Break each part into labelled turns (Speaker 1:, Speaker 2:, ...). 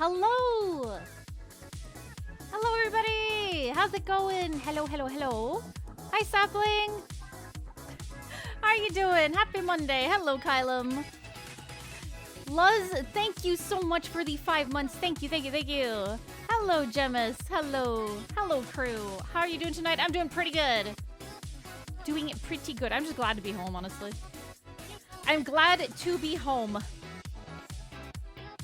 Speaker 1: Hello! Hello, everybody! How's it going? Hello, hello, hello. Hi, Sapling! How are you doing? Happy Monday. Hello, Kylum. Luz, thank you so much for the 5 months. Thank you, thank you, thank you. Hello, Gemmas. Hello. Hello, crew. How are you doing tonight? I'm doing pretty good. Doing pretty good. I'm just glad to be home, honestly. I'm glad to be home.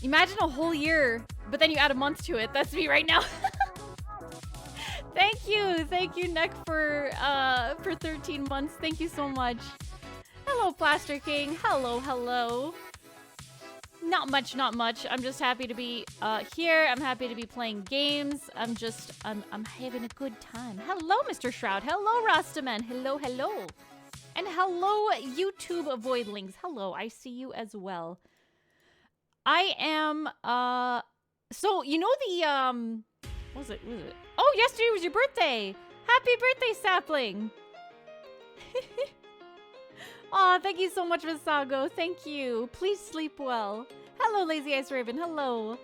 Speaker 1: Imagine a whole year, but then you add a month to it. That's me right now. Thank you, Neck, for 13 months. Thank you so much. Hello, Plaster King. Hello, hello. Not much, not much. I'm just happy to be here. I'm happy to be playing games. I'm having a good time. Hello, Mr. Shroud. Hello, Rastaman. Hello, hello. And hello, YouTube Avoidlings. Hello, I see you as well. I am, so, you know the, what was it? Oh, yesterday was your birthday! Happy birthday, Sapling! Aw, thank you so much, Visago. Thank you. Please sleep well. Hello, Lazy Ice Raven. Hello.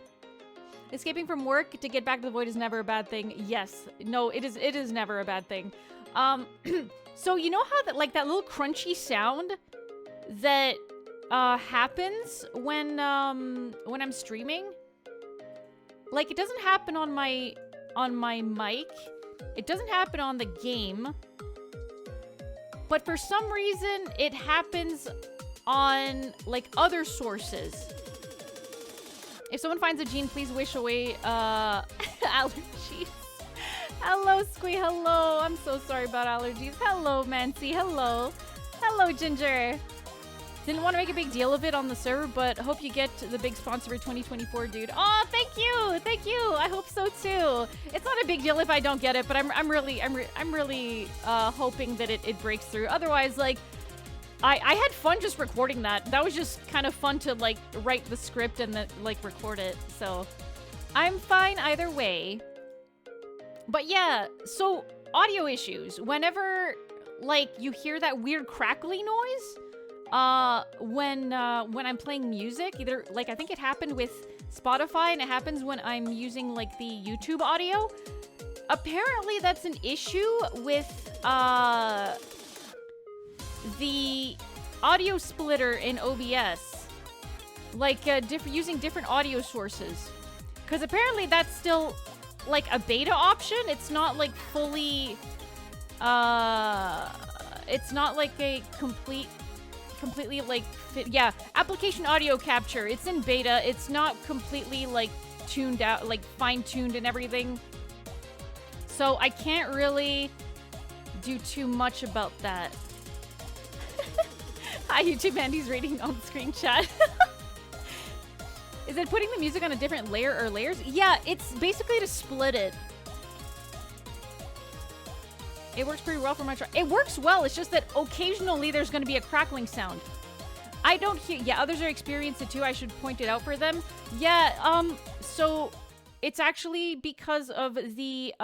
Speaker 1: Escaping from work to get back to the void is never a bad thing. Yes. No, it is never a bad thing. So you know how that, like, that little crunchy sound that happens when I'm streaming? Like, it doesn't happen on my mic. It doesn't happen on the game. But for some reason, it happens on, like, other sources. If someone finds a gene, please wish away allergies. Hello, Squee. Hello. I'm so sorry about allergies. Hello, Mancy. Hello. Hello, Ginger. Didn't want to make a big deal of it on the server, but hope you get the big sponsor for 2024, dude. Oh, thank you. Thank you. I hope so too. It's not a big deal if I don't get it, but I'm really hoping that it breaks through. Otherwise, like, I had fun just recording that. That was just kind of fun to, like, write the script and then, like, record it. So I'm fine either way. But yeah, so audio issues. Whenever, like, you hear that weird crackly noise, when I'm playing music, either, like, I think it happened with Spotify and it happens when I'm using, like, the YouTube audio. Apparently that's an issue with, the audio splitter in OBS. Like, using different audio sources. Because apparently that's still, like, a beta option. It's not, like, fully, it's not, like, a completely, like, yeah, application audio capture. It's in beta. It's not completely, like, tuned out, like, fine-tuned and everything. So I can't really do too much about that. Hi, YouTube Andy's reading on screen chat. Is it putting the music on a different layer or layers? Yeah, it's basically to split it. It works pretty well for my It works well, it's just that occasionally there's going to be a crackling sound. I don't hear... Yeah, others are experiencing it too. I should point it out for them. Yeah, so it's actually because of the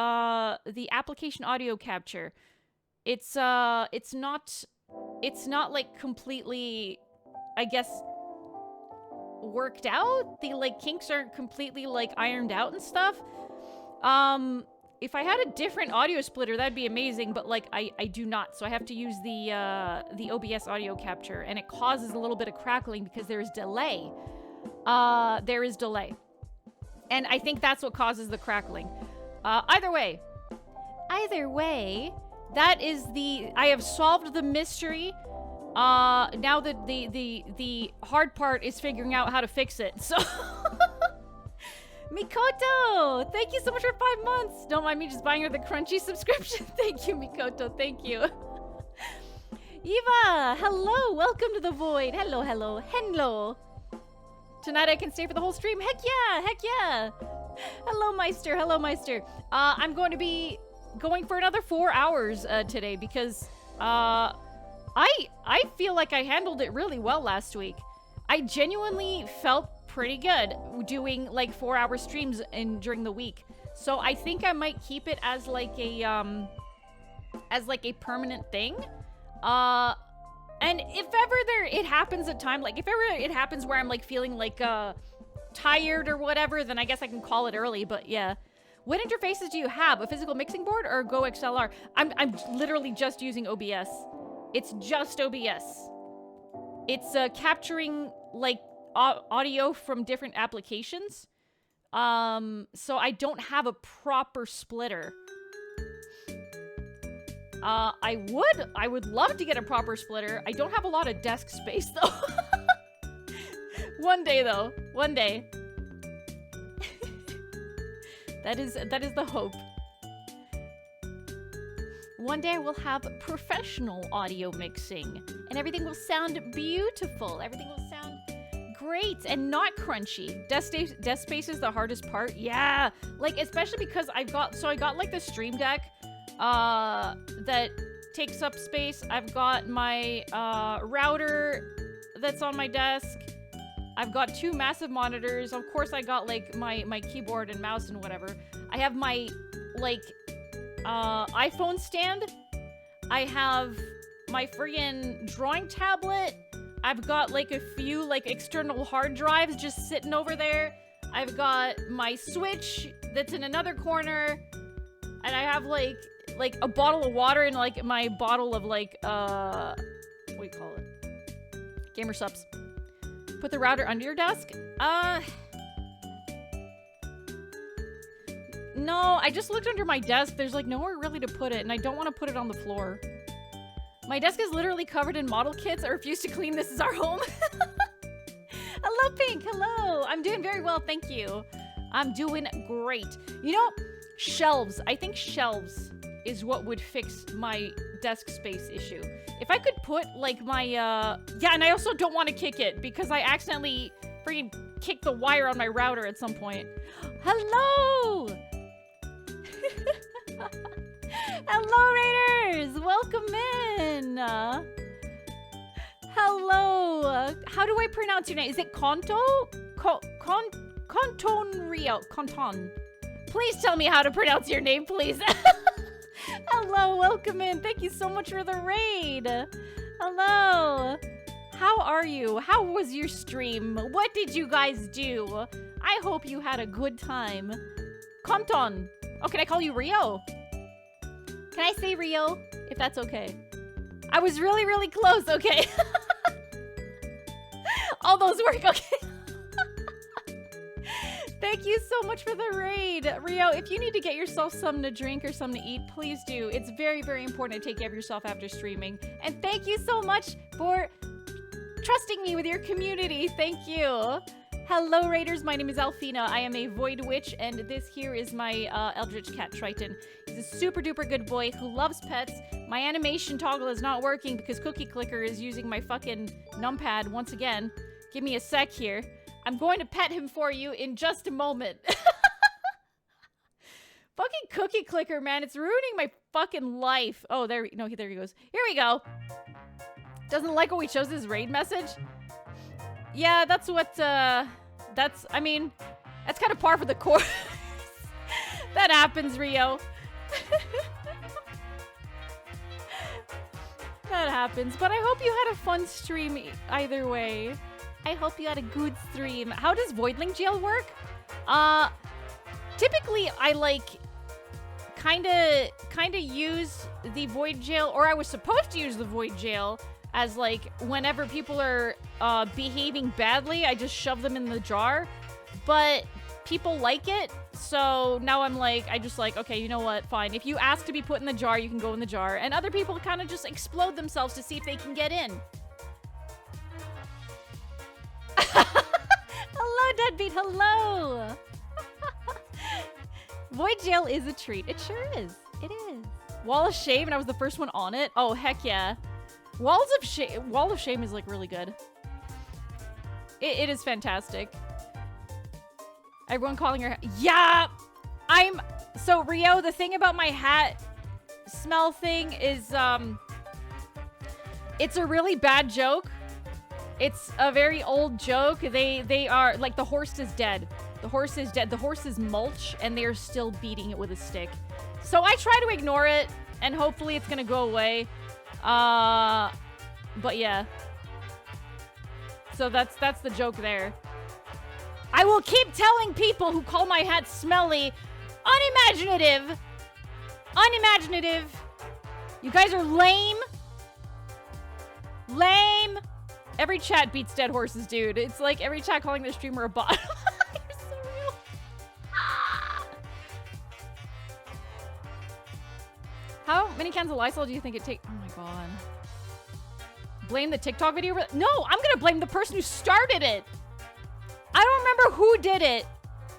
Speaker 1: application audio capture. It's not like completely, I guess, worked out. The, like, kinks are completely, like, ironed out and stuff. If I had a different audio splitter, that'd be amazing, but, like, I do not, so I have to use the OBS audio capture, and it causes a little bit of crackling because there is delay. There is delay. And I think that's what causes the crackling. Either way, that is I have solved the mystery. Now that the hard part is figuring out how to fix it, so... Mikoto! Thank you so much for 5 months! Don't mind me just buying her the crunchy subscription. Thank you, Mikoto. Thank you. Eva! Hello! Welcome to the void. Hello, hello. Hello! Tonight I can stay for the whole stream. Heck yeah! Heck yeah! Hello, Meister. Hello, Meister. I'm going to be going for another 4 hours today because I feel like I handled it really well last week. I genuinely felt pretty good doing, like, 4-hour streams during the week. So I think I might keep it as, like, a permanent thing. And if ever it happens at time, like, if ever it happens where I'm, like, feeling like tired or whatever, then I guess I can call it early, but yeah. What interfaces do you have? A physical mixing board or a Go XLR? I'm literally just using OBS. It's just OBS. It's capturing like audio from different applications. So I don't have a proper splitter. I would love to get a proper splitter. I don't have a lot of desk space though. One day though, one day. That is the hope. One day I will have professional audio mixing and everything will sound beautiful. Everything will sound great and not crunchy. Desk space is the hardest part. Yeah, like especially because I got like the Stream Deck that takes up space. I've got my router that's on my desk. I've got 2 massive monitors. Of course, I got like my keyboard and mouse and whatever. I have my like iPhone stand. I have my friggin' drawing tablet. I've got like a few like external hard drives just sitting over there. I've got my Switch that's in another corner. And I have like a bottle of water and like my bottle of like what do you call it? Gamer Sups. Put the router under your desk? No, I just looked under my desk. There's like nowhere really to put it, and I don't want to put it on the floor. My desk is literally covered in model kits. I refuse to clean. This is our home. Hello, Pink. Hello. I'm doing very well, thank you. I'm doing great. You know, shelves. I think shelves is what would fix my desk space issue. If I could put like my yeah, and I also don't want to kick it because I accidentally freaking kicked the wire on my router at some point. Hello! Hello, Raiders! Welcome in! Hello! How do I pronounce your name? Is it Conto? Conton Rio. Conton. Please tell me how to pronounce your name, please. Hello, welcome in. Thank you so much for the raid. Hello. How are you? How was your stream? What did you guys do? I hope you had a good time. Compton. Oh, can I call you Rio? Can I say Rio? If that's okay. I was really, really close. Okay. All those work. Okay. Thank you so much for the raid. Rio, if you need to get yourself something to drink or something to eat, please do. It's very, very important to take care of yourself after streaming. And thank you so much for trusting me with your community. Thank you. Hello, Raiders. My name is Alphena. I am a Void Witch, and this here is my Eldritch Cat, Triton. He's a super duper good boy who loves pets. My animation toggle is not working because Cookie Clicker is using my fucking numpad once again. Give me a sec here. I'm going to pet him for you in just a moment. Fucking Cookie Clicker, man. It's ruining my fucking life. Oh, there he goes. Here we go. Doesn't like when we chose his raid message? Yeah, that's what, I mean, that's kind of par for the course. That happens, Rio. That happens. But I hope you had a fun stream either way. I hope you had a good stream. How does Voidling Jail work? Typically I like kind of use the Void Jail, or I was supposed to use the Void Jail as like whenever people are behaving badly, I just shove them in the jar. But people like it, so now I just like, okay, you know what? Fine. If you ask to be put in the jar, you can go in the jar. And other people kind of just explode themselves to see if they can get in. Hello, Deadbeat. Hello. Void Jail is a treat. It sure is. It is. Wall of Shame, and I was the first one on it. Oh, heck yeah. Wall of Shame is like really good. It is fantastic. Everyone calling her. Yeah. So Rio, the thing about my hat smell thing is it's a really bad joke. It's a very old joke. They are like, the horse is dead. The horse is dead. The horse is mulch, and they're still beating it with a stick. So I try to ignore it, and hopefully it's gonna go away. But yeah. So that's the joke there. I will keep telling people who call my hat smelly, unimaginative. Unimaginative. You guys are lame. Lame. Every chat beats dead horses, dude. It's like every chat calling their streamer a bot. You're so real. How many cans of Lysol do you think it takes? Oh my god. Blame the TikTok video? No, I'm gonna blame the person who started it. I don't remember who did it.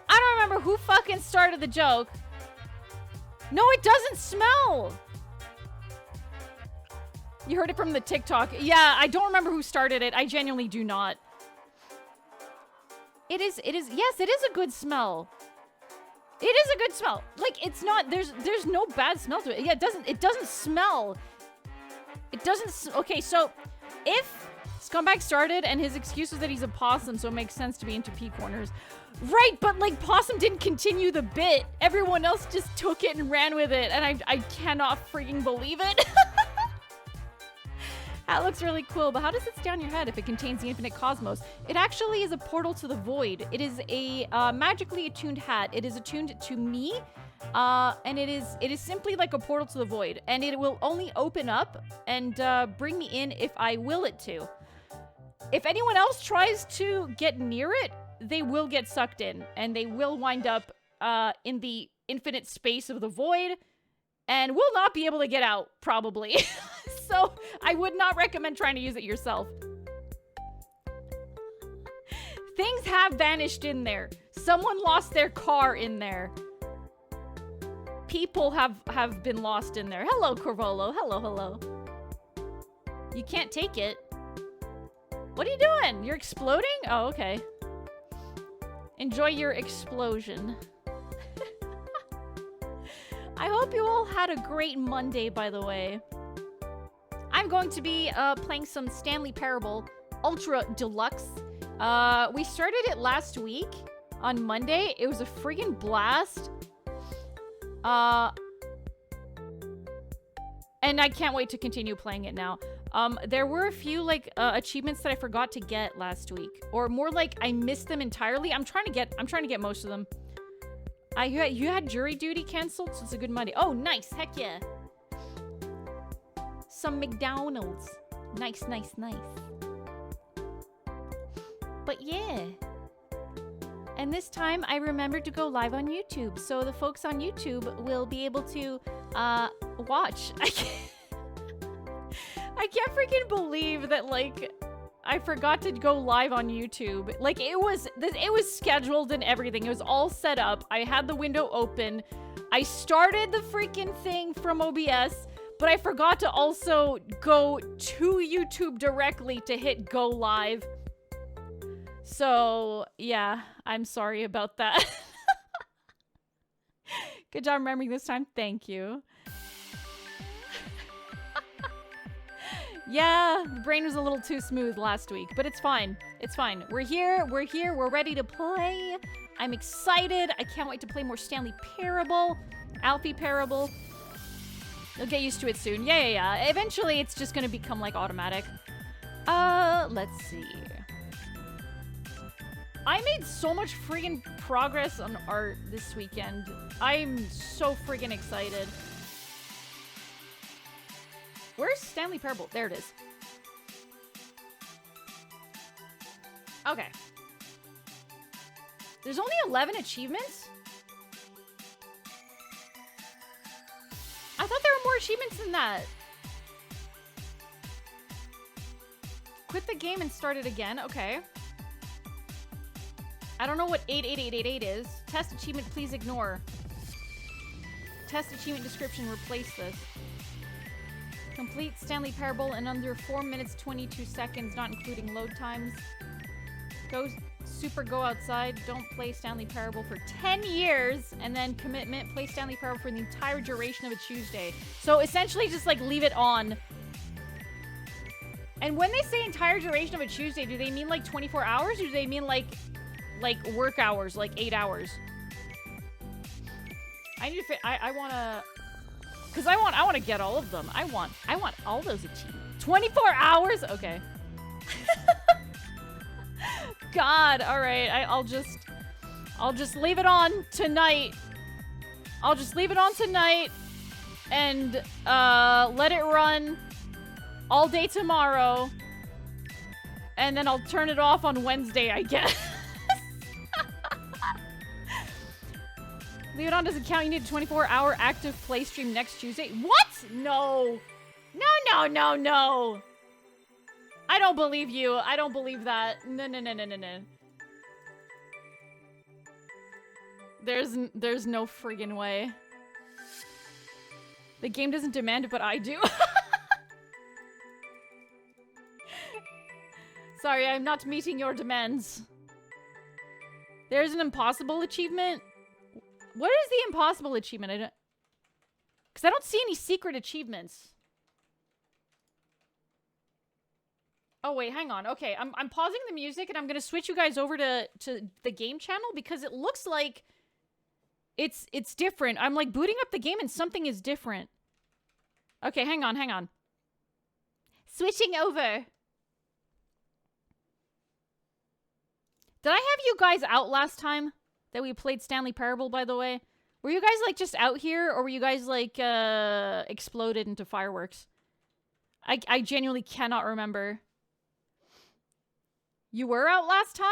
Speaker 1: I don't remember who fucking started the joke. No, it doesn't smell. You heard it from the TikTok. Yeah, I don't remember who started it. I genuinely do not. Yes, it is a good smell. It is a good smell. Like, it's not, there's no bad smell to it. Yeah, it doesn't smell. It doesn't, okay, so if Scumbag started and his excuse was that he's a possum, so it makes sense to be into pee corners. Right, but like Possum didn't continue the bit. Everyone else just took it and ran with it, and I cannot freaking believe it. That looks really cool, but how does it stay on your head if it contains the infinite cosmos? It actually is a portal to the void. It is a magically attuned hat. It is attuned to me, and it is simply like a portal to the void, and it will only open up and bring me in if I will it to. If anyone else tries to get near it, they will get sucked in, and they will wind up in the infinite space of the void, and will not be able to get out, probably. So I would not recommend trying to use it yourself. Things have vanished in there. Someone lost their car in there. People have been lost in there. Hello, Corvolo. Hello, hello. You can't take it. What are you doing? You're exploding? Oh, okay. Enjoy your explosion. I hope you all had a great Monday, by the way. I'm going to be playing some Stanley Parable Ultra Deluxe. We started it last week on Monday. It was a friggin' blast. And I can't wait to continue playing it now. There were a few like achievements that I forgot to get last week, or more like I missed them entirely. I'm trying to get most of them. You had jury duty canceled, so it's a good Monday. Oh, nice, heck yeah. Some McDonald's. Nice, nice, nice. But yeah. And this time I remembered to go live on YouTube, so the folks on YouTube will be able to watch. I can't freaking believe that, like, I forgot to go live on YouTube. Like, it was scheduled and everything. It was all set up. I had the window open. I started the freaking thing from OBS, but I forgot to also go to YouTube directly to hit go live. So, yeah, I'm sorry about that. Good job remembering this time. Thank you. Yeah, the brain was a little too smooth last week, but it's fine. It's fine. We're here, we're ready to play. I'm excited. I can't wait to play more Stanley Parable, Alfie Parable. You'll get used to it soon. Yeah. Eventually, it's just gonna become, like, automatic. Let's see. I made so much friggin' progress on art this weekend. I'm so friggin' excited. Where's Stanley Parable? There it is. Okay. There's only 11 achievements? I thought there were more achievements than that. Quit the game and start it again. Okay. I don't know what 88888 is. Test achievement, please ignore. Test achievement description, replace this. Complete Stanley Parable in under 4 minutes, 22 seconds, not including load times. Go outside. Don't play Stanley Parable for 10 years. And then commitment, play Stanley Parable for the entire duration of a Tuesday. So essentially just like leave it on. And when they say entire duration of a Tuesday, do they mean like 24 hours? Or do they mean like work hours, like 8 hours? I need to I want to... Because I want to get all of them. I want all those achievements. 24 hours? Okay. God. All right. I'll just leave it on tonight. I'll just leave it on tonight and let it run all day tomorrow. And then I'll turn it off on Wednesday, I guess. Leave it on doesn't count. You need a 24-hour active play stream next Tuesday. What? No. No. I don't believe you. I don't believe that. No. There's no friggin' way. The game doesn't demand it, but I do. Sorry, I'm not meeting your demands. There's an impossible achievement? What is the impossible achievement? Because I don't see any secret achievements. Oh, wait, hang on. Okay, I'm pausing the music and I'm going to switch you guys over to the game channel because it looks like it's different. I'm like booting up the game and something is different. Okay, hang on. Switching over. Did I have you guys out last time that we played Stanley Parable, by the way? Were you guys, like, just out here, or were you guys, like, exploded into fireworks? I genuinely cannot remember. You were out last time?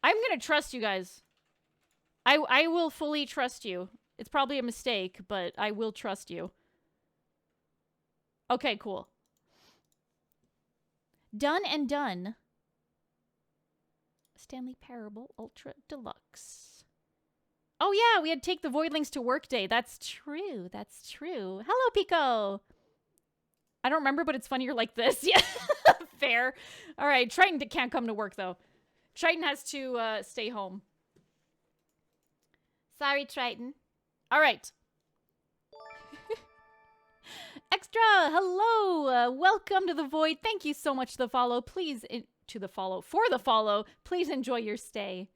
Speaker 1: I'm gonna trust you guys. I will fully trust you. It's probably a mistake, but I will trust you. Okay, cool. Done and done. Stanley Parable Ultra Deluxe. Oh yeah, we had to take the Voidlings to work day. That's true. That's true. Hello, Pico. I don't remember, but it's funnier like this. Yeah, fair. All right, Triton can't come to work, though. Triton has to stay home. Sorry, Triton. All right. Extra, hello. Welcome to the Void. Thank you so much for the follow. Please, for the follow. Please enjoy your stay.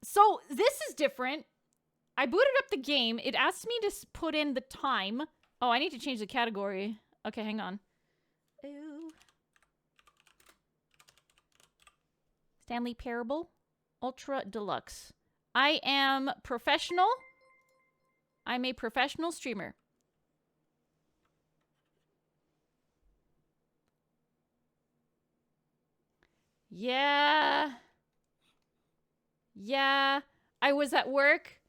Speaker 1: So, this is different. I booted up the game. It asked me to put in the time. Oh, I need to change the category. Okay, hang on. Ooh. Stanley Parable Ultra Deluxe. I am professional. I'm a professional streamer. Yeah. I was at work,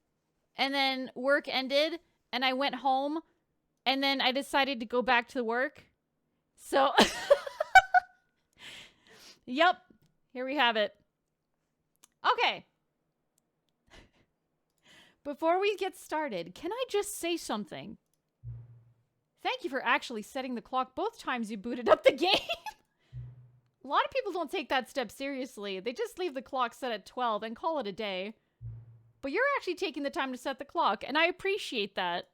Speaker 1: and then work ended, and I went home, and then I decided to go back to work. So, yep, here we have it. Okay. Before we get started, can I just say something? Thank you for actually setting the clock both times you booted up the game. A lot of people don't take that step seriously. They just leave the clock set at 12 and call it a day. But you're actually taking the time to set the clock, and I appreciate that.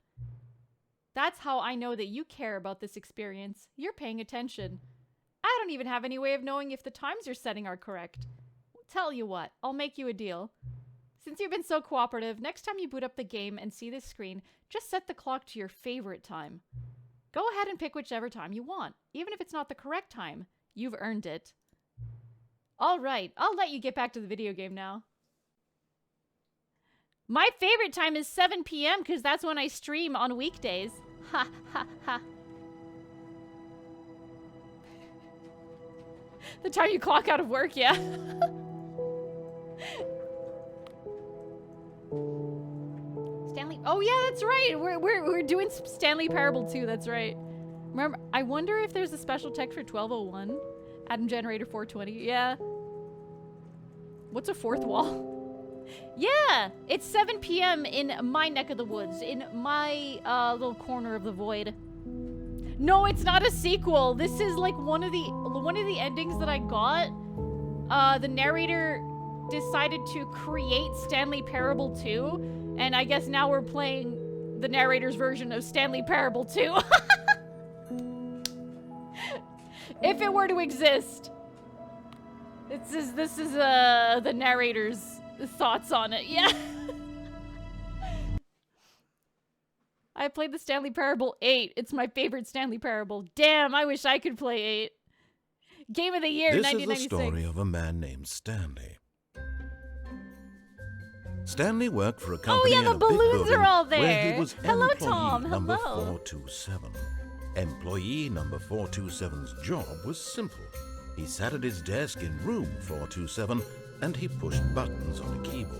Speaker 1: That's how I know that you care about this experience. You're paying attention. I don't even have any way of knowing if the times you're setting are correct. Tell you what, I'll make you a deal. Since you've been so cooperative, next time you boot up the game and see this screen, just set the clock to your favorite time. Go ahead and pick whichever time you want, even if it's not the correct time. You've earned it. All right, I'll let you get back to the video game now. My favorite time is 7 p.m. because that's when I stream on weekdays. Ha ha ha. The time you clock out of work, yeah. Stanley. Oh yeah, that's right. We're doing Stanley Parable 2. That's right. Remember, I wonder if there's a special text for 1201. Atom Generator 420. Yeah. What's a fourth wall? Yeah, it's 7 p.m. in my neck of the woods, in my little corner of the void. No, it's not a sequel. This is like one of the endings that I got. The narrator decided to create Stanley Parable 2, and I guess now we're playing the narrator's version of Stanley Parable 2. If it were to exist. This is the narrator's thoughts on it. Yeah. I played the Stanley Parable 8. It's my favorite Stanley Parable. Damn, I wish I could play 8. Game of the year,
Speaker 2: This
Speaker 1: 1996.
Speaker 2: is the story of a man named Stanley. Stanley worked for a company
Speaker 1: Oh yeah, the
Speaker 2: in a big
Speaker 1: balloons
Speaker 2: building
Speaker 1: are all
Speaker 2: where
Speaker 1: there.
Speaker 2: he was
Speaker 1: Hello,
Speaker 2: employee
Speaker 1: Tom.
Speaker 2: number
Speaker 1: Hello.
Speaker 2: 427. Employee number 427's job was simple. He sat at his desk in room 427 and he pushed buttons on a keyboard.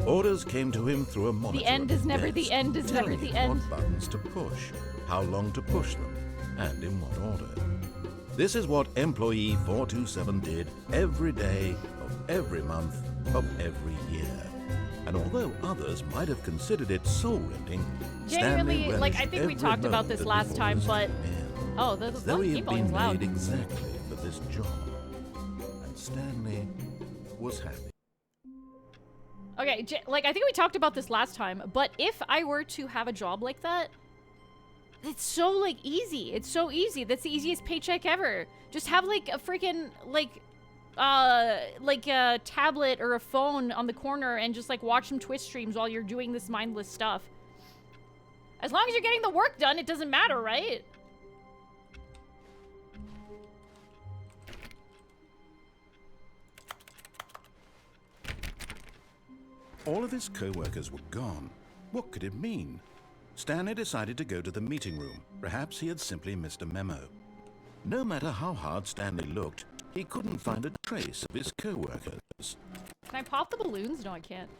Speaker 2: Orders came to him through a monitor.
Speaker 1: The end
Speaker 2: on
Speaker 1: is
Speaker 2: his
Speaker 1: never
Speaker 2: desk,
Speaker 1: the end is never
Speaker 2: telling
Speaker 1: the
Speaker 2: him
Speaker 1: end.
Speaker 2: what buttons to push, how long to push them, and in what order. This is what employee 427 did every day of every month of every year. And although others might have considered it soul-rending,
Speaker 1: Genuinely,
Speaker 2: Stanley
Speaker 1: like, I
Speaker 2: relished
Speaker 1: think we
Speaker 2: every
Speaker 1: talked about
Speaker 2: moment
Speaker 1: this
Speaker 2: that
Speaker 1: last
Speaker 2: the
Speaker 1: time,
Speaker 2: orders
Speaker 1: but-
Speaker 2: came in,
Speaker 1: Oh, the
Speaker 2: as though he
Speaker 1: game
Speaker 2: had been
Speaker 1: volume's loud.
Speaker 2: made exactly for this job. And Stanley was happy.
Speaker 1: Okay, like, I think we talked about this last time, but if I were to have a job like that, it's so, like, easy. It's so easy. That's the easiest paycheck ever. Just have, like, a freaking, like a tablet or a phone on the corner and just, like, watch some Twitch streams while you're doing this mindless stuff. As long as you're getting the work done, it doesn't matter, right?
Speaker 2: All of his co-workers were gone. What could it mean? Stanley decided to go to the meeting room. Perhaps he had simply missed a memo. No matter how hard Stanley looked, he couldn't find a trace of his co-workers.
Speaker 1: Can I pop the balloons? No, I can't.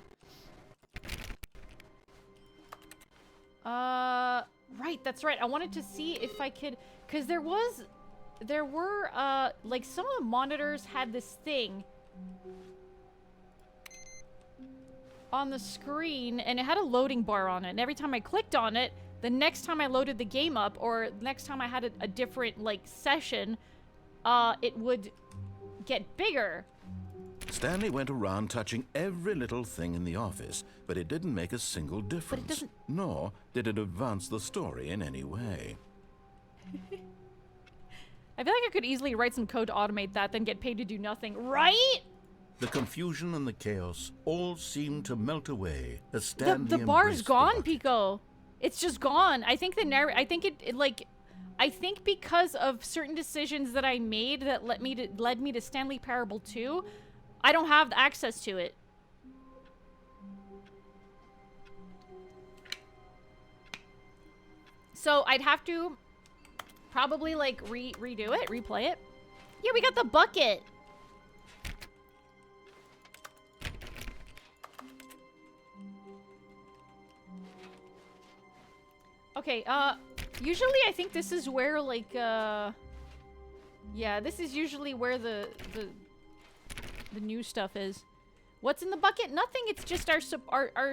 Speaker 1: Right, that's right. I wanted to see if I could, because there were, like, some of the monitors had this thing on the screen, and it had a loading bar on it, and every time I clicked on it, the next time I loaded the game up, or the next time I had a different, like, session, it would get bigger.
Speaker 2: Stanley went around touching every little thing in the office, but it didn't make a single difference.
Speaker 1: doesn't-
Speaker 2: Nor did it advance the story in any way.
Speaker 1: I feel like I could easily write some code to automate that, then get paid to do nothing, right?
Speaker 2: The confusion and the chaos all seemed to melt away as Stanley
Speaker 1: The bar's
Speaker 2: embraced the
Speaker 1: gone,
Speaker 2: bucket.
Speaker 1: Pico. It's just gone. I think I think because of certain decisions that I made that led me to Stanley Parable 2, I don't have access to it. So I'd have to probably, like, redo it, replay it. Yeah, we got the bucket. Okay, usually I think this is where, like, yeah, this is usually where the new stuff is. What's in the bucket? Nothing, it's just our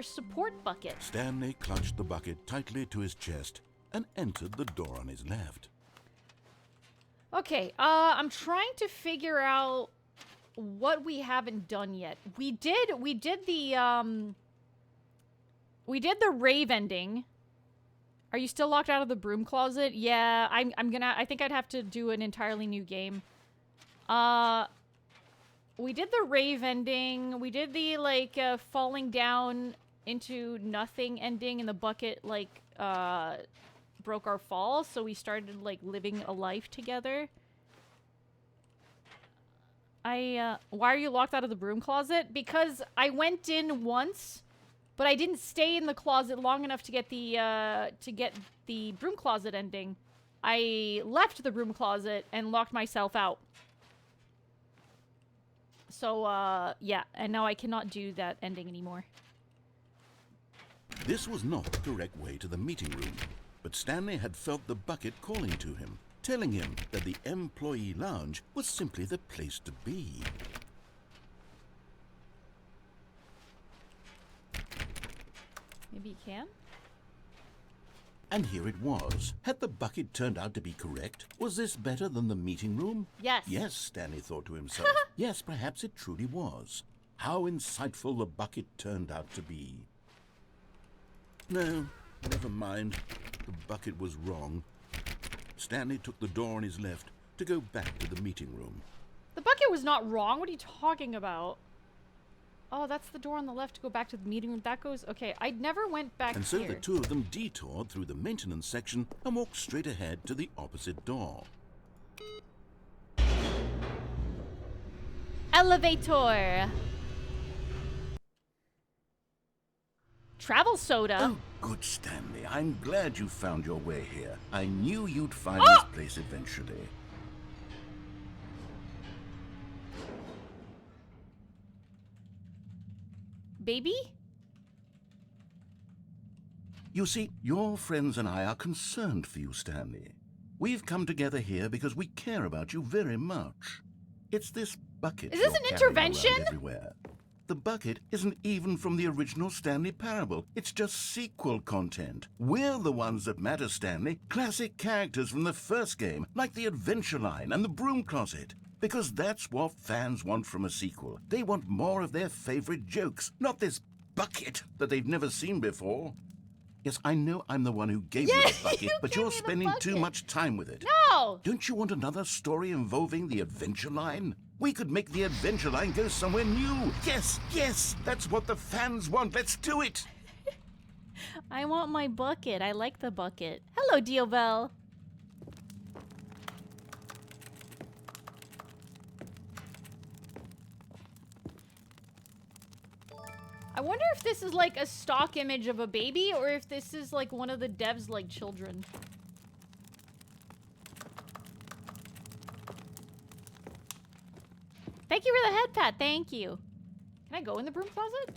Speaker 1: support bucket.
Speaker 2: Stanley clutched the bucket tightly to his chest and entered the door on his left.
Speaker 1: Okay, I'm trying to figure out what we haven't done yet. We did the rave ending. Are you still locked out of the broom closet? Yeah, I think I'd have to do an entirely new game. We did the rave ending. We did the, like, falling down into nothing ending, and the bucket, like, broke our fall, so we started, like, living a life together. Why are you locked out of the broom closet? Because I went in once, but I didn't stay in the closet long enough to get the broom closet ending. I left the broom closet and locked myself out. So, yeah, and now I cannot do that ending anymore.
Speaker 2: This was not the correct way to the meeting room, but Stanley had felt the bucket calling to him, telling him that the employee lounge was simply the place to be.
Speaker 1: Maybe you can?
Speaker 2: And here it was. Had the bucket turned out to be correct? Was this better than the meeting room?
Speaker 1: Yes.
Speaker 2: Yes, Stanley thought to himself. Yes, perhaps it truly was. How insightful the bucket turned out to be. No, never mind. The bucket was wrong. Stanley took the door on his left to go back to the meeting room.
Speaker 1: The bucket was not wrong. What are you talking about? Oh, that's the door on the left to go back to the meeting room. That goes... Okay, I never went back
Speaker 2: And so
Speaker 1: here.
Speaker 2: the two of them detoured through the maintenance section and walked straight ahead to the opposite door.
Speaker 1: Elevator. Travel soda.
Speaker 2: Oh, good Stanley. I'm glad you found your way here. I knew you'd find this place eventually.
Speaker 1: Baby?
Speaker 2: You see, your friends and I are concerned for you, Stanley. We've come together here because we care about you very much. It's this bucket.
Speaker 1: Is this
Speaker 2: you're
Speaker 1: an
Speaker 2: carrying
Speaker 1: intervention?
Speaker 2: around everywhere. The bucket isn't even from the original Stanley Parable. It's just sequel content. We're the ones that matter, Stanley. Classic characters from the first game, like the Adventure Line and the Broom Closet. Because that's what fans want from a sequel. They want more of their favorite jokes, not this bucket that they've never seen before. Yes, I know I'm the one who gave you the bucket, but you're spending too much time with it.
Speaker 1: No!
Speaker 2: Don't you want another story involving the Adventure Line? We could make the Adventure Line go somewhere new. Yes, yes, that's what the fans want. Let's do it.
Speaker 1: I want my bucket. I like the bucket. Hello, Diobel. I wonder if this is like a stock image of a baby or if this is like one of the devs like children. Thank you for the head pat. Thank you. Can I go in the broom closet?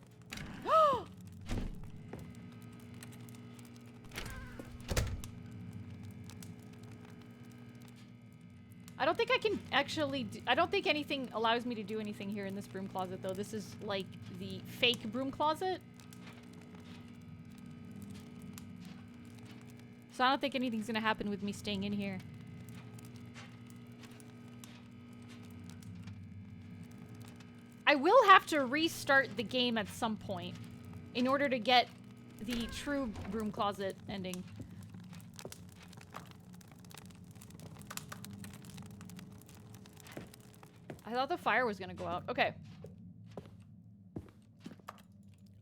Speaker 1: I don't think I can actually I don't think anything allows me to do anything here in this broom closet, though. This is like the fake broom closet. So I don't think anything's gonna happen with me staying in here. I will have to restart the game at some point in order to get the true broom closet ending. I thought the fire was gonna go out. Okay.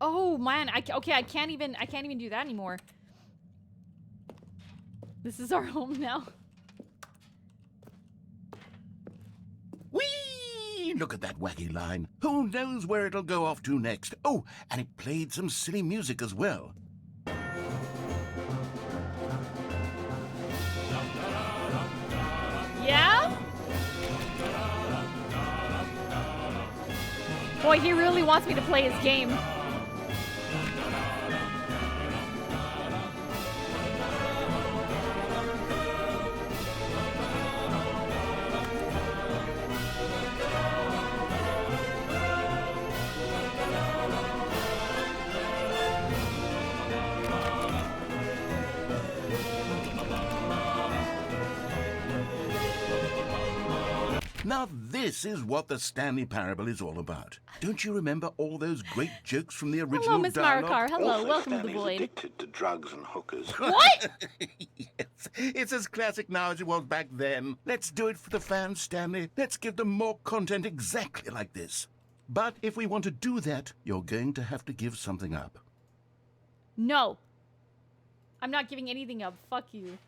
Speaker 1: Oh man, okay, I can't even do that anymore. This is our home now.
Speaker 2: Whee! Look at that wacky line. Who knows where it'll go off to next? Oh, and it played some silly music as well.
Speaker 1: Yeah? Boy, he really wants me to play his game.
Speaker 2: Now this is what the Stanley Parable is all about. Don't you remember all those great jokes from the original
Speaker 1: Hello, Miss
Speaker 2: dialogue?
Speaker 1: Marikar. Hello,
Speaker 3: Also,
Speaker 1: welcome to the
Speaker 3: Stanley's
Speaker 1: void.
Speaker 3: addicted to drugs and hookers.
Speaker 1: What?
Speaker 2: Yes, it's as classic now as it was back then. Let's do it for the fans, Stanley. Let's give them more content exactly like this. But if we want to do that, you're going to have to give something up.
Speaker 1: No. I'm not giving anything up. Fuck you.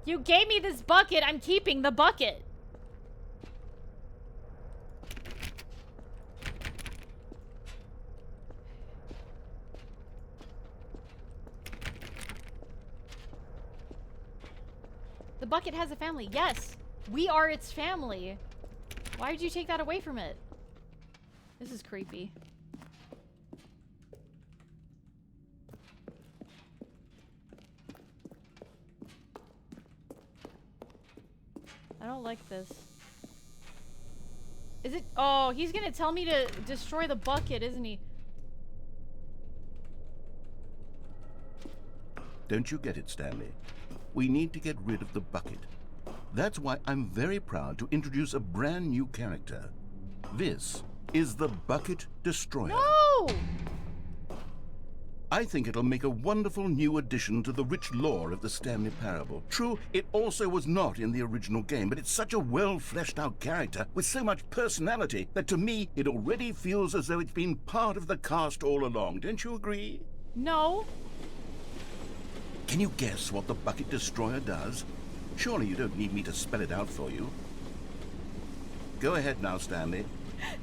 Speaker 1: You gave me this bucket. I'm keeping the bucket. The bucket has a family. Yes. We are its family. Why did you take that away from it? This is creepy. I don't like this. Is it? Oh, he's gonna tell me to destroy the bucket, isn't he?
Speaker 2: Don't you get it, Stanley? We need to get rid of the bucket. That's why I'm very proud to introduce a brand new character. This is the Bucket Destroyer.
Speaker 1: No!
Speaker 2: I think it'll make a wonderful new addition to the rich lore of the Stanley Parable. True, it also was not in the original game, but it's such a well-fleshed-out character with so much personality that to me, it already feels as though it's been part of the cast all along. Don't you agree?
Speaker 1: No.
Speaker 2: Can you guess what the Bucket Destroyer does? Surely you don't need me to spell it out for you. Go ahead now, Stanley.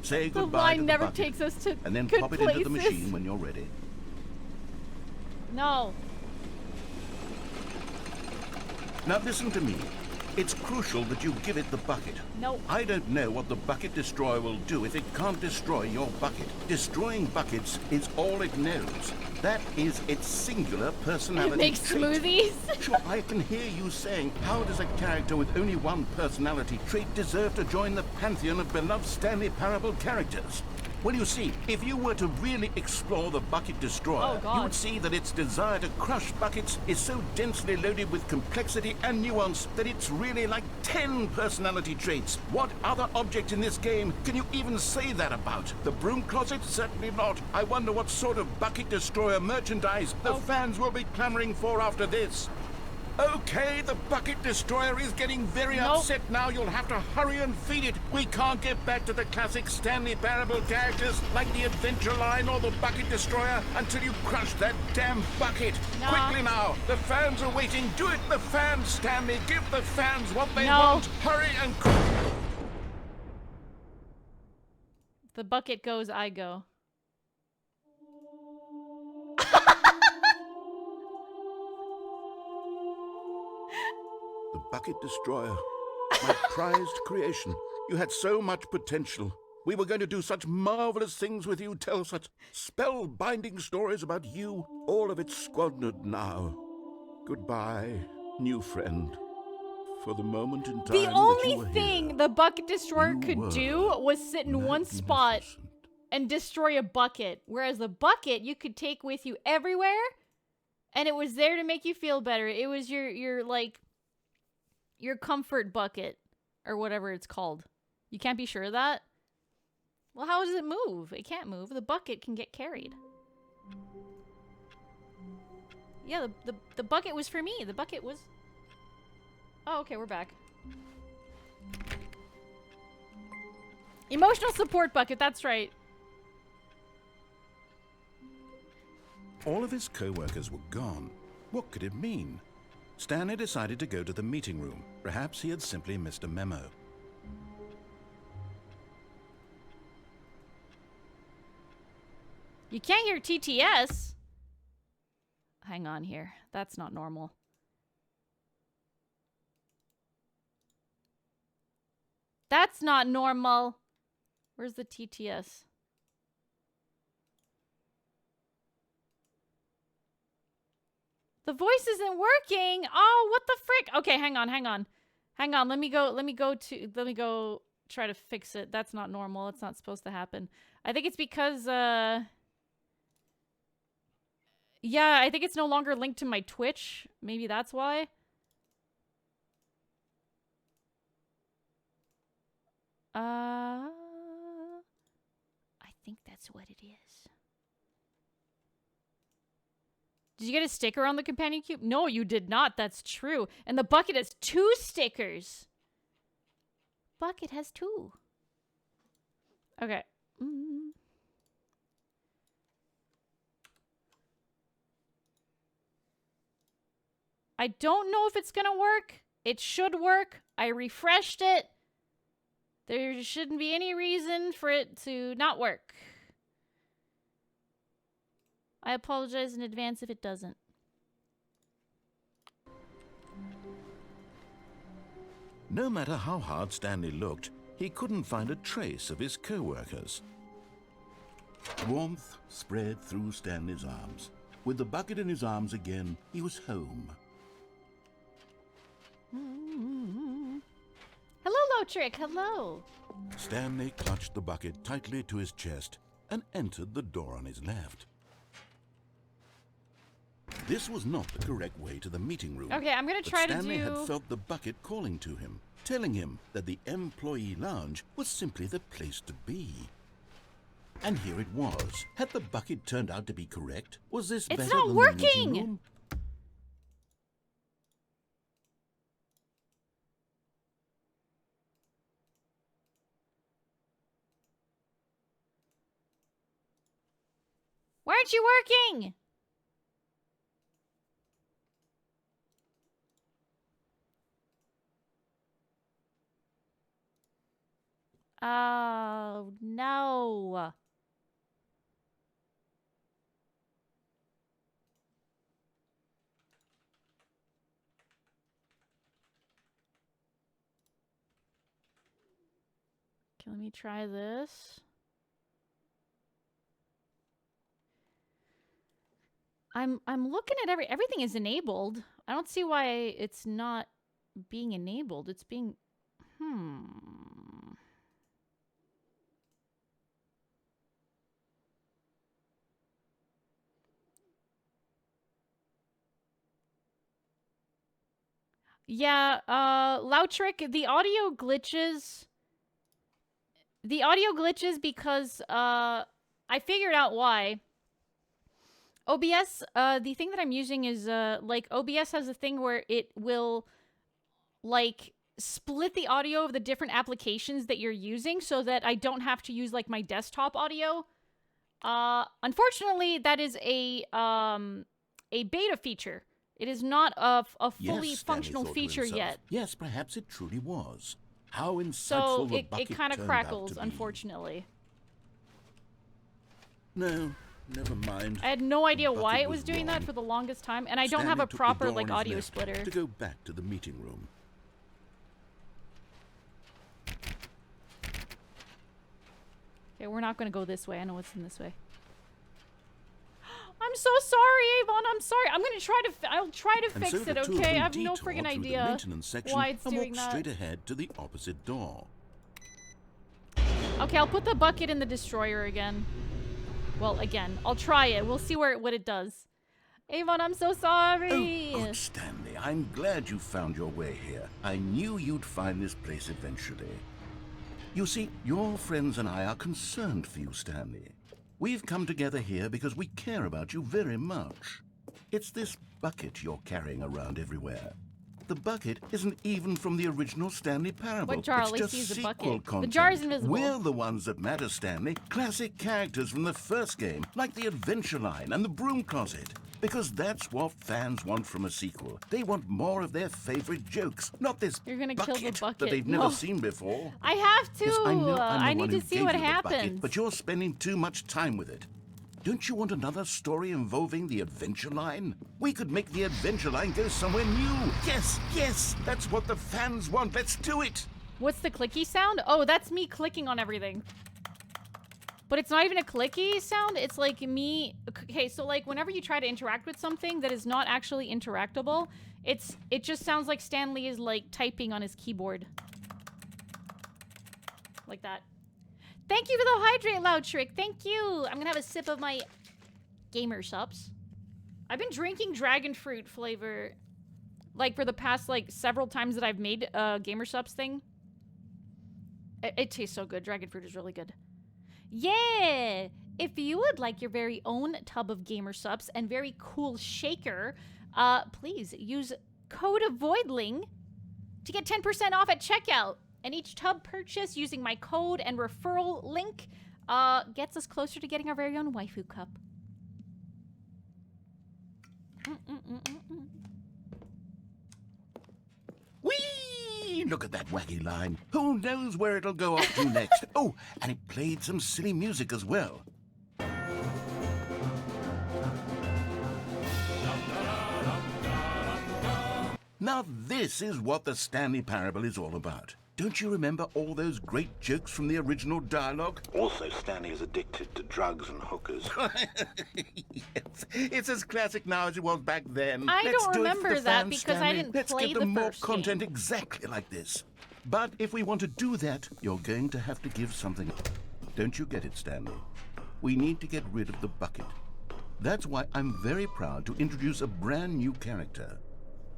Speaker 2: Say
Speaker 1: The
Speaker 2: goodbye
Speaker 1: line
Speaker 2: to the
Speaker 1: never
Speaker 2: bucket,
Speaker 1: takes us to
Speaker 2: and then
Speaker 1: good
Speaker 2: pop it
Speaker 1: places.
Speaker 2: into the machine when you're ready.
Speaker 1: No.
Speaker 2: Now listen to me. It's crucial that you give it the bucket.
Speaker 1: No.
Speaker 2: I don't know what the Bucket Destroyer will do if it can't destroy your bucket. Destroying buckets is all it knows. That is its singular personality
Speaker 1: It makes
Speaker 2: trait.
Speaker 1: smoothies.
Speaker 2: Sure, I can hear you saying, how does a character with only one personality trait deserve to join the pantheon of beloved Stanley Parable characters? Well, you see, if you were to really explore the Bucket Destroyer, you would see that its desire to crush buckets is so densely loaded with complexity and nuance that it's really like 10 personality traits. What other object in this game can you even say that about? The broom closet? Certainly not. I wonder what sort of Bucket Destroyer merchandise the fans will be clamoring for after this. Okay, the Bucket Destroyer is getting very upset now. You'll have to hurry and feed it. We can't get back to the classic Stanley Parable characters like the Adventure Line or the Bucket Destroyer until you crush that damn bucket. Quickly now, the fans are waiting. Do it, the fans, Stanley. Give the fans what they want. Hurry and...
Speaker 1: The bucket goes, I go.
Speaker 2: The Bucket Destroyer, my prized creation. You had so much potential. We were going to do such marvelous things with you, tell such spellbinding stories about you. All of it squandered now. Goodbye, new friend. For the moment in time
Speaker 1: The only thing the Bucket Destroyer could do was sit in one spot and destroy a bucket. Whereas the bucket you could take with you everywhere, and it was there to make you feel better. It was your like... your comfort bucket, or whatever it's called. You can't be sure of that? Well, how does it move? It can't move. The bucket can get carried. Yeah, the bucket was for me. The bucket was... Oh, okay, we're back. Emotional support bucket, that's right.
Speaker 2: All of his co-workers were gone. What could it mean? Stanley decided to go to the meeting room. Perhaps he had simply missed a memo.
Speaker 1: You can't hear TTS. Hang on here. That's not normal. That's not normal. Where's the TTS? The voice isn't working. Oh, what the frick? Okay, hang on. Hang on. Let me go try to fix it. That's not normal. It's not supposed to happen. I think it's because yeah, I think it's no longer linked to my Twitch. Maybe that's why. I think that's what it is. Did you get a sticker on the companion cube? No, you did not. That's true. And the bucket has 2 stickers. Bucket has 2. Okay. I don't know if it's gonna work. It should work. I refreshed it. There shouldn't be any reason for it to not work. I apologize in advance if it doesn't.
Speaker 2: No matter how hard Stanley looked, he couldn't find a trace of his co-workers. Warmth spread through Stanley's arms. With the bucket in his arms again, he was home.
Speaker 1: Hello, Lotrick. Hello.
Speaker 2: Stanley clutched the bucket tightly to his chest and entered the door on his left. This was not the correct way to the meeting room.
Speaker 1: Okay, I'm gonna try to do...
Speaker 2: Stanley had felt the bucket calling to him, telling him that the employee lounge was simply the place to be. And here it was. Had the bucket turned out to be correct? Was this better
Speaker 1: not
Speaker 2: than
Speaker 1: working!
Speaker 2: the meeting room?
Speaker 1: Why aren't you working? Oh, no. Okay, let me try this. I'm looking at everything is enabled. I don't see why it's not being enabled. It's being Yeah, Lautrick, the audio glitches. The audio glitches because I figured out why. OBS, the thing that I'm using is like OBS has a thing where it will like split the audio of the different applications that you're using so that I don't have to use like my desktop audio. Unfortunately, that is a beta feature. It is not a fully functional feature yet.
Speaker 2: Yes, perhaps it truly was. How insightful
Speaker 1: so
Speaker 2: the bucket
Speaker 1: it kind of
Speaker 2: turned
Speaker 1: crackles,
Speaker 2: out to be.
Speaker 1: unfortunately.
Speaker 2: No, never mind.
Speaker 1: I had no idea
Speaker 2: The
Speaker 1: why
Speaker 2: bucket
Speaker 1: it was doing that
Speaker 2: wrong.
Speaker 1: for the longest time, and I don't have
Speaker 2: Stanley
Speaker 1: a
Speaker 2: took the
Speaker 1: proper
Speaker 2: door
Speaker 1: like
Speaker 2: on his
Speaker 1: audio
Speaker 2: left
Speaker 1: splitter.
Speaker 2: to go back to the meeting room.
Speaker 1: Okay, we're not gonna go this way. I know what's in this way. I'm so sorry, Avon. I'm sorry. I'm gonna try to. I'll try to
Speaker 2: And
Speaker 1: fix
Speaker 2: so the
Speaker 1: it.
Speaker 2: two of
Speaker 1: Okay,
Speaker 2: them
Speaker 1: I have no
Speaker 2: detour
Speaker 1: freaking
Speaker 2: through the
Speaker 1: idea
Speaker 2: maintenance section
Speaker 1: why it's
Speaker 2: and
Speaker 1: doing
Speaker 2: walk
Speaker 1: that.
Speaker 2: straight ahead to the opposite door.
Speaker 1: Okay, I'll put the bucket in the destroyer again. Well, again, I'll try it. We'll see what it does. Avon, I'm so sorry.
Speaker 2: Oh, good Stanley. I'm glad you found your way here. I knew you'd find this place eventually. You see, your friends and I are concerned for you, Stanley. We've come together here because we care about you very much. It's this bucket you're carrying around everywhere. The bucket isn't even from the original Stanley Parable.
Speaker 1: What jar? At
Speaker 2: It's
Speaker 1: least
Speaker 2: just
Speaker 1: use the
Speaker 2: sequel
Speaker 1: bucket.
Speaker 2: content.
Speaker 1: The jar is invisible.
Speaker 2: We're the ones that matter, Stanley. Classic characters from the first game, like the Adventure Line and the Broom Closet. Because that's what fans want from a sequel. They want more of their favorite jokes, not this
Speaker 1: You're gonna kill the bucket.
Speaker 2: that they've
Speaker 1: No.
Speaker 2: never seen before.
Speaker 1: I have to.
Speaker 2: Yes, I know I'm the
Speaker 1: I
Speaker 2: one
Speaker 1: need to
Speaker 2: who
Speaker 1: see
Speaker 2: gave
Speaker 1: what
Speaker 2: you the bucket,
Speaker 1: happens.
Speaker 2: but you're spending too much time with it. Don't you want another story involving the Adventure Line? We could make the Adventure Line go somewhere new. Yes, yes, that's what the fans want. Let's do it.
Speaker 1: What's the clicky sound? Oh, that's me clicking on everything. But it's not even a clicky sound. It's like me. Okay, so like whenever you try to interact with something that is not actually interactable, it just sounds like Stanley is like typing on his keyboard. Like that. Thank you for the hydrate, Loud Trick. Thank you. I'm gonna have a sip of my gamer subs. I've been drinking dragon fruit flavor like for the past like several times that I've made a gamer subs thing. It tastes so good. Dragon fruit is really good. Yeah! If you would like your very own tub of gamer subs and very cool shaker, please use code AVOIDLING to get 10% off at checkout. And each tub purchase using my code and referral link gets us closer to getting our very own waifu cup.
Speaker 2: Whee! Look at that wacky line. Who knows where it'll go off to next? Oh, and it played some silly music as well. Now this is what the Stanley Parable is all about. Don't you remember all those great jokes from the original dialogue? Also, Stanley is addicted to drugs and hookers. Yes, it's as classic now as it was back then.
Speaker 1: I
Speaker 2: Let's
Speaker 1: don't
Speaker 2: do it for
Speaker 1: remember
Speaker 2: the
Speaker 1: that
Speaker 2: fans,
Speaker 1: because I
Speaker 2: Stanley.
Speaker 1: didn't
Speaker 2: Let's
Speaker 1: play
Speaker 2: give
Speaker 1: the
Speaker 2: them more
Speaker 1: first
Speaker 2: content
Speaker 1: game.
Speaker 2: exactly like this. But if we want to do that, you're going to have to give something up. Don't you get it, Stanley? We need to get rid of the bucket. That's why I'm very proud to introduce a brand new character.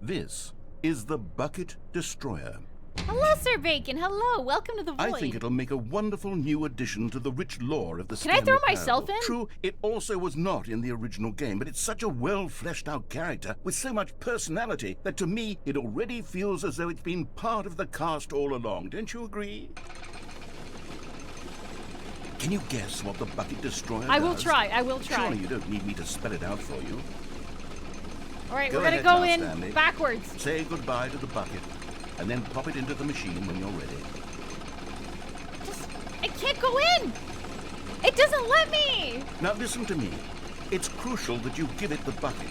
Speaker 2: This is the Bucket Destroyer.
Speaker 1: Hello, Sir Bacon. Hello. Welcome to the Void.
Speaker 2: I think it'll make a wonderful new addition to the rich lore of the
Speaker 1: Can I throw myself
Speaker 2: Parable.
Speaker 1: in?
Speaker 2: True, it also was not in the original game, but it's such a well-fleshed-out character with so much personality that to me, it already feels as though it's been part of the cast all along. Don't you agree? Can you guess what the Bucket Destroyer does?
Speaker 1: I will try. I will try.
Speaker 2: Surely you don't need me to spell it out for you.
Speaker 1: All right,
Speaker 2: Go
Speaker 1: we're gonna
Speaker 2: ahead
Speaker 1: go
Speaker 2: now,
Speaker 1: in
Speaker 2: Stanley.
Speaker 1: backwards.
Speaker 2: Say goodbye to the bucket, and then pop it into the machine when you're ready.
Speaker 1: I can't go in. It doesn't let me.
Speaker 2: Now listen to me. It's crucial that you give it the bucket.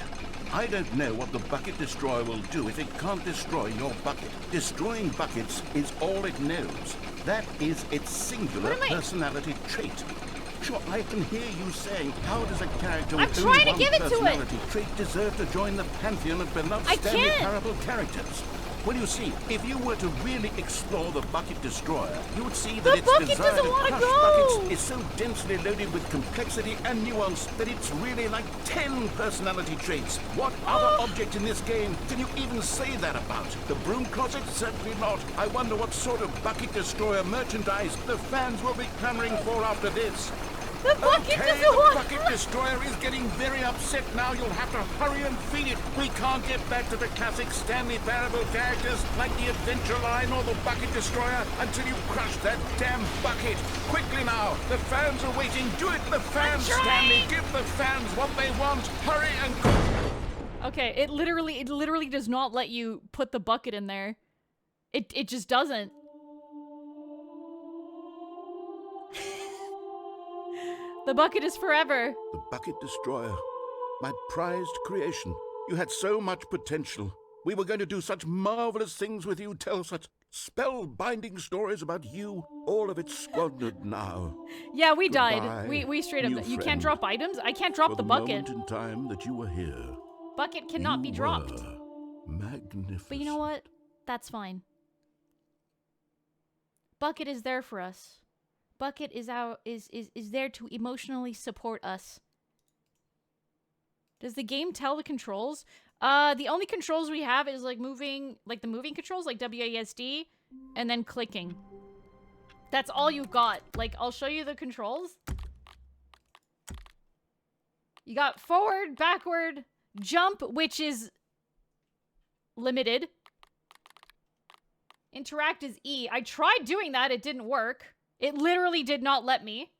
Speaker 2: I don't know what the Bucket Destroyer will do if it can't destroy your bucket. Destroying buckets is all it knows. That is its singular personality trait. Sure, I can hear you saying, how does a character with
Speaker 1: I'm
Speaker 2: only
Speaker 1: trying to
Speaker 2: one
Speaker 1: give it to it.
Speaker 2: personality trait deserve to join the pantheon of beloved
Speaker 1: I
Speaker 2: Stanley
Speaker 1: can't.
Speaker 2: Parable characters? Well, you see, if you were to really explore the Bucket Destroyer, you would see that
Speaker 1: The
Speaker 2: its
Speaker 1: bucket
Speaker 2: desire
Speaker 1: doesn't
Speaker 2: to
Speaker 1: wanna
Speaker 2: crush
Speaker 1: go.
Speaker 2: buckets is so densely loaded with complexity and nuance that it's really like 10 personality traits. What other object in this game can you even say that about? The broom closet? Certainly not. I wonder what sort of Bucket Destroyer merchandise the fans will be clamoring for after this.
Speaker 1: The bucket
Speaker 2: Okay,
Speaker 1: doesn't
Speaker 2: the
Speaker 1: want.
Speaker 2: Bucket Destroyer is getting very upset now. You'll have to hurry and feed it. We can't get back to the classic Stanley Parable characters like the Adventure Line or the Bucket Destroyer until you crush that damn bucket. Quickly now, the fans are waiting. Do it, the fans, Stanley. Give the fans what they want. Hurry and go.
Speaker 1: Okay, it literally does not let you put the bucket in there. It just doesn't. The bucket is forever.
Speaker 2: The Bucket Destroyer, my prized creation. You had so much potential. We were going to do such marvelous things with you, tell such spellbinding stories about you. All of it squandered now.
Speaker 1: Yeah, we
Speaker 2: Goodbye,
Speaker 1: died. We straight up.
Speaker 2: new
Speaker 1: You can't
Speaker 2: friend.
Speaker 1: drop items. I can't drop
Speaker 2: For
Speaker 1: the
Speaker 2: the
Speaker 1: bucket.
Speaker 2: moment in time that you were here,
Speaker 1: Bucket cannot be
Speaker 2: you
Speaker 1: dropped.
Speaker 2: were magnificent.
Speaker 1: But you know what? That's fine. Bucket is there for us. Bucket is there to emotionally support us. Does the game tell the controls? The only controls we have is like moving, like the moving controls, like WASD, and then clicking. That's all you've got. Like, I'll show you the controls. You got forward, backward, jump, which is limited. Interact is E. I tried doing that, it didn't work. It literally did not let me.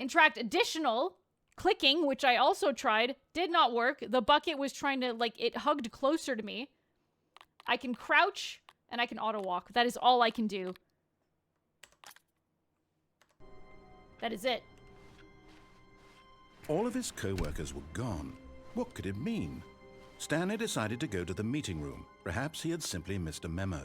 Speaker 1: Interact additional. Clicking, which I also tried, did not work. The bucket was trying to, like, it hugged closer to me. I can crouch, and I can auto-walk. That is all I can do. That is it.
Speaker 2: All of his co-workers were gone. What could it mean? Stanley decided to go to the meeting room. Perhaps he had simply missed a memo.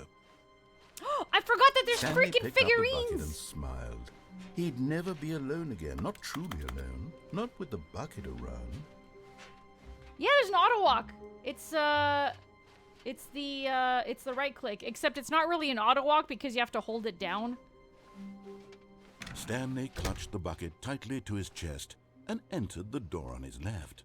Speaker 1: I forgot that there's
Speaker 2: Stanley
Speaker 1: freaking
Speaker 2: picked up the bucket and
Speaker 1: figurines!
Speaker 2: smiled. He'd never be alone again. Not truly alone. Not with the bucket around.
Speaker 1: Yeah, there's an auto walk. It's the right click, except it's not really an auto walk because you have to hold it down.
Speaker 2: Stanley clutched the bucket tightly to his chest and entered the door on his left.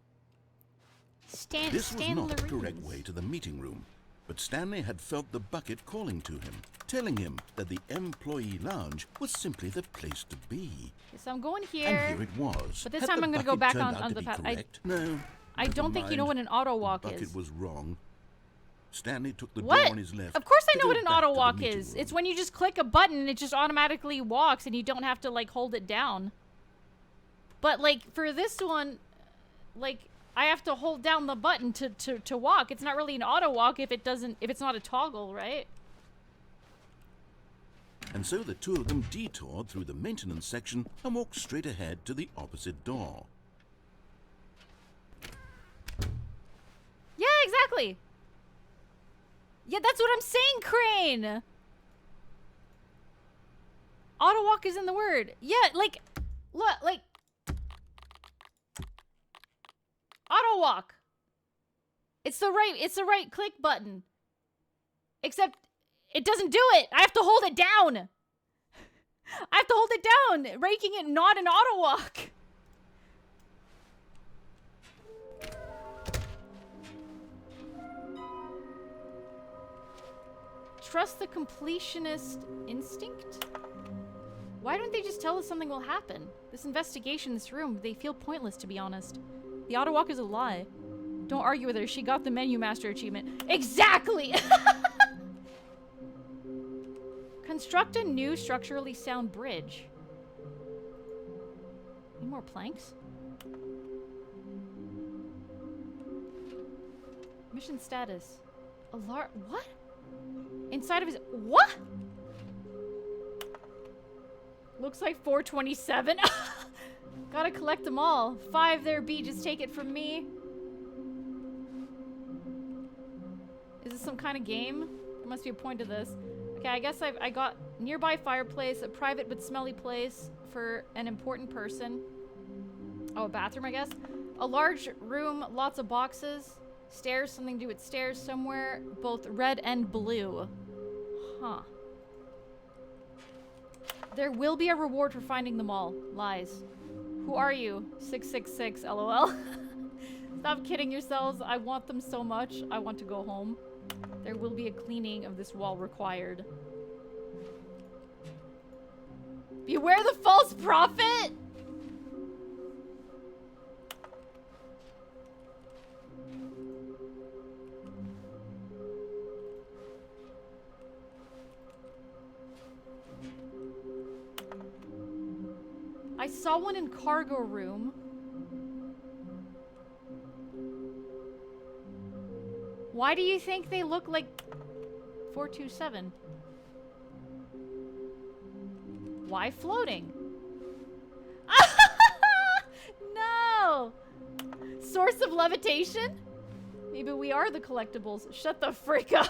Speaker 2: This was not the correct way to the meeting room, but Stanley had felt the bucket calling to him, telling him that the employee lounge was simply the place to be.
Speaker 1: So I'm going here.
Speaker 2: And here it was.
Speaker 1: But this
Speaker 2: Had
Speaker 1: time
Speaker 2: the
Speaker 1: I'm gonna go
Speaker 2: bucket
Speaker 1: back
Speaker 2: turned
Speaker 1: on
Speaker 2: out to
Speaker 1: the
Speaker 2: be
Speaker 1: path.
Speaker 2: correct? No.
Speaker 1: I
Speaker 2: never
Speaker 1: don't think you know
Speaker 2: mind.
Speaker 1: what an auto walk
Speaker 2: The bucket
Speaker 1: is.
Speaker 2: was wrong. Stanley took the door
Speaker 1: What?
Speaker 2: on his left.
Speaker 1: Of course I
Speaker 2: to
Speaker 1: know
Speaker 2: go
Speaker 1: what an
Speaker 2: back
Speaker 1: auto
Speaker 2: to the
Speaker 1: walk
Speaker 2: meeting
Speaker 1: is.
Speaker 2: room.
Speaker 1: It's when you just click a button and it just automatically walks and you don't have to like hold it down. But like for this one, like I have to hold down the button to walk. It's not really an auto walk if it's not a toggle, right?
Speaker 2: And so the two of them detoured through the maintenance section and walked straight ahead to the opposite door.
Speaker 1: Yeah, exactly. Yeah, that's what I'm saying, Crane. Auto walk is in the word. Yeah, like, look, like, auto walk. It's the right click button. Except it doesn't do it. I have to hold it down. I have to hold it down, making it not an auto walk. trust the completionist instinct? Why don't they just tell us something will happen? This investigation, this room, they feel pointless, to be honest. The auto walk is a lie. Don't argue with her. She got the menu master achievement. Exactly! Construct a new structurally sound bridge. Need more planks? Mission status. What? Inside of his... What? Looks like 427. Gotta collect them all. 5 there, B. Just take it from me. Is this some kind of game? There must be a point to this. Okay, I guess I got nearby fireplace, a private but smelly place for an important person. Oh, a bathroom, I guess. A large room, lots of boxes. Stairs, something to do with stairs somewhere. Both red and blue. Huh. There will be a reward for finding them all. Lies. Who are you? 666, LOL. Stop kidding yourselves. I want them so much. I want to go home. There will be a cleaning of this wall required. Beware the false prophet! I saw one in cargo room. Why do you think they look like 427? Why floating? No! Source of levitation? Maybe we are the collectibles. Shut the frick up.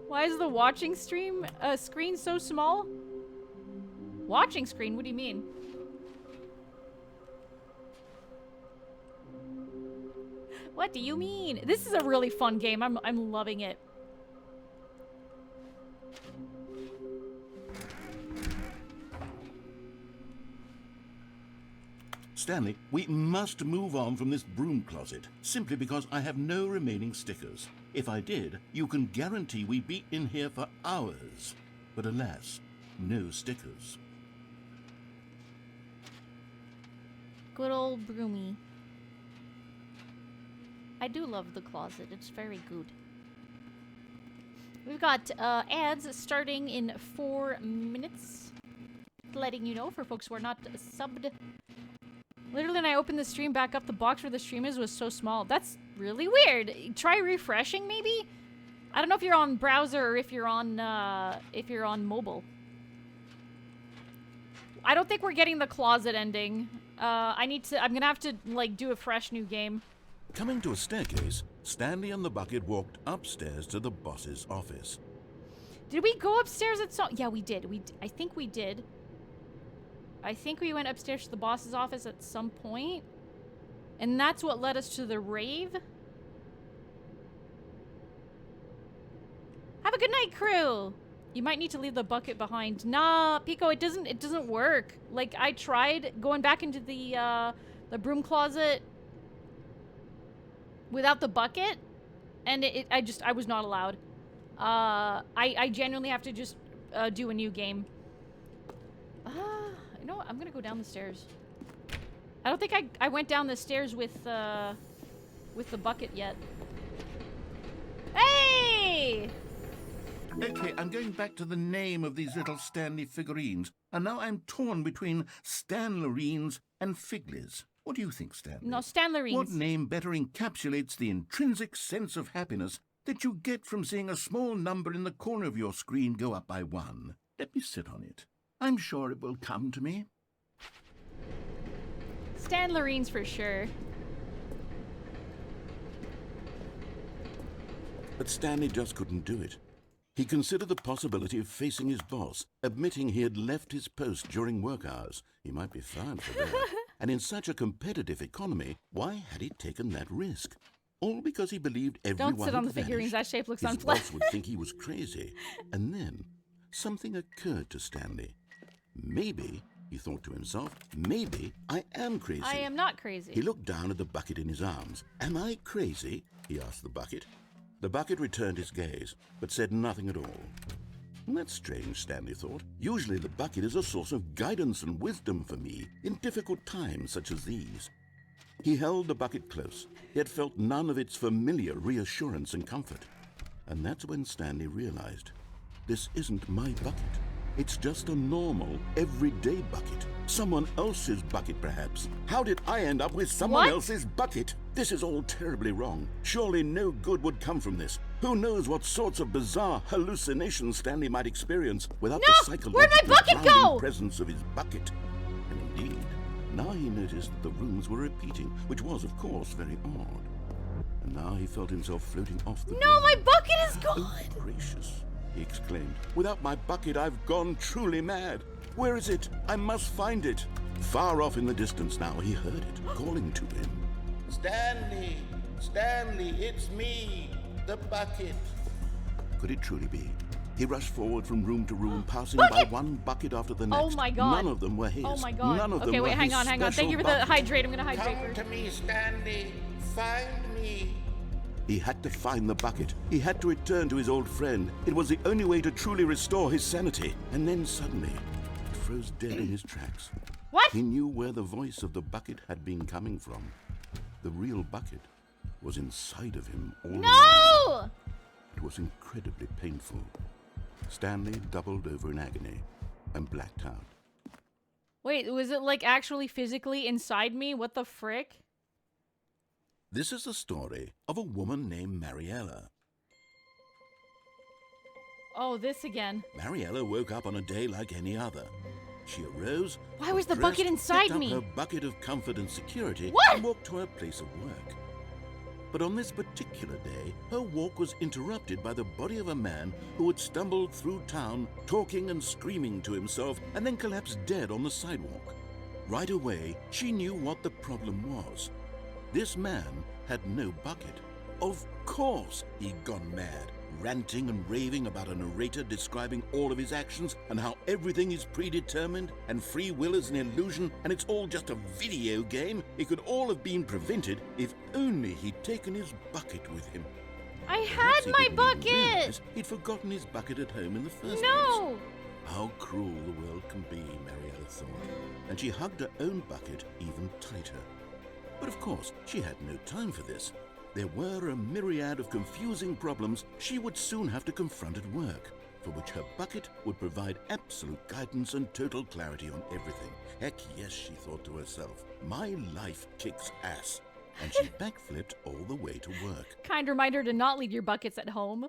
Speaker 1: Why is the watching screen so small? Watching screen? What do you mean? What do you mean? This is a really fun game. I'm loving it.
Speaker 2: Stanley, we must move on from this broom closet, simply because I have no remaining stickers. If I did, you can guarantee we'd be in here for hours. But alas, no stickers.
Speaker 1: Good old Broomy. I do love the closet. It's very good. We've got ads starting in 4 minutes. Letting you know for folks who are not subbed. Literally, when I opened the stream back up, the box where the stream is was so small. That's really weird. Try refreshing, maybe? I don't know if you're on browser or if you're on mobile. I don't think we're getting the closet ending. I'm gonna have to, like, do a fresh new game.
Speaker 2: Coming to a staircase, Stanley and the bucket walked upstairs to the boss's office.
Speaker 1: Did we go upstairs at some... Yeah, we did. I think we did. I think we went upstairs to the boss's office at some point. And that's what led us to the rave. Have a good night, crew! You might need to leave the bucket behind. Nah, Pico, it doesn't work. Like, I tried going back into the broom closet without the bucket, and I was not allowed. I genuinely have to just do a new game. You know what? I'm gonna go down the stairs. I don't think I went down the stairs with the bucket yet. Hey!
Speaker 2: Okay, I'm going back to the name of these little Stanley figurines, and now I'm torn between Stanlerines and Figlies. What do you think, Stanley?
Speaker 1: No, Stanlerines.
Speaker 2: What name better encapsulates the intrinsic sense of happiness that you get from seeing a small number in the corner of your screen go up by 1? Let me sit on it. I'm sure it will come to me.
Speaker 1: Stanlerines for sure.
Speaker 2: But Stanley just couldn't do it. He considered the possibility of facing his boss, admitting he had left his post during work hours. He might be fired for that. And in such a competitive economy, why had he taken that risk? All because he believed everyone
Speaker 1: Don't sit on the
Speaker 2: had
Speaker 1: figurines.
Speaker 2: vanished.
Speaker 1: That shape looks
Speaker 2: His
Speaker 1: unpleasant.
Speaker 2: boss would think he was crazy. And then something occurred to Stanley. Maybe, he thought to himself, maybe I am crazy.
Speaker 1: I am not crazy.
Speaker 2: He looked down at the bucket in his arms. Am I crazy? He asked the bucket. The bucket returned his gaze, but said nothing at all. That's strange, Stanley thought. Usually the bucket is a source of guidance and wisdom for me in difficult times such as these. He held the bucket close, yet felt none of its familiar reassurance and comfort. And that's when Stanley realized, this isn't my bucket. It's just a normal, everyday bucket. Someone else's bucket, perhaps. How did I end up with someone else's bucket? This is all terribly wrong. Surely no good would come from this. Who knows what sorts of bizarre hallucinations Stanley might experience without the psychological grounding presence of his bucket. And indeed, now he noticed that the rooms were repeating, which was, of course, very odd. And now he felt himself floating off the ground.
Speaker 1: My bucket is gone!
Speaker 2: Oh, gracious, he exclaimed. Without my bucket, I've gone truly mad. Where is it? I must find it. Far off in the distance now, he heard it, calling to him. Stanley! Stanley, it's me, the bucket. Could it truly be? He rushed forward from room to room, passing by one bucket after the next.
Speaker 1: Oh my god.
Speaker 2: None of them were his.
Speaker 1: Oh my god.
Speaker 2: None of them
Speaker 1: okay,
Speaker 2: were
Speaker 1: wait, hang on. Thank you for the hydrate. I'm gonna hydrate
Speaker 3: Come
Speaker 1: first.
Speaker 3: to me, Stanley. Find me.
Speaker 2: He had to find the bucket. He had to return to his old friend. It was the only way to truly restore his sanity. And then suddenly, he froze dead in his tracks.
Speaker 1: What?
Speaker 2: He knew where the voice of the bucket had been coming from. The real bucket was inside of him all along.
Speaker 1: No!
Speaker 2: It was incredibly painful. Stanley doubled over in agony and blacked out.
Speaker 1: Wait, was it like actually physically inside me? What the frick?
Speaker 2: This is the story of a woman named Mariella.
Speaker 1: Oh, this again.
Speaker 2: Mariella woke up on a day like any other. She arose.
Speaker 1: Why was the
Speaker 2: dressed,
Speaker 1: bucket inside
Speaker 2: picked
Speaker 1: me?
Speaker 2: up her bucket of comfort and security
Speaker 1: What?
Speaker 2: and walked to her place of work. But on this particular day, her walk was interrupted by the body of a man who had stumbled through town, talking and screaming to himself, and then collapsed dead on the sidewalk. Right away, she knew what the problem was. This man had no bucket. Of course he'd gone mad, ranting and raving about a narrator describing all of his actions and how everything is predetermined and free will is an illusion and it's all just a video game. It could all have been prevented if only he'd taken his bucket with him.
Speaker 1: I
Speaker 2: Perhaps
Speaker 1: had
Speaker 2: he
Speaker 1: my
Speaker 2: didn't even
Speaker 1: bucket!
Speaker 2: realize he'd forgotten his bucket at home in the first place.
Speaker 1: No!
Speaker 2: How cruel the world can be, Mariella thought, and she hugged her own bucket even tighter. But of course, she had no time for this. There were a myriad of confusing problems she would soon have to confront at work, for which her bucket would provide absolute guidance and total clarity on everything. Heck yes, she thought to herself, my life kicks ass. And she backflipped all the way to work.
Speaker 1: Kind reminder to not leave your buckets at home.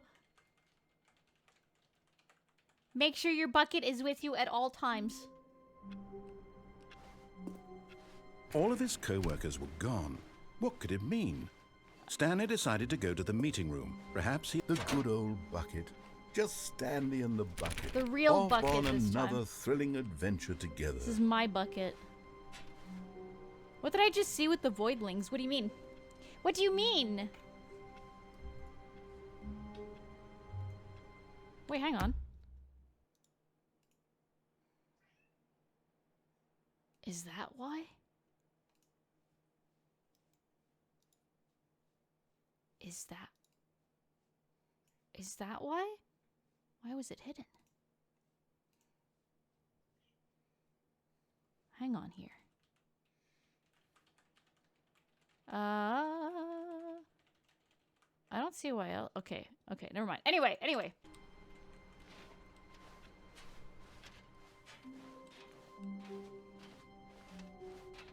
Speaker 1: Make sure your bucket is with you at all times.
Speaker 2: All of his co-workers were gone. What could it mean? Stanley decided to go to the meeting room. Perhaps the good old bucket. Just Stanley and the bucket.
Speaker 1: The real
Speaker 2: off
Speaker 1: bucket
Speaker 2: on
Speaker 1: this
Speaker 2: another
Speaker 1: time.
Speaker 2: thrilling adventure together.
Speaker 1: This is my bucket. What did I just see with the voidlings? What do you mean? What do you mean? Wait, hang on. Is that why? Is that why? Why was it hidden? Hang on here. I don't see why else. Okay, never mind. Anyway.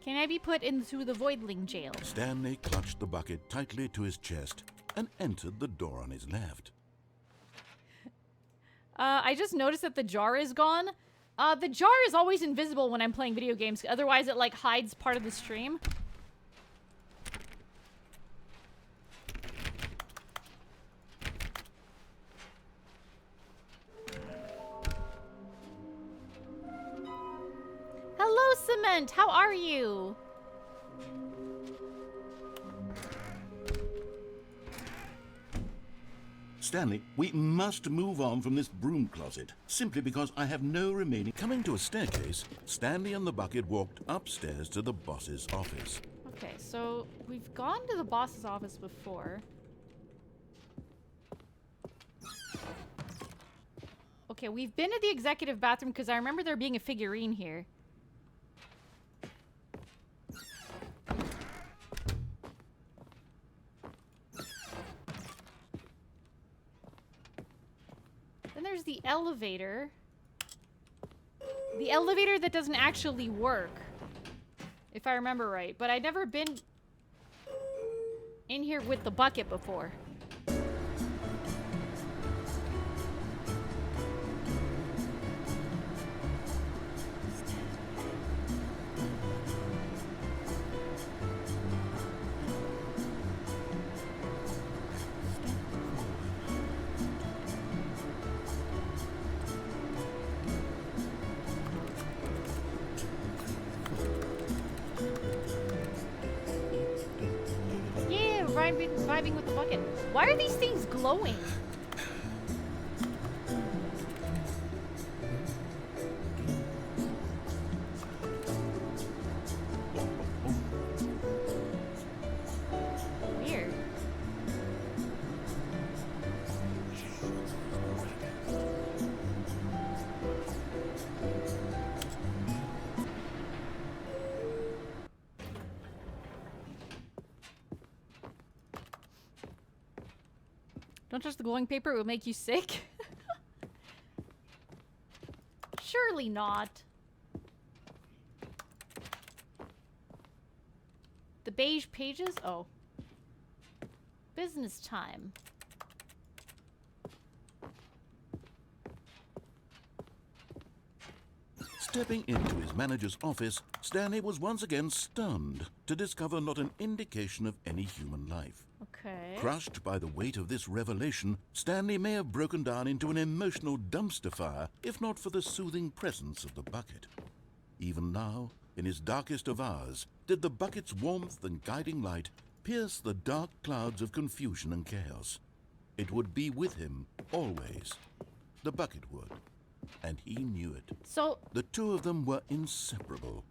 Speaker 1: Can I be put into the voidling jail?
Speaker 2: Stanley clutched the bucket tightly to his chest and entered the door on his left.
Speaker 1: I just noticed that the jar is gone. The jar is always invisible when I'm playing video games. Otherwise, it like hides part of the stream. Hello, Cement. How are you?
Speaker 2: Stanley, we must move on from this broom closet, simply because I have no remaining... Coming to a staircase, Stanley and the bucket walked upstairs to the boss's office.
Speaker 1: Okay, so we've gone to the boss's office before. Okay, we've been to the executive bathroom because I remember there being a figurine here. Then there's the elevator. The elevator that doesn't actually work, if I remember right. But I'd never been in here with the bucket before. Vibing with the bucket. Why are these things glowing? Weird. Don't touch the glowing paper, it will make you sick. Surely not. The beige pages? Oh. Business time.
Speaker 2: Stepping into his manager's office, Stanley was once again stunned to discover not an indication of any human life.
Speaker 1: Okay.
Speaker 2: Crushed by the weight of this revelation, Stanley may have broken down into an emotional dumpster fire if not for the soothing presence of the bucket. Even now, in his darkest of hours, did the bucket's warmth and guiding light pierce the dark clouds of confusion and chaos. It would be with him always. The bucket would. And he knew it.
Speaker 1: So
Speaker 2: the two of them were inseparable.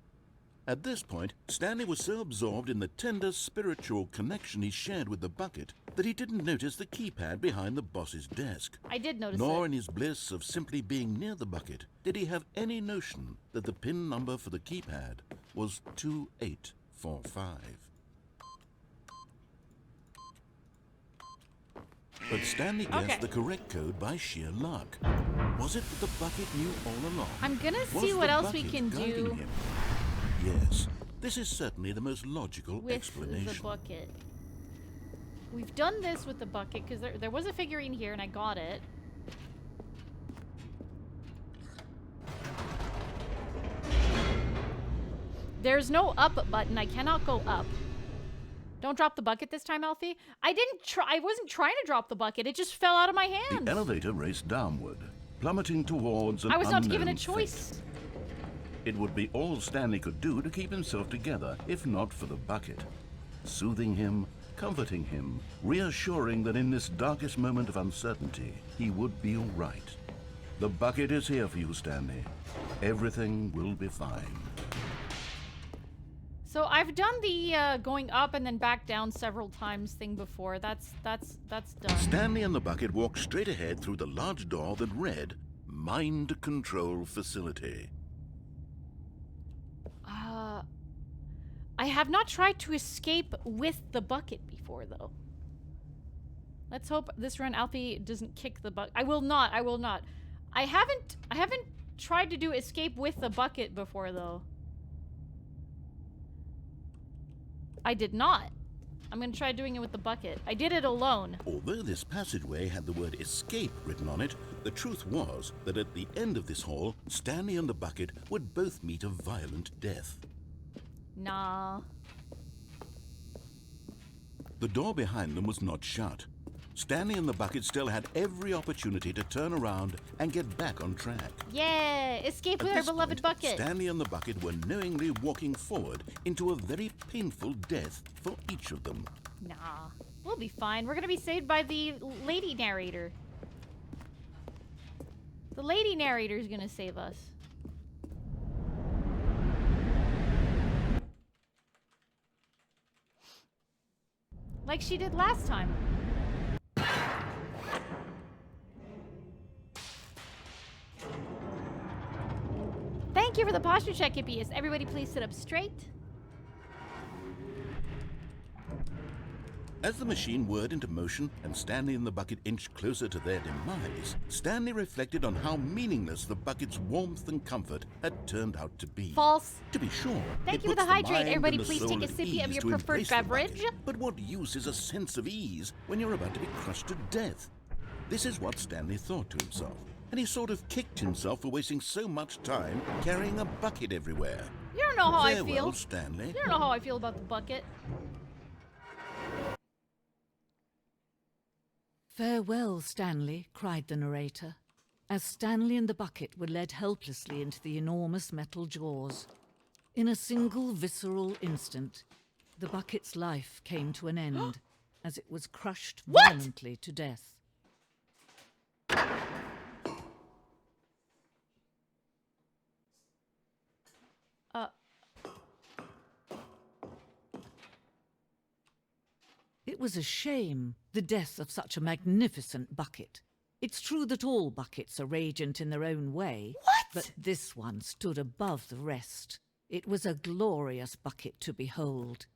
Speaker 2: At this point, Stanley was so absorbed in the tender spiritual connection he shared with the bucket that he didn't notice the keypad behind the boss's desk.
Speaker 1: I did notice
Speaker 2: Nor
Speaker 1: it.
Speaker 2: in his bliss of simply being near the bucket did he have any notion that the PIN number for the keypad was 2845. But Stanley guessed the correct code by sheer luck. Was it that the bucket knew all along?
Speaker 1: I'm gonna
Speaker 2: Was
Speaker 1: see
Speaker 2: the
Speaker 1: what else we
Speaker 2: bucket
Speaker 1: can
Speaker 2: guiding
Speaker 1: do
Speaker 2: him? Yes, this is certainly the most logical
Speaker 1: with
Speaker 2: explanation.
Speaker 1: the bucket. We've done this with the bucket because there was a figurine here and I got it. There's no up button. I cannot go up. Don't drop the bucket this time, Alfie. I wasn't trying to drop the bucket. It just fell out of my hands.
Speaker 2: The elevator raced downward, plummeting towards an
Speaker 1: I was not given a
Speaker 2: unknown
Speaker 1: choice.
Speaker 2: fate. It would be all Stanley could do to keep himself together, if not for the bucket. Soothing him, comforting him, reassuring that in this darkest moment of uncertainty, he would be all right. The bucket is here for you, Stanley. Everything will be fine.
Speaker 1: So I've done the going up and then back down several times thing before. That's done.
Speaker 2: Stanley and the bucket walked straight ahead through the large door that read, Mind Control Facility.
Speaker 1: I have not tried to escape with the bucket before, though. Let's hope this run Alfie doesn't kick the bucket. I will not. I haven't tried to do escape with the bucket before, though. I did not. I'm gonna try doing it with the bucket. I did it alone.
Speaker 2: Although this passageway had the word escape written on it, the truth was that at the end of this hall, Stanley and the bucket would both meet a violent death.
Speaker 1: Nah.
Speaker 2: The door behind them was not shut. Stanley and the bucket still had every opportunity to turn around and get back on track.
Speaker 1: Yeah, escape with
Speaker 2: At
Speaker 1: our
Speaker 2: this
Speaker 1: beloved
Speaker 2: point,
Speaker 1: bucket.
Speaker 2: Stanley and the bucket were knowingly walking forward into a very painful death for each of them.
Speaker 1: Nah. We'll be fine. We're gonna be saved by the lady narrator. The lady narrator is gonna save us. Like she did last time. Thank you for the posture check, Hippias. Everybody please sit up straight.
Speaker 2: As the machine whirred into motion and Stanley and the bucket inched closer to their demise, Stanley reflected on how meaningless the bucket's warmth and comfort had turned out to be.
Speaker 1: False.
Speaker 2: To be sure,
Speaker 1: Thank
Speaker 2: it
Speaker 1: you for
Speaker 2: puts
Speaker 1: the hydrate.
Speaker 2: mind
Speaker 1: Everybody
Speaker 2: and the
Speaker 1: please
Speaker 2: soul
Speaker 1: take a
Speaker 2: at
Speaker 1: sippy of
Speaker 2: ease
Speaker 1: your
Speaker 2: to
Speaker 1: preferred
Speaker 2: embrace the
Speaker 1: beverage.
Speaker 2: bucket. But what use is a sense of ease when you're about to be crushed to death? This is what Stanley thought to himself, and he sort of kicked himself for wasting so much time carrying a bucket everywhere.
Speaker 1: You don't know how I
Speaker 2: Farewell,
Speaker 1: feel.
Speaker 2: Stanley.
Speaker 1: You don't know how I feel about the bucket.
Speaker 4: "Farewell, Stanley," cried the narrator, as Stanley and the bucket were led helplessly into the enormous metal jaws. In a single visceral instant, the bucket's life came to an end as it was crushed violently to death. It was a shame, the death of such a magnificent bucket. It's true that all buckets are radiant in their own way, but this one stood above the rest. It was a glorious bucket to behold.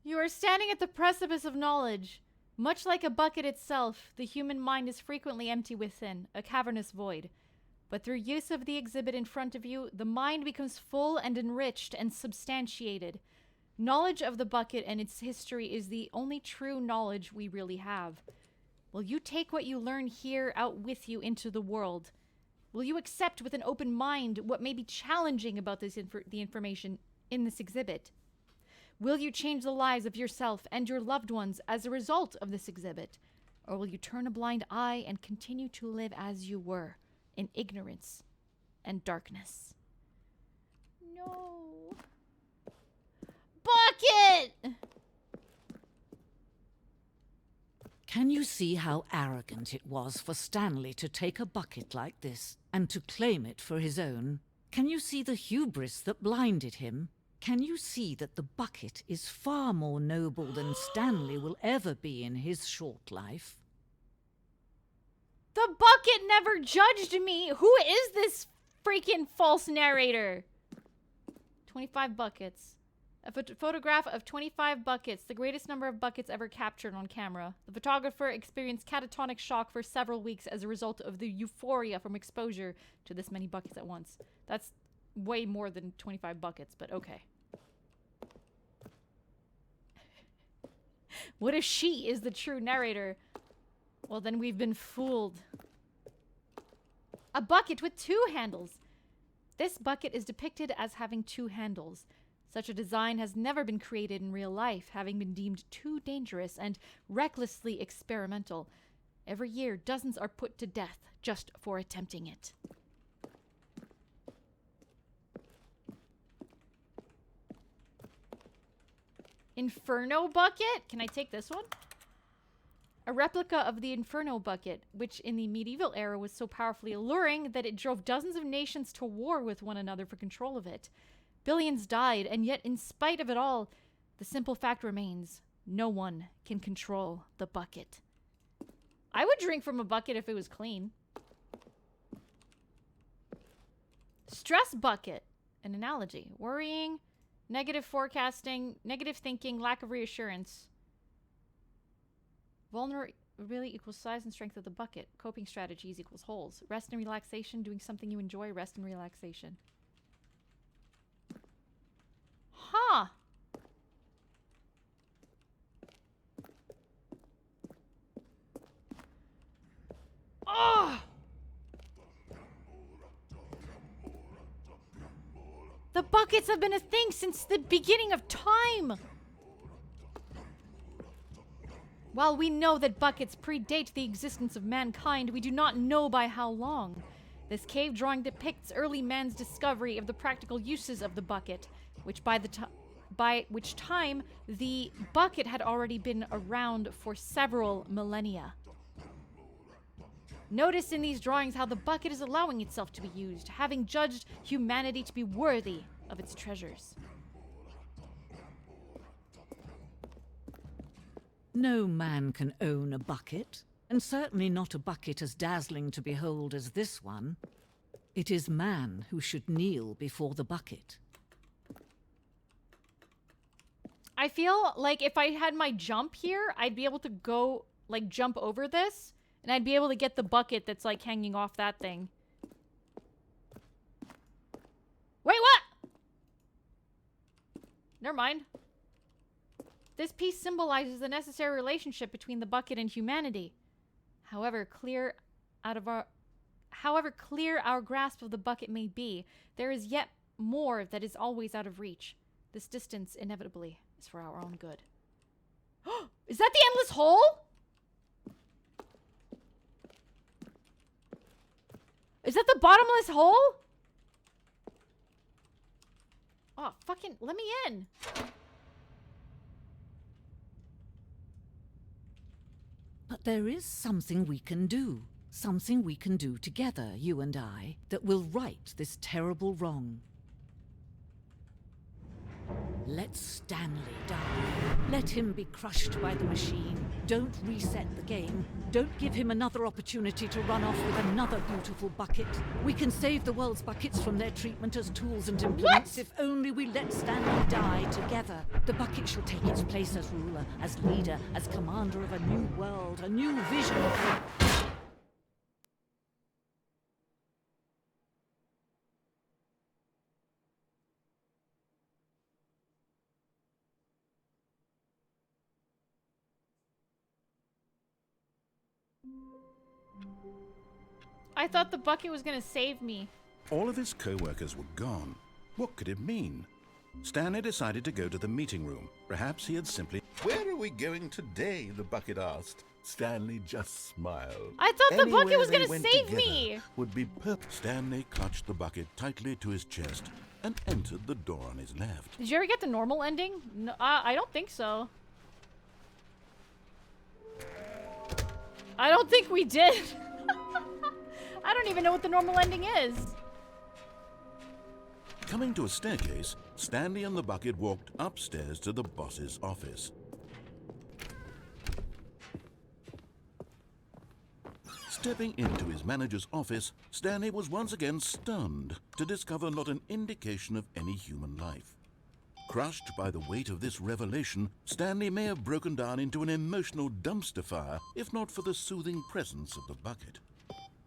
Speaker 1: You are standing at the precipice of knowledge. Much like a bucket itself, the human mind is frequently empty within, a cavernous void. But through use of the exhibit in front of you, the mind becomes full and enriched and substantiated. Knowledge of the bucket and its history is the only true knowledge we really have. Will you take what you learn here out with you into the world? Will you accept with an open mind what may be challenging about the information in this exhibit? Will you change the lives of yourself and your loved ones as a result of this exhibit? Or will you turn a blind eye and continue to live as you were, in ignorance and darkness? No. Bucket!
Speaker 4: Can you see how arrogant it was for Stanley to take a bucket like this and to claim it for his own? Can you see the hubris that blinded him? Can you see that the bucket is far more noble than Stanley will ever be in his short life?
Speaker 1: The bucket never judged me! Who is this freaking false narrator? 25 buckets. A photograph of 25 buckets, the greatest number of buckets ever captured on camera. The photographer experienced catatonic shock for several weeks as a result of the euphoria from exposure to this many buckets at once. That's way more than 25 buckets, but okay. What if she is the true narrator? Well, then we've been fooled. A bucket with 2 handles. This bucket is depicted as having 2 handles. Such a design has never been created in real life, having been deemed too dangerous and recklessly experimental. Every year, dozens are put to death just for attempting it. Inferno bucket? Can I take this one? A replica of the Inferno bucket, which in the medieval era was so powerfully alluring that it drove dozens of nations to war with one another for control of it. Billions died, and yet in spite of it all, the simple fact remains, no one can control the bucket. I would drink from a bucket if it was clean. Stress bucket. An analogy. Worrying, negative forecasting, negative thinking, lack of reassurance. Vulnerability equals size and strength of the bucket. Coping strategies equals holes. Rest and relaxation. Doing something you enjoy. Rest and relaxation. Huh. Oh! The buckets have been a thing since the beginning of time. While we know that buckets predate the existence of mankind, we do not know by how long. This cave drawing depicts early man's discovery of the practical uses of the bucket, by which time the bucket had already been around for several millennia. Notice in these drawings how the bucket is allowing itself to be used, having judged humanity to be worthy of its treasures.
Speaker 4: No man can own a bucket, and certainly not a bucket as dazzling to behold as this one. It is man who should kneel before the bucket.
Speaker 1: I feel like if I had my jump here, I'd be able to go, like, jump over this, and I'd be able to get the bucket that's, like, hanging off that thing. Wait, what? Never mind. This piece symbolizes the necessary relationship between the bucket and humanity. However clear our grasp of the bucket may be, there is yet more that is always out of reach. This distance, inevitably, is for our own good. Is that the endless hole? Is that the bottomless hole? Oh, fucking, let me in.
Speaker 4: But there is something we can do. Something we can do together, you and I, that will right this terrible wrong. Let Stanley die. Let him be crushed by the machine. Don't reset the game. Don't give him another opportunity to run off with another beautiful bucket. We can save the world's buckets from their treatment as tools and implements if only we let Stanley die together. The bucket shall take its place as ruler, as leader, as commander of a new world, a new vision.
Speaker 1: I thought the bucket was gonna save me.
Speaker 2: All of his co-workers were gone. What could it mean? Stanley decided to go to the meeting room. Perhaps he had simply...
Speaker 3: Where are we going today? The bucket asked. Stanley just smiled.
Speaker 1: I thought the bucket
Speaker 2: Anywhere
Speaker 1: was
Speaker 2: they
Speaker 1: gonna
Speaker 2: went
Speaker 1: save
Speaker 2: together
Speaker 1: me.
Speaker 2: would be perfect. Stanley clutched the bucket tightly to his chest and entered the door on his left.
Speaker 1: Did you ever get the normal ending? No, I don't think so. I don't think we did. I don't even know what the normal ending is.
Speaker 2: Coming to a staircase, Stanley and the bucket walked upstairs to the boss's office. Stepping into his manager's office, Stanley was once again stunned to discover not an indication of any human life. Crushed by the weight of this revelation, Stanley may have broken down into an emotional dumpster fire if not for the soothing presence of the bucket.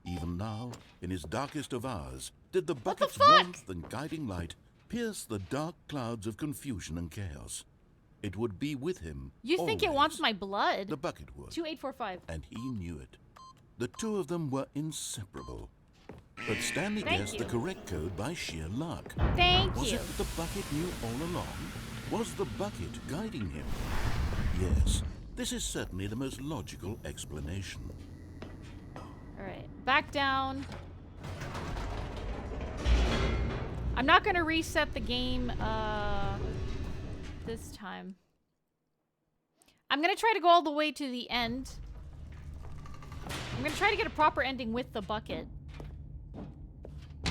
Speaker 2: Even now, in his darkest of hours, did the bucket's warmth and guiding light pierce the dark clouds of confusion and chaos. It would be with him.
Speaker 1: You think it
Speaker 2: always.
Speaker 1: wants my blood?
Speaker 2: The bucket would.
Speaker 1: 2845.
Speaker 2: And he knew it. The two of them were inseparable. But Stanley
Speaker 1: Thank
Speaker 2: guessed
Speaker 1: you.
Speaker 2: the correct code by sheer luck.
Speaker 1: Thank
Speaker 2: Was
Speaker 1: you.
Speaker 2: it that the bucket knew all along? Was the bucket guiding him? Yes, this is certainly the most logical explanation.
Speaker 1: Alright, back down. I'm not gonna reset the game this time. I'm gonna try to go all the way to the end. I'm gonna try to get a proper ending with the bucket.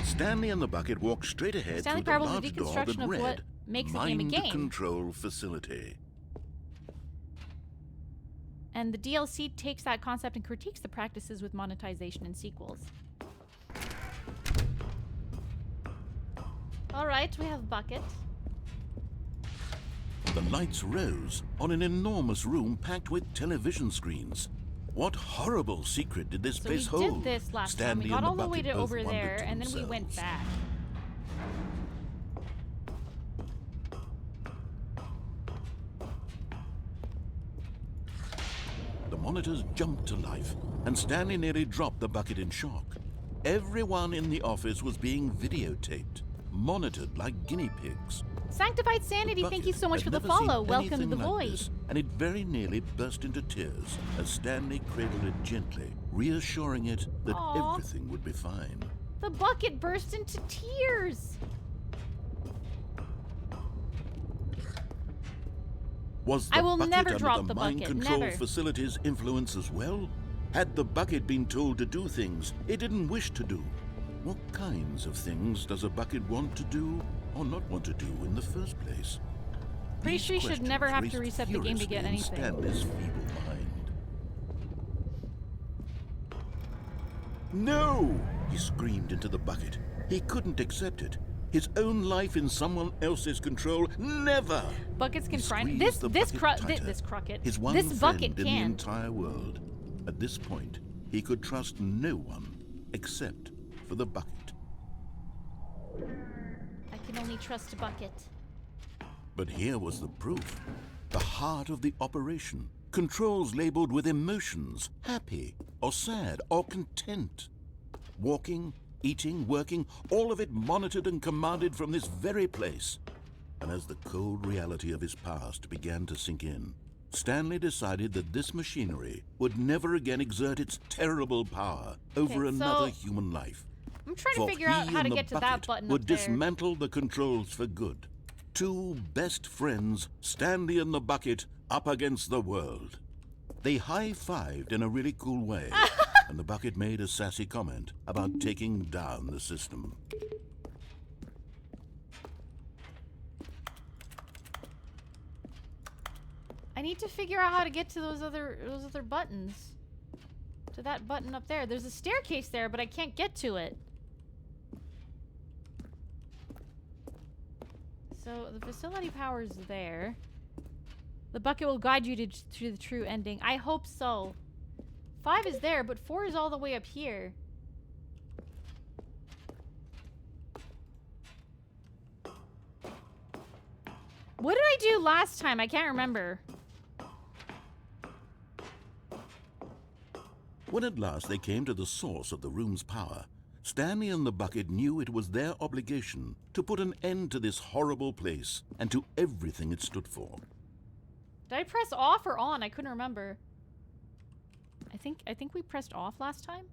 Speaker 2: Stanley and the bucket walked straight ahead
Speaker 1: Stanley
Speaker 2: through the
Speaker 1: Parable's
Speaker 2: large door
Speaker 1: deconstruction
Speaker 2: that
Speaker 1: of
Speaker 2: read
Speaker 1: what makes the game a
Speaker 2: Mind
Speaker 1: game.
Speaker 2: Control Facility.
Speaker 1: And the DLC takes that concept and critiques the practices with monetization and sequels. Alright, we have bucket.
Speaker 2: The lights rose on an enormous room packed with television screens. What horrible secret did this
Speaker 1: So
Speaker 2: place
Speaker 1: we
Speaker 2: hold?
Speaker 1: did this last
Speaker 2: Stanley
Speaker 1: time. We got
Speaker 2: and
Speaker 1: all the way
Speaker 2: bucket
Speaker 1: to
Speaker 2: both
Speaker 1: over
Speaker 2: wondered
Speaker 1: there,
Speaker 2: to
Speaker 1: and then we went
Speaker 2: themselves.
Speaker 1: back.
Speaker 2: The monitors jumped to life, and Stanley nearly dropped the bucket in shock. Everyone in the office was being videotaped, monitored like guinea pigs.
Speaker 1: Sanctified
Speaker 2: The
Speaker 1: Sanity, thank you
Speaker 2: bucket
Speaker 1: so much
Speaker 2: had
Speaker 1: for the
Speaker 2: never seen
Speaker 1: follow. Welcome to
Speaker 2: anything
Speaker 1: the
Speaker 2: like
Speaker 1: void.
Speaker 2: this, and it very nearly burst into tears as Stanley cradled it gently, reassuring it that
Speaker 1: Aw.
Speaker 2: everything would be fine.
Speaker 1: The bucket burst into tears.
Speaker 2: Was
Speaker 1: I
Speaker 2: the
Speaker 1: will
Speaker 2: bucket
Speaker 1: never
Speaker 2: under
Speaker 1: drop
Speaker 2: the
Speaker 1: the
Speaker 2: mind
Speaker 1: bucket,
Speaker 2: control
Speaker 1: never.
Speaker 2: facility's influence as well? Had the bucket been told to do things it didn't wish to do? What kinds of things does a bucket want to do or not want to do in the first place?
Speaker 1: Pretty
Speaker 2: These
Speaker 1: sure you should
Speaker 2: questions
Speaker 1: never have to
Speaker 2: raced
Speaker 1: reset the game to get
Speaker 2: furiously in
Speaker 1: anything.
Speaker 2: Stanley's feeble mind. No! He screamed into the bucket. He couldn't accept it. His own life in someone else's control, never!
Speaker 1: Buckets can
Speaker 2: He
Speaker 1: try.
Speaker 2: squeezed
Speaker 1: This
Speaker 2: the
Speaker 1: this
Speaker 2: bucket
Speaker 1: cru
Speaker 2: tighter.
Speaker 1: this crocket.
Speaker 2: His one
Speaker 1: This
Speaker 2: friend
Speaker 1: bucket
Speaker 2: in the
Speaker 1: can.
Speaker 2: entire world. At this point, he could trust no one except for the bucket.
Speaker 1: I can only trust a bucket.
Speaker 2: But here was the proof. The heart of the operation. Controls labeled with emotions, happy or sad or content. Walking, eating, working, all of it monitored and commanded from this very place. And as the cold reality of his past began to sink in, Stanley decided that this machinery would never again exert its terrible power over
Speaker 1: Okay, so
Speaker 2: another human life.
Speaker 1: I'm trying to
Speaker 2: For
Speaker 1: figure out
Speaker 2: he
Speaker 1: how to
Speaker 2: and the
Speaker 1: get to that
Speaker 2: bucket
Speaker 1: button
Speaker 2: would
Speaker 1: up there.
Speaker 2: dismantle the controls for good. Two best friends, Stanley and the bucket, up against the world. They high-fived in a really cool way, and the bucket made a sassy comment about taking down the system.
Speaker 1: I need to figure out how to get to those other buttons. To that button up there. There's a staircase there, but I can't get to it. So the facility power is there. The bucket will guide you to the true ending. I hope so. 5 is there, but 4 is all the way up here. What did I do last time? I can't remember.
Speaker 2: When at last they came to the source of the room's power, Stanley and the bucket knew it was their obligation to put an end to this horrible place and to everything it stood for.
Speaker 1: Did I press off or on? I couldn't remember. I think we pressed off last time.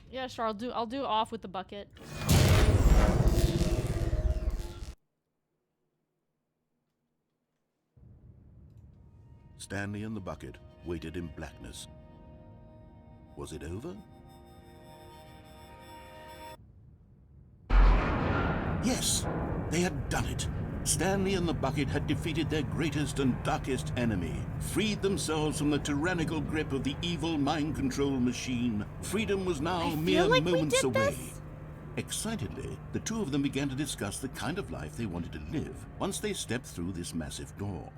Speaker 1: Yeah, sure. I'll do off with the bucket.
Speaker 2: Stanley and the bucket waited in blackness. Was it over? Yes, they had done it. Stanley and the bucket had defeated their greatest and darkest enemy, freed themselves from the tyrannical grip of the evil mind control machine. Freedom was now
Speaker 1: I
Speaker 2: mere
Speaker 1: feel like we
Speaker 2: moments
Speaker 1: did
Speaker 2: away.
Speaker 1: this.
Speaker 2: Excitedly, the two of them began to discuss the kind of life they wanted to live once they stepped through this massive door.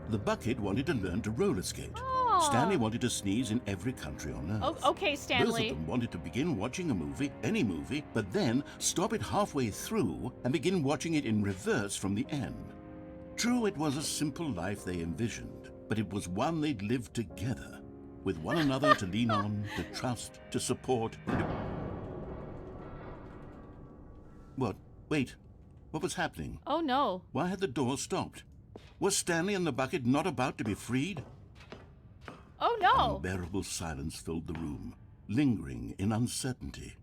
Speaker 2: The bucket wanted to learn to roller skate.
Speaker 1: Aw.
Speaker 2: Stanley wanted to sneeze in every country on Earth.
Speaker 1: Oh, okay,
Speaker 2: Both
Speaker 1: Stanley.
Speaker 2: of them wanted to begin watching a movie, any movie, but then stop it halfway through and begin watching it in reverse from the end. True, it was a simple life they envisioned, but it was one they'd lived together, with one another to lean on, to trust, to support, and to... What? Wait. What was happening?
Speaker 1: Oh no.
Speaker 2: Why had the door stopped? Was Stanley and the bucket not about to be freed?
Speaker 1: Oh no.
Speaker 2: Unbearable silence filled the room, lingering in uncertainty,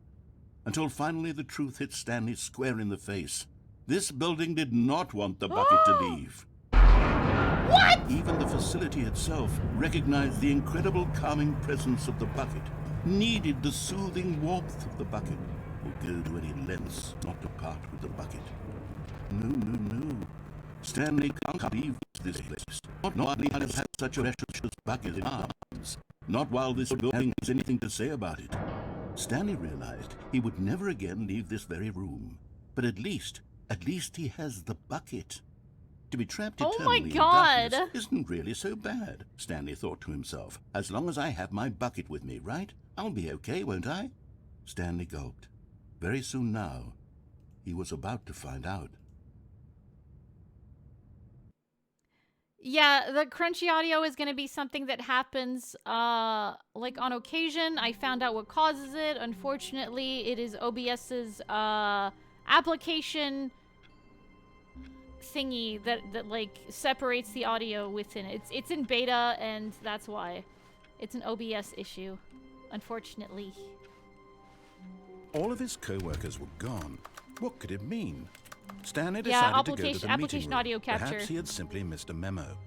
Speaker 2: until finally the truth hit Stanley square in the face. This building did not want the bucket to leave.
Speaker 1: What?
Speaker 2: Even the facility itself recognized the incredible calming presence of the bucket, needed the soothing warmth of the bucket, would go to any lengths not to part with the bucket. No. Stanley can't leave this place. Not while he has had such a precious bucket in arms. Not while this building has anything to say about it. Stanley realized he would never again leave this very room. But at least he has the bucket. To be trapped
Speaker 1: Oh my
Speaker 2: eternally in
Speaker 1: God.
Speaker 2: darkness isn't really so bad, Stanley thought to himself. As long as I have my bucket with me, right? I'll be okay, won't I? Stanley gulped. Very soon now, he was about to find out.
Speaker 1: Yeah, the crunchy audio is going to be something that happens, like on occasion. I found out what causes it. Unfortunately, it is OBS's, application thingy that like separates the audio within it. It's in beta, and that's why. It's an OBS issue, unfortunately.
Speaker 2: All of his co-workers were gone. What could it mean? Stanley
Speaker 1: Yeah,
Speaker 2: decided to go to the meeting
Speaker 1: application
Speaker 2: room.
Speaker 1: audio capture.
Speaker 2: Perhaps he had simply missed a memo.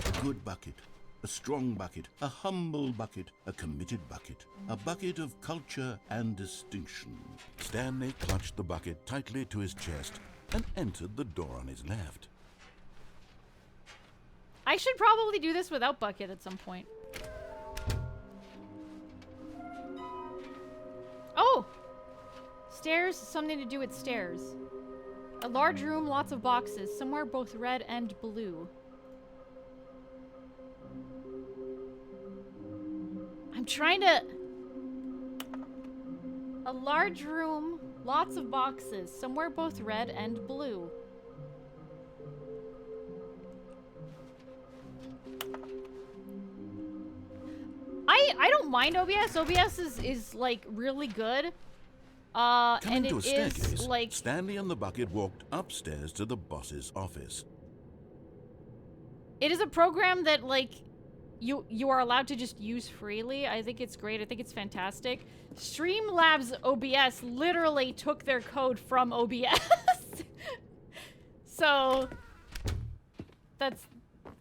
Speaker 3: A good bucket, a strong bucket, a humble bucket, a committed bucket, a bucket of culture and distinction.
Speaker 2: Stanley clutched the bucket tightly to his chest and entered the door on his left.
Speaker 1: I should probably do this without bucket at some point. Oh! Stairs, something to do with stairs. A large room, lots of boxes, somewhere both red and blue. I'm trying to... A large room, lots of boxes, somewhere both red and blue. I don't mind OBS. OBS is like really good.
Speaker 2: Coming
Speaker 1: And
Speaker 2: to a
Speaker 1: it
Speaker 2: staircase,
Speaker 1: is like
Speaker 2: Stanley and the bucket walked upstairs to the boss's office.
Speaker 1: it is a program that like you are allowed to just use freely. I think it's great. I think it's fantastic. Streamlabs OBS literally took their code from OBS. So that's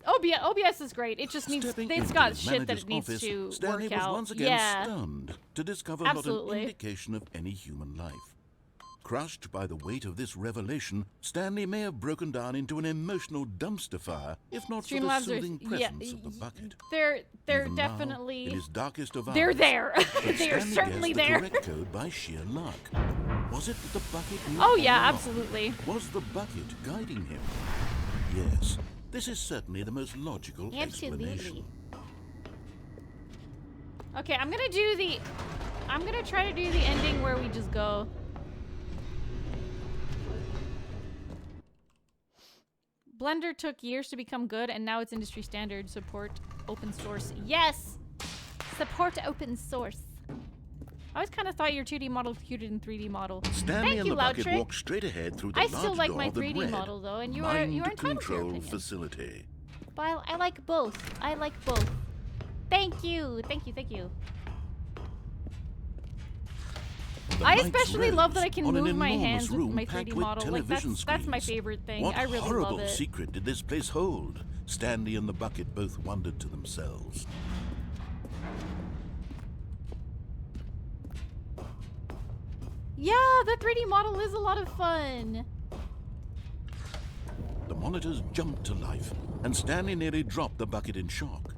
Speaker 1: OBS is great. It just needs
Speaker 2: Stepping
Speaker 1: it's
Speaker 2: into
Speaker 1: got
Speaker 2: his
Speaker 1: shit that
Speaker 2: manager's
Speaker 1: it needs
Speaker 2: office,
Speaker 1: to
Speaker 2: Stanley
Speaker 1: work
Speaker 2: was
Speaker 1: out.
Speaker 2: once again
Speaker 1: Yeah.
Speaker 2: stunned to discover
Speaker 1: Absolutely.
Speaker 2: not an indication of any human life. Crushed by the weight of this revelation, Stanley may have broken down into an emotional dumpster fire, if not for the
Speaker 1: Streamlabs
Speaker 2: soothing
Speaker 1: are
Speaker 2: presence of the bucket.
Speaker 1: They're
Speaker 2: Even now,
Speaker 1: definitely
Speaker 2: in his darkest of
Speaker 1: they're
Speaker 2: hours,
Speaker 1: there.
Speaker 2: but
Speaker 1: They are
Speaker 2: Stanley
Speaker 1: certainly
Speaker 2: guessed
Speaker 1: there.
Speaker 2: the correct code by sheer luck. Was it that the bucket knew
Speaker 1: Oh
Speaker 2: all
Speaker 1: yeah,
Speaker 2: along?
Speaker 1: absolutely.
Speaker 2: Was the bucket guiding him? Yes, this is certainly the most logical explanation.
Speaker 1: Okay, I'm gonna try to do the ending where we just go. Blender took years to become good, and now it's industry standard. Support open source. Yes! Support open source. I always kind of thought your 2D model cuted in 3D model.
Speaker 2: Stanley
Speaker 1: Thank
Speaker 2: and
Speaker 1: you,
Speaker 2: the bucket
Speaker 1: Loudtrick.
Speaker 2: walked straight ahead through the
Speaker 1: I
Speaker 2: large
Speaker 1: still like
Speaker 2: door
Speaker 1: my
Speaker 2: that
Speaker 1: 3D
Speaker 2: read,
Speaker 1: model though, and you
Speaker 2: Mind
Speaker 1: are entitled to your
Speaker 2: Control
Speaker 1: opinion.
Speaker 2: Facility.
Speaker 1: But I like both. I like both. Thank you. Thank you. Thank you.
Speaker 2: The
Speaker 1: I
Speaker 2: lights
Speaker 1: especially love that I
Speaker 2: rose
Speaker 1: can
Speaker 2: on an
Speaker 1: move my
Speaker 2: enormous
Speaker 1: hands with
Speaker 2: room
Speaker 1: my
Speaker 2: packed
Speaker 1: 3D
Speaker 2: with
Speaker 1: model. Like
Speaker 2: television
Speaker 1: that's my
Speaker 2: screens.
Speaker 1: favorite thing.
Speaker 2: What
Speaker 1: I really
Speaker 2: horrible
Speaker 1: love it.
Speaker 2: secret did this place hold? Stanley and the bucket both wondered to themselves.
Speaker 1: Yeah, the 3D model is a lot of fun.
Speaker 2: The monitors jumped to life, and Stanley nearly dropped the bucket in shock.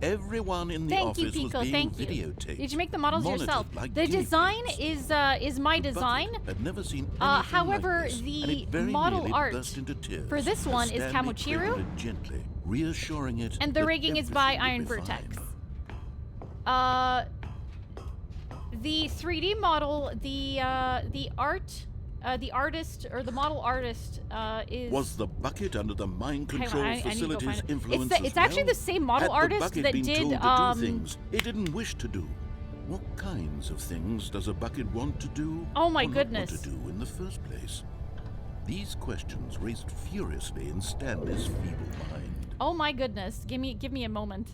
Speaker 2: Everyone in the
Speaker 1: Thank you,
Speaker 2: office was
Speaker 1: Pico.
Speaker 2: being
Speaker 1: Thank you.
Speaker 2: videotaped.
Speaker 1: Did you make the models
Speaker 2: monitored
Speaker 1: yourself?
Speaker 2: like
Speaker 1: The
Speaker 2: guinea
Speaker 1: design
Speaker 2: pigs.
Speaker 1: is my
Speaker 2: The
Speaker 1: design.
Speaker 2: bucket had never seen anything
Speaker 1: However,
Speaker 2: like this, and
Speaker 1: the
Speaker 2: it very
Speaker 1: model
Speaker 2: nearly
Speaker 1: art
Speaker 2: burst into tears
Speaker 1: for this
Speaker 2: as
Speaker 1: one is
Speaker 2: Stanley
Speaker 1: Kamochiru,
Speaker 2: cradled it gently, reassuring it
Speaker 1: and the
Speaker 2: that
Speaker 1: rigging is by
Speaker 2: everything
Speaker 1: Iron
Speaker 2: would be
Speaker 1: Vertex.
Speaker 2: fine.
Speaker 1: The 3D model, the artist or the model artist is.
Speaker 2: Was the bucket under the mind
Speaker 1: Hang on,
Speaker 2: control
Speaker 1: I need to go
Speaker 2: facility's
Speaker 1: find it.
Speaker 2: influence
Speaker 1: It's
Speaker 2: as
Speaker 1: actually
Speaker 2: well?
Speaker 1: the same model
Speaker 2: Had
Speaker 1: artist
Speaker 2: the bucket
Speaker 1: that
Speaker 2: been
Speaker 1: did,
Speaker 2: told to do things it didn't wish to do? What kinds of things does a bucket want to do?
Speaker 1: Oh my
Speaker 2: or not
Speaker 1: goodness.
Speaker 2: want to do in the first place? These questions raced furiously in Stanley's feeble mind.
Speaker 1: Oh my goodness! Give me a moment.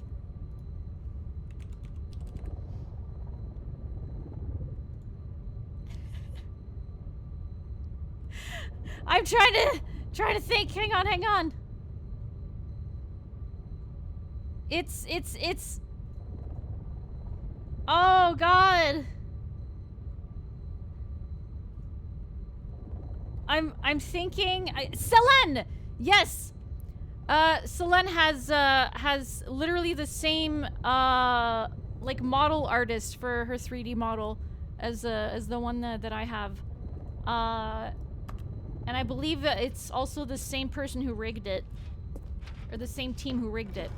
Speaker 1: I'm trying to think. Hang on. It's. Oh God. I'm thinking. Selene. Yes. Selene has literally the same like model artist for her 3D model as the one that I have. And I believe it's also the same person who rigged it. Or the same team who rigged it.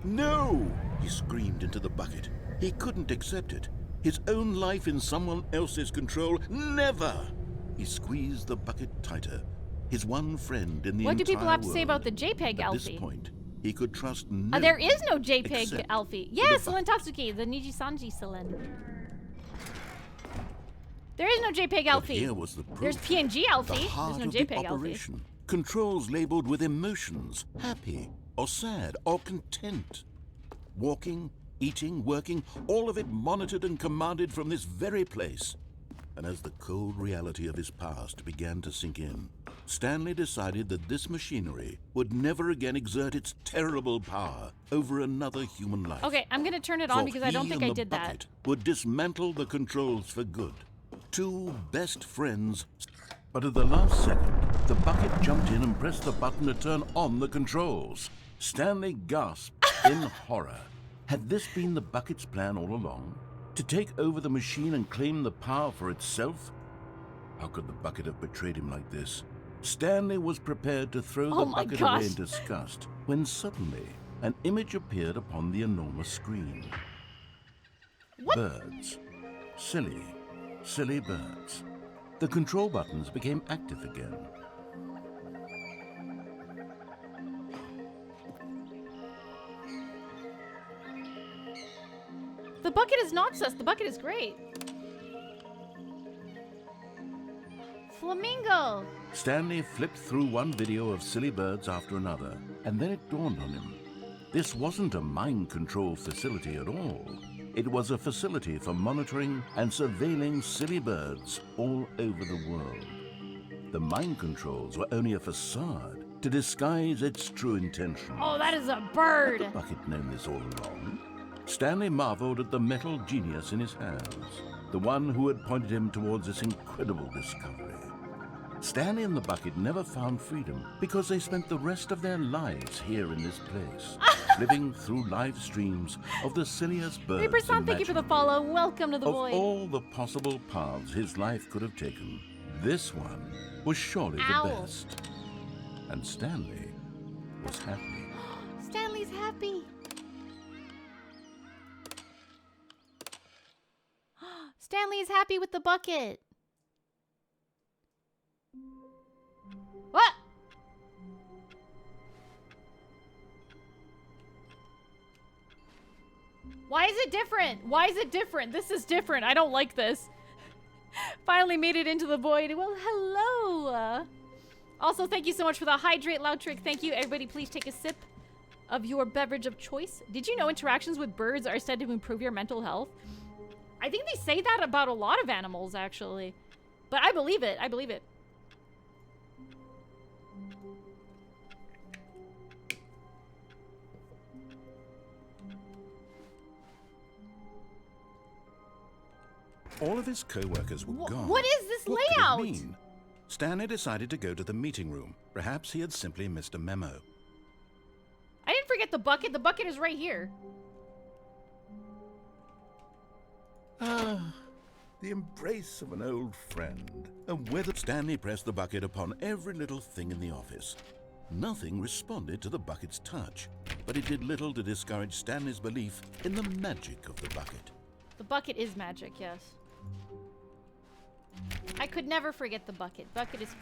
Speaker 2: No! He screamed into the bucket. He couldn't accept it. His own life in someone else's control. Never! He squeezed the bucket tighter. His one friend in the
Speaker 1: What do
Speaker 2: entire
Speaker 1: people have to say
Speaker 2: world.
Speaker 1: about the JPEG
Speaker 2: At this
Speaker 1: Alfie?
Speaker 2: point, he could trust no
Speaker 1: There is no JPEG
Speaker 2: except
Speaker 1: Alfie.
Speaker 2: the
Speaker 1: Yeah,
Speaker 2: bucket.
Speaker 1: Selene Tatsuki, the Niji Sanji Selene. There is no JPEG
Speaker 2: But
Speaker 1: Alfie.
Speaker 2: here was the proof.
Speaker 1: There's PNG
Speaker 2: The
Speaker 1: Alfie.
Speaker 2: heart
Speaker 1: There's no
Speaker 2: of
Speaker 1: JPEG
Speaker 2: the
Speaker 1: Alfie.
Speaker 2: operation. Controls labeled with emotions, happy or sad or content.
Speaker 3: Walking, eating, working, all of it monitored and commanded from this very place. And as the cold reality of his past began to sink in, Stanley decided that this machinery would never again exert its terrible power over another human life.
Speaker 1: Okay, I'm gonna turn it on because I don't think I did that.
Speaker 3: Would dismantle the controls for good. Two best friends. But at the last second, the bucket jumped in and pressed the button to turn on the controls. Stanley gasped in horror. Had this been the bucket's plan all along? To take over the machine and claim the power for itself? How could the bucket have betrayed him like this? Stanley was prepared to throw the bucket away in disgust when suddenly an image appeared upon the enormous screen.
Speaker 1: What?
Speaker 3: Birds. Silly, silly birds. The control buttons became active again.
Speaker 1: The bucket is not sus. The bucket is great. Flamingo.
Speaker 3: Stanley flipped through one video of silly birds after another, and then it dawned on him. This wasn't a mind control facility at all. It was a facility for monitoring and surveilling silly birds all over the world. The mind controls were only a facade to disguise its true intention.
Speaker 1: Oh, that is a bird.
Speaker 3: Had the bucket known this all along? Stanley marveled at the metal genius in his hands, the one who had pointed him towards this incredible discovery. Stanley and the bucket never found freedom because they spent the rest of their lives here in this place, living through live streams of the silliest birds.
Speaker 1: Reaper-san, thank you for the follow. Welcome to the void.
Speaker 3: Of all the possible paths his life could have taken, this one was surely the best. And Stanley was happy.
Speaker 1: Stanley's happy. Stanley is happy with the bucket. What? Why is it different? Why is it different? This is different. I don't like this. Finally made it into the void. Well, hello. Also, thank you so much for the hydrate loud trick. Thank you. Everybody, please take a sip of your beverage of choice. Did you know interactions with birds are said to improve your mental health? I think they say that about a lot of animals, actually. But I believe it. I believe it.
Speaker 2: All of his co-workers were gone.
Speaker 1: What is this
Speaker 2: What
Speaker 1: layout?
Speaker 2: could it mean? Stanley decided to go to the meeting room. Perhaps he had simply missed a memo.
Speaker 1: I didn't forget the bucket. The bucket is right here.
Speaker 3: Ah, the embrace of an old friend. And whether
Speaker 2: Stanley pressed the bucket upon every little thing in the office. Nothing responded to the bucket's touch, but it did little to discourage Stanley's belief in the magic of the bucket.
Speaker 1: The bucket is magic, yes. I could never forget the bucket. Bucket is...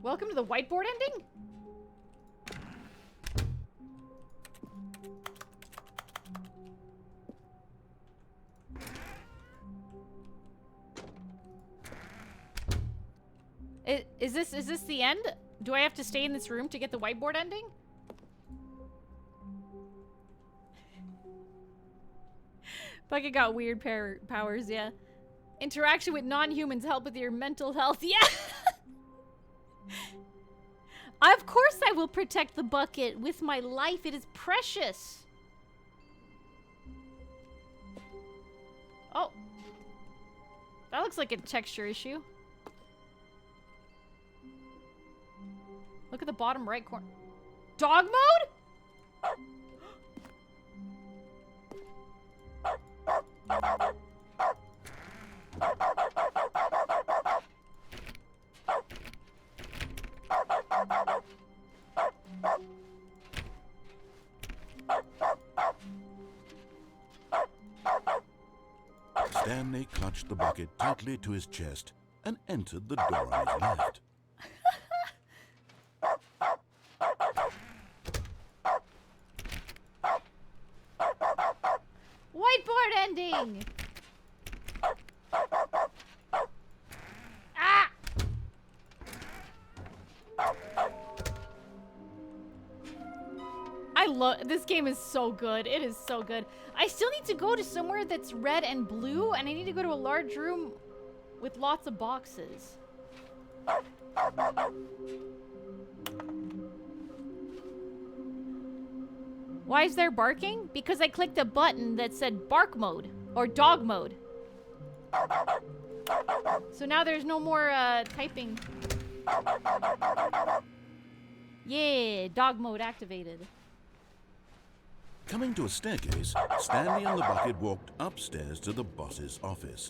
Speaker 1: Welcome to the whiteboard ending? Is this the end? Do I have to stay in this room to get the whiteboard ending? Bucket got weird powers, yeah. Interaction with non-humans help with your mental health, yeah! Of course I will protect the bucket with my life. It is precious. Oh. That looks like a texture issue. Look at the bottom right corner. Dog mode?
Speaker 3: Stanley clutched the bucket tightly to his chest and entered the door on his left.
Speaker 1: Whiteboard ending! Ah! love this game is so good. It is so good. I still need to go to somewhere that's red and blue, and I need to go to a large room with lots of boxes. Why is there barking? Because I clicked a button that said bark mode or dog mode. So now there's no more typing. Yeah, dog mode activated.
Speaker 3: Coming to a staircase, Stanley and the bucket walked upstairs to the boss's office.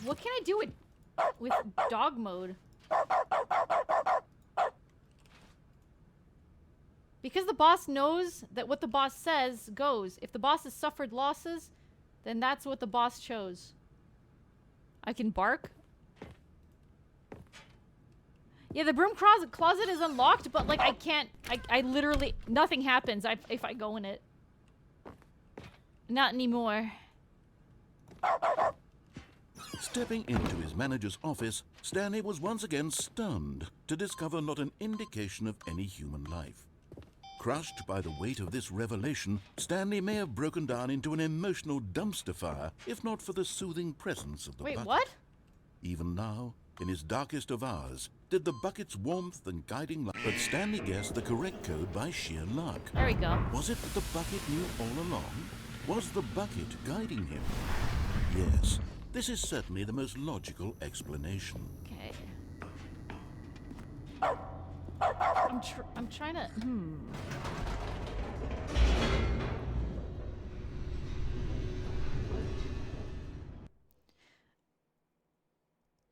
Speaker 1: What can I do with dog mode? Because the boss knows that what the boss says goes. If the boss has suffered losses, then that's what the boss chose. I can bark. Yeah, the broom closet is unlocked, but like I can't, I literally, nothing happens if I go in it. Not anymore.
Speaker 3: Stepping into his manager's office, Stanley was once again stunned to discover not an indication of any human life. Crushed by the weight of this revelation, Stanley may have broken down into an emotional dumpster fire if not for the soothing presence of the bucket.
Speaker 1: Wait, what?
Speaker 3: Even now, in his darkest of hours, did the bucket's warmth and guiding light... But Stanley guessed the correct code by sheer luck.
Speaker 1: There we go.
Speaker 3: Was it that the bucket knew all along? Was the bucket guiding him? Yes, this is certainly the most logical explanation.
Speaker 1: Okay. I'm trying to...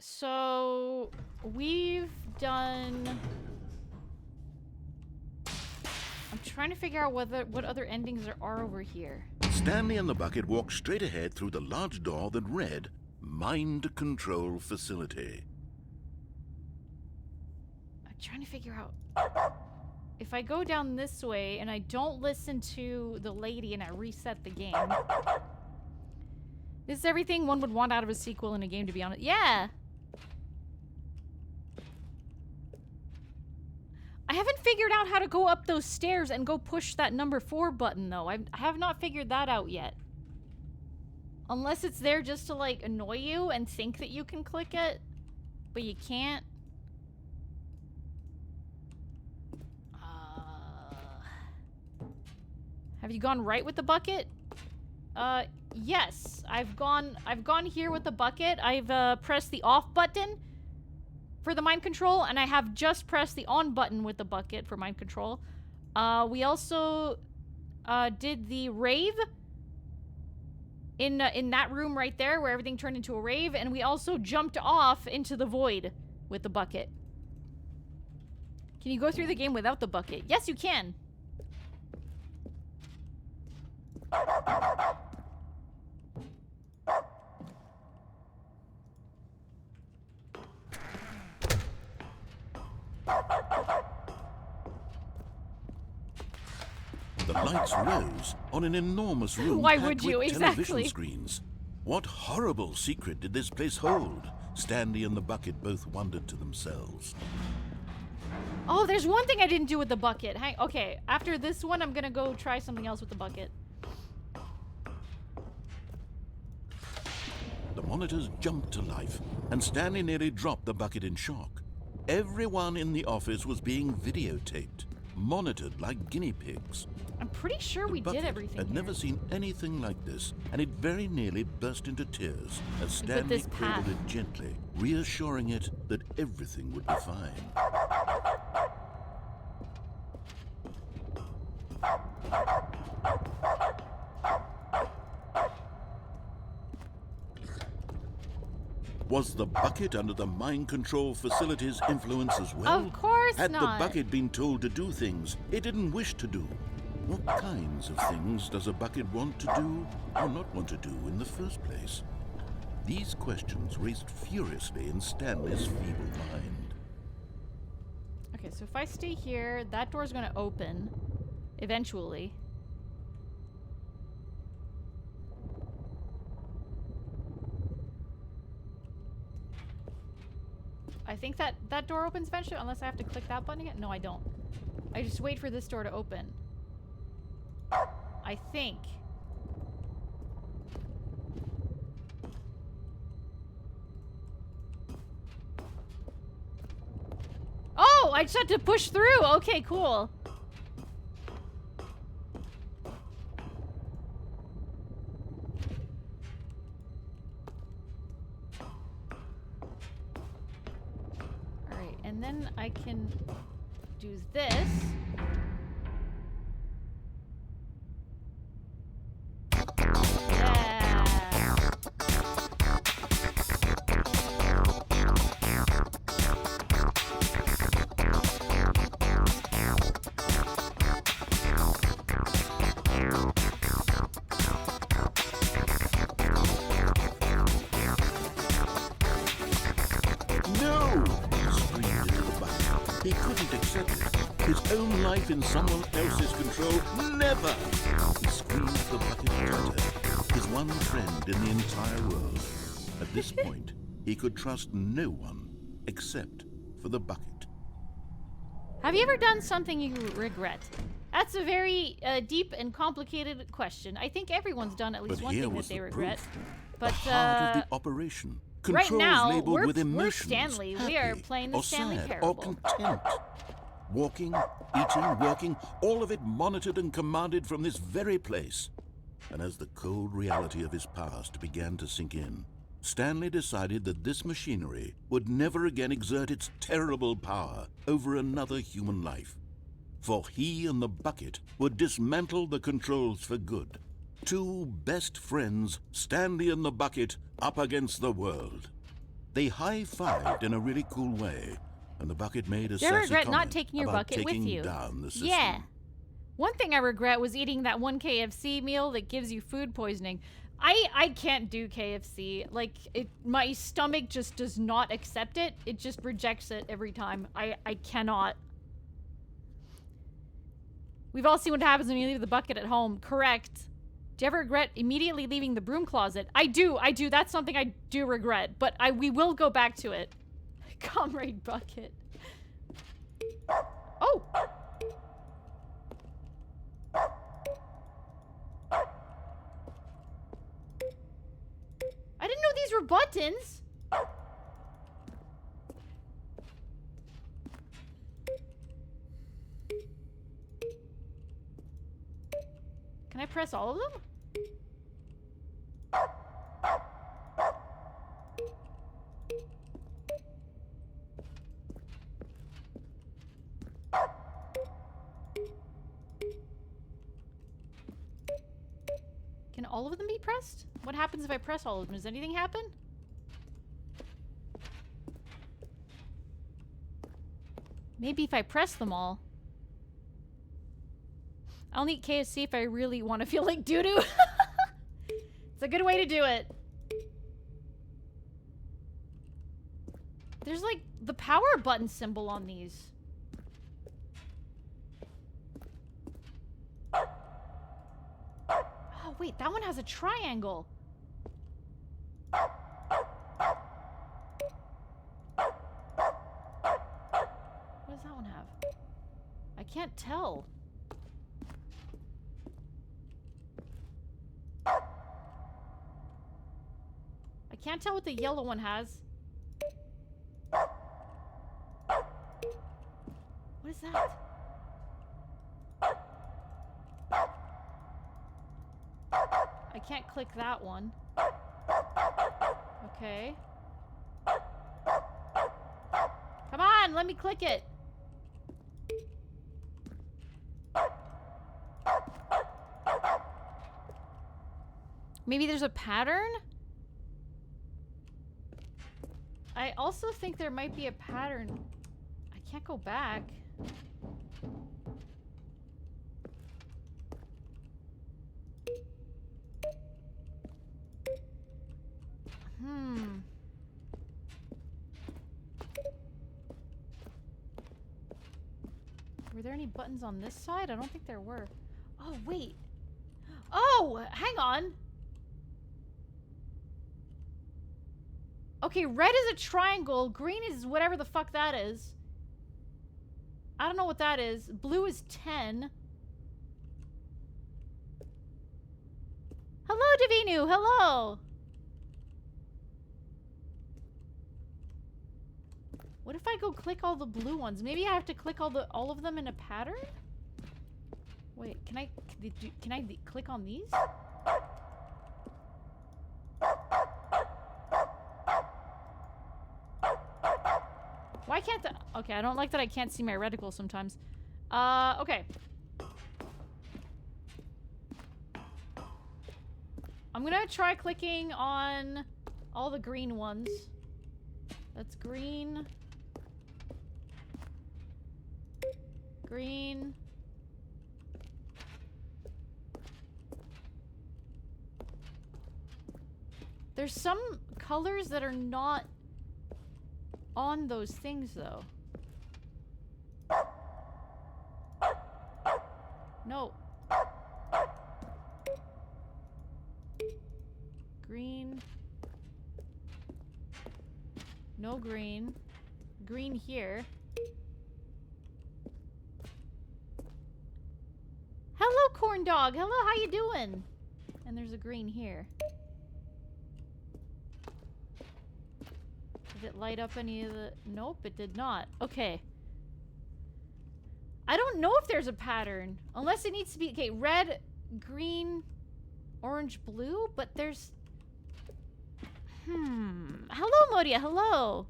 Speaker 1: So, we've done... I'm trying to figure out what other endings there are over here.
Speaker 3: Stanley and the bucket walked straight ahead through the large door that read, Mind Control Facility.
Speaker 1: I'm trying to figure out... If I go down this way and I don't listen to the lady and I reset the game... This is everything one would want out of a sequel in a game, to be honest. Yeah! I haven't figured out how to go up those stairs and go push that number 4 button, though. I have not figured that out yet. Unless it's there just to, like, annoy you and think that you can click it, but you can't. Have you gone right with the bucket? Yes. I've gone here with the bucket. I've pressed the off button for the mind control, and I have just pressed the on button with the bucket for mind control. We also did the rave in that room right there where everything turned into a rave, and we also jumped off into the void with the bucket. Can you go through the game without the bucket? Yes, you can.
Speaker 3: The lights rose on an enormous room
Speaker 1: Why
Speaker 3: packed
Speaker 1: would you?
Speaker 3: with
Speaker 1: Exactly.
Speaker 3: television screens. What horrible secret did this place hold? Stanley and the bucket both wondered to themselves.
Speaker 1: Oh, there's one thing I didn't do with the bucket. Okay, after this one, I'm gonna go try something else with the bucket.
Speaker 3: The monitors jumped to life, and Stanley nearly dropped the bucket in shock. Everyone in the office was being videotaped, monitored like guinea pigs.
Speaker 1: I'm pretty sure we did everything
Speaker 3: had
Speaker 1: here.
Speaker 3: never seen anything like this, and it very nearly burst into tears as Stanley
Speaker 1: this path.
Speaker 3: cradled it gently, reassuring it that everything would be fine. Was the bucket under the mind control facility's influence as well?
Speaker 1: Of course
Speaker 3: Had
Speaker 1: not.
Speaker 3: the bucket been told to do things it didn't wish to do? What kinds of things does a bucket want to do or not want to do in the first place? These questions raced furiously in Stanley's feeble mind.
Speaker 1: Okay, so if I stay here, that door's gonna open eventually. think that door opens eventually, unless I have to click that button again. No, I don't. I just wait for this door to open. I think. Oh, I just had to push through. Okay, cool. Alright, and then I can do this.
Speaker 3: He couldn't accept it. His own life in someone else's control. Never! He squeezed the bucket tighter. His one friend in the entire world. At this point, he could trust no one except for the bucket.
Speaker 1: Have you ever done something you regret? That's a very deep and complicated question. I think everyone's done at least one thing that they regret. But
Speaker 3: the heart of the operation.
Speaker 1: Right
Speaker 3: Controls
Speaker 1: now,
Speaker 3: labeled with
Speaker 1: we're
Speaker 3: emotions,
Speaker 1: Stanley. We are playing the
Speaker 3: or
Speaker 1: Stanley
Speaker 3: sad,
Speaker 1: Parable.
Speaker 3: or content. Walking, eating, working, all of it monitored and commanded from this very place. And as the cold reality of his past began to sink in, Stanley decided that this machinery would never again exert its terrible power over another human life. For he and the bucket would dismantle the controls for good. Two best friends, Stanley and the bucket, up against the world. They high-fived in a really cool way, and the bucket made a
Speaker 1: Do you ever
Speaker 3: sassy
Speaker 1: regret not
Speaker 3: comment
Speaker 1: taking your
Speaker 3: about
Speaker 1: bucket with
Speaker 3: taking
Speaker 1: you?
Speaker 3: down the system.
Speaker 1: Yeah. One thing I regret was eating that one KFC meal that gives you food poisoning. I can't do KFC. Like, my stomach just does not accept it. It just rejects it every time. I cannot. We've all seen what happens when you leave the bucket at home. Correct. Do you ever regret immediately leaving the broom closet? I do. That's something I do regret. But we will go back to it. Comrade bucket. Oh! I didn't know these were buttons. Can I press all of them? Can all of them be pressed? What happens if I press all of them? Does anything happen? Maybe if I press them all. I'll eat KFC if I really want to feel like doo-doo. It's a good way to do it. There's like the power button symbol on these. Oh, wait, that one has a triangle. What does that one have? I can't tell. I can't tell what the yellow one has. What is that? I can't click that one. Okay. Come on, let me click it. Maybe there's a pattern? I also think there might be a pattern. I can't go back. Were there any buttons on this side? I don't think there were. Oh, wait. Oh, hang on. Okay, red is a triangle. Green is whatever the fuck that is. I don't know what that is. Blue is 10. Hello, Davinu. Hello. What if I go click all the blue ones? Maybe I have to click all of them in a pattern? Wait, can I click on these? Why can't the... Okay, I don't like that I can't see my reticle sometimes. Okay. I'm gonna try clicking on all the green ones. That's green. Green. There's some colors that are not on those things, though. No. Green. No green. Green here. Hello, corn dog. Hello, how you doing? And there's a green here. Did it light up any of the... Nope, it did not. Okay. I don't know if there's a pattern. Unless it needs to be... Okay, red, green, orange, blue. But there's... Hello, Modia. Hello.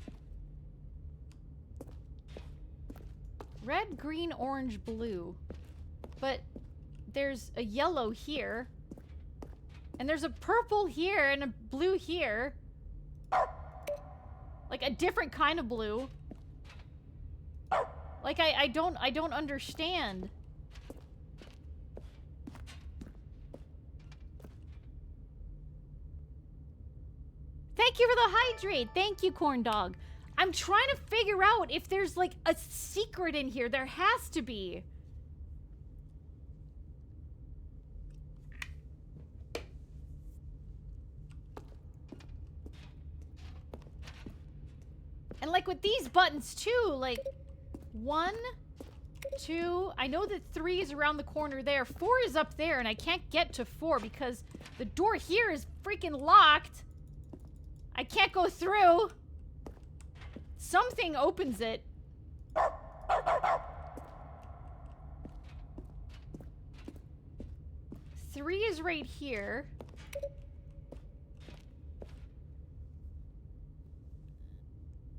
Speaker 1: Red, green, orange, blue. But there's a yellow here. And there's a purple here and a blue here. Like a different kind of blue. Like I don't understand. Thank you for the hydrate. Thank you, corn dog. I'm trying to figure out if there's like a secret in here. There has to be. And like with these buttons too, like 1, 2, I know that 3 is around the corner there. 4 is up there and I can't get to 4 because the door here is freaking locked. I can't go through. Something opens it. 3 is right here.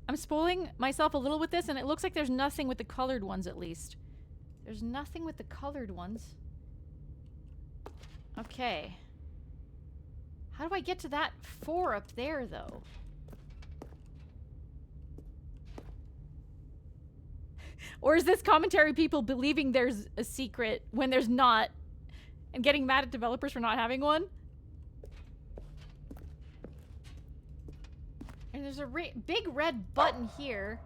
Speaker 1: I'm spoiling myself a little with this, and it looks like there's nothing with the colored ones, at least. There's nothing with the colored ones. Okay. How do I get to that 4 up there, though? Or is this commentary people believing there's a secret when there's not, and getting mad at developers for not having one? And there's a big red button here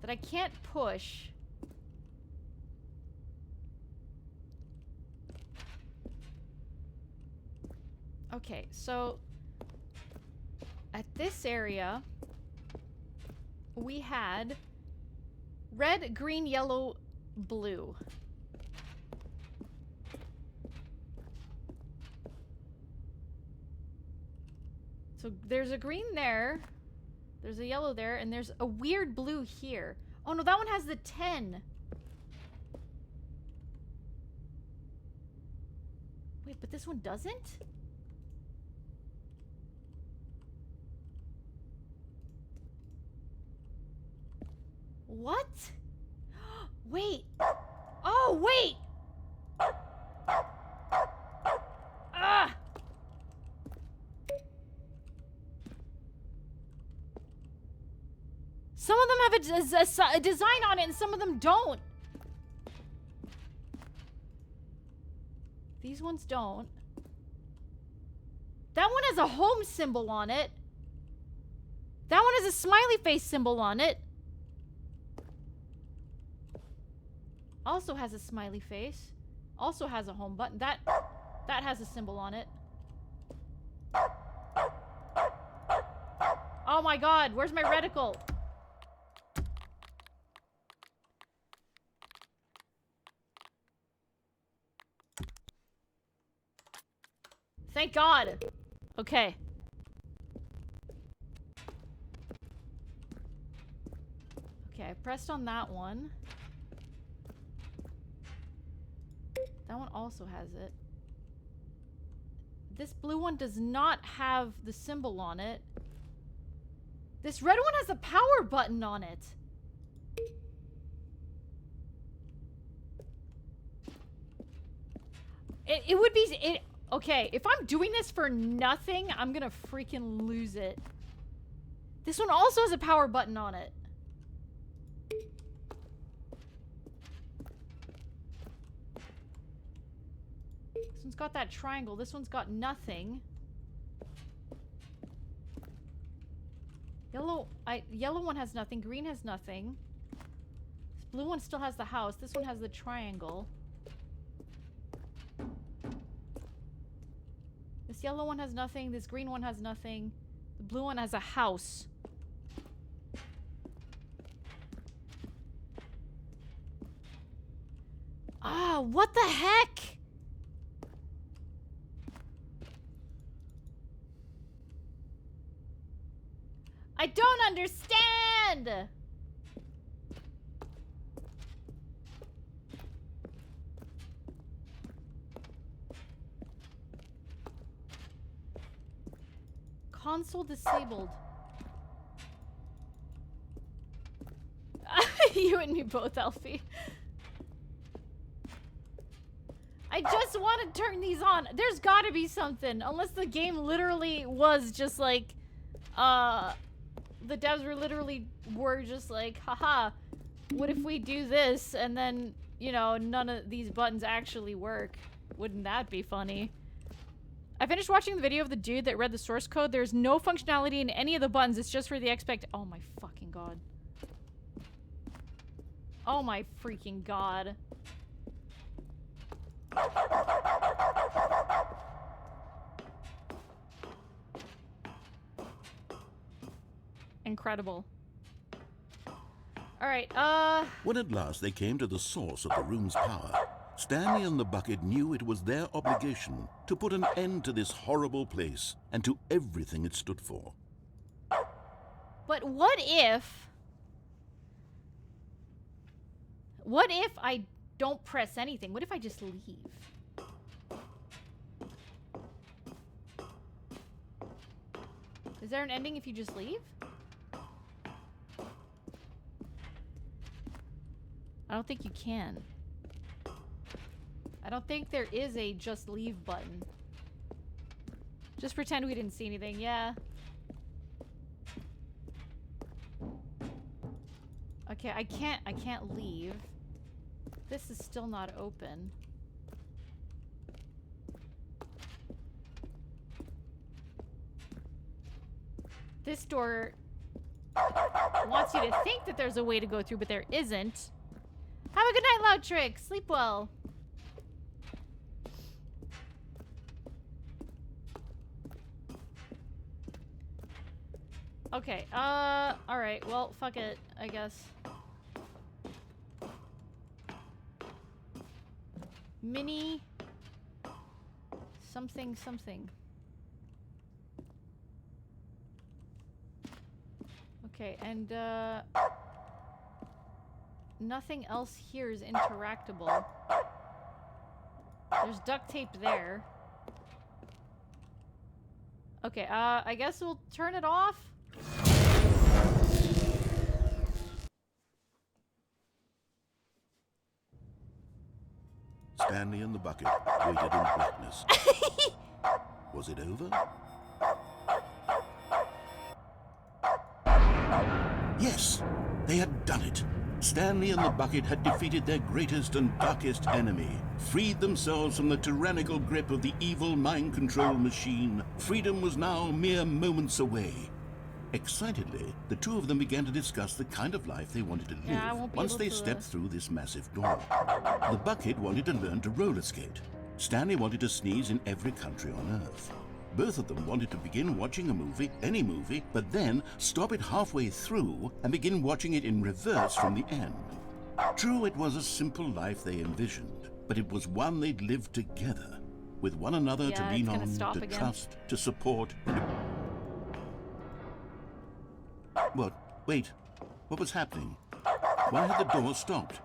Speaker 1: that I can't push. Okay, so at this area, we had red, green, yellow, blue. So there's a green there, there's a yellow there, and there's a weird blue here. Oh no, that one has the 10. Wait, but this one doesn't? What? Wait. Oh, wait! Ah! Some of them have a design on it and some of them don't. These ones don't. That one has a home symbol on it. That one has a smiley face symbol on it. Also has a smiley face. Also has a home button. That has a symbol on it. Oh my god, where's my reticle? Thank God. Okay. Okay, I pressed on that one. That one also has it. This blue one does not have the symbol on it. This red one has a power button on it. It would be... Okay, if I'm doing this for nothing, I'm gonna freaking lose it. This one also has a power button on it. This one's got that triangle. This one's got nothing. Yellow one has nothing. Green has nothing. This blue one still has the house. This one has the triangle. This yellow one has nothing. This green one has nothing. The blue one has a house. Ah, what the heck? I don't understand! Console disabled. You and me both, Alfie. I just want to turn these on. There's gotta be something. Unless the game literally was just like, the devs were just like, haha, what if we do this and then, you know, none of these buttons actually work? Wouldn't that be funny? I finished watching the video of the dude that read the source code. There's no functionality in any of the buttons. It's just for the oh my fucking god. Oh my freaking god. Incredible. Alright,
Speaker 3: When at last they came to the source of the room's power, Stanley and the bucket knew it was their obligation to put an end to this horrible place and to everything it stood for.
Speaker 1: but what if I don't press anything? What if I just leave? Is there an ending if you just leave? I don't think you can. I don't think there is a just leave button. Just pretend we didn't see anything, yeah. Okay, I can't leave. This is still not open. This door wants you to think that there's a way to go through, but there isn't. Have a good night, Loud Trick. Sleep well. Okay, alright, well, fuck it, I guess. Mini... something, something. Okay, and, nothing else here is interactable. There's duct tape there. Okay, I guess we'll turn it off.
Speaker 3: Stanley and the bucket waited in blackness. Was it over? Yes, they had done it. Stanley and the bucket had defeated their greatest and darkest enemy, freed themselves from the tyrannical grip of the evil mind control machine. Freedom was now mere moments away. Excitedly, the two of them began to discuss the kind of life they wanted to live once they stepped through this massive door. The bucket wanted to learn to roller skate. Stanley wanted to sneeze in every country on Earth. Both of them wanted to begin watching a movie, any movie, but then stop it halfway through and begin watching it in reverse from the end. True, it was a simple life they envisioned, but it was one they'd lived together, with one another to lean on, to trust, to support. What? Wait. What was happening? Why had the door stopped?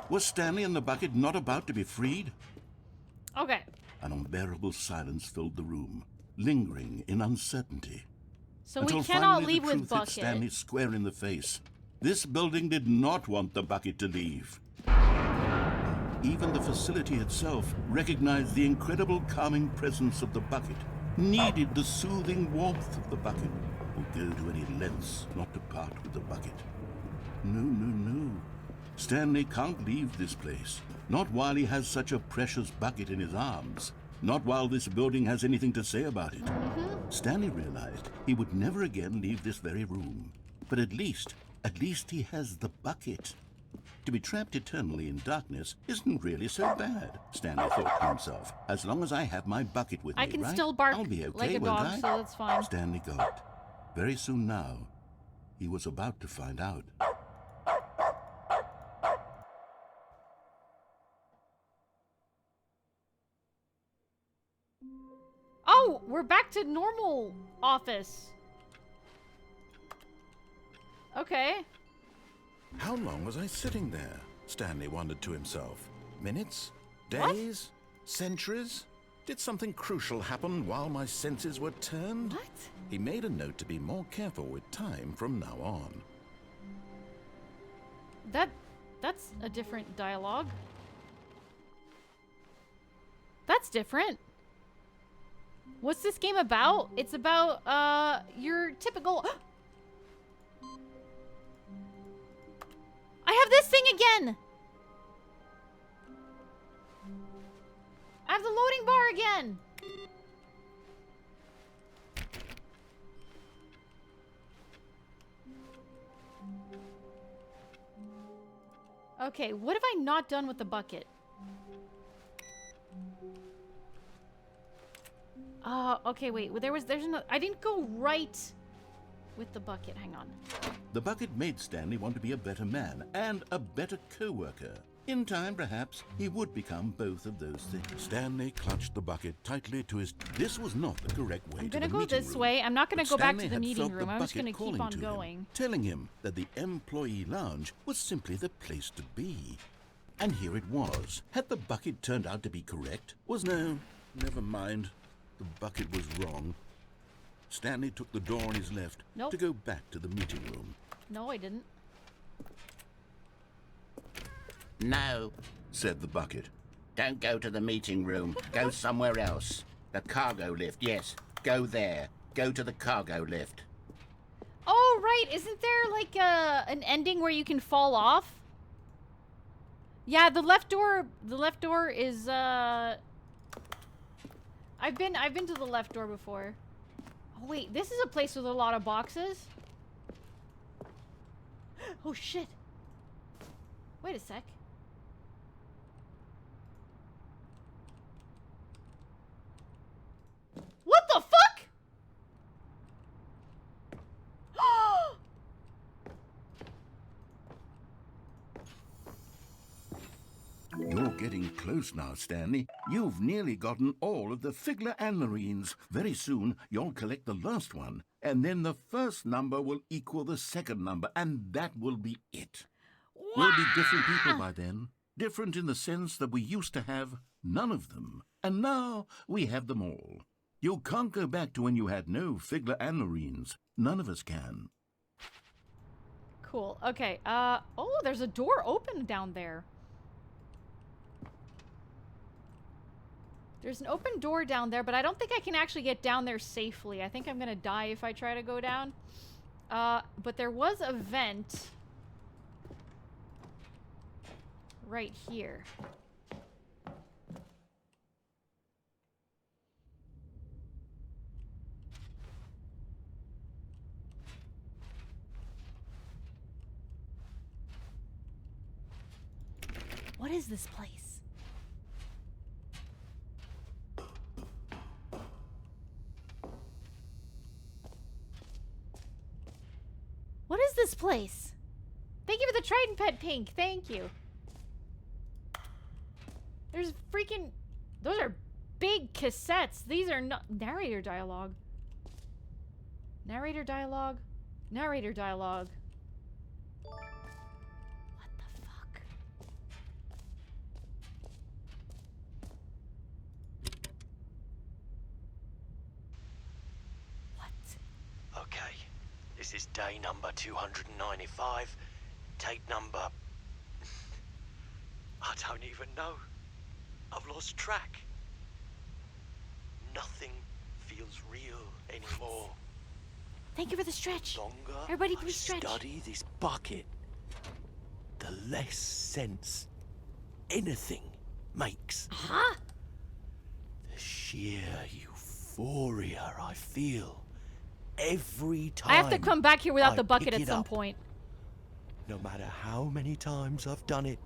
Speaker 3: Was Stanley and the bucket not about to be freed?
Speaker 1: Okay.
Speaker 3: An unbearable silence filled the room, lingering in uncertainty.
Speaker 1: So
Speaker 3: Until
Speaker 1: we cannot
Speaker 3: finally
Speaker 1: leave
Speaker 3: the
Speaker 1: with
Speaker 3: truth hit
Speaker 1: Bucket.
Speaker 3: Stanley square in the face. This building did not want the bucket to leave. Even the facility itself recognized the incredible calming presence of the bucket, needed the soothing warmth of the bucket, would go to any lengths not to part with the bucket. No, no, no. Stanley can't leave this place. Not while he has such a precious bucket in his arms. Not while this building has anything to say about it. Stanley realized he would never again leave this very room. But at least he has the bucket. To be trapped eternally in darkness isn't really so bad, Stanley thought to himself. As long as I have my bucket with me,
Speaker 1: I can
Speaker 3: right?
Speaker 1: still bark
Speaker 3: I'll be okay,
Speaker 1: like a
Speaker 3: won't
Speaker 1: dog,
Speaker 3: I?
Speaker 1: so that's fine.
Speaker 3: Stanley gulped. Very soon now, he was about to find out.
Speaker 1: Oh, we're back to normal office. Okay.
Speaker 2: How long was I sitting there? Stanley wondered to himself. Minutes?
Speaker 1: What?
Speaker 2: Days? Centuries? Did something crucial happen while my senses were turned?
Speaker 1: What?
Speaker 2: He made a note to be more careful with time from now on.
Speaker 1: That's a different dialogue. That's different. What's this game about? It's about, your typical... I have this thing again! I have the loading bar again! Okay, what have I not done with the bucket? Okay, wait. There's no... I didn't go right with the bucket. Hang on.
Speaker 3: The bucket made Stanley want to be a better man and a better co-worker. In time, perhaps, he would become both of those things.
Speaker 2: Stanley clutched the bucket tightly to his...
Speaker 3: This was not the correct way
Speaker 1: I'm
Speaker 3: to
Speaker 1: gonna
Speaker 3: the
Speaker 1: go
Speaker 3: meeting
Speaker 1: this
Speaker 3: room.
Speaker 1: way. I'm not gonna
Speaker 3: But
Speaker 1: go back
Speaker 3: Stanley
Speaker 1: to the
Speaker 3: had
Speaker 1: meeting
Speaker 3: felt
Speaker 1: room.
Speaker 3: the
Speaker 1: I'm just
Speaker 3: bucket
Speaker 1: gonna keep
Speaker 3: calling
Speaker 1: on
Speaker 3: to him,
Speaker 1: going.
Speaker 3: telling him that the employee lounge was simply the place to be. And here it was. Had the bucket turned out to be correct? No, never mind. The bucket was wrong. Stanley took the door on his left
Speaker 1: Nope.
Speaker 3: to go back to the meeting room.
Speaker 1: No, I didn't.
Speaker 5: No,
Speaker 3: Said the bucket.
Speaker 5: don't go to the meeting room. Go somewhere else. The cargo lift, yes. Go there. Go to the cargo lift.
Speaker 1: Oh, right. Isn't there like an ending where you can fall off? Yeah, the left door is I've been to the left door before. Oh wait, this is a place with a lot of boxes. Oh shit. Wait a sec. What the fuck?
Speaker 3: You're getting close now, Stanley. You've nearly gotten all of the Figler Anmarines. Very soon, you'll collect the last one, and then the first number will equal the second number, and that will be it. We'll be different people by then. Different in the sense that we used to have none of them, and now we have them all. You can't go back to when you had no Figler Anmarines. None of us can.
Speaker 1: Cool. Okay. Oh, there's a door open down there. There's an open door down there, but I don't think I can actually get down there safely. I think I'm gonna die if I try to go down. But there was a vent right here. What is this place? place? Thank you for the Trident Pet Pink. Thank you. There's freaking... Those are big cassettes. These are not... Narrator dialogue. Narrator dialogue. Narrator dialogue. What the fuck? What?
Speaker 6: Okay, this is day number 295. Tape number... I don't even know. I've lost track. Nothing feels real anymore.
Speaker 1: Thank you for the stretch.
Speaker 6: Longer
Speaker 1: Everybody
Speaker 6: I
Speaker 1: please stretch.
Speaker 6: study this bucket, the less sense anything makes.
Speaker 1: Huh?
Speaker 6: The sheer euphoria I feel every time
Speaker 1: I have to come back here without
Speaker 6: I
Speaker 1: the bucket
Speaker 6: pick
Speaker 1: at
Speaker 6: it
Speaker 1: some
Speaker 6: up.
Speaker 1: point.
Speaker 6: No matter how many times I've done it,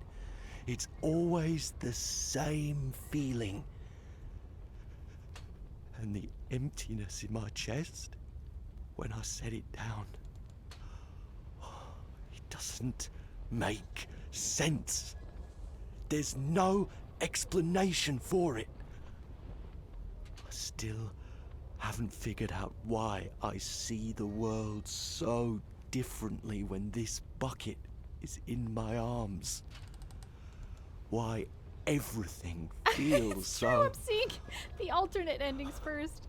Speaker 6: it's always the same feeling. And the emptiness in my chest when I set it down. It doesn't make sense. There's no explanation for it. I still haven't figured out why I see the world so differently when this bucket is in my arms. Why everything feels
Speaker 1: It's
Speaker 6: so...
Speaker 1: true, I'm seeing the alternate endings first.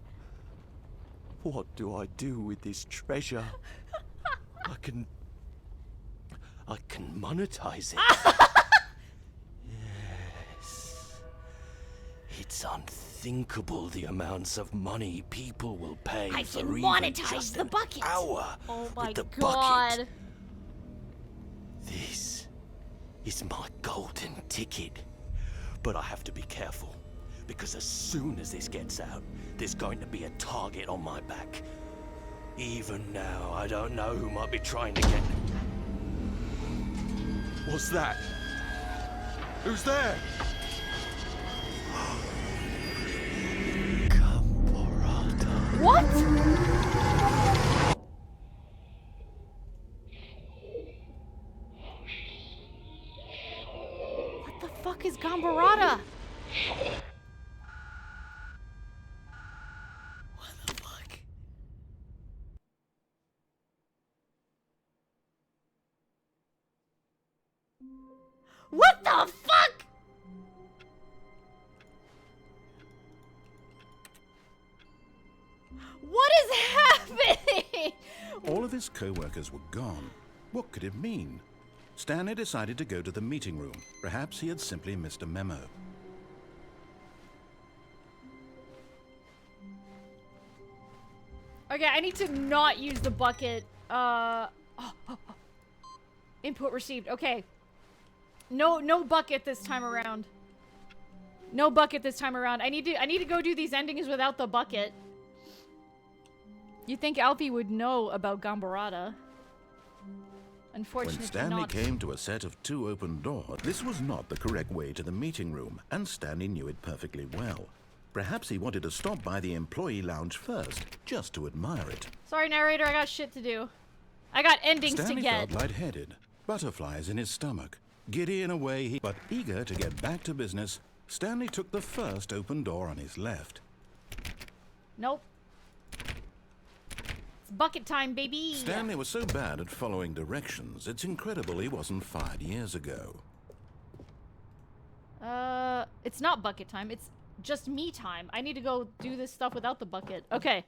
Speaker 6: What do I do with this treasure? I can monetize it. Yes. It's unthinkable the amounts of money people will pay
Speaker 1: I
Speaker 6: for
Speaker 1: can
Speaker 6: even
Speaker 1: monetize
Speaker 6: just
Speaker 1: the
Speaker 6: an
Speaker 1: bucket.
Speaker 6: hour
Speaker 1: Oh my
Speaker 6: with the
Speaker 1: god.
Speaker 6: bucket. This is my golden ticket. But I have to be careful, because as soon as this gets out, there's going to be a target on my back. Even now, I don't know who might be trying to get... What's that? Who's there? Camporata.
Speaker 1: What? What the fuck is Gambarata?
Speaker 6: What the fuck?
Speaker 1: What the fuck? What is happening?
Speaker 2: All of his co-workers were gone. What could it mean? Stanley decided to go to the meeting room. Perhaps he had simply missed a memo.
Speaker 1: Okay, I need to not use the bucket. Input received. Okay. No bucket this time around. No bucket this time around. I need to go do these endings without the bucket. You'd think Alfie would know about Gambarata. Unfortunately,
Speaker 2: When Stanley
Speaker 1: not.
Speaker 2: came to a set of 2 open doors, this was not the correct way to the meeting room, and Stanley knew it perfectly well. Perhaps he wanted to stop by the employee lounge first, just to admire it.
Speaker 1: Sorry, narrator, I got shit to do. I got endings
Speaker 2: Stanley
Speaker 1: to get.
Speaker 2: felt lightheaded, butterflies in his stomach. Giddy in a way, but eager to get back to business, Stanley took the first open door on his left.
Speaker 1: Nope. It's bucket time, baby.
Speaker 2: Stanley was so bad at following directions, it's incredible he wasn't fired years ago.
Speaker 1: It's not bucket time. It's just me time. I need to go do this stuff without the bucket. Okay.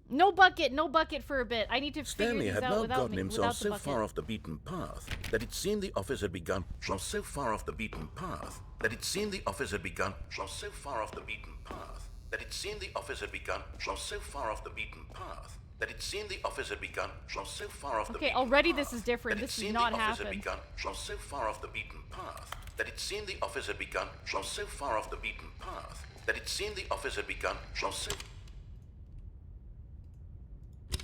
Speaker 1: No bucket for a bit. I need to figure
Speaker 2: Stanley
Speaker 1: these
Speaker 2: had
Speaker 1: out
Speaker 2: now
Speaker 1: without
Speaker 2: gotten
Speaker 1: me,
Speaker 2: himself
Speaker 1: without the
Speaker 2: so
Speaker 1: bucket.
Speaker 2: far off the beaten path that it seemed the office had begun from so far off the beaten path that it seemed the office had begun from so far off the beaten path that it seemed the office had begun from so far off the beaten path that it seemed the office had begun from so far off the
Speaker 1: Okay,
Speaker 2: beaten
Speaker 1: already
Speaker 2: path
Speaker 1: this is different.
Speaker 2: that it
Speaker 1: This does
Speaker 2: seemed
Speaker 1: not
Speaker 2: the office had
Speaker 1: happen.
Speaker 2: begun from so far off the beaten path that it seemed the office had begun from so far off the beaten path that it seemed the office had begun from so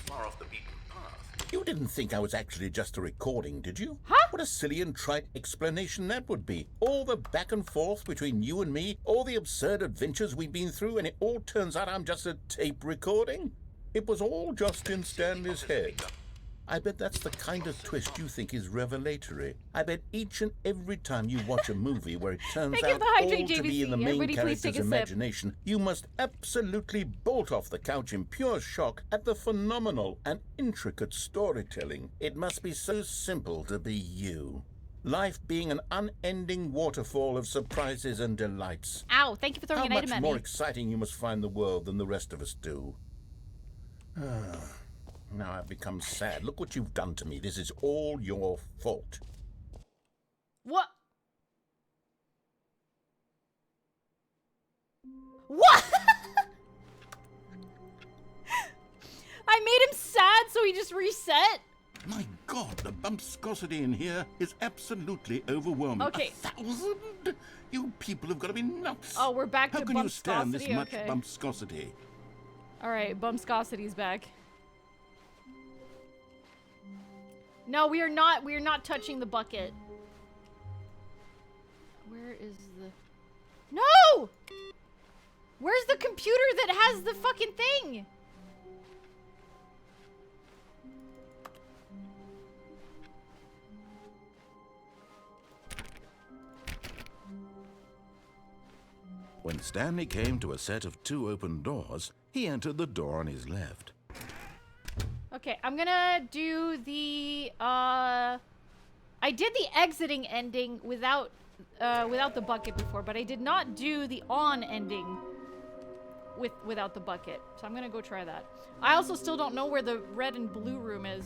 Speaker 2: far off the beaten path. You didn't think I was actually just a recording, did you?
Speaker 1: Huh?
Speaker 2: What a silly and trite explanation that would be. All the back and forth between you and me, all the absurd adventures we've been through, and it all turns out I'm just a tape recording? It was all just in Stanley's head.
Speaker 3: I bet that's the kind of twist you think is revelatory. I bet each and every time you watch a movie where it turns
Speaker 1: Thank you
Speaker 3: out
Speaker 1: for the
Speaker 3: all
Speaker 1: hydrate,
Speaker 3: to be in the
Speaker 1: JVC.
Speaker 3: main
Speaker 1: Everybody please take
Speaker 3: character's
Speaker 1: a sip.
Speaker 3: imagination, you must absolutely bolt off the couch in pure shock at the phenomenal and intricate storytelling. It must be so simple to be you. Life being an unending waterfall of surprises and delights.
Speaker 1: Ow, thank you for throwing
Speaker 3: How
Speaker 1: an item
Speaker 3: much
Speaker 1: at
Speaker 3: more
Speaker 1: me.
Speaker 3: exciting you must find the world than the rest of us do. Now I've become sad. Look what you've done to me. This is all your fault.
Speaker 1: What? What? I made him sad, so he just reset?
Speaker 3: My God, the bumpscosity in here is absolutely overwhelming.
Speaker 1: Okay.
Speaker 3: 1,000? You people have got to be nuts.
Speaker 1: Oh, we're back
Speaker 3: How
Speaker 1: to
Speaker 3: can you stand this
Speaker 1: bumpscosity?
Speaker 3: much
Speaker 1: Okay.
Speaker 3: bumpscosity?
Speaker 1: Alright, bumpscosity's back. No, we are not touching the bucket. Where is the... No! Where's the computer that has the fucking thing?
Speaker 2: When Stanley came to a set of 2 open doors, he entered the door on his left.
Speaker 1: Okay, I'm gonna do the, I did the exiting ending without the bucket before, but I did not do the on ending without the bucket. So I'm gonna go try that. I also still don't know where the red and blue room is.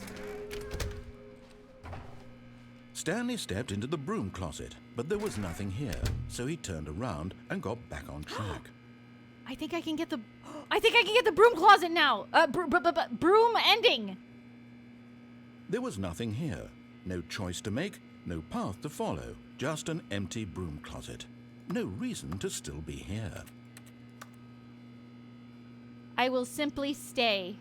Speaker 2: Stanley stepped into the broom closet, but there was nothing here, so he turned around and got back on track.
Speaker 1: I think I can get the, broom closet now. Broom ending.
Speaker 2: There was nothing here. No choice to make, no path to follow, just an empty broom closet. No reason to still be here.
Speaker 1: I will simply stay.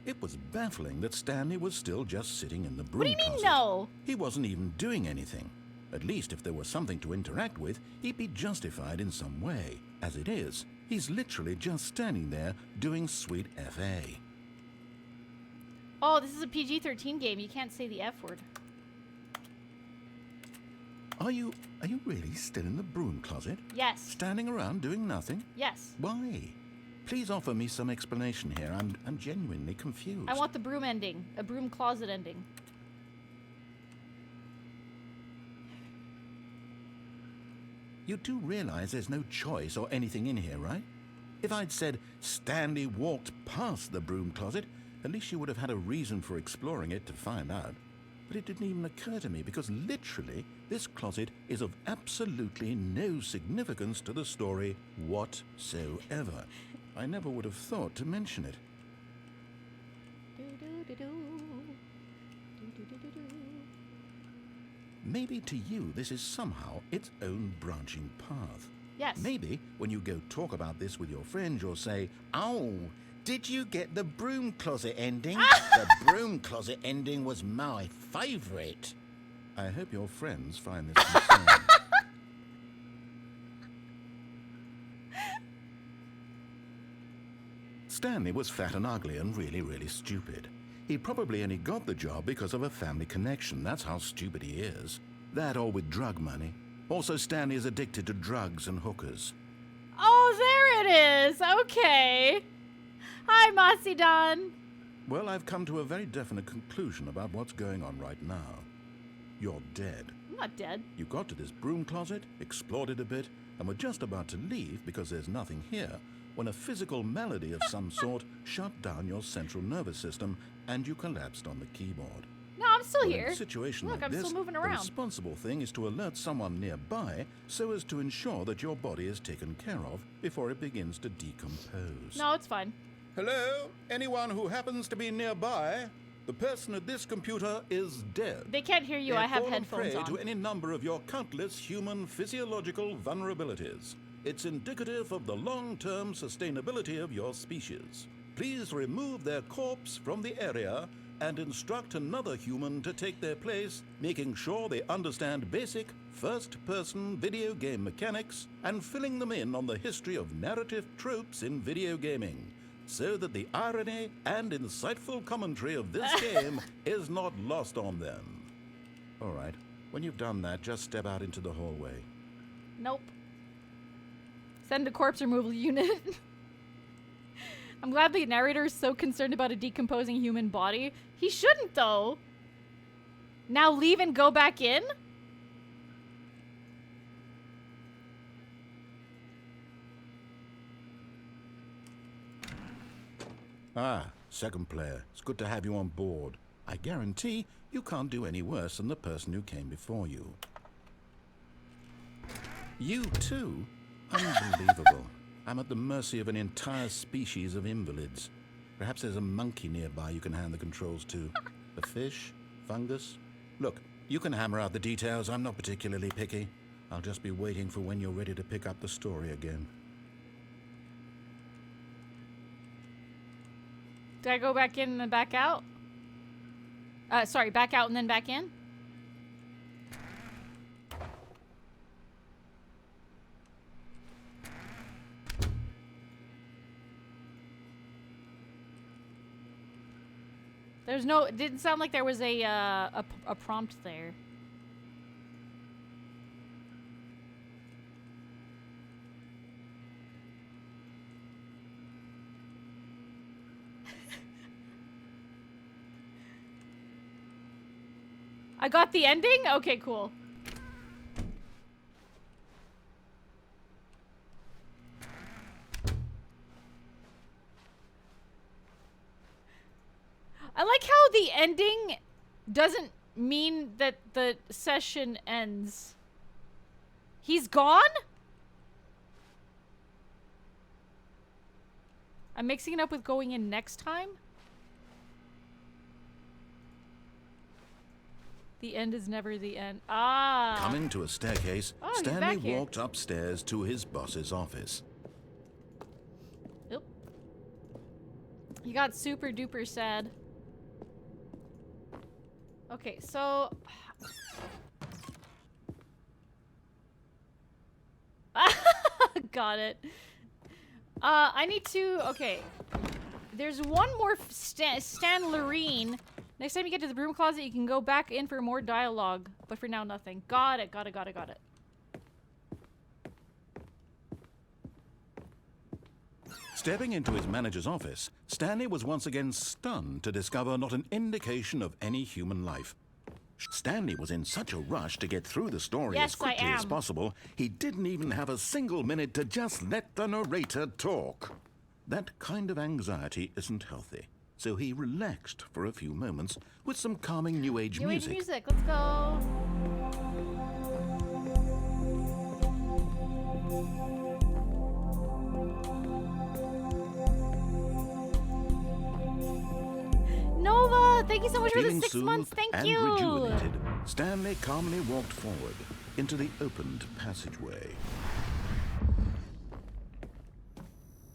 Speaker 2: It was baffling that Stanley was still just sitting in the broom
Speaker 1: What do you mean,
Speaker 2: closet.
Speaker 1: no?
Speaker 2: He wasn't even doing anything. At least if there was something to interact with, he'd be justified in some way. As it is, he's literally just standing there doing sweet FA.
Speaker 1: Oh, this is a PG-13 game. You can't say the F word.
Speaker 2: Are you really still in the broom closet?
Speaker 1: Yes.
Speaker 2: Standing around doing nothing?
Speaker 1: Yes.
Speaker 2: Why? Please offer me some explanation here. I'm genuinely confused.
Speaker 1: I want the broom ending. A broom closet ending.
Speaker 2: You do realize there's no choice or anything in here, right? If I'd said Stanley walked past the broom closet, at least you would have had a reason for exploring it to find out. But it didn't even occur to me because literally this closet is of absolutely no significance to the story whatsoever. I never would have thought to mention it. Maybe to you this is somehow its own branching path.
Speaker 1: Yes.
Speaker 2: Maybe when you go talk about this with your friends, you'll say, "Oh, did you get the broom closet ending? The broom closet ending was my favorite." I hope your friends find this concerning. Stanley was fat and ugly and really, really stupid. He probably only got the job because of a family connection. That's how stupid he is. That or with drug money. Also, Stanley is addicted to drugs and hookers.
Speaker 1: Oh, there it is. Okay. Hi, Masidan.
Speaker 2: Well, I've come to a very definite conclusion about what's going on right now. You're dead.
Speaker 1: I'm not dead.
Speaker 2: You got to this broom closet, explored it a bit, and were just about to leave because there's nothing here when a physical malady of some sort shut down your central nervous system and you collapsed on the keyboard.
Speaker 1: No, I'm still
Speaker 2: Well,
Speaker 1: here.
Speaker 2: in a situation
Speaker 1: Look,
Speaker 2: like
Speaker 1: I'm
Speaker 2: this,
Speaker 1: still moving
Speaker 2: the
Speaker 1: around.
Speaker 2: responsible thing is to alert someone nearby so as to ensure that your body is taken care of before it begins to decompose.
Speaker 1: No, it's fine.
Speaker 2: Hello? Anyone who happens to be nearby? The person at this computer is dead.
Speaker 1: They can't hear you.
Speaker 2: They
Speaker 1: I
Speaker 2: have
Speaker 1: have
Speaker 2: fallen
Speaker 1: headphones
Speaker 2: prey
Speaker 1: on.
Speaker 2: to any number of your countless human physiological vulnerabilities. It's indicative of the long-term sustainability of your species. Please remove their corpse from the area and instruct another human to take their place, making sure they understand basic first-person video game mechanics and filling them in on the history of narrative tropes in video gaming. so that the irony and insightful commentary of this game is not lost on them. All right, when you've done that, just step out into the hallway.
Speaker 1: Nope. Send a corpse removal unit. I'm glad the narrator is so concerned about a decomposing human body. He shouldn't, though. Now leave and go back in?
Speaker 2: Ah, second player. It's good to have you on board. I guarantee you can't do any worse than the person who came before you. You too? Unbelievable. I'm at the mercy of an entire species of invalids. Perhaps there's a monkey nearby you can hand the controls to. A fish? Fungus? Look, you can hammer out the details. I'm not particularly picky. I'll just be waiting for when you're ready to pick up the story again.
Speaker 1: Did I go back in and then back out? Sorry, back out and then back in? There's no, it didn't sound like there was a prompt there. I got the ending? Okay, cool. I like how the ending doesn't mean that the session ends. He's gone? I'm mixing it up with going in next time? The end is never the end. Ah.
Speaker 2: Coming to a staircase,
Speaker 1: Oh, he's
Speaker 2: Stanley
Speaker 1: back here.
Speaker 2: walked upstairs to his boss's office.
Speaker 1: Oop. He got super duper sad. Okay, so... Got it. I need to... Okay. There's one more Stanley. Next time you get to the broom closet, you can go back in for more dialogue. But for now, nothing. Got it.
Speaker 2: Stepping into his manager's office, Stanley was once again stunned to discover not an indication of any human life. Stanley was in such a rush to get through the story
Speaker 1: Yes,
Speaker 2: as quickly
Speaker 1: I
Speaker 2: as
Speaker 1: am.
Speaker 2: possible, he didn't even have a single minute to just let the narrator talk. That kind of anxiety isn't healthy, so he relaxed for a few moments with some calming New Age
Speaker 1: New Age
Speaker 2: music.
Speaker 1: music. Let's go. Nova, thank you so much for the
Speaker 2: Feeling
Speaker 1: 6 months.
Speaker 2: soothed
Speaker 1: Thank
Speaker 2: and
Speaker 1: you.
Speaker 2: rejuvenated, Stanley calmly walked forward into the opened passageway.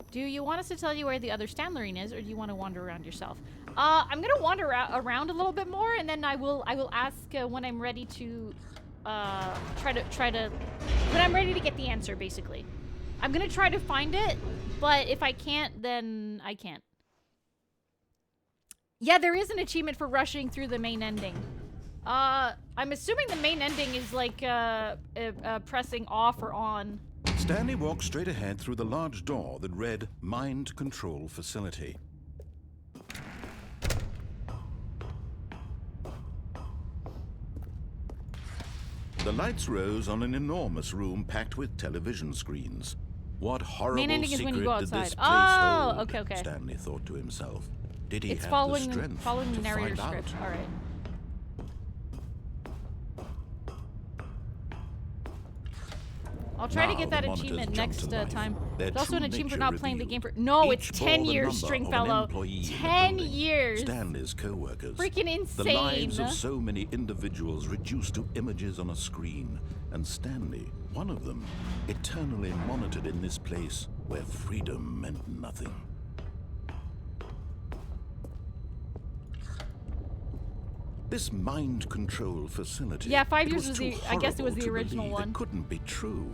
Speaker 1: Do you want us to tell you where the other Stanley is, or do you want to wander around yourself? I'm gonna wander around a little bit more, and then I will ask when I'm ready to try to when I'm ready to get the answer. Basically, I'm gonna try to find it, but if I can't, then I can't. Yeah, there is an achievement for rushing through the main ending. I'm assuming the main ending is like pressing off or on.
Speaker 2: Stanley walked straight ahead through the large door that read Mind Control Facility. The lights rose on an enormous room packed with television screens. What horrible
Speaker 1: Main ending is
Speaker 2: secret
Speaker 1: when you go
Speaker 2: did this
Speaker 1: outside.
Speaker 2: place
Speaker 1: Oh,
Speaker 2: hold?
Speaker 1: okay.
Speaker 2: Stanley thought to himself. Did he
Speaker 1: It's
Speaker 2: have
Speaker 1: following
Speaker 2: the strength
Speaker 1: following the
Speaker 2: to
Speaker 1: narrator's
Speaker 2: find
Speaker 1: script.
Speaker 2: out?
Speaker 1: All right. I'll try to
Speaker 2: Now
Speaker 1: get
Speaker 2: the
Speaker 1: that
Speaker 2: monitors
Speaker 1: achievement
Speaker 2: jump
Speaker 1: next
Speaker 2: to life.
Speaker 1: time.
Speaker 2: Their
Speaker 1: There's also an
Speaker 2: true
Speaker 1: achievement for
Speaker 2: nature
Speaker 1: not playing the game
Speaker 2: revealed.
Speaker 1: for... No,
Speaker 2: Each
Speaker 1: it's
Speaker 2: bore
Speaker 1: 10
Speaker 2: the
Speaker 1: years,
Speaker 2: number of an
Speaker 1: Stringfellow.
Speaker 2: employee in the
Speaker 1: 10
Speaker 2: building.
Speaker 1: years.
Speaker 2: Stanley's co-workers.
Speaker 1: Freaking insane.
Speaker 2: The lives of so many individuals reduced to images on a screen. And Stanley, one of them, eternally monitored in this place where freedom meant nothing. This mind control facility.
Speaker 1: Yeah, 5
Speaker 2: it
Speaker 1: years was
Speaker 2: too
Speaker 1: I guess it was
Speaker 2: horrible
Speaker 1: the
Speaker 2: to
Speaker 1: original
Speaker 2: believe
Speaker 1: one.
Speaker 2: It couldn't be true.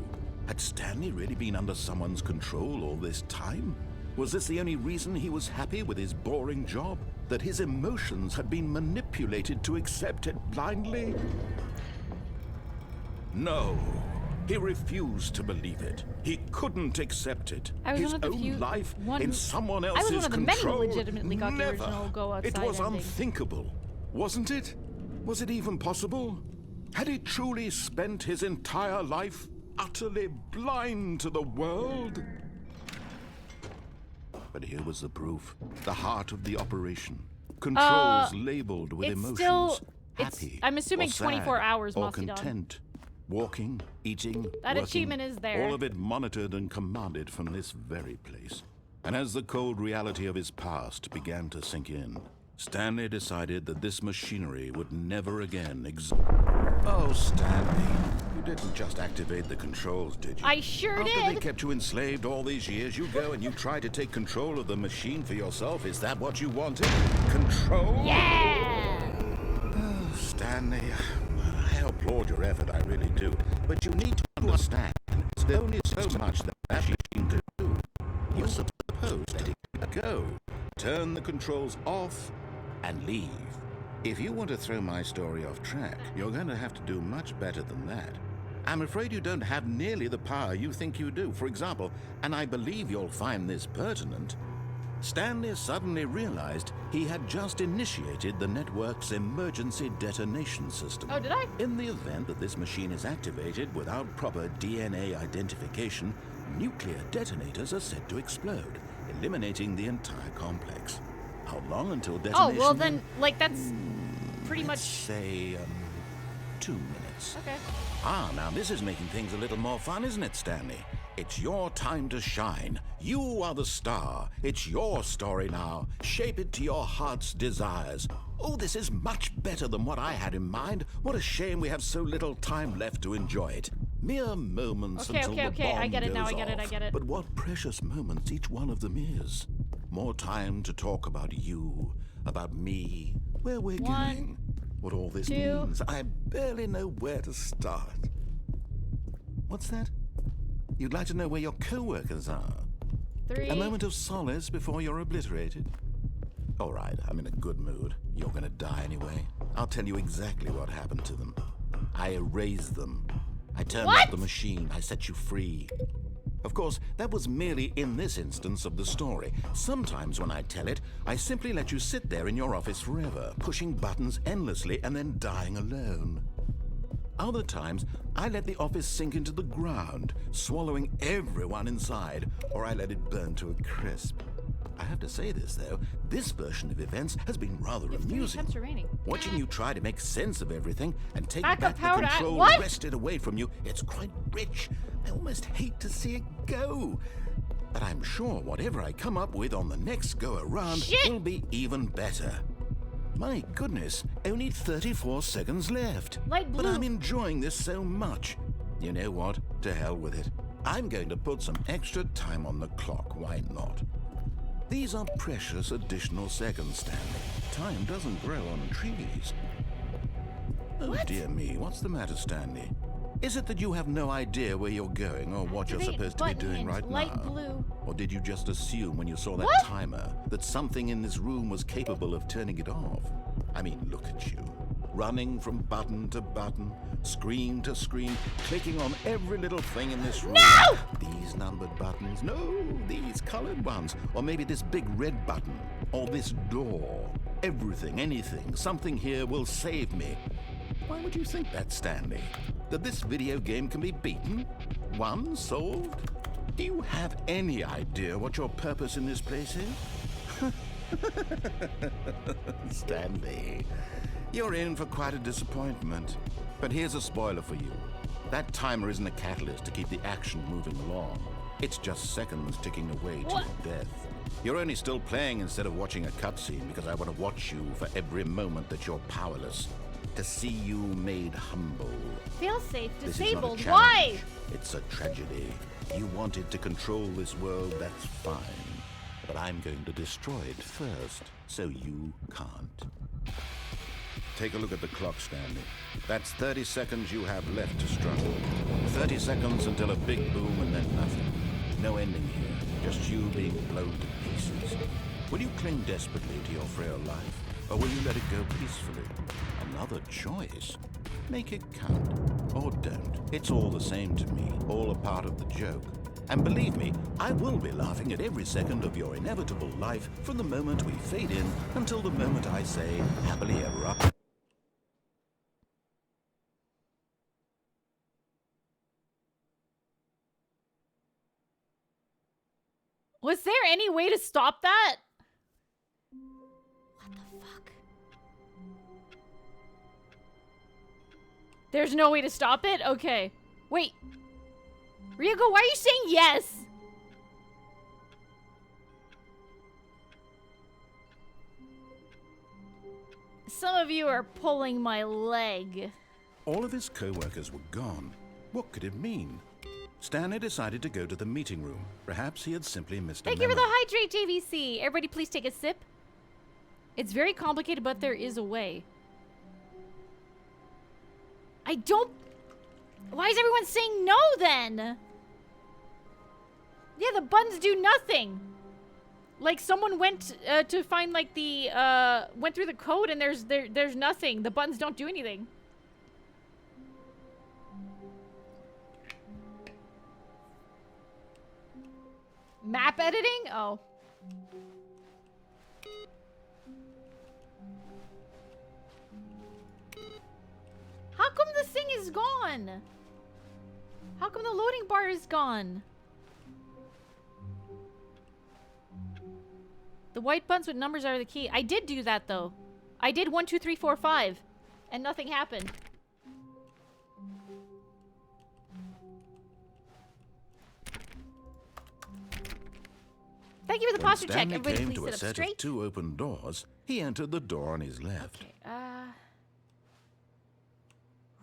Speaker 2: Had Stanley really been under someone's control all this time? Was this the only reason he was happy with his boring job? That his emotions had been manipulated to accept it blindly? No. He refused to believe it. He couldn't accept it.
Speaker 1: I was
Speaker 2: His
Speaker 1: one of the
Speaker 2: own
Speaker 1: few-
Speaker 2: life
Speaker 1: one-
Speaker 2: in someone
Speaker 1: I was
Speaker 2: else's
Speaker 1: one of the many who
Speaker 2: control.
Speaker 1: legitimately got the
Speaker 2: Never.
Speaker 1: original Go Outside
Speaker 2: It was
Speaker 1: ending.
Speaker 2: unthinkable, wasn't it? Was it even possible? Had he truly spent his entire life utterly blind to the world? But here was the proof. The heart of the operation. Controls labeled with
Speaker 1: it's
Speaker 2: emotions.
Speaker 1: still-
Speaker 2: Happy,
Speaker 1: I'm assuming
Speaker 2: or sad,
Speaker 1: 24 hours,
Speaker 2: or
Speaker 1: Mossy Don.
Speaker 2: content. Walking, eating,
Speaker 1: That
Speaker 2: working,
Speaker 1: achievement is there.
Speaker 2: all of it monitored and commanded from this very place. And as the cold reality of his past began to sink in, Stanley decided that this machinery would never again exist. Oh, Stanley, you didn't just activate the controls, did you?
Speaker 1: I sure
Speaker 2: After
Speaker 1: did.
Speaker 2: they kept you enslaved all these years, you go and you try to take control of the machine for yourself. Is that what you wanted? Control?
Speaker 1: Yeah!
Speaker 2: Oh, Stanley, I applaud your effort, I really do. But you need to understand, there's only so much that machine can do. You're supposed to let it go, turn the controls off, and leave. If you want to throw my story off track, you're going to have to do much better than that. I'm afraid you don't have nearly the power you think you do. For example, and I believe you'll find this pertinent, Stanley suddenly realized he had just initiated the network's emergency detonation system.
Speaker 1: Oh, did I?
Speaker 2: In the event that this machine is activated without proper DNA identification, nuclear detonators are said to explode, eliminating the entire complex. How long until
Speaker 1: Oh,
Speaker 2: detonation?
Speaker 1: well then, like, that's pretty
Speaker 2: Let's
Speaker 1: much...
Speaker 2: say 2 minutes.
Speaker 1: Okay.
Speaker 2: Ah, now this is making things a little more fun, isn't it, Stanley? It's your time to shine. You are the star. It's your story now. Shape it to your heart's desires. Oh, this is much better than what I had in mind. What a shame we have so little time left to enjoy it. Mere moments
Speaker 1: Okay,
Speaker 2: until
Speaker 1: okay,
Speaker 2: the
Speaker 1: okay. I
Speaker 2: bomb
Speaker 1: get it now,
Speaker 2: goes
Speaker 1: I get it, I
Speaker 2: off.
Speaker 1: get it.
Speaker 2: But what precious moments each one of them is. More time to talk about you, about me, where we're
Speaker 1: One,
Speaker 2: going, what all this
Speaker 1: 2.
Speaker 2: means. I barely know where to start. What's that? You'd like to know where your co-workers are?
Speaker 1: 3.
Speaker 2: A moment of solace before you're obliterated? All right, I'm in a good mood. You're gonna die anyway. I'll tell you exactly what happened to them. I erased them. I turned off the machine. I set you free. Of course, that was merely in this instance of the story. Sometimes when I tell it, I simply let you sit there in your office forever, pushing buttons endlessly and then dying alone. Other times, I let the office sink into the ground, swallowing everyone inside, or I let it burn to a crisp. I have to say this, though, this version of events has been rather amusing.
Speaker 1: Attempts remaining.
Speaker 2: Watching you try to make sense of everything and take
Speaker 1: Backup
Speaker 2: back the
Speaker 1: power to
Speaker 2: control
Speaker 1: what?
Speaker 2: wrested away from you, it's quite rich. I almost hate to see it go. But I'm sure whatever I come up with on the next go-around will be even better. My goodness, only 34 seconds left.
Speaker 1: Light
Speaker 2: But
Speaker 1: blue.
Speaker 2: I'm enjoying this so much. You know what? To hell with it. I'm going to put some extra time on the clock. Why not? These are precious additional seconds, Stanley. Time doesn't grow on trees. Oh, dear me. What's the matter, Stanley? Is it that you have no idea where you're going or what you're
Speaker 1: Activate
Speaker 2: supposed to be
Speaker 1: button
Speaker 2: doing
Speaker 1: hint,
Speaker 2: right
Speaker 1: light
Speaker 2: now?
Speaker 1: blue.
Speaker 2: Or did you just assume when you saw that
Speaker 1: What?
Speaker 2: timer that something in this room was capable of turning it off? I mean, look at you. Running from button to button, screen to screen, clicking on every little thing in this room.
Speaker 1: No!
Speaker 2: These numbered buttons. No, these colored ones. Or maybe this big red button. Or this door. Everything, anything, something here will save me. Why would you think that, Stanley? That this video game can be beaten? Won? Solved? Do you have any idea what your purpose in this place is? Stanley, you're in for quite a disappointment. But here's a spoiler for you. That timer isn't a catalyst to keep the action moving along. It's just seconds ticking away to
Speaker 1: What?
Speaker 2: your death. You're only still playing instead of watching a cutscene because I want to watch you for every moment that you're powerless. To see you made humble.
Speaker 1: Fail safe.
Speaker 2: This is not a
Speaker 1: Disabled.
Speaker 2: challenge.
Speaker 1: Why?
Speaker 2: It's a tragedy. You wanted to control this world, that's fine. But I'm going to destroy it first, so you can't. Take a look at the clock, Stanley. That's 30 seconds you have left to struggle. 30 seconds until a big boom and then nothing. No ending here. just you being blown to pieces. Will you cling desperately to your frail life, or will you let it go peacefully? Another choice. Make it count, or don't. It's all the same to me, all a part of the joke. And believe me, I will be laughing at every second of your inevitable life from the moment we fade in until the moment I say, happily ever after.
Speaker 1: Was there any way to stop that? What the fuck? There's no way to stop it? Okay. Wait. Ryugo, why are you saying yes? Some of you are pulling my leg.
Speaker 2: All of his co-workers were gone. What could it mean? Stanley decided to go to the meeting room. Perhaps he had simply missed a
Speaker 1: Thank you for
Speaker 2: memo.
Speaker 1: the hydrate, JVC. Everybody please take a sip. It's very complicated, but there is a way. I don't... Why is everyone saying no, then? Yeah, the buttons do nothing. Like, someone went to find, like, the... went through the code, and there's nothing. The buttons don't do anything. Map editing? Oh. How come the thing is gone? How come the loading bar is gone? The white buttons with numbers are the key. I did do that, though. I did 1, 2, 3, 4, 5. And nothing happened. Thank you for the
Speaker 2: When
Speaker 1: posture check.
Speaker 2: Stanley
Speaker 1: Everybody
Speaker 2: came
Speaker 1: please
Speaker 2: to a
Speaker 1: sit up
Speaker 2: set
Speaker 1: straight.
Speaker 2: of 2 open doors, he entered the door on his left.
Speaker 1: Okay,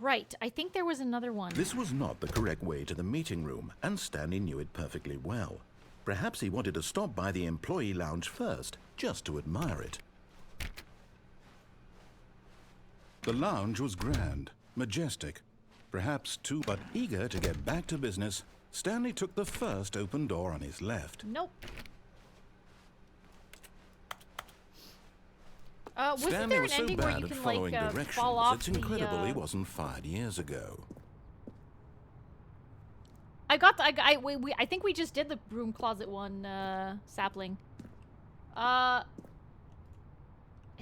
Speaker 1: right. I think there was another one.
Speaker 2: This was not the correct way to the meeting room, and Stanley knew it perfectly well. Perhaps he wanted to stop by the employee lounge first, just to admire it. The lounge was grand, majestic, perhaps too, but eager to get back to business, Stanley took the first open door on his left.
Speaker 1: Nope. Wasn't
Speaker 2: Stanley
Speaker 1: there an
Speaker 2: was so
Speaker 1: ending where
Speaker 2: bad
Speaker 1: you
Speaker 2: at
Speaker 1: can,
Speaker 2: following
Speaker 1: like,
Speaker 2: directions,
Speaker 1: fall off
Speaker 2: it's incredible
Speaker 1: the,
Speaker 2: he wasn't fired years ago.
Speaker 1: I got the, I think we just did the broom closet one, sapling. Is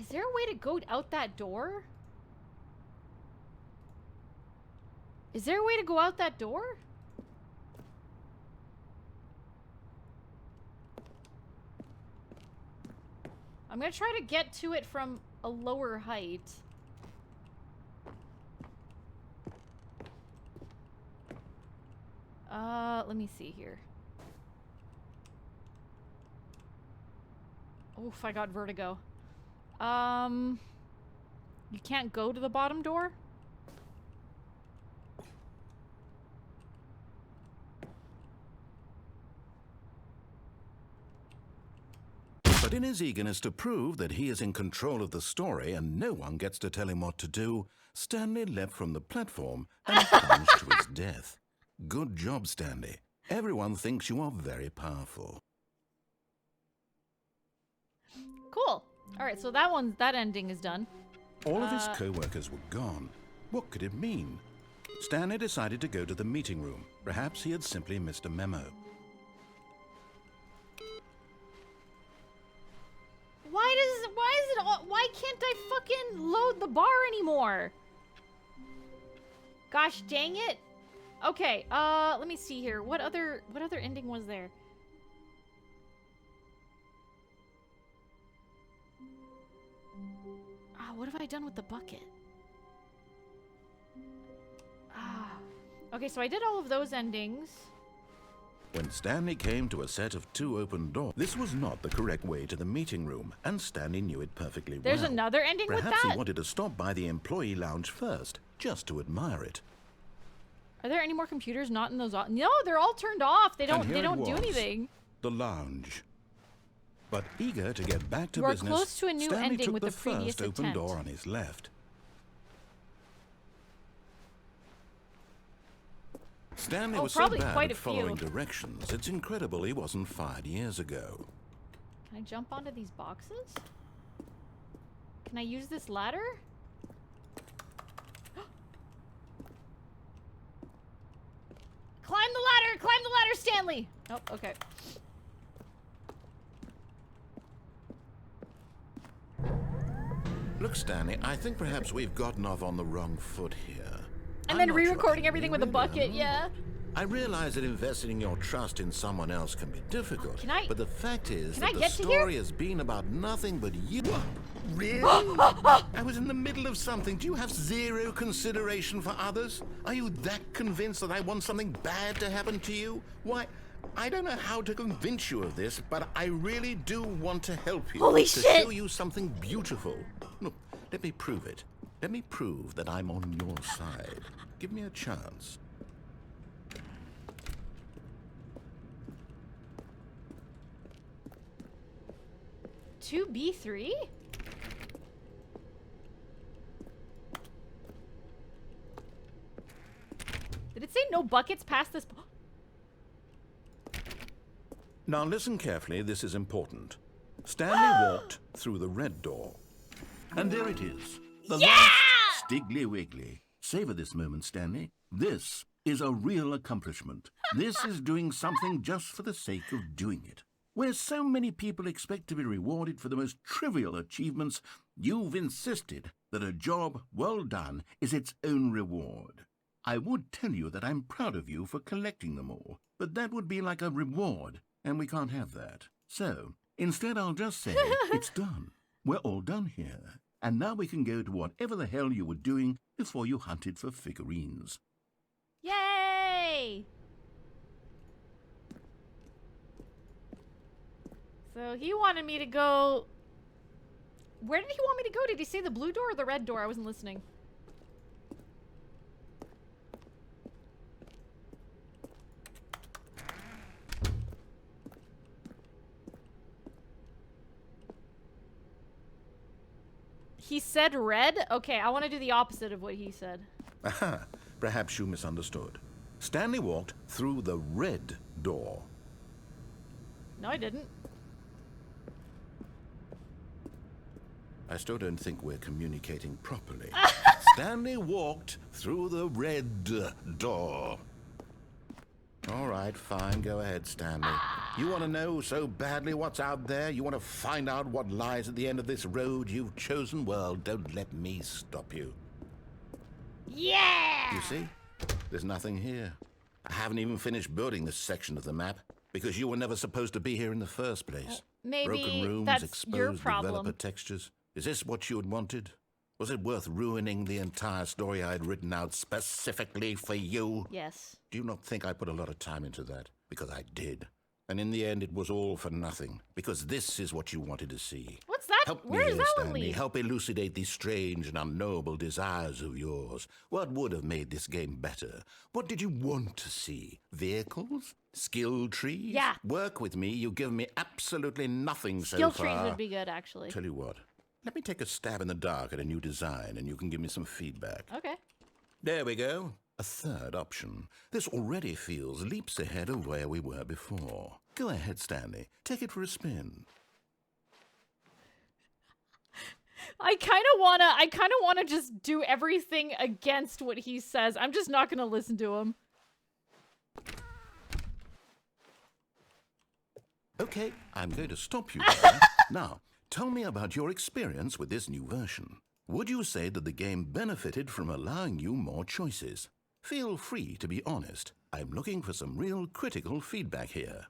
Speaker 1: there a way to go out that door? Is there a way to go out that door? I'm gonna try to get to it from a lower height. Let me see here. Oof, I got vertigo. You can't go to the bottom door?
Speaker 2: But in his eagerness to prove that he is in control of the story and no one gets to tell him what to do, Stanley leapt from the platform and plunged to his death. Good job, Stanley. Everyone thinks you are very powerful.
Speaker 1: Cool. Alright, so that ending is done.
Speaker 2: All of his co-workers were gone. What could it mean? Stanley decided to go to the meeting room. Perhaps he had simply missed a memo.
Speaker 1: Why can't I fucking load the bar anymore? Gosh dang it. Okay, let me see here. What other ending was there? What have I done with the bucket? Okay, so I did all of those endings.
Speaker 2: When Stanley came to a set of 2 open doors, this was not the correct way to the meeting room, and Stanley knew it perfectly well.
Speaker 1: There's another ending with
Speaker 2: Perhaps
Speaker 1: that?
Speaker 2: he wanted to stop by the employee lounge first, just to admire it.
Speaker 1: Are there any more computers not in those? No, they're all turned off. They don't.
Speaker 2: And here
Speaker 1: They
Speaker 2: it
Speaker 1: don't do
Speaker 2: was,
Speaker 1: anything.
Speaker 2: The lounge. But eager to get back to
Speaker 1: You are
Speaker 2: business,
Speaker 1: close to a new
Speaker 2: Stanley
Speaker 1: ending
Speaker 2: took
Speaker 1: with
Speaker 2: the
Speaker 1: the previous
Speaker 2: first open
Speaker 1: attempt.
Speaker 2: door on his left. Stanley
Speaker 1: Oh,
Speaker 2: was so
Speaker 1: probably
Speaker 2: bad
Speaker 1: quite
Speaker 2: at
Speaker 1: a
Speaker 2: following
Speaker 1: few.
Speaker 2: directions, it's incredible he wasn't fired years ago.
Speaker 1: Can I jump onto these boxes? Can I use this ladder? Climb the ladder, Stanley! Oh, okay.
Speaker 2: Look, Stanley, I think perhaps we've gotten off on the wrong foot here.
Speaker 1: And
Speaker 2: I'm
Speaker 1: then
Speaker 2: not
Speaker 1: re-recording
Speaker 2: sure.
Speaker 1: everything with a
Speaker 2: Really,
Speaker 1: bucket,
Speaker 2: I'm
Speaker 1: yeah.
Speaker 2: not. I realize that investing your trust in someone else can be difficult.
Speaker 1: Can I-
Speaker 2: But the fact is
Speaker 1: can
Speaker 2: that
Speaker 1: I
Speaker 2: the
Speaker 1: get to here?
Speaker 2: story has been about nothing but you. Really? I was in the middle of something. Do you have zero consideration for others? Are you that convinced that I want something bad to happen to you? Why, I don't know how to convince you of this, but I really do want to help you.
Speaker 1: Holy
Speaker 2: to
Speaker 1: shit!
Speaker 2: show you something beautiful. Look, let me prove it. Let me prove that I'm on your side. Give me a chance.
Speaker 1: Two B3? Did it say no buckets past this?
Speaker 2: Now listen carefully, this is important. Stanley walked through the red door.
Speaker 3: And there it is. The
Speaker 1: Yeah!
Speaker 3: last Stiggly Wiggly. Savor this moment, Stanley. This is a real accomplishment. This is doing something just for the sake of doing it. Where so many people expect to be rewarded for the most trivial achievements, you've insisted that a job well done is its own reward. I would tell you that I'm proud of you for collecting them all, but that would be like a reward, and we can't have that. So, instead I'll just say, it's done. We're all done here. And now we can go to whatever the hell you were doing before you hunted for figurines.
Speaker 1: Yay! So he wanted me to go... Where did he want me to go? Did he say the blue door or the red door? I wasn't listening. He said red? Okay, I want to do the opposite of what he said.
Speaker 2: Aha, perhaps you misunderstood. Stanley walked through the red door.
Speaker 1: No, I didn't.
Speaker 2: I still don't think we're communicating properly. Stanley walked through the red door. All right, fine. Go ahead, Stanley. You want to know so badly what's out there? You want to find out what lies at the end of this road you've chosen? Well, don't let me stop you.
Speaker 1: Yeah!
Speaker 2: You see? There's nothing here. I haven't even finished building this section of the map because you were never supposed to be here in the first place.
Speaker 1: Maybe
Speaker 2: Broken rooms,
Speaker 1: that's
Speaker 2: exposed
Speaker 1: your problem.
Speaker 2: developer textures. Is this what you had wanted? Was it worth ruining the entire story I had written out specifically for you?
Speaker 1: Yes.
Speaker 2: Do you not think I put a lot of time into that? Because I did. And in the end, it was all for nothing. Because this is what you wanted to see.
Speaker 1: What's that?
Speaker 2: Help
Speaker 1: Where
Speaker 2: me
Speaker 1: does
Speaker 2: here,
Speaker 1: that one
Speaker 2: Stanley.
Speaker 1: lead?
Speaker 2: Help elucidate these strange and unknowable desires of yours. What would have made this game better? What did you want to see? Vehicles? Skill trees?
Speaker 1: Yeah.
Speaker 2: Work with me. You've given me absolutely nothing
Speaker 1: Skill
Speaker 2: so far.
Speaker 1: trees would be good, actually.
Speaker 2: Tell you what. Let me take a stab in the dark at a new design, and you can give me some feedback.
Speaker 1: Okay.
Speaker 2: There we go. A third option. This already feels leaps ahead of where we were before. Go ahead, Stanley. Take it for a spin.
Speaker 1: I kind of wanna just do everything against what he says. I'm just not gonna listen to him.
Speaker 2: Okay, I'm going to stop you there. Now, tell me about your experience with this new version. Would you say that the game benefited from allowing you more choices? Feel free to be honest. I'm looking for some real critical feedback here.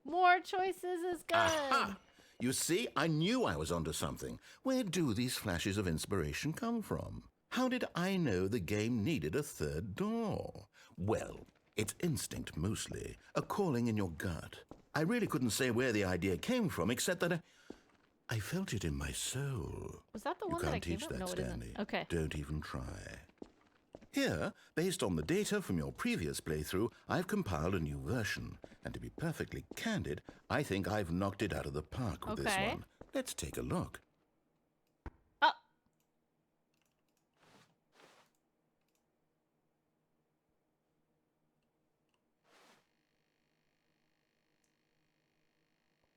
Speaker 1: More choices is good.
Speaker 2: Aha! You see, I knew I was onto something. Where do these flashes of inspiration come from? How did I know the game needed a third door? Well, it's instinct mostly, a calling in your gut. I really couldn't say where the idea came from, except that I felt it in my soul.
Speaker 1: Was that the
Speaker 2: You
Speaker 1: one that I
Speaker 2: can't
Speaker 1: came
Speaker 2: teach
Speaker 1: up?
Speaker 2: that,
Speaker 1: No, it
Speaker 2: Stanley.
Speaker 1: isn't. Okay.
Speaker 2: Don't even try. Here, based on the data from your previous playthrough, I've compiled a new version. And to be perfectly candid, I think I've knocked it out of the park with this
Speaker 1: Okay.
Speaker 2: one. Let's take a look.
Speaker 1: Oh.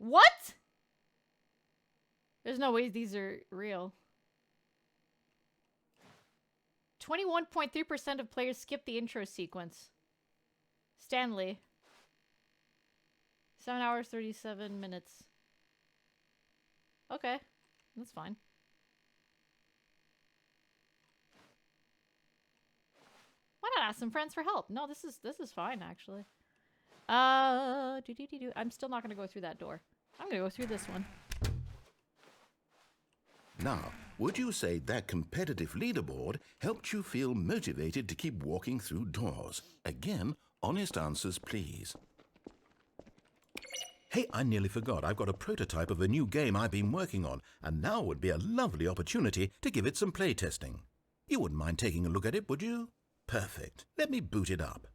Speaker 1: What? There's no way these are real. 21.3% of players skip the intro sequence. Stanley. 7 hours, 37 minutes. Okay. That's fine. Why not ask some friends for help? No, this is fine, actually. I'm still not gonna go through that door. I'm gonna go through this one.
Speaker 2: Now, would you say that competitive leaderboard helped you feel motivated to keep walking through doors? Again, honest answers, please. Hey, I nearly forgot. I've got a prototype of a new game I've been working on, and now would be a lovely opportunity to give it some playtesting. You wouldn't mind taking a look at it, would you? Perfect. Let me boot it up.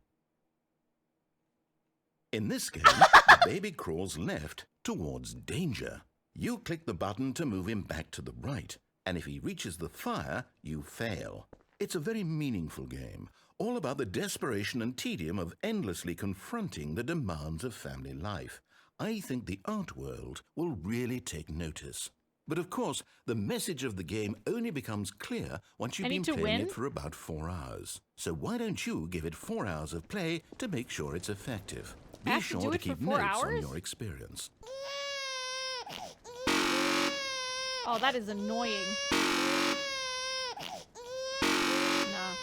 Speaker 2: In this game, the baby crawls left towards danger. You click the button to move him back to the right, and if he reaches the fire, you fail. It's a very meaningful game, all about the desperation and tedium of endlessly confronting the demands of family life. I think the art world will really take notice. But of course, the message of the game only becomes clear once you've been playing it for about 4 hours. So why don't you give it 4 hours of play to make sure it's effective? Be sure to keep notes on your experience.
Speaker 1: Oh, that is annoying. Nah.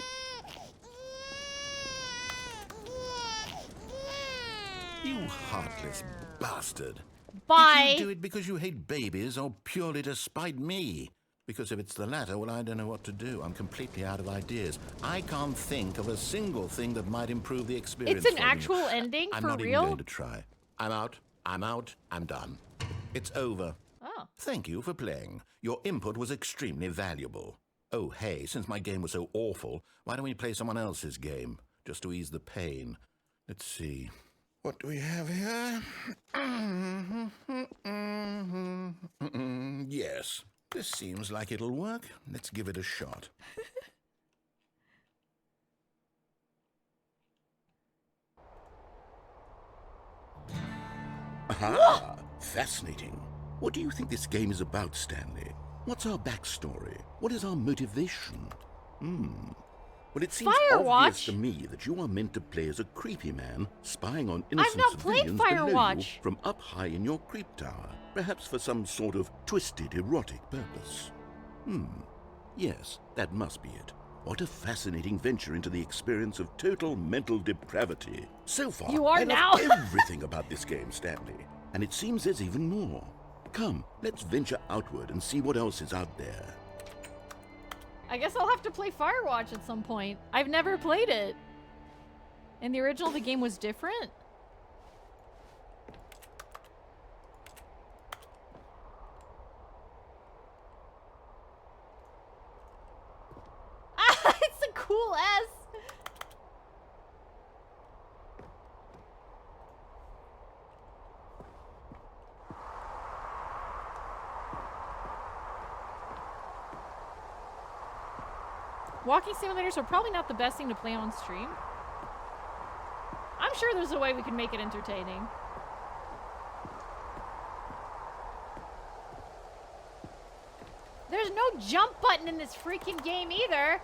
Speaker 2: You heartless bastard.
Speaker 1: Bye.
Speaker 2: Did you do it because you hate babies or purely to spite me? Because if it's the latter, well, I don't know what to do. I'm completely out of ideas. I can't think of a single thing that might improve the experience.
Speaker 1: It's an actual ending
Speaker 2: I'm
Speaker 1: for
Speaker 2: not
Speaker 1: real?
Speaker 2: even going to try. I'm out. I'm done. It's over.
Speaker 1: Oh.
Speaker 2: Thank you for playing. Your input was extremely valuable. Oh, hey, since my game was so awful, why don't we play someone else's game? Just to ease the pain. Let's see. What do we have here? Yes, this seems like it'll work. Let's give it a shot. Aha! Fascinating. What do you think this game is about, Stanley? What's our backstory? What is our motivation? Well, it seems obvious to me that you are meant to play as a creepy man spying on innocent civilians below you from up high in your creep tower, perhaps for some sort of twisted, erotic purpose. Yes, that must be it. What a fascinating venture into the experience of total mental depravity. So far, I love everything about this game, Stanley. And it seems there's even more. Come, let's venture outward and see what else is out there.
Speaker 1: I guess I'll have to play Firewatch at some point. I've never played it. In the original, the game was different? Ah, it's a cool S! Walking simulators are probably not the best thing to play on stream. I'm sure there's a way we can make it entertaining. There's no jump button in this freaking game either.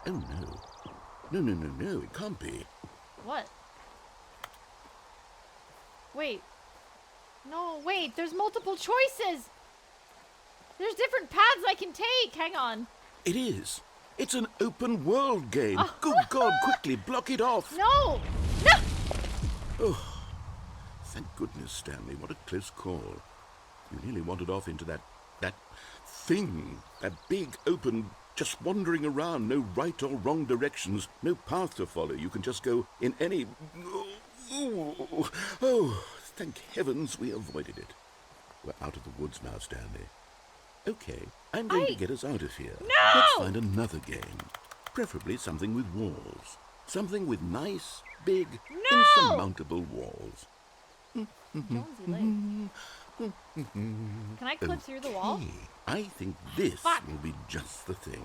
Speaker 2: Oh no. No, it can't be.
Speaker 1: What? Wait. No, wait, there's multiple choices! There's different paths I can take, hang on.
Speaker 2: It is. It's an open world game. Good God, quickly block it off.
Speaker 1: No! No!
Speaker 2: Oh, thank goodness, Stanley. What a close call. You nearly wandered off into that thing. That big, open, just wandering around. No right or wrong directions. No path to follow. You can just go in any... Oh, thank heavens we avoided it. We're out of the woods now, Stanley. Okay, I'm going to get us out of here.
Speaker 1: No!
Speaker 2: Let's find another game. Preferably something with walls. Something with nice, big, insurmountable walls.
Speaker 1: Jonesy leg. Can I clip through the wall?
Speaker 3: Okay, I think this
Speaker 1: Fuck.
Speaker 3: will be just the thing.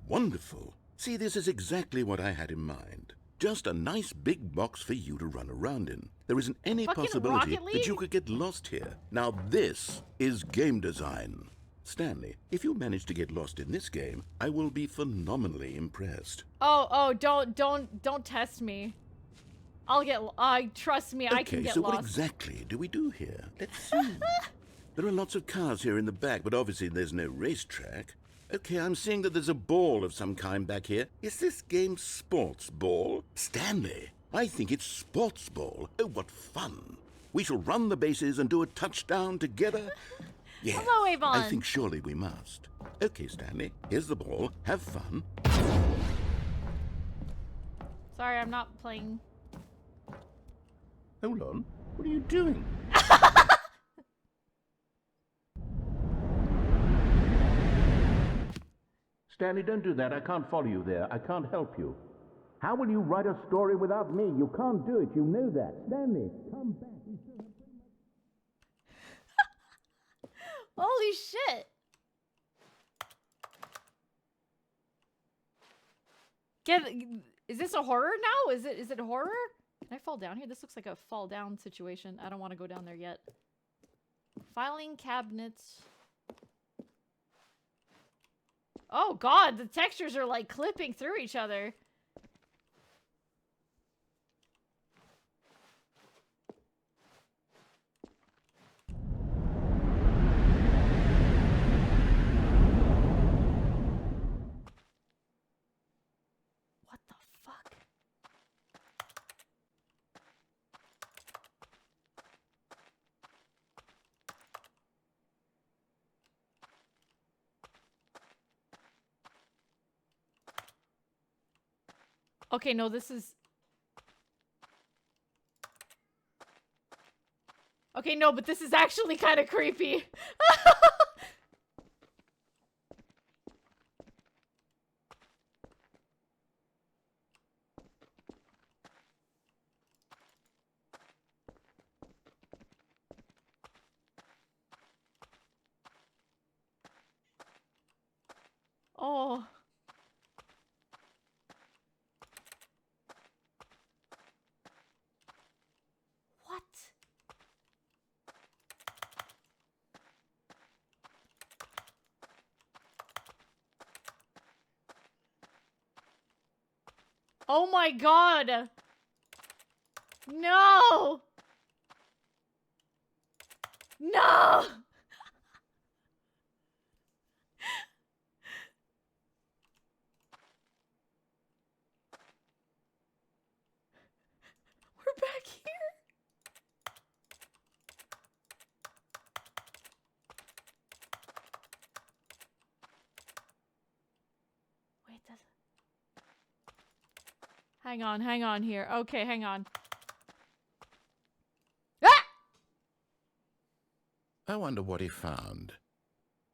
Speaker 3: Wonderful. See, this is exactly what I had in mind. Just a nice big box for you to run around in. There isn't any
Speaker 1: Fucking
Speaker 3: possibility
Speaker 1: Rocket
Speaker 3: that you
Speaker 1: League?
Speaker 3: could get lost here. Now this is game design. Stanley, if you manage to get lost in this game, I will be phenomenally impressed.
Speaker 1: Oh, don't test me. I'll get, trust me, I can
Speaker 3: Okay,
Speaker 1: get
Speaker 3: so
Speaker 1: lost.
Speaker 3: what exactly do we do here? Let's see. There are lots of cars here in the back, but obviously there's no racetrack. Okay, I'm seeing that there's a ball of some kind back here. Is this game sports ball? Stanley, I think it's sports ball. Oh, what fun. We shall run the bases and do a touchdown together. Yeah,
Speaker 1: Hello, Avon.
Speaker 3: I think surely we must. Okay, Stanley, here's the ball. Have fun.
Speaker 1: Sorry, I'm not playing.
Speaker 3: Hold on. What are you doing? Stanley, don't do that. I can't follow you there. I can't help you. How will you write a story without me? You can't do it. You know that. Stanley, come back.
Speaker 1: Holy shit. Is this a horror now? Is it horror? Can I fall down here? This looks like a fall down situation. I don't want to go down there yet. Filing cabinets. Oh god, the textures are like clipping through each other. What the fuck? Okay, no, this is... Okay, no, but this is actually kind of creepy. Oh. What? Oh my god! No! No! We're back here. Wait, that's... Hang on here. Okay, hang on. Ah!
Speaker 2: I wonder what he found.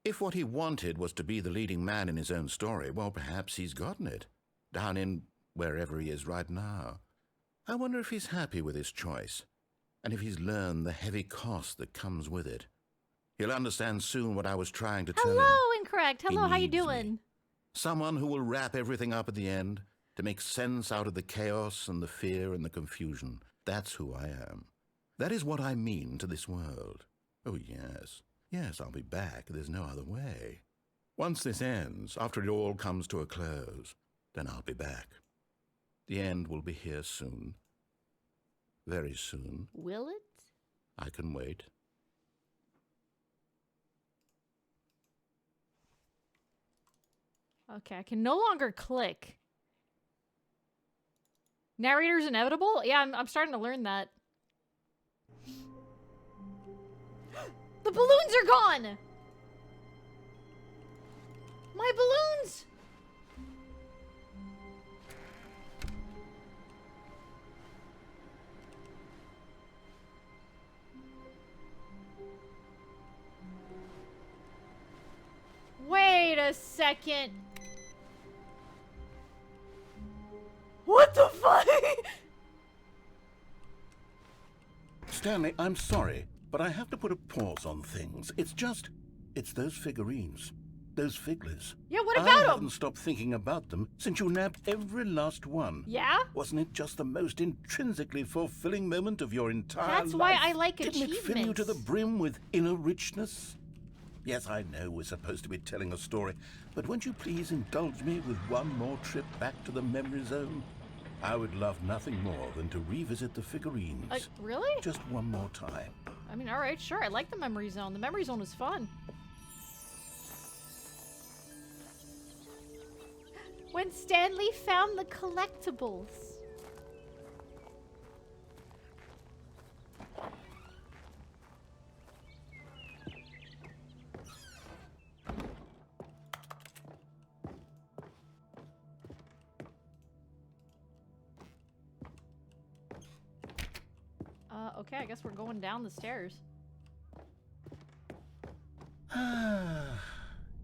Speaker 2: If what he wanted was to be the leading man in his own story, well, perhaps he's gotten it. Down in wherever he is right now. I wonder if he's happy with his choice, and if he's learned the heavy cost that comes with it. He'll understand soon what I was trying to tell him.
Speaker 1: Hello, Incorrect.
Speaker 2: He
Speaker 1: Hello, how you
Speaker 2: needs
Speaker 1: doing?
Speaker 2: me. Someone who will wrap everything up at the end, to make sense out of the chaos and the fear and the confusion. That's who I am. That is what I mean to this world. Oh, yes. Yes, I'll be back. There's no other way. Once this ends, after it all comes to a close, then I'll be back. The end will be here soon. Very soon.
Speaker 1: Will it?
Speaker 2: I can wait.
Speaker 1: Okay, I can no longer click. Narrator's inevitable? Yeah, I'm starting to learn that. The balloons are gone! My balloons! Wait a second. What the fuck?
Speaker 3: Stanley, I'm sorry, but I have to put a pause on things. It's those figurines. Those figglers.
Speaker 1: Yeah, what
Speaker 3: I
Speaker 1: about them?
Speaker 3: haven't stopped thinking about them since you nabbed every last one.
Speaker 1: Yeah?
Speaker 3: Wasn't it just the most intrinsically fulfilling moment of your entire life?
Speaker 1: That's why I like
Speaker 3: Didn't it fill you to the
Speaker 1: achievements.
Speaker 3: brim with inner richness? Yes, I know we're supposed to be telling a story, but won't you please indulge me with one more trip back to the memory zone? I would love nothing more than to revisit the figurines.
Speaker 1: Really?
Speaker 3: Just one more time.
Speaker 1: I mean, alright, sure. I like the memory zone. The memory zone was fun. When Stanley found the collectibles. Okay, I guess we're going down the stairs.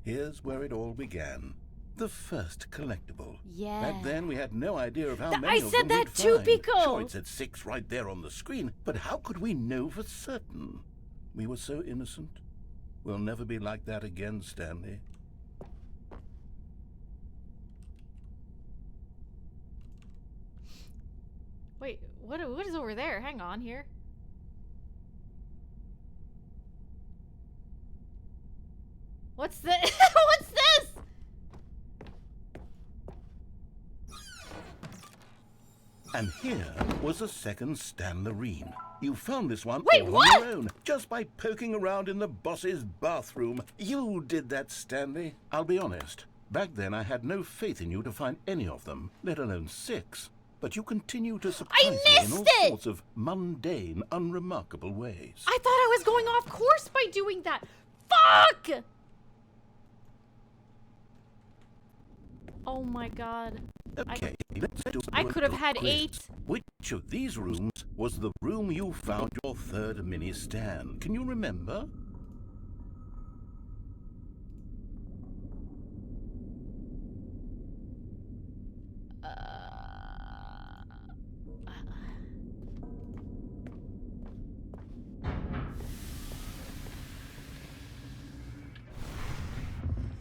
Speaker 3: Here's where it all began. The first collectible.
Speaker 1: Yeah.
Speaker 3: Back then, we had no idea of how many
Speaker 1: I
Speaker 3: of
Speaker 1: said
Speaker 3: them
Speaker 1: that
Speaker 3: we'd
Speaker 1: too,
Speaker 3: find.
Speaker 1: Pico!
Speaker 3: Sure, it said 6 right there on the screen, but how could we know for certain? We were so innocent. We'll never be like that again, Stanley.
Speaker 1: Wait, what is over there? Hang on here. What's this? What's this?
Speaker 3: And here was a second Stanlerine. You found this one
Speaker 1: Wait,
Speaker 3: all
Speaker 1: what?
Speaker 3: on your own, just by poking around in the boss's bathroom. You did that, Stanley. I'll be honest. Back then, I had no faith in you to find any of them, let alone 6. But you continue to surprise me in all
Speaker 1: missed it!
Speaker 3: sorts of mundane, unremarkable ways.
Speaker 1: I thought I was going off course by doing that. Fuck! Oh my god.
Speaker 3: Okay, let's do
Speaker 1: I
Speaker 3: a
Speaker 1: could have
Speaker 3: little
Speaker 1: had
Speaker 3: quiz.
Speaker 1: 8.
Speaker 3: Which of these rooms was the room you found your third mini stand? Can you remember?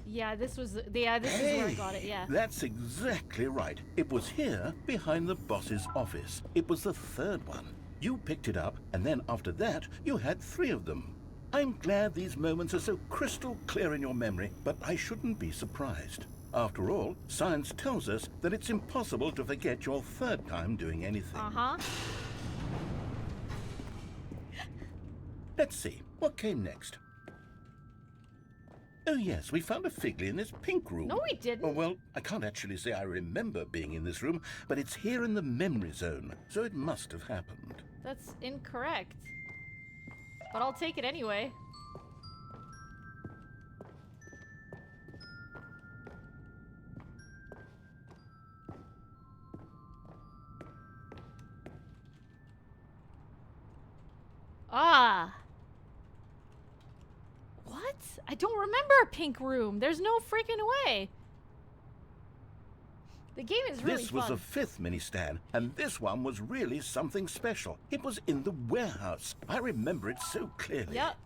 Speaker 1: Yeah, this was is where I got it, yeah.
Speaker 3: That's exactly right. It was here, behind the boss's office. It was the third one. You picked it up, and then after that, you had 3 of them. I'm glad these moments are so crystal clear in your memory, but I shouldn't be surprised. After all, science tells us that it's impossible to forget your third time doing anything.
Speaker 1: Uh-huh.
Speaker 3: Let's see, what came next? Oh yes, we found a Figley in this pink room.
Speaker 1: No, we didn't.
Speaker 3: Oh, well, I can't actually say I remember being in this room, but it's here in the memory zone, so it must have happened.
Speaker 1: That's incorrect. But I'll take it anyway. Ah. What? I don't remember a pink room. There's no freaking way. The game is really
Speaker 3: This was
Speaker 1: fun.
Speaker 3: the 5th mini stand, and this one was really something special. It was in the warehouse. I remember it so clearly.
Speaker 1: Yep.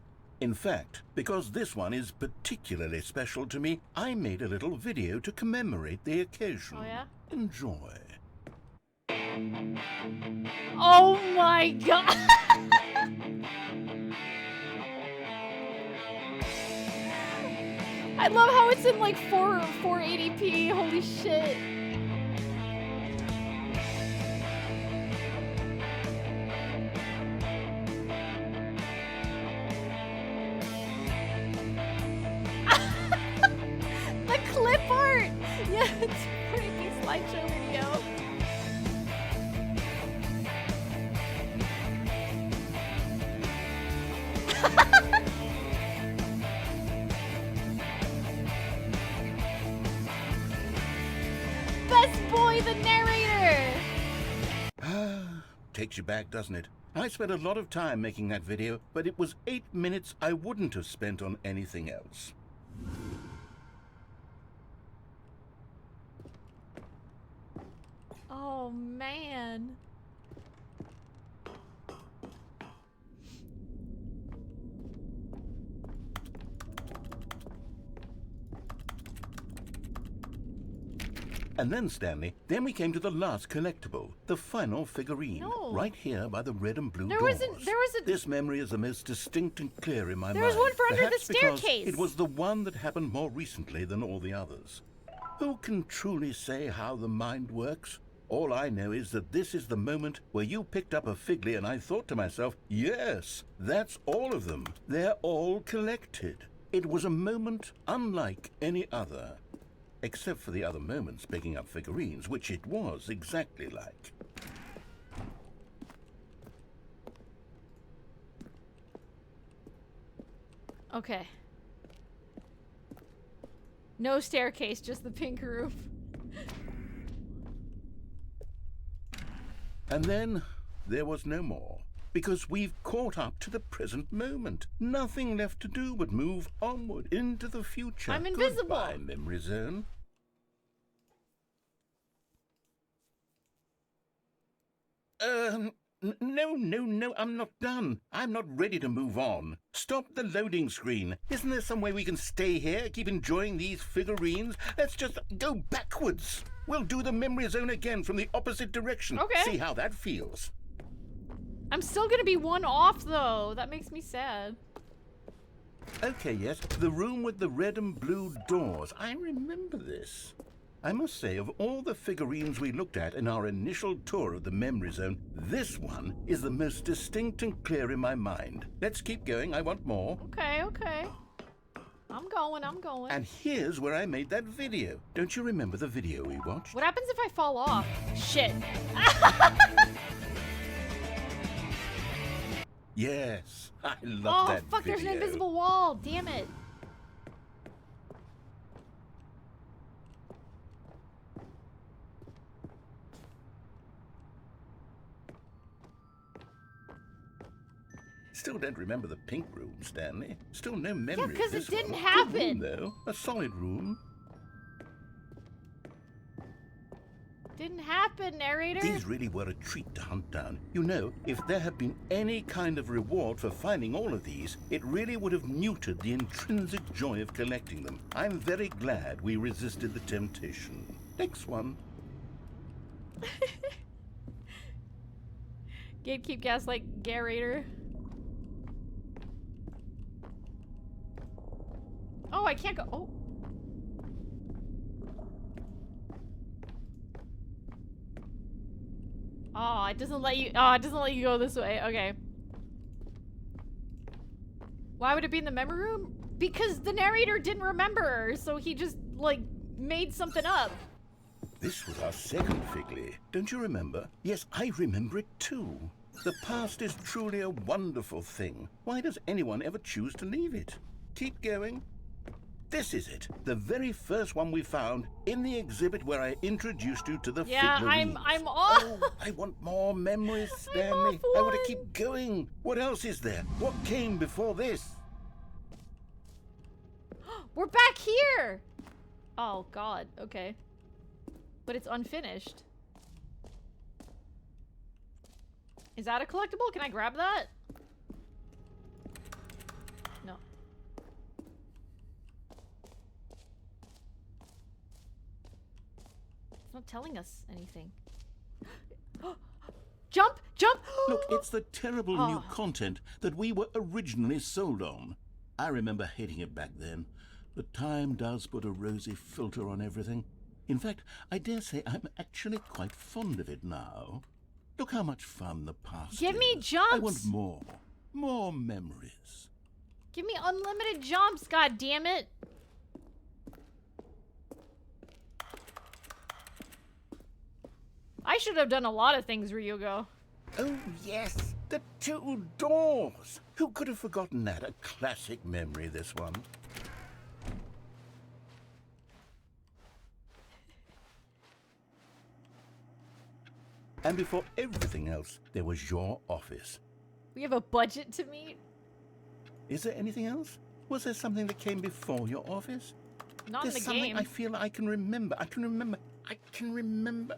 Speaker 3: In fact, because this one is particularly special to me, I made a little video to commemorate the occasion.
Speaker 1: Oh, yeah?
Speaker 3: Enjoy.
Speaker 1: Oh my god! I love how it's in like 480p. Holy shit. The clip art! Yeah, it's pretty slideshow video. Best boy, the narrator!
Speaker 3: Takes you back, doesn't it? I spent a lot of time making that video, but it was 8 minutes I wouldn't have spent on anything else.
Speaker 1: Oh, man.
Speaker 3: And then, Stanley, then we came to the last collectible, the final figurine,
Speaker 1: No.
Speaker 3: right here by the red and blue
Speaker 1: There
Speaker 3: doors.
Speaker 1: was a...
Speaker 3: This memory is the most distinct and clear in my mind.
Speaker 1: There was one for under the
Speaker 3: Perhaps because
Speaker 1: staircase.
Speaker 3: it was the one that happened more recently than all the others. Who can truly say how the mind works? All I know is that this is the moment where you picked up a Figley and I thought to myself, yes, that's all of them. They're all collected. It was a moment unlike any other. Except for the other moments picking up figurines, which it was exactly like.
Speaker 1: Okay. No staircase, just the pink roof.
Speaker 3: And then there was no more, because we've caught up to the present moment. Nothing left to do but move onward into the future.
Speaker 1: I'm invisible.
Speaker 3: Goodbye, memory zone. No, I'm not done. I'm not ready to move on. Stop the loading screen. Isn't there some way we can stay here, keep enjoying these figurines? Let's just go backwards. We'll do the memory zone again from the opposite direction.
Speaker 1: Okay.
Speaker 3: See how that feels.
Speaker 1: I'm still gonna be one off, though. That makes me sad.
Speaker 3: Okay, yes, the room with the red and blue doors. I remember this. I must say, of all the figurines we looked at in our initial tour of the memory zone, this one is the most distinct and clear in my mind. Let's keep going, I want more.
Speaker 1: Okay, okay. I'm going.
Speaker 3: And here's where I made that video. Don't you remember the video we watched?
Speaker 1: What happens if I fall off? Shit.
Speaker 3: Yes, I love
Speaker 1: Oh,
Speaker 3: that
Speaker 1: fuck, there's an
Speaker 3: video.
Speaker 1: invisible wall. Damn it.
Speaker 3: Still don't remember the pink room, Stanley. Still no memory of
Speaker 1: 'cause it
Speaker 3: this
Speaker 1: didn't
Speaker 3: one.
Speaker 1: happen.
Speaker 3: Good room, though. A solid room.
Speaker 1: Didn't happen, narrator.
Speaker 3: These really were a treat to hunt down. You know, if there had been any kind of reward for finding all of these, it really would have neutered the intrinsic joy of collecting them. I'm very glad we resisted the temptation. Next one.
Speaker 1: Gatekeep gaslight garrator. Oh, I can't go. Oh. Oh, it doesn't let you. Oh, it doesn't let you go this way. Okay. Why would it be in the memory room? Because the narrator didn't remember, so he just, like, made something up.
Speaker 3: This was our second Figley. Don't you remember? Yes, I remember it too. The past is truly a wonderful thing. Why does anyone ever choose to leave it? Keep going. This is it. The very first one we found in the exhibit where I introduced you to the
Speaker 1: Yeah,
Speaker 3: figurines.
Speaker 1: I'm off.
Speaker 3: Oh, I want more memories, Stanley.
Speaker 1: off
Speaker 3: I want to
Speaker 1: one.
Speaker 3: keep going. What else is there? What came before this?
Speaker 1: We're back here. Oh, God. Okay. But it's unfinished. Is that a collectible? Can I grab that? No. It's not telling us anything. Jump! Jump!
Speaker 3: Look, it's the terrible new
Speaker 1: Oh.
Speaker 3: content that we were originally sold on. I remember hating it back then, but time does put a rosy filter on everything. In fact, I dare say I'm actually quite fond of it now. Look how much fun the past
Speaker 1: Give me
Speaker 3: is.
Speaker 1: jumps!
Speaker 3: I want more. More memories.
Speaker 1: Give me unlimited jumps, god damn it! I should have done a lot of things, Ryugo.
Speaker 3: Oh, yes, the two doors. Who could have forgotten that? A classic memory, this one. And before everything else, there was your office.
Speaker 1: We have a budget to meet.
Speaker 3: Is there anything else? Was there something that came before your office?
Speaker 1: Not
Speaker 3: There's
Speaker 1: in the
Speaker 3: something
Speaker 1: game.
Speaker 3: I feel I can remember. I can remember.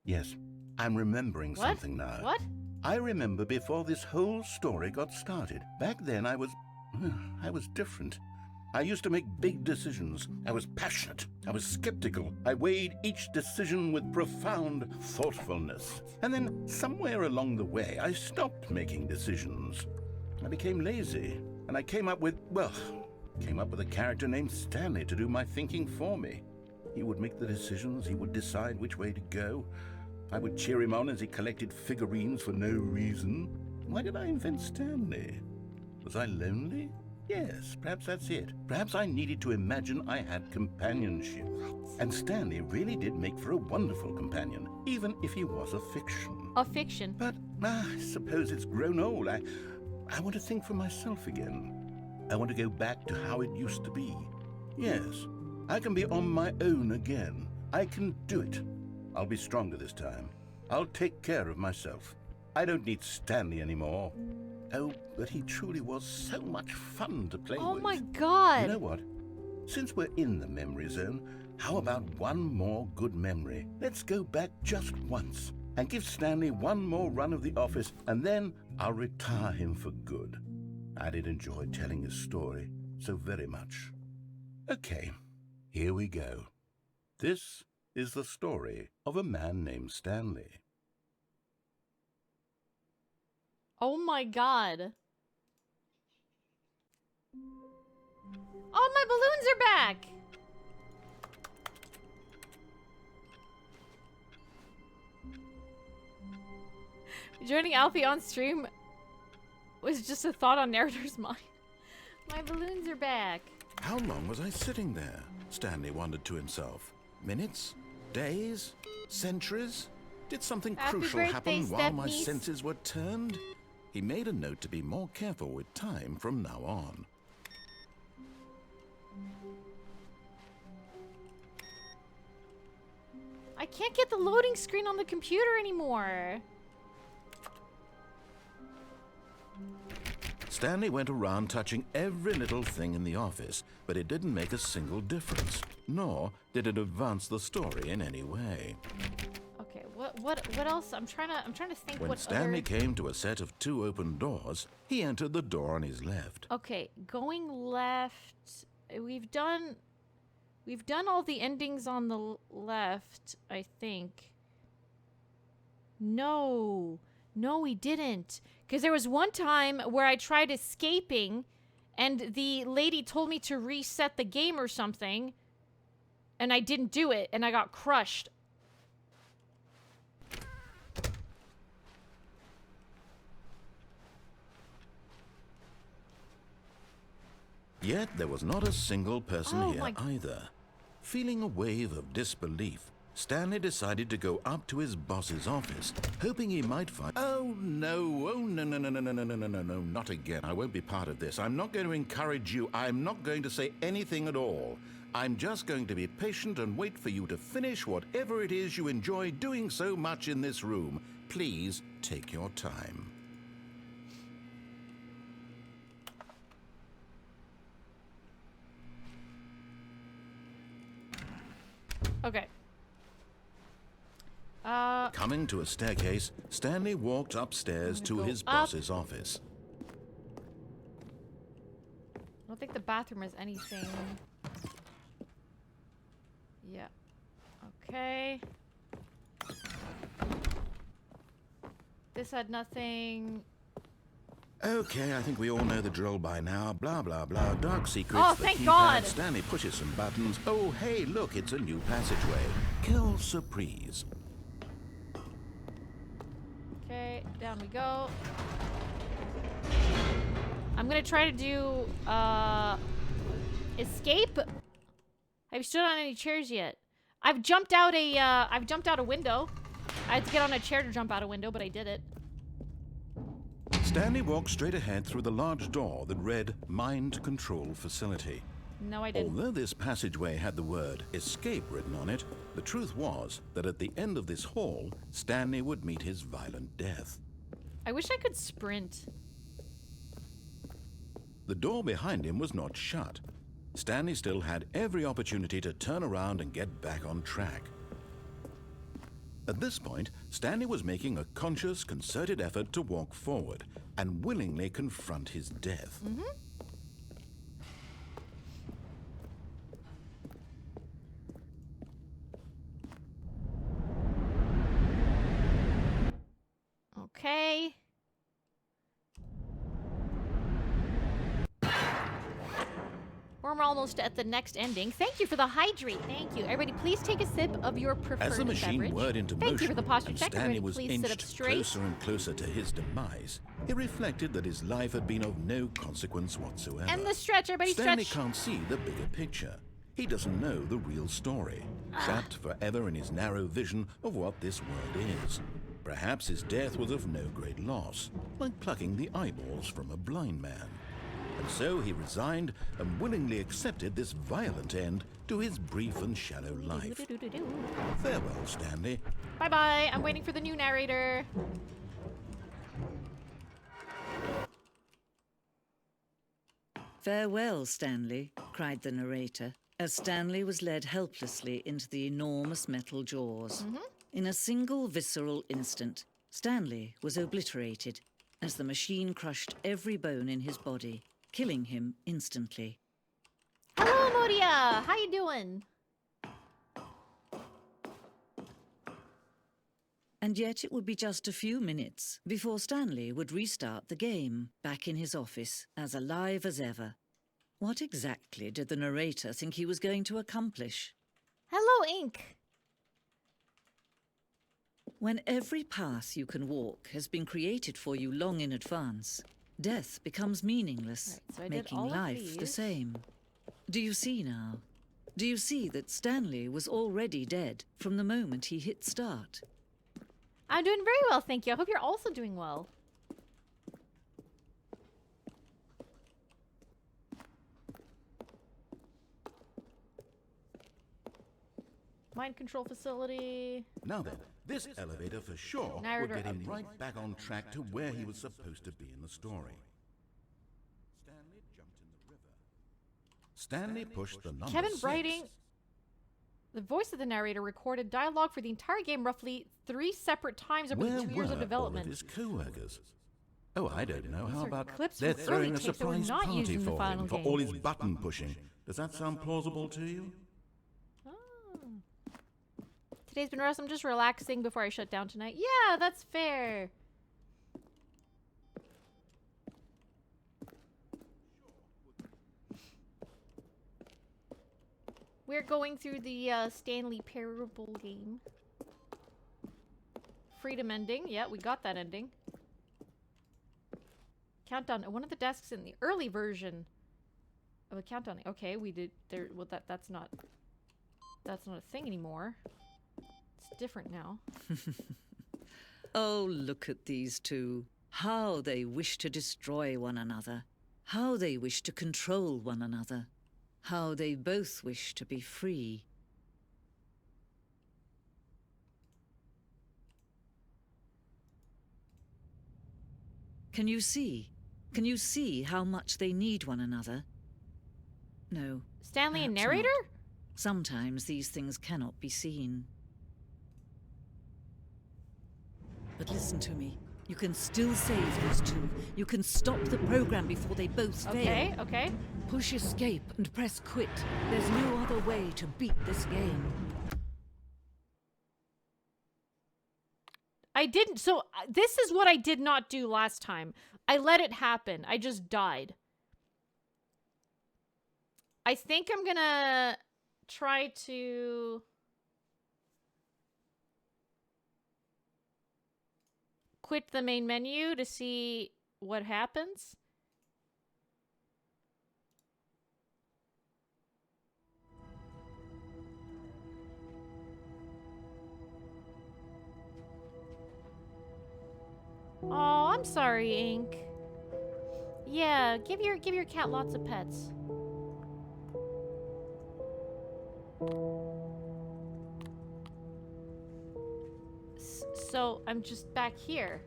Speaker 3: Yes, I'm remembering
Speaker 1: What?
Speaker 3: something now.
Speaker 1: What?
Speaker 3: I remember before this whole story got started. Back then I was different. I used to make big decisions. I was passionate. I was skeptical. I weighed each decision with profound thoughtfulness. And then somewhere along the way, I stopped making decisions. I became lazy, and I came up with a character named Stanley to do my thinking for me. He would make the decisions. He would decide which way to go. I would cheer him on as he collected figurines for no reason. Why did I invent Stanley? Was I lonely? Yes, perhaps that's it. Perhaps I needed to imagine I had companionship. And Stanley really did make for a wonderful companion, even if he was a fiction.
Speaker 1: A fiction.
Speaker 3: But I suppose it's grown old. I want to think for myself again. I want to go back to how it used to be. Yes, I can be on my own again. I can do it. I'll be stronger this time. I'll take care of myself. I don't need Stanley anymore. Oh, but he truly was so much fun to play with.
Speaker 1: Oh my god.
Speaker 3: You know what? Since we're in the memory zone, how about one more good memory? Let's go back just once and give Stanley one more run of the office, and then I'll retire him for good. I did enjoy telling his story so very much. Okay, here we go. This is the story of a man named Stanley.
Speaker 1: Oh my god. Oh, my balloons are back! Joining Alfie on stream was just a thought on narrator's mind. My balloons are back.
Speaker 2: How long was I sitting there? Stanley wondered to himself. Minutes? Days? Centuries? Did something
Speaker 1: Happy
Speaker 2: crucial
Speaker 1: birthday,
Speaker 2: happen while my
Speaker 1: step-niece.
Speaker 2: senses were turned? He made a note to be more careful with time from now on.
Speaker 1: I can't get the loading screen on the computer anymore.
Speaker 2: Stanley went around touching every little thing in the office, but it didn't make a single difference, nor did it advance the story in any way.
Speaker 1: Okay, what else? I'm trying to think
Speaker 2: When
Speaker 1: what
Speaker 2: Stanley
Speaker 1: other...
Speaker 2: came to a set of 2 open doors, he entered the door on his left.
Speaker 1: Okay, going left. We've done all the endings on the left, I think. No, we didn't. Because there was one time where I tried escaping and the lady told me to reset the game or something and I didn't do it and I got crushed.
Speaker 2: Yet there was not a single person
Speaker 1: Oh
Speaker 2: here
Speaker 1: my-
Speaker 2: either. Feeling a wave of disbelief, Stanley decided to go up to his boss's office, hoping he might find... Oh no, not again. I won't be part of this. I'm not going to encourage you. I'm not going to say anything at all. I'm just going to be patient and wait for you to finish whatever it is you enjoy doing so much in this room. Please take your time.
Speaker 1: Okay.
Speaker 2: Coming to a staircase, Stanley walked upstairs to
Speaker 1: go
Speaker 2: his
Speaker 1: up.
Speaker 2: boss's office.
Speaker 1: I don't think the bathroom has anything. Yeah. Okay. This had nothing.
Speaker 2: Okay, I think we all know the drill by now. Blah, blah, blah. Dark secrets.
Speaker 1: Oh,
Speaker 2: the
Speaker 1: thank
Speaker 2: keypad.
Speaker 1: God.
Speaker 2: Stanley pushes some buttons. Oh, hey, look, it's a new passageway. Kill surprise.
Speaker 1: Okay, down we go. I'm gonna try to do escape. Have you stood on any chairs yet? I've jumped out a window. I had to get on a chair to jump out a window, but I did it.
Speaker 2: Stanley walked straight ahead through the large door that read Mind Control Facility.
Speaker 1: No, I didn't.
Speaker 2: Although this passageway had the word escape written on it, the truth was that at the end of this hall, Stanley would meet his violent death.
Speaker 1: I wish I could sprint.
Speaker 2: The door behind him was not shut. Stanley still had every opportunity to turn around and get back on track. At this point, Stanley was making a conscious, concerted effort to walk forward and willingly confront his death.
Speaker 1: Okay. We're almost at the next ending. Thank you for the hydrate. Thank you. Everybody, please take a sip of your preferred
Speaker 2: As the machine
Speaker 1: beverage.
Speaker 2: whirred into
Speaker 1: Thank
Speaker 2: motion
Speaker 1: you for the posture
Speaker 2: and
Speaker 1: check.
Speaker 2: Stanley
Speaker 1: Everybody,
Speaker 2: was
Speaker 1: please sit up
Speaker 2: inched
Speaker 1: straight.
Speaker 2: closer and closer to his demise, he reflected that his life had been of no consequence whatsoever.
Speaker 1: And the stretch. Everybody
Speaker 2: Stanley
Speaker 1: stretch.
Speaker 2: can't see the bigger picture. He doesn't know the real story, trapped forever in his narrow vision of what this world is. Perhaps his death was of no great loss, like plucking the eyeballs from a blind man. And so he resigned and willingly accepted this violent end to his brief and shallow life. Farewell, Stanley.
Speaker 1: Bye-bye. I'm waiting for the new narrator.
Speaker 4: "Farewell, Stanley," cried the narrator, as Stanley was led helplessly into the enormous metal jaws. In a single visceral instant, Stanley was obliterated as the machine crushed every bone in his body, killing him instantly.
Speaker 1: Hello, Modia. How you doing?
Speaker 4: And yet it would be just a few minutes before Stanley would restart the game, back in his office, as alive as ever. What exactly did the narrator think he was going to accomplish?
Speaker 1: Hello, Ink.
Speaker 4: When every path you can walk has been created for you long in advance, death becomes meaningless,
Speaker 1: Right, so I did
Speaker 4: making
Speaker 1: all of
Speaker 4: life the
Speaker 1: these.
Speaker 4: same. Do you see now? Do you see that Stanley was already dead from the moment he hit start?
Speaker 1: I'm doing very well, thank you. I hope you're also doing well. Mind control facility.
Speaker 2: Now then, this elevator for sure
Speaker 1: Narrator
Speaker 2: would get him
Speaker 1: update.
Speaker 2: right back on track to where he was supposed to be in the story. Stanley jumped in the river. Stanley pushed the number
Speaker 1: Kevin
Speaker 2: 6.
Speaker 1: Brighting, the voice of the narrator, recorded dialogue for the entire game roughly 3 separate times over
Speaker 2: Where
Speaker 1: the 2 years
Speaker 2: were
Speaker 1: of development.
Speaker 2: all of his co-workers? Oh, I don't know.
Speaker 1: These
Speaker 2: How
Speaker 1: are
Speaker 2: about
Speaker 1: clips
Speaker 2: they're
Speaker 1: from
Speaker 2: throwing
Speaker 1: early
Speaker 2: a
Speaker 1: tapes that were
Speaker 2: surprise
Speaker 1: not used
Speaker 2: party
Speaker 1: in the
Speaker 2: for
Speaker 1: final
Speaker 2: him for
Speaker 1: game.
Speaker 2: all his button pushing? Does that sound plausible to you?
Speaker 1: Today's been rough. I'm just relaxing before I shut down tonight. Yeah, that's fair. We're going through the Stanley Parable game. Freedom ending. Yeah, we got that ending. Countdown. One of the desks in the early version of a countdown. Okay, we did there. Well, that's not a thing anymore. It's different now.
Speaker 4: Oh, look at these two. How they wish to destroy one another. How they wish to control one another. How they both wish to be free. Can you see? Can you see how much they need one another? No.
Speaker 1: Stanley and
Speaker 4: perhaps
Speaker 1: narrator?
Speaker 4: not. Sometimes these things cannot be seen. But listen to me. You can still save these two. You can stop the program before they both fail.
Speaker 1: Okay, okay.
Speaker 4: Push escape and press quit. There's no other way to beat this game.
Speaker 1: I didn't. So this is what I did not do last time. I let it happen. I just died. I think I'm gonna try to quit the main menu to see what happens. Oh, I'm sorry, Ink. Yeah, give your cat lots of pets. So I'm just back here.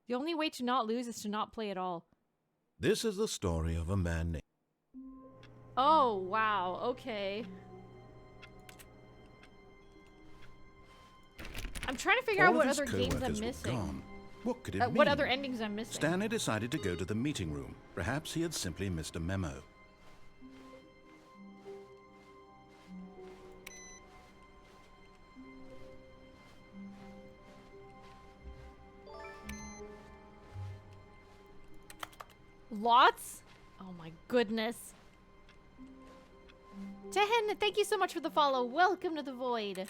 Speaker 1: The only way to not lose is to not play at all.
Speaker 2: This is the story of a man named...
Speaker 1: Oh, wow. Okay. I'm trying to figure out
Speaker 2: All
Speaker 1: what
Speaker 2: of his
Speaker 1: other games I'm
Speaker 2: co-workers were
Speaker 1: missing.
Speaker 2: gone. What could it mean?
Speaker 1: What other endings I'm missing?
Speaker 2: Stanley decided to go to the meeting room. Perhaps he had simply missed a memo.
Speaker 1: Lots? Oh my goodness. Tehen, thank you so much for the follow. Welcome to the void.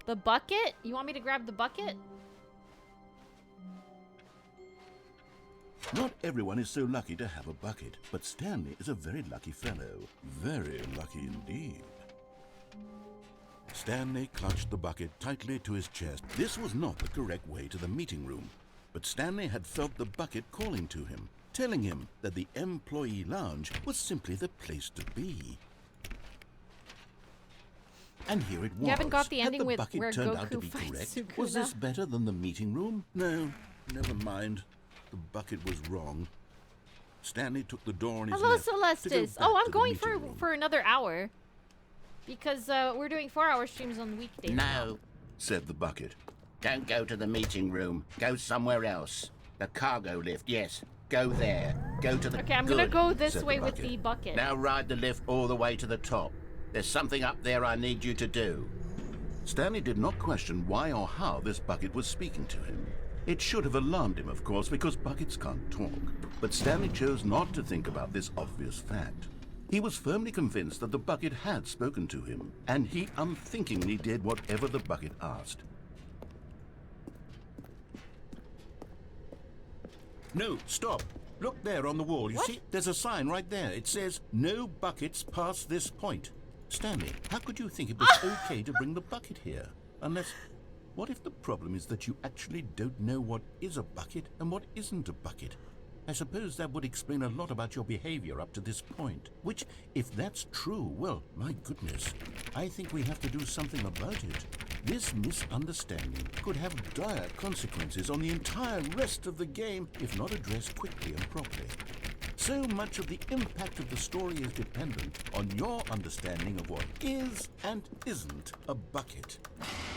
Speaker 1: The bucket? You want me to grab the bucket?
Speaker 3: Not everyone is so lucky to have a bucket, but Stanley is a very lucky fellow. Very lucky indeed.
Speaker 2: Stanley clutched the bucket tightly to his chest. This was not the correct way to the meeting room, but Stanley had felt the bucket calling to him, telling him that the employee lounge was simply the place to be. And here it was.
Speaker 1: You haven't got the
Speaker 3: Had
Speaker 1: ending with
Speaker 3: bucket
Speaker 1: where
Speaker 3: turned out to
Speaker 1: Goku
Speaker 3: be
Speaker 1: fights
Speaker 3: correct? Was
Speaker 1: Sukuna.
Speaker 3: this better than the meeting room?
Speaker 2: No, never mind. The bucket was wrong. Stanley took the door on his
Speaker 1: Hello,
Speaker 2: left to go
Speaker 1: Celestis.
Speaker 2: back
Speaker 1: Oh,
Speaker 2: to
Speaker 1: I'm
Speaker 2: the
Speaker 1: going
Speaker 2: meeting room.
Speaker 1: for another hour. Because we're doing 4-hour streams on weekdays.
Speaker 5: No,
Speaker 3: Said the bucket.
Speaker 5: don't go to the meeting room. Go somewhere else. The cargo lift, yes. Go there. Go to the...
Speaker 1: Okay, I'm gonna
Speaker 5: Good,
Speaker 1: go this
Speaker 5: said the
Speaker 1: way with
Speaker 5: bucket.
Speaker 1: the bucket.
Speaker 5: Now ride the lift all the way to the top. There's something up there I need you to do.
Speaker 3: Stanley did not question why or how this bucket was speaking to him. It should have alarmed him, of course, because buckets can't talk. But Stanley chose not to think about this obvious fact. He was firmly convinced that the bucket had spoken to him, and he unthinkingly did whatever the bucket asked.
Speaker 2: No, stop. Look there on the wall. You
Speaker 1: What?
Speaker 2: see, there's a sign right there. It says, "No buckets past this point."
Speaker 3: Stanley, how could you think it was okay to bring the bucket here? Unless, what if the problem is that you actually don't know what is a bucket and what isn't a bucket? I suppose that would explain a lot about your behavior up to this point. Which, if that's true, well, my goodness, I think we have to do something about it. This misunderstanding could have dire consequences on the entire rest of the game if not addressed quickly and properly. So much of the impact of the story is dependent on your understanding of what is and isn't a bucket.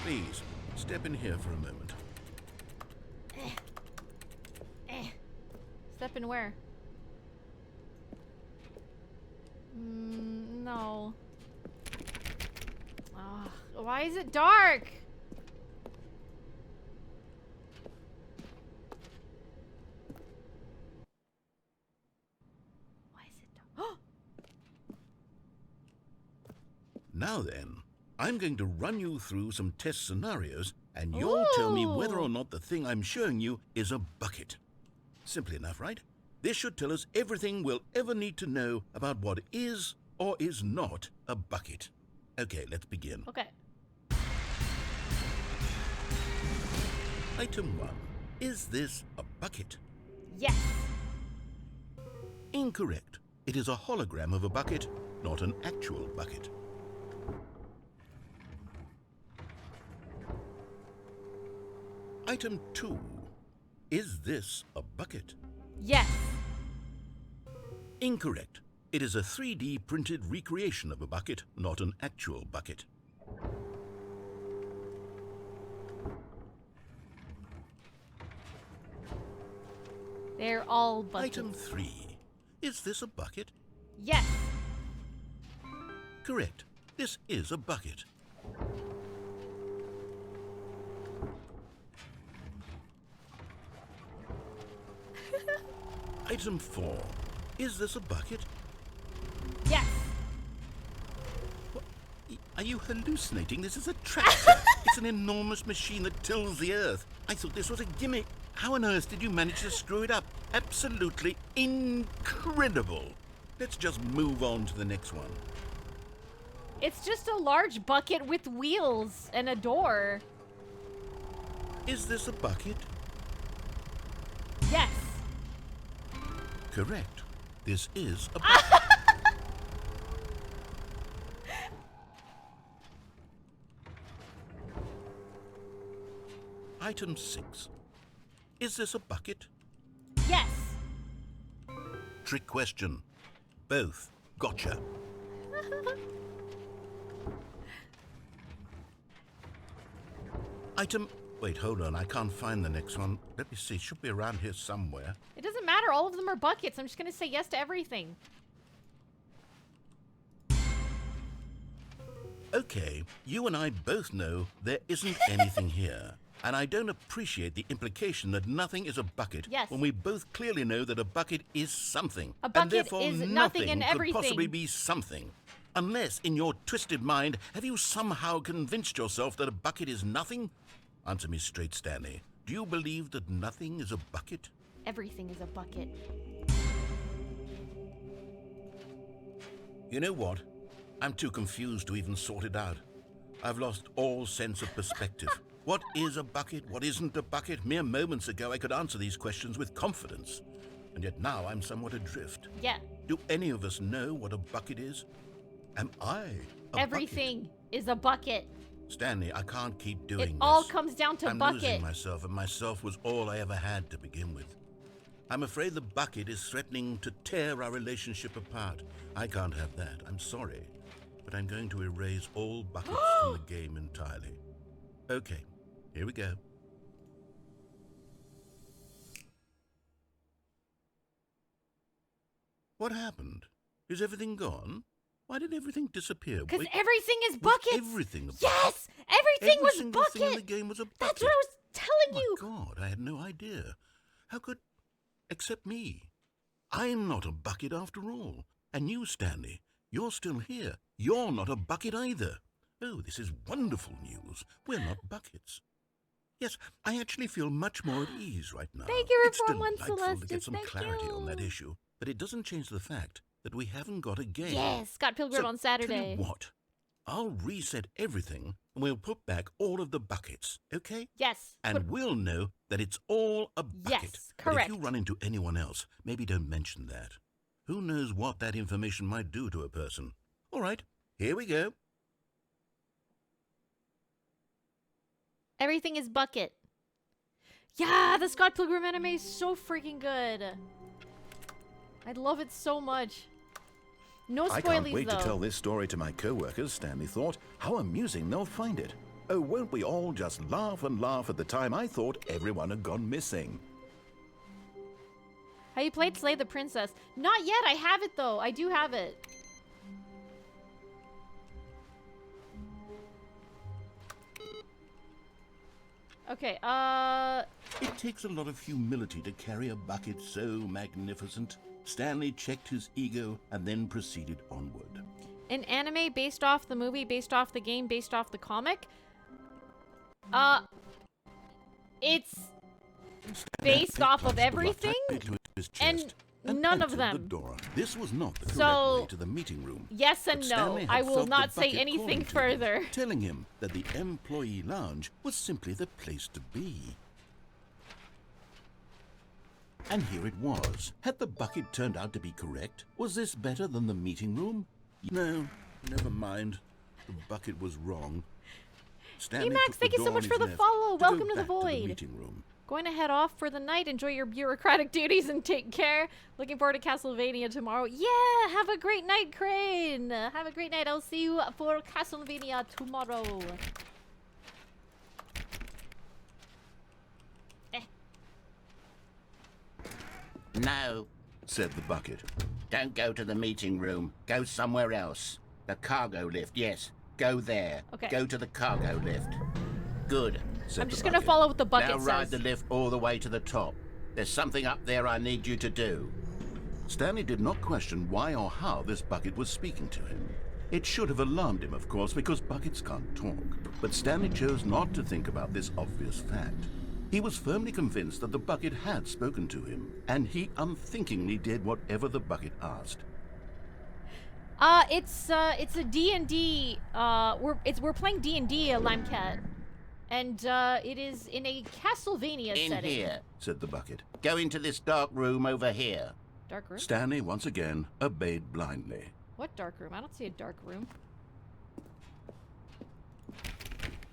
Speaker 2: Please, step in here for a moment.
Speaker 1: Step in where? No. Ugh, why is it dark? Why is it dark?
Speaker 2: Now then, I'm going to run you through some test scenarios, and you'll tell me whether
Speaker 1: Ooh.
Speaker 2: or not the thing I'm showing you is a bucket. Simple enough, right? This should tell us everything we'll ever need to know about what is or is not a bucket. Okay, let's begin.
Speaker 1: Okay.
Speaker 2: Item 1. Is this a bucket?
Speaker 1: Yes.
Speaker 2: Incorrect. It is a hologram of a bucket, not an actual bucket. Item 2. Is this a bucket?
Speaker 1: Yes.
Speaker 2: Incorrect. It is a 3D printed recreation of a bucket, not an actual bucket.
Speaker 1: They're all buckets.
Speaker 2: Item 3. Is this a bucket?
Speaker 1: Yes.
Speaker 2: Correct. This is a bucket. Item 4. Is this a bucket?
Speaker 1: Yes.
Speaker 2: Are you hallucinating? This is a tractor. It's an enormous machine that tills the earth. I thought this was a gimmick. How on earth did you manage to screw it up? Absolutely incredible. Let's just move on to the next one.
Speaker 1: It's just a large bucket with wheels and a door.
Speaker 2: Is this a bucket?
Speaker 1: Yes.
Speaker 2: Correct. This is a bucket. Item 6. Is this a bucket?
Speaker 1: Yes.
Speaker 2: trick question. Both. Gotcha. Item... Wait, hold on. I can't find the next one. Let me see. It should be around here somewhere.
Speaker 1: It doesn't matter. All of them are buckets. I'm just going to say yes to everything.
Speaker 2: Okay, you and I both know there isn't anything here. And I don't appreciate the implication that nothing is a bucket
Speaker 1: Yes.
Speaker 2: when we both clearly know that a bucket is something.
Speaker 1: A bucket
Speaker 2: and therefore
Speaker 1: is nothing
Speaker 2: nothing
Speaker 1: and
Speaker 2: could
Speaker 1: everything.
Speaker 2: possibly be something. Unless, in your twisted mind, have you somehow convinced yourself that a bucket is nothing? Answer me straight, Stanley. Do you believe that nothing is a bucket?
Speaker 1: Everything is a bucket.
Speaker 2: You know what? I'm too confused to even sort it out. I've lost all sense of perspective. What is a bucket? What isn't a bucket? Mere moments ago, I could answer these questions with confidence. And yet now I'm somewhat adrift.
Speaker 1: Yeah.
Speaker 2: Do any of us know what a bucket is? Am I a
Speaker 1: Everything is a bucket.
Speaker 2: bucket? Stanley, I can't keep doing this.
Speaker 1: It all comes down to
Speaker 2: I'm
Speaker 1: bucket.
Speaker 2: losing myself, and myself was all I ever had to begin with. I'm afraid the bucket is threatening to tear our relationship apart. I can't have that. I'm sorry. But I'm going to erase all buckets from the game entirely. Okay, here we go. What happened? Is everything gone? Why did everything disappear?
Speaker 1: Because
Speaker 2: Wait,
Speaker 1: everything is
Speaker 2: was
Speaker 1: buckets.
Speaker 2: everything a bucket?
Speaker 1: Yes! Everything
Speaker 2: Every
Speaker 1: was
Speaker 2: single thing in the
Speaker 1: bucket.
Speaker 2: game was a bucket.
Speaker 1: That's what I was telling
Speaker 2: Oh
Speaker 1: you.
Speaker 2: my God, I had no idea. How could... Except me. I'm not a bucket after all. And you, Stanley, you're still here. You're not a bucket either. Oh, this is wonderful news. We're not buckets. Yes, I actually feel much more at ease right now.
Speaker 1: Thank you,
Speaker 2: It's
Speaker 1: Reform One
Speaker 2: delightful to
Speaker 1: Celestis.
Speaker 2: get some
Speaker 1: Thank
Speaker 2: clarity
Speaker 1: you.
Speaker 2: on that issue, but it doesn't change the fact that we haven't got a game.
Speaker 1: Yes, Scott Pilgrim
Speaker 2: So,
Speaker 1: on Saturday.
Speaker 2: Tell you what, I'll reset everything and we'll put back all of the buckets, okay?
Speaker 1: Yes.
Speaker 2: And we'll know that it's all a bucket.
Speaker 1: Yes,
Speaker 2: But
Speaker 1: correct.
Speaker 2: if you run into anyone else, maybe don't mention that. Who knows what that information might do to a person? All right, here we go.
Speaker 1: Everything is bucket. Yeah, the Scott Pilgrim anime is so freaking good. I love it so much. No spoilies,
Speaker 7: I can't wait
Speaker 1: though.
Speaker 7: to tell this story to my co-workers, Stanley thought. How amusing they'll find it. Oh, won't we all just laugh and laugh at the time I thought everyone had gone missing.
Speaker 1: Have you played Slay the Princess? Not yet. I have it, though. I do have it. Okay,
Speaker 2: It takes a lot of humility to carry a bucket so magnificent. Stanley checked his ego and then proceeded onward.
Speaker 1: an anime based off the movie, based off the game, based off the comic. It's based off of everything, and none of them.
Speaker 2: This was not the correct
Speaker 1: So,
Speaker 2: way to the meeting room.
Speaker 1: Yes and
Speaker 2: But
Speaker 1: no.
Speaker 2: Stanley had
Speaker 1: I will
Speaker 2: felt the
Speaker 1: not say
Speaker 2: bucket
Speaker 1: anything
Speaker 2: calling to him,
Speaker 1: further.
Speaker 2: telling him that the employee lounge was simply the place to be. And here it was. Had the bucket turned out to be correct? Was this better than the meeting room? No, never mind. The bucket was wrong. Stanley
Speaker 1: Emax,
Speaker 2: took
Speaker 1: thank
Speaker 2: the
Speaker 1: you so
Speaker 2: door
Speaker 1: much
Speaker 2: on
Speaker 1: for
Speaker 2: his
Speaker 1: the
Speaker 2: left
Speaker 1: follow.
Speaker 2: to go
Speaker 1: Welcome to the
Speaker 2: back
Speaker 1: void.
Speaker 2: meeting room.
Speaker 1: Going to head off for the night. Enjoy your bureaucratic duties and take care. Looking forward to Castlevania tomorrow. Yeah, have a great night, Crane. Have a great night. I'll see you for Castlevania tomorrow.
Speaker 5: No,
Speaker 2: Said the bucket.
Speaker 5: don't go to the meeting room. Go somewhere else. The cargo lift, yes. Go there.
Speaker 1: Okay.
Speaker 5: Go to the cargo lift. Good.
Speaker 2: Said
Speaker 1: I'm
Speaker 2: the
Speaker 1: just gonna
Speaker 2: bucket.
Speaker 1: follow what the bucket
Speaker 5: Now ride
Speaker 1: says.
Speaker 5: the lift all the way to the top. There's something up there I need you to do.
Speaker 2: Stanley did not question why or how this bucket was speaking to him. It should have alarmed him, of course, because buckets can't talk. But Stanley chose not to think about this obvious fact. He was firmly convinced that the bucket had spoken to him, and he unthinkingly did whatever the bucket asked.
Speaker 1: It's a D&D. We're playing D&D, Limcat, and it is in a Castlevania
Speaker 5: In
Speaker 1: setting.
Speaker 5: here.
Speaker 2: Said the bucket.
Speaker 5: Go into this dark room over here.
Speaker 1: Dark room.
Speaker 2: Stanley once again obeyed blindly.
Speaker 1: What dark room? I don't see a dark room.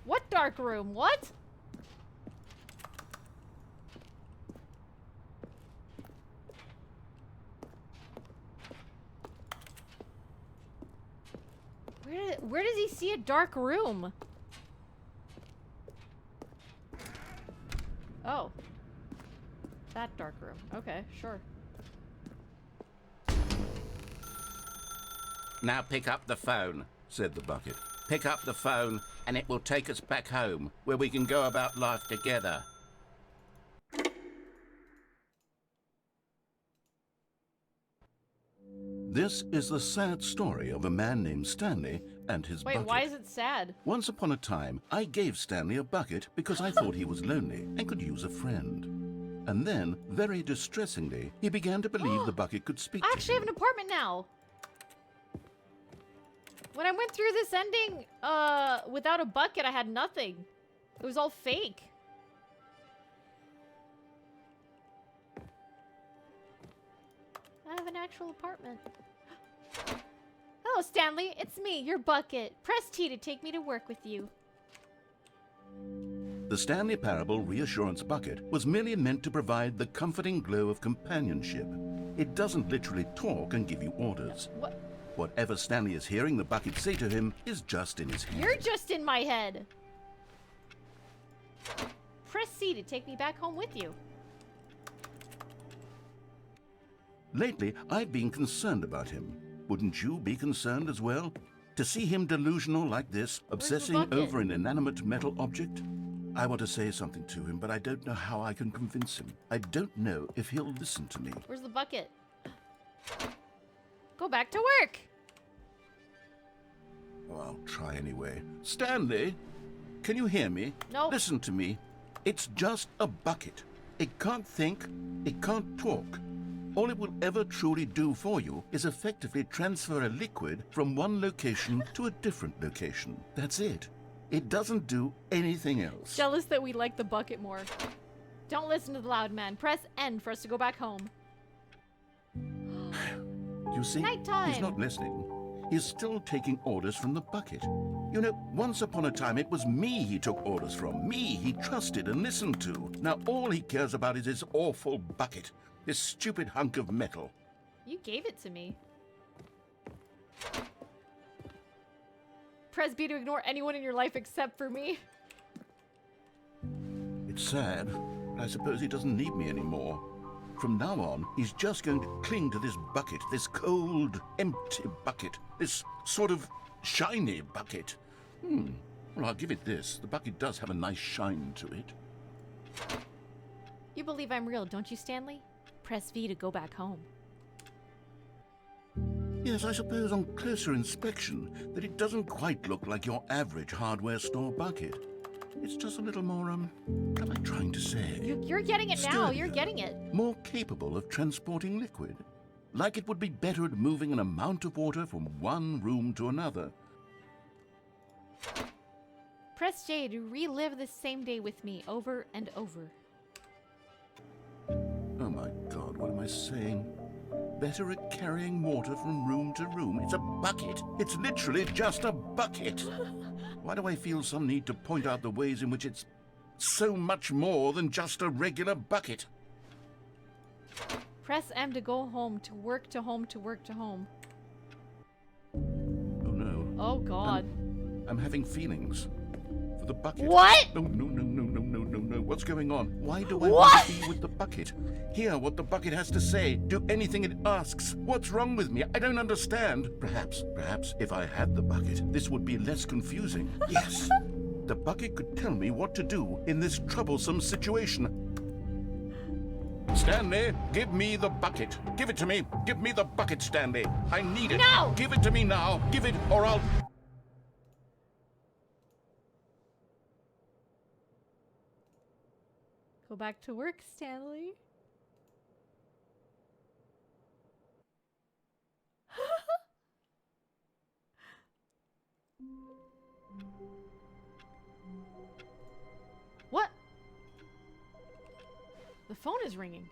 Speaker 1: What dark room? What? Where does he see a dark room? Oh. That dark room. Okay, sure.
Speaker 5: Now pick up the phone,
Speaker 3: said the bucket.
Speaker 5: pick up the phone, and it will take us back home, where we can go about life together.
Speaker 3: This is the sad story of a man named Stanley and his
Speaker 1: Wait,
Speaker 3: bucket.
Speaker 1: why is it sad?
Speaker 3: Once upon a time, I gave Stanley a bucket because I thought he was lonely and could use a friend. And then, very distressingly, he began to believe the bucket could speak
Speaker 1: I
Speaker 3: to
Speaker 1: actually
Speaker 3: him.
Speaker 1: have an apartment now. When I went through this ending, without a bucket, I had nothing. It was all fake. I have an actual apartment. Hello, Stanley. It's me, your bucket. Press T to take me to work with you.
Speaker 3: The Stanley Parable Reassurance Bucket was merely meant to provide the comforting glow of companionship. It doesn't literally talk and give you orders.
Speaker 1: What?
Speaker 3: Whatever Stanley is hearing the bucket say to him is just in his head.
Speaker 1: You're just in my head. Press C to take me back home with you.
Speaker 3: Lately, I've been concerned about him. Wouldn't you be concerned as well? To see him delusional like this, obsessing
Speaker 1: bucket?
Speaker 3: over an inanimate metal object? I want to say something to him, but I don't know how I can convince him. I don't know if he'll listen to me.
Speaker 1: Where's the bucket? Go back to work.
Speaker 3: Oh, I'll try anyway. Stanley, can you hear me?
Speaker 1: No.
Speaker 3: Listen to me. It's just a bucket. It can't think. It can't talk. All it will ever truly do for you is effectively transfer a liquid from one location to a different location. That's it. It doesn't do anything else.
Speaker 1: Jealous that we like the bucket more. Don't listen to the loud man. Press N for us to go back home.
Speaker 3: You see,
Speaker 1: Nighttime.
Speaker 3: he's not listening. He's still taking orders from the bucket. You know, once upon a time it was me he took orders from. Me he trusted and listened to. Now all he cares about is his awful bucket. This stupid hunk of metal.
Speaker 1: You gave it to me. Press B to ignore anyone in your life except for me.
Speaker 3: It's sad, but I suppose he doesn't need me anymore. From now on, he's just going to cling to this bucket, this cold, empty bucket, this sort of shiny bucket. Well, I'll give it this. The bucket does have a nice shine to it.
Speaker 1: You believe I'm real, don't you, Stanley? Press V to go back home.
Speaker 3: Yes, I suppose on closer inspection that it doesn't quite look like your average hardware store bucket. It's just a little more, what am I trying to say?
Speaker 1: You're getting it now. You're
Speaker 3: Sturdier,
Speaker 1: getting it.
Speaker 3: More capable of transporting liquid. Like it would be better at moving an amount of water from one room to another.
Speaker 1: Press J to relive the same day with me over and over.
Speaker 3: Oh my God, what am I saying? Better at carrying water from room to room. It's a bucket. It's literally just a bucket. Why do I feel some need to point out the ways in which it's so much more than just a regular bucket?
Speaker 1: Press M to go home, to work, to home, to work, to home.
Speaker 3: Oh no.
Speaker 1: Oh God.
Speaker 3: I'm having feelings for the bucket.
Speaker 1: What?
Speaker 3: No. What's going on? Why do I
Speaker 1: What?
Speaker 3: want to be with the bucket? Hear what the bucket has to say. Do anything it asks. What's wrong with me? I don't understand. Perhaps, if I had the bucket, this would be less confusing. Yes. The bucket could tell me what to do in this troublesome situation. Stanley, give me the bucket. Give it to me. Give me the bucket, Stanley. I need it.
Speaker 1: No!
Speaker 3: Give it to me now. Give it, or I'll...
Speaker 1: Go back to work, Stanley. What? The phone is ringing.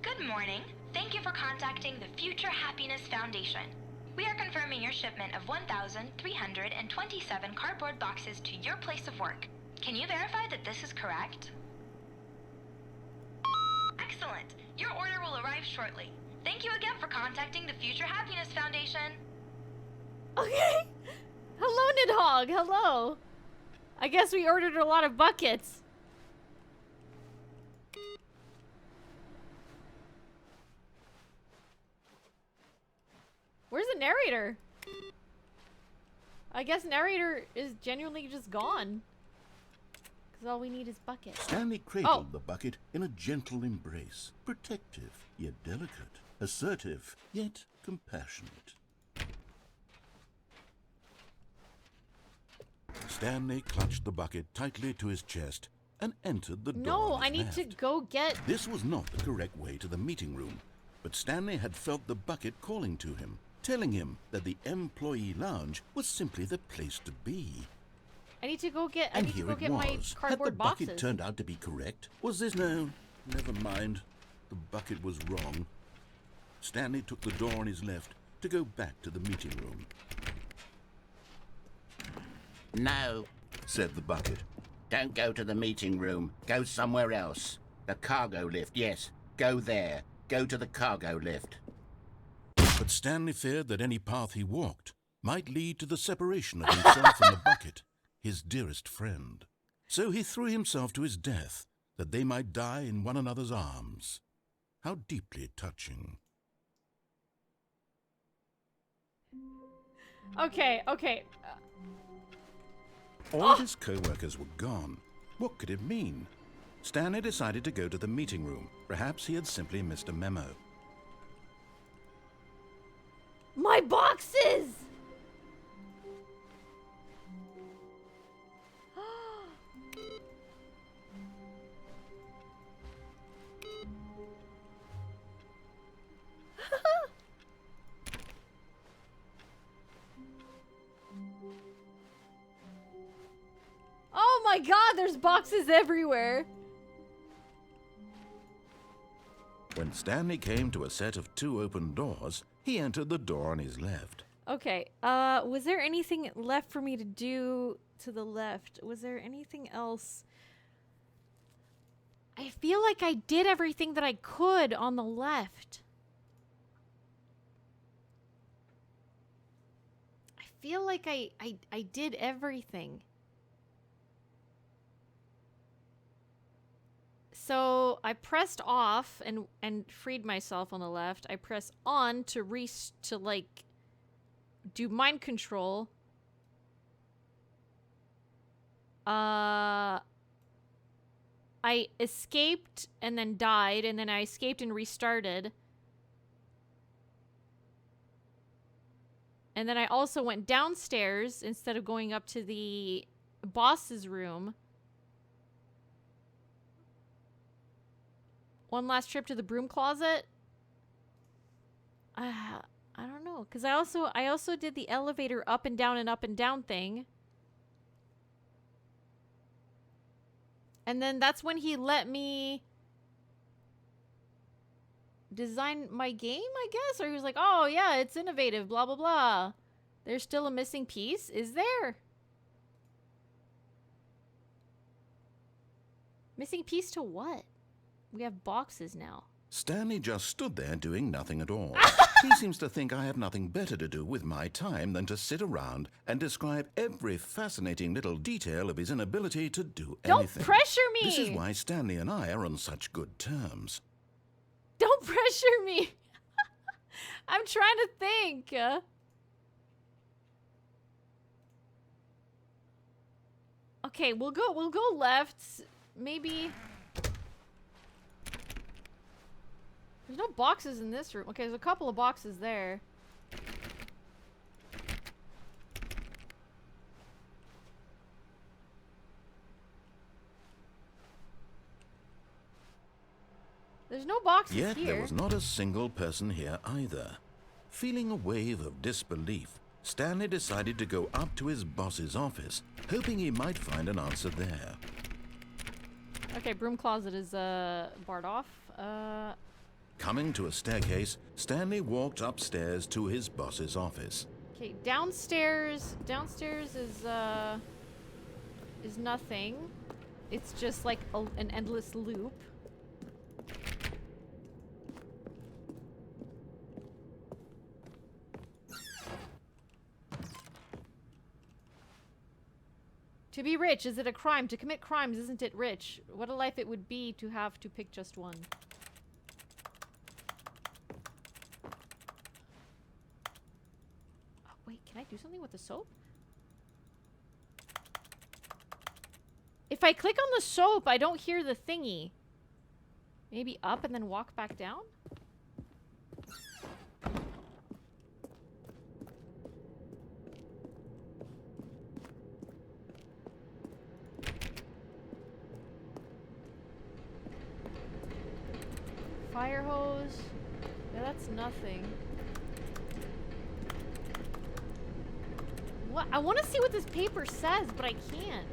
Speaker 8: Good morning. Thank you for contacting the Future Happiness Foundation. We are confirming your shipment of 1,327 cardboard boxes to your place of work. Can you verify that this is correct? Excellent. Your order will arrive shortly. Thank you again for contacting the Future Happiness Foundation.
Speaker 1: Okay. Hello, Nidhogg. Hello. I guess we ordered a lot of buckets. Where's the narrator? I guess narrator is genuinely just gone. Because all we need is buckets.
Speaker 3: Stanley cradled the bucket in a gentle embrace, protective yet delicate, assertive yet compassionate. Stanley clutched the bucket tightly to his chest and entered the door.
Speaker 1: No,
Speaker 3: on his
Speaker 1: I need to
Speaker 3: left.
Speaker 1: go get...
Speaker 3: This was not the correct way to the meeting room, but Stanley had felt the bucket calling to him, telling him that the employee lounge was simply the place to be.
Speaker 1: I need to go get... I
Speaker 3: And
Speaker 1: need to
Speaker 3: here
Speaker 1: go
Speaker 3: it
Speaker 1: get my
Speaker 3: was. Had the
Speaker 1: cardboard
Speaker 3: bucket
Speaker 1: boxes.
Speaker 3: turned out to be correct? Was this... No, never mind. The bucket was wrong. Stanley took the door on his left to go back to the meeting room.
Speaker 5: No,
Speaker 3: Said the bucket.
Speaker 5: don't go to the meeting room. Go somewhere else. The cargo lift, yes. Go there. Go to the cargo lift.
Speaker 3: But Stanley feared that any path he walked might lead to the separation of himself and the bucket, his dearest friend. So he threw himself to his death, that they might die in one another's arms. How deeply touching.
Speaker 1: Okay, okay.
Speaker 3: All of his co-workers were gone. What could it mean? Stanley decided to go to the meeting room. Perhaps he had simply missed a memo.
Speaker 1: My boxes! Oh my god, there's boxes everywhere.
Speaker 3: When Stanley came to a set of 2 open doors, he entered the door on his left.
Speaker 1: Okay, was there anything left for me to do to the left? Was there anything else? I feel like I did everything that I could on the left. I feel like I did everything. So I pressed off and freed myself on the left. I press on to like do mind control. I escaped and then died, and then I escaped and restarted. And then I also went downstairs instead of going up to the boss's room. One last trip to the broom closet. I don't know, cuz I also did the elevator up and down thing. And then that's when he let me design my game, I guess, or he was like, "Oh, yeah, it's innovative, blah blah blah." There's still a missing piece, is there? Missing piece to what? We have boxes now.
Speaker 3: Stanley just stood there doing nothing at all. He seems to think I have nothing better to do with my time than to sit around and describe every fascinating little detail of his inability to do anything.
Speaker 1: Don't pressure me!
Speaker 3: This is why Stanley and I are on such good terms.
Speaker 1: Don't pressure me! I'm trying to think. Okay, we'll go left. Maybe. There's no boxes in this room. Okay, there's a couple of boxes there. There's no boxes
Speaker 3: Yet
Speaker 1: here.
Speaker 3: there was not a single person here either. Feeling a wave of disbelief, Stanley decided to go up to his boss's office, hoping he might find an answer there.
Speaker 1: Okay, broom closet is barred off.
Speaker 3: Coming to a staircase, Stanley walked upstairs to his boss's office.
Speaker 1: Okay, downstairs is nothing. It's just like an endless loop. To be rich, is it a crime? To commit crimes, isn't it rich? What a life it would be to have to pick just one. Oh, wait, can I do something with the soap? If I click on the soap, I don't hear the thingy. Maybe up and then walk back down? Fire hose. Yeah, that's nothing. What? I want to see what this paper says, but I can't.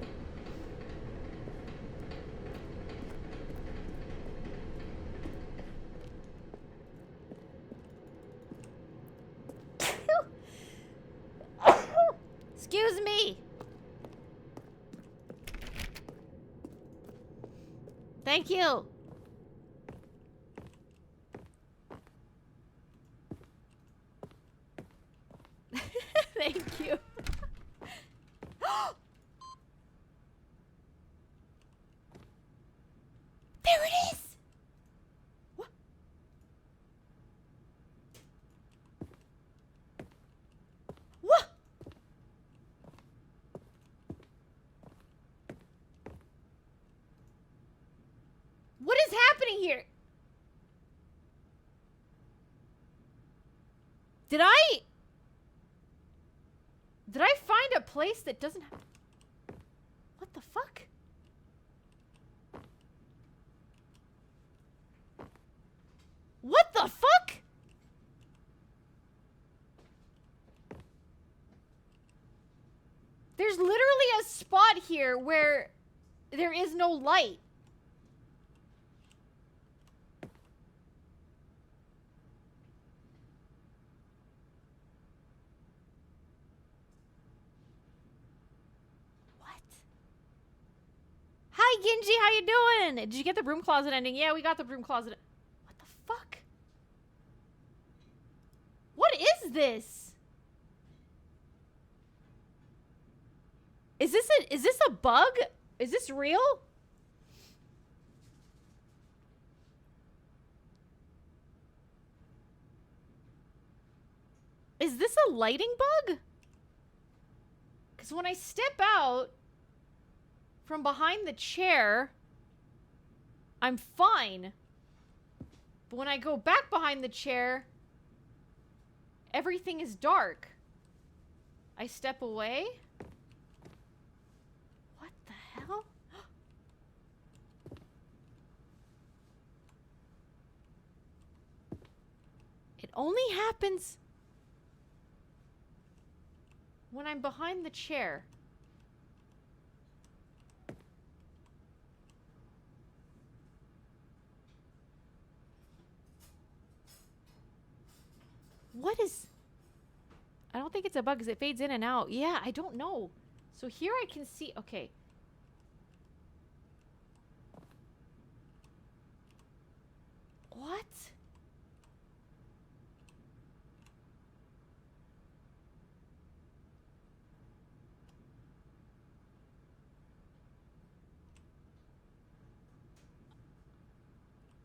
Speaker 1: Excuse me. Thank you. Thank you. There it is. What? What? What is happening here? Did I find a place that doesn't have... What the fuck? What the fuck? There's literally a spot here where there is no light. Hi, Genji, how you doing? Did you get the broom closet ending? Yeah, we got the broom closet. What the fuck? What is this? Is this a bug? Is this real? Is this a lighting bug? Because when I step out from behind the chair, I'm fine. But when I go back behind the chair, everything is dark. I step away. What the hell? It only happens when I'm behind the chair. What is... I don't think it's a bug because it fades in and out. Yeah, I don't know. So here I can see... Okay. What?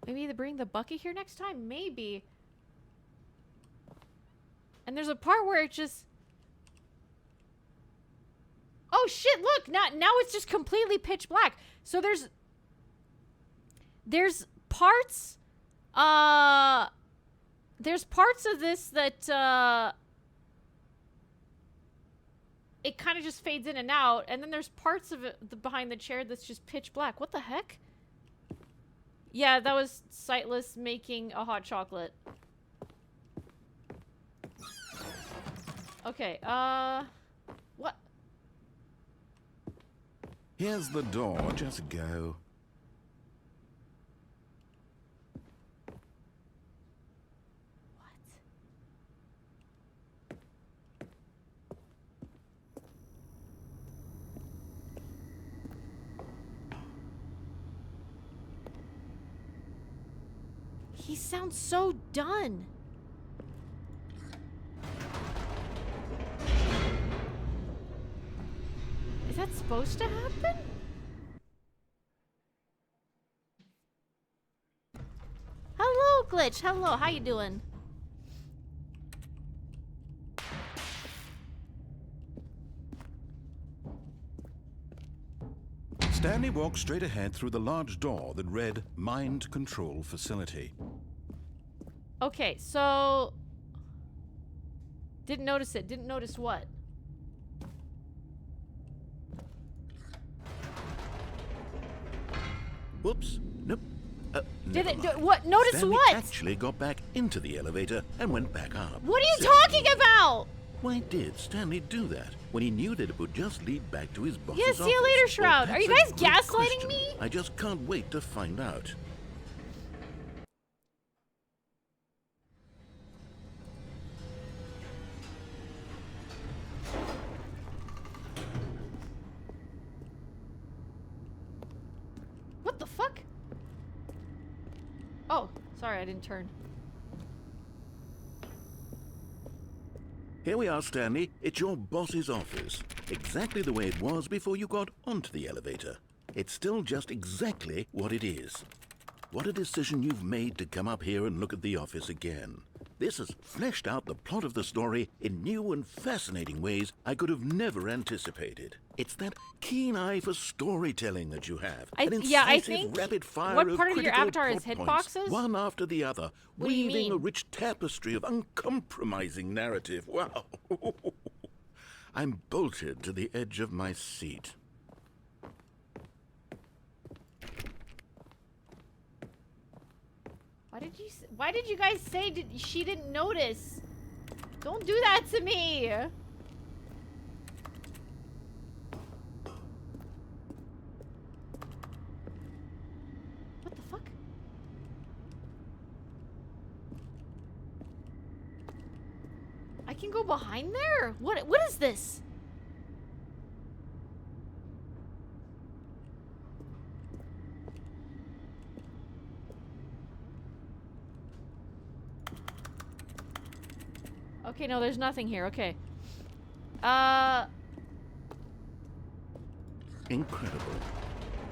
Speaker 1: Maybe they bring the bucket here next time? Maybe. And there's a part where it just... Oh shit, look! Now it's just completely pitch black. So there's parts... There's parts of this that, it kind of just fades in and out. And then there's parts of it behind the chair that's just pitch black. What the heck? Yeah, that was Sightless making a hot chocolate. Okay, what?
Speaker 7: Here's the door. Just go.
Speaker 1: He sounds so done. Is that that supposed to happen? Hello, Glitch. Hello, how you doing?
Speaker 2: Stanley walked straight ahead through the large door that read Mind Control Facility.
Speaker 1: Okay, so... Didn't notice it. Didn't notice what?
Speaker 2: Whoops. Nope.
Speaker 1: Did
Speaker 2: Never
Speaker 1: it?
Speaker 2: mind.
Speaker 1: What? Notice
Speaker 2: Stanley
Speaker 1: what?
Speaker 2: actually got back into the elevator and went back up.
Speaker 1: What are you
Speaker 2: Silly.
Speaker 1: talking about?
Speaker 2: Why did Stanley do that when he knew that it would just lead back to his boss's
Speaker 1: Yeah,
Speaker 2: office?
Speaker 1: see you later,
Speaker 2: Well,
Speaker 1: Shroud. Are you
Speaker 2: that's a
Speaker 1: guys
Speaker 2: good
Speaker 1: gaslighting
Speaker 2: question.
Speaker 1: me?
Speaker 2: I just can't wait to find out.
Speaker 1: What the fuck? Oh, sorry, I didn't turn.
Speaker 2: Here we are, Stanley. It's your boss's office. Exactly the way it was before you got onto the elevator. It's still just exactly what it is. What a decision you've made to come up here and look at the office again. This has fleshed out the plot of the story in new and fascinating ways I could have never anticipated. It's that keen eye for storytelling that you have. An
Speaker 1: Yeah, I
Speaker 2: incisive,
Speaker 1: think
Speaker 2: rapid fire
Speaker 1: what
Speaker 2: of
Speaker 1: part of your
Speaker 2: critical
Speaker 1: avatar is
Speaker 2: plot points,
Speaker 1: hitboxes?
Speaker 2: one after the other,
Speaker 1: What do you
Speaker 2: weaving a
Speaker 1: mean?
Speaker 2: rich tapestry of uncompromising narrative. Wow. I'm bolted to the edge of my seat.
Speaker 1: Why did you guys say she didn't notice? Don't do that to me. What the fuck? I can go behind there? What is this? Okay, no, there's nothing here. Okay.
Speaker 2: Incredible.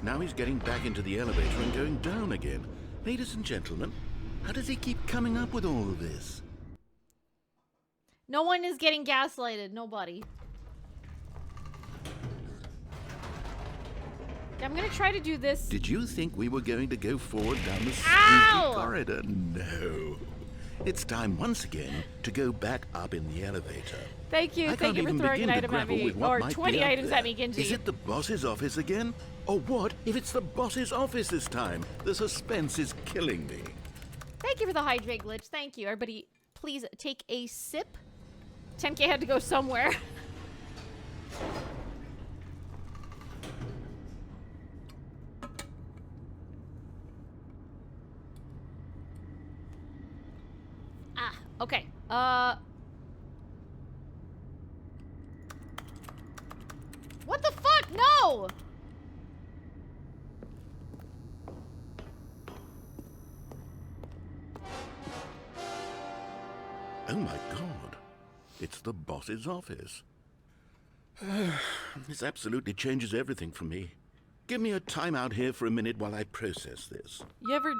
Speaker 2: Now he's getting back into the elevator and going down again. Ladies and gentlemen, how does he keep coming up with all of this?
Speaker 1: No one is getting gaslighted. Nobody. I'm gonna try to do this.
Speaker 2: Did you think we were going to go forward down the spooky
Speaker 1: Ow!
Speaker 2: corridor? No. It's time once again to go back up in the elevator.
Speaker 1: Thank you.
Speaker 2: I
Speaker 1: Thank
Speaker 2: can't
Speaker 1: you for
Speaker 2: even
Speaker 1: throwing
Speaker 2: begin
Speaker 1: an
Speaker 2: to
Speaker 1: item at
Speaker 2: grapple
Speaker 1: me.
Speaker 2: with what
Speaker 1: Or
Speaker 2: might
Speaker 1: 20
Speaker 2: be up
Speaker 1: items
Speaker 2: there.
Speaker 1: at me, Genji.
Speaker 2: Is it the boss's office again? Or what if it's the boss's office this time? The suspense is killing me.
Speaker 1: Thank you for the hydrate glitch. Thank you. Everybody, please take a sip. 10K had to go somewhere. Okay. What the fuck? No!
Speaker 2: Oh my god. It's the boss's office. This absolutely changes everything for me. Give me a timeout here for a minute while I process this.
Speaker 1: You ever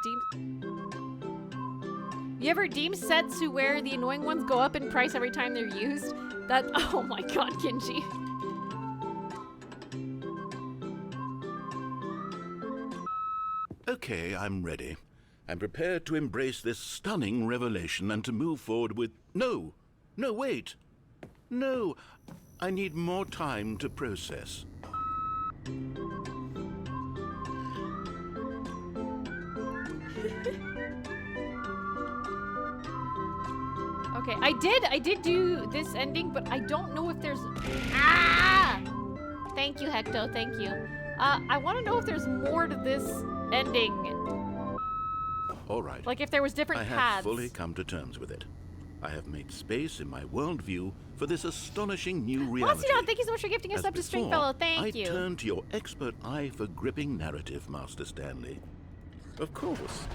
Speaker 1: deem sets who wear the annoying ones go up in price every time they're used? That, oh my god, Genji.
Speaker 2: Okay, I'm ready. I'm prepared to embrace this stunning revelation and to move forward with... No! No, wait! No! I need more time to process.
Speaker 1: Okay, I did do this ending, but I don't know if there's... Ah! Thank you, Hecto, thank you. I want to know if there's more to this ending.
Speaker 2: All right.
Speaker 1: Like if there was different
Speaker 2: I have
Speaker 1: paths.
Speaker 2: fully come to terms with it. I have made space in my worldview for this astonishing new reality.
Speaker 1: Wasidon, thank you so much for gifting us
Speaker 2: As
Speaker 1: up to
Speaker 2: before,
Speaker 1: Stringfellow. Thank
Speaker 2: I
Speaker 1: you.
Speaker 2: turn to your expert eye for gripping narrative, Master Stanley. Of course.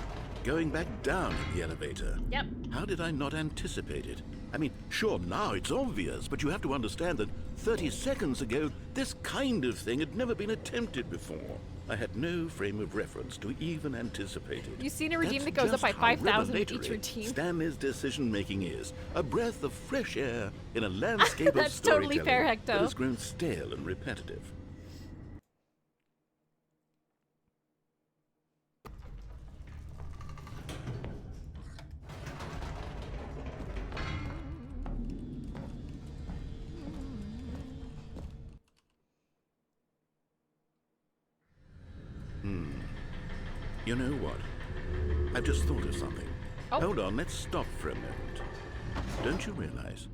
Speaker 2: Going back down in the elevator.
Speaker 1: Yep.
Speaker 2: How did I not anticipate it?
Speaker 3: I mean, sure, now it's obvious, but you have to understand that 30 seconds ago, this kind of thing had never been attempted before. I had no frame of reference to even anticipate it.
Speaker 1: You've seen a redeem
Speaker 3: That's
Speaker 1: that goes up
Speaker 3: just
Speaker 1: by
Speaker 3: how
Speaker 1: 5,000 each
Speaker 3: revelatory
Speaker 1: redeem.
Speaker 3: Stanley's decision-making is. A breath of fresh air in a landscape of
Speaker 1: That's totally
Speaker 3: storytelling
Speaker 1: fair,
Speaker 3: that
Speaker 1: Hecto.
Speaker 3: has grown stale and repetitive. You know what? I've just thought of something.
Speaker 1: Oh.
Speaker 3: Hold on, let's stop for a moment. Don't you realize?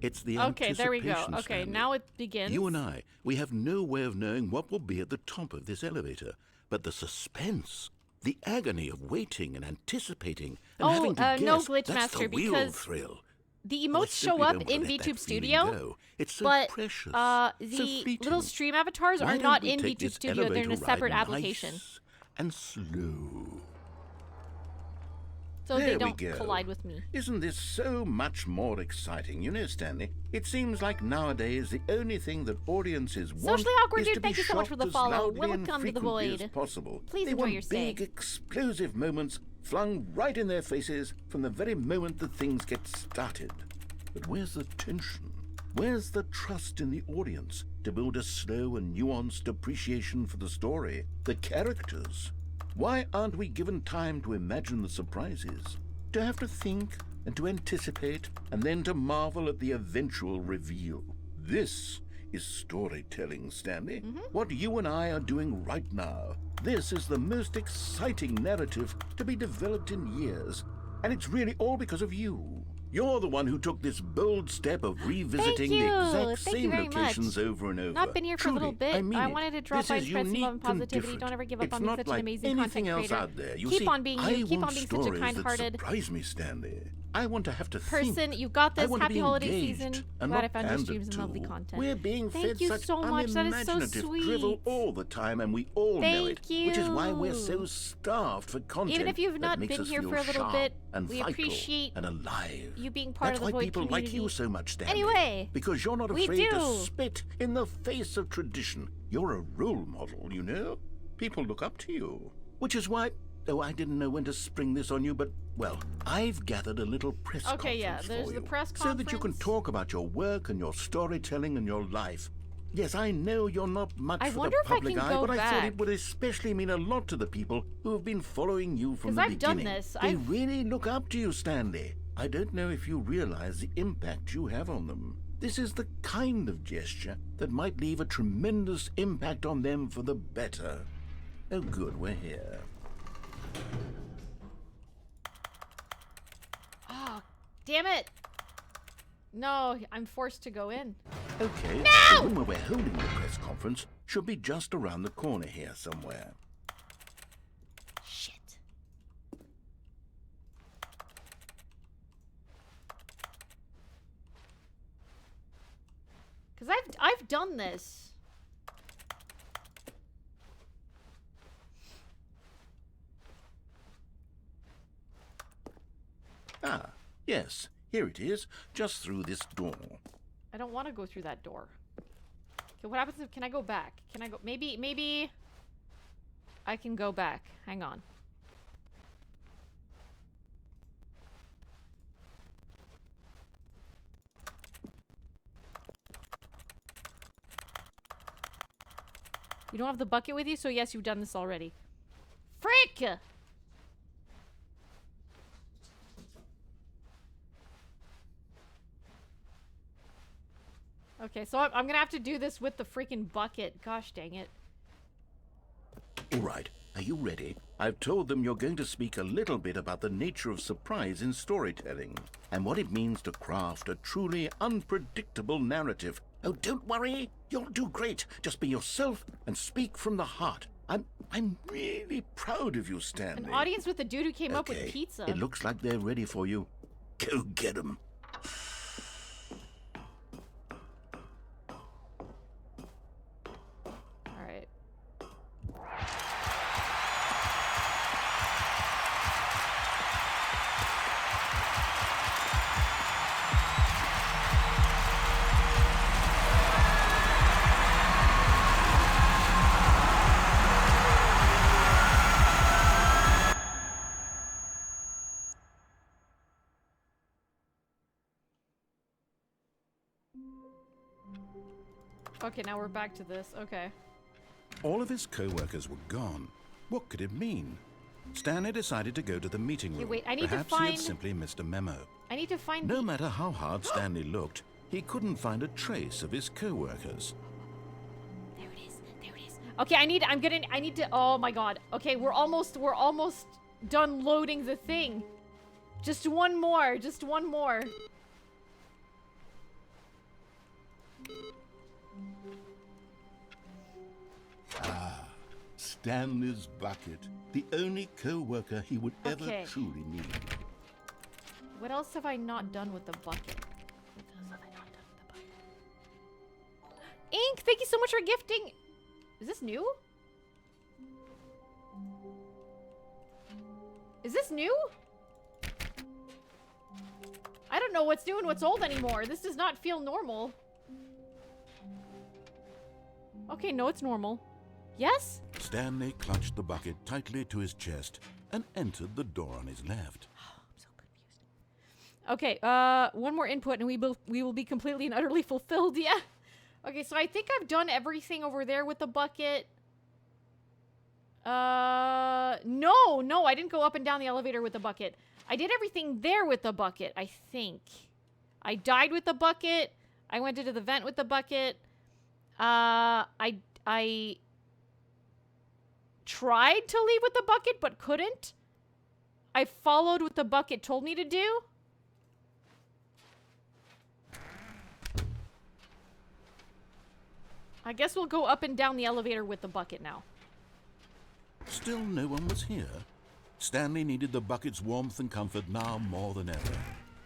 Speaker 3: It's the
Speaker 1: Okay, there we go.
Speaker 3: anticipation,
Speaker 1: Okay,
Speaker 3: Stanley.
Speaker 1: now it begins.
Speaker 3: You and I, we have no way of knowing what will be at the top of this elevator. But the suspense, the agony of waiting and anticipating and having to guess,
Speaker 1: no Glitch
Speaker 3: that's
Speaker 1: Master,
Speaker 3: the real
Speaker 1: because
Speaker 3: thrill.
Speaker 1: the
Speaker 3: Oh, I
Speaker 1: emotes show
Speaker 3: simply
Speaker 1: up
Speaker 3: don't
Speaker 1: in
Speaker 3: wanna let
Speaker 1: VTube
Speaker 3: that feeling
Speaker 1: Studio,
Speaker 3: go. It's so
Speaker 1: but
Speaker 3: precious,
Speaker 1: the
Speaker 3: so fleeting.
Speaker 1: little stream avatars
Speaker 3: Why
Speaker 1: are
Speaker 3: don't
Speaker 1: not
Speaker 3: we
Speaker 1: in
Speaker 3: take
Speaker 1: VTube
Speaker 3: this
Speaker 1: Studio. They're in a
Speaker 3: elevator
Speaker 1: separate
Speaker 3: ride
Speaker 1: application.
Speaker 3: nice and slow.
Speaker 1: So
Speaker 3: There
Speaker 1: they
Speaker 3: we
Speaker 1: don't
Speaker 3: go.
Speaker 1: collide with me.
Speaker 3: Isn't this so much more exciting? You know, Stanley, it seems like nowadays the only thing that audiences want
Speaker 1: Socially Awkward
Speaker 3: is
Speaker 1: Dude,
Speaker 3: to
Speaker 1: thank
Speaker 3: be
Speaker 1: you so much for
Speaker 3: shocked
Speaker 1: the
Speaker 3: as
Speaker 1: follow.
Speaker 3: loudly and
Speaker 1: Welcome to the
Speaker 3: frequently
Speaker 1: void.
Speaker 3: as possible.
Speaker 1: Please
Speaker 3: they
Speaker 1: enjoy
Speaker 3: want
Speaker 1: your stay.
Speaker 3: big, explosive moments flung right in their faces from the very moment that things get started. But where's the tension? Where's the trust in the audience to build a slow and nuanced appreciation for the story, the characters? Why aren't we given time to imagine the surprises? To have to think and to anticipate and then to marvel at the eventual reveal. This is storytelling, Stanley. What you and I are doing right now. This is the most exciting narrative to be developed in years. And it's really all because of you. You're the one who took this bold step of revisiting
Speaker 1: you.
Speaker 3: the exact
Speaker 1: Thank you
Speaker 3: same
Speaker 1: very
Speaker 3: locations
Speaker 1: much.
Speaker 3: over and over.
Speaker 1: Not been here for a little
Speaker 3: Truly,
Speaker 1: bit.
Speaker 3: I mean
Speaker 1: I
Speaker 3: it.
Speaker 1: wanted to drop
Speaker 3: This
Speaker 1: by
Speaker 3: is
Speaker 1: and spread some
Speaker 3: unique
Speaker 1: love and
Speaker 3: and
Speaker 1: positivity.
Speaker 3: different.
Speaker 1: Don't ever give up
Speaker 3: It's
Speaker 1: on being
Speaker 3: not
Speaker 1: such
Speaker 3: like
Speaker 1: an amazing
Speaker 3: anything
Speaker 1: content
Speaker 3: else
Speaker 1: creator.
Speaker 3: out there. You
Speaker 1: Keep
Speaker 3: see,
Speaker 1: on being
Speaker 3: I
Speaker 1: you. Keep
Speaker 3: want
Speaker 1: on being such a
Speaker 3: stories that
Speaker 1: kind-hearted
Speaker 3: surprise me, Stanley. I want to have to
Speaker 1: person.
Speaker 3: think.
Speaker 1: You've got
Speaker 3: I
Speaker 1: this.
Speaker 3: want to
Speaker 1: Happy
Speaker 3: be
Speaker 1: holiday
Speaker 3: engaged
Speaker 1: season.
Speaker 3: and
Speaker 1: Glad I
Speaker 3: not
Speaker 1: found your
Speaker 3: pandered
Speaker 1: streams and lovely
Speaker 3: to.
Speaker 1: content.
Speaker 3: We're being
Speaker 1: Thank
Speaker 3: fed
Speaker 1: you
Speaker 3: such
Speaker 1: so much. That is so
Speaker 3: unimaginative
Speaker 1: sweet.
Speaker 3: drivel all the time, and we all know it.
Speaker 1: Thank
Speaker 3: Which is why we're
Speaker 1: you.
Speaker 3: so starved for content.
Speaker 1: Even if you've
Speaker 3: that
Speaker 1: not
Speaker 3: makes
Speaker 1: been
Speaker 3: us
Speaker 1: here
Speaker 3: feel
Speaker 1: for a little
Speaker 3: sharp
Speaker 1: bit,
Speaker 3: and
Speaker 1: we
Speaker 3: vital
Speaker 1: appreciate
Speaker 3: and alive.
Speaker 1: you being part
Speaker 3: That's
Speaker 1: of the
Speaker 3: why
Speaker 1: Void
Speaker 3: people
Speaker 1: community.
Speaker 3: like you so much, Stanley.
Speaker 1: Anyway,
Speaker 3: because you're not
Speaker 1: we
Speaker 3: afraid to
Speaker 1: do.
Speaker 3: spit in the face of tradition. You're a role model, you know. People look up to you. Which is why, oh, I didn't know when to spring this on you, but, well, I've gathered a little press conference
Speaker 1: Okay, yeah, there's
Speaker 3: for
Speaker 1: the
Speaker 3: you,
Speaker 1: press
Speaker 3: so that you can
Speaker 1: conference.
Speaker 3: talk about your work and your storytelling and your life. Yes, I know you're not much
Speaker 1: I
Speaker 3: for
Speaker 1: wonder
Speaker 3: the
Speaker 1: if I
Speaker 3: public
Speaker 1: can
Speaker 3: eye,
Speaker 1: go
Speaker 3: but I thought it
Speaker 1: back.
Speaker 3: would especially mean a lot to the people who have been following you from
Speaker 1: 'Cause
Speaker 3: the
Speaker 1: I've done
Speaker 3: beginning.
Speaker 1: this.
Speaker 3: They
Speaker 1: I've-
Speaker 3: really look up to you, Stanley. I don't know if you realize the impact you have on them. This is the kind of gesture that might leave a tremendous impact on them for the better. Oh, good, we're here.
Speaker 1: Oh, damn it! No, I'm forced to go in.
Speaker 3: Okay, the room where we're holding the press conference should be just around the corner here somewhere.
Speaker 1: Shit. Cause I've done this.
Speaker 3: Ah, yes, here it is, just through this door.
Speaker 1: I don't want to go through that door. Okay, what happens if, can I go back? Can I go, maybe I can go back. Hang on. You don't have the bucket with you, so yes, you've done this already. Frick! Okay, so I'm gonna have to do this with the freaking bucket. Gosh dang it.
Speaker 3: All right, are you ready? I've told them you're going to speak a little bit about the nature of surprise in storytelling and what it means to craft a truly unpredictable narrative. Oh, don't worry. You'll do great. Just be yourself and speak from the heart. I'm really proud of you, Stanley.
Speaker 1: An audience with the dude who came up with
Speaker 3: Okay,
Speaker 1: pizza.
Speaker 3: It looks like they're ready for you. Go get them.
Speaker 1: Alright. Okay, now we're back to this. Okay.
Speaker 7: All of his co-workers were gone. What could it mean? Stanley decided to go to the meeting room.
Speaker 1: Okay, wait, I need to
Speaker 7: Perhaps he
Speaker 1: find...
Speaker 7: had simply missed a memo.
Speaker 1: I need to find
Speaker 7: No matter how hard Stanley looked, he couldn't find a trace of his co-workers.
Speaker 1: There it is. There it is. Okay, I need to, oh my god. Okay, we're almost done loading the thing. Just one more.
Speaker 3: Stanley's bucket. The only co-worker he would ever
Speaker 1: Okay.
Speaker 3: truly need.
Speaker 1: What else have I not done with the bucket? What else have I not done with the bucket? Ink, thank you so much for gifting. Is this new? Is this new? I don't know what's new and what's old anymore. This does not feel normal. Okay, no, it's normal. Yes?
Speaker 7: Stanley clutched the bucket tightly to his chest and entered the door on his left.
Speaker 1: I'm so confused. Okay, one more input and we will be completely and utterly fulfilled. Yeah. Okay, so I think I've done everything over there with the bucket. No, I didn't go up and down the elevator with the bucket. I did everything there with the bucket, I think. I died with the bucket. I went into the vent with the bucket. I tried to leave with the bucket, but couldn't. I followed what the bucket told me to do. I guess we'll go up and down the elevator with the bucket now.
Speaker 7: Still no one was here. Stanley needed the bucket's warmth and comfort now more than ever.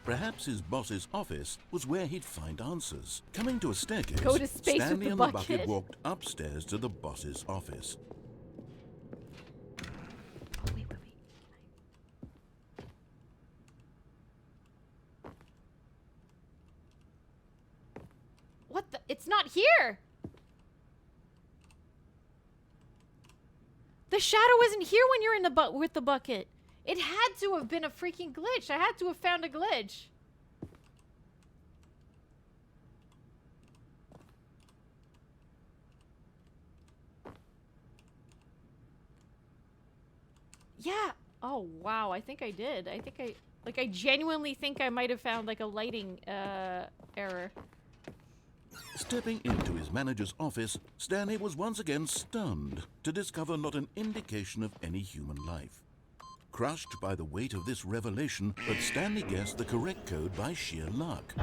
Speaker 7: Perhaps his boss's office was where he'd find answers. Coming to a staircase,
Speaker 1: Go to space with
Speaker 7: Stanley
Speaker 1: the
Speaker 7: and
Speaker 1: bucket.
Speaker 7: the bucket walked upstairs to the boss's office.
Speaker 1: Oh, wait. What the? It's not here! The shadow isn't here when you're in the with the bucket. It had to have been a freaking glitch. I had to have found a glitch. Yeah. Oh, wow. I think I did. I genuinely think I might have found, like, a lighting, error.
Speaker 7: Stepping into his manager's office, Stanley was once again stunned to discover not an indication of any human life. Crushed by the weight of this revelation, but Stanley guessed the correct code by sheer luck.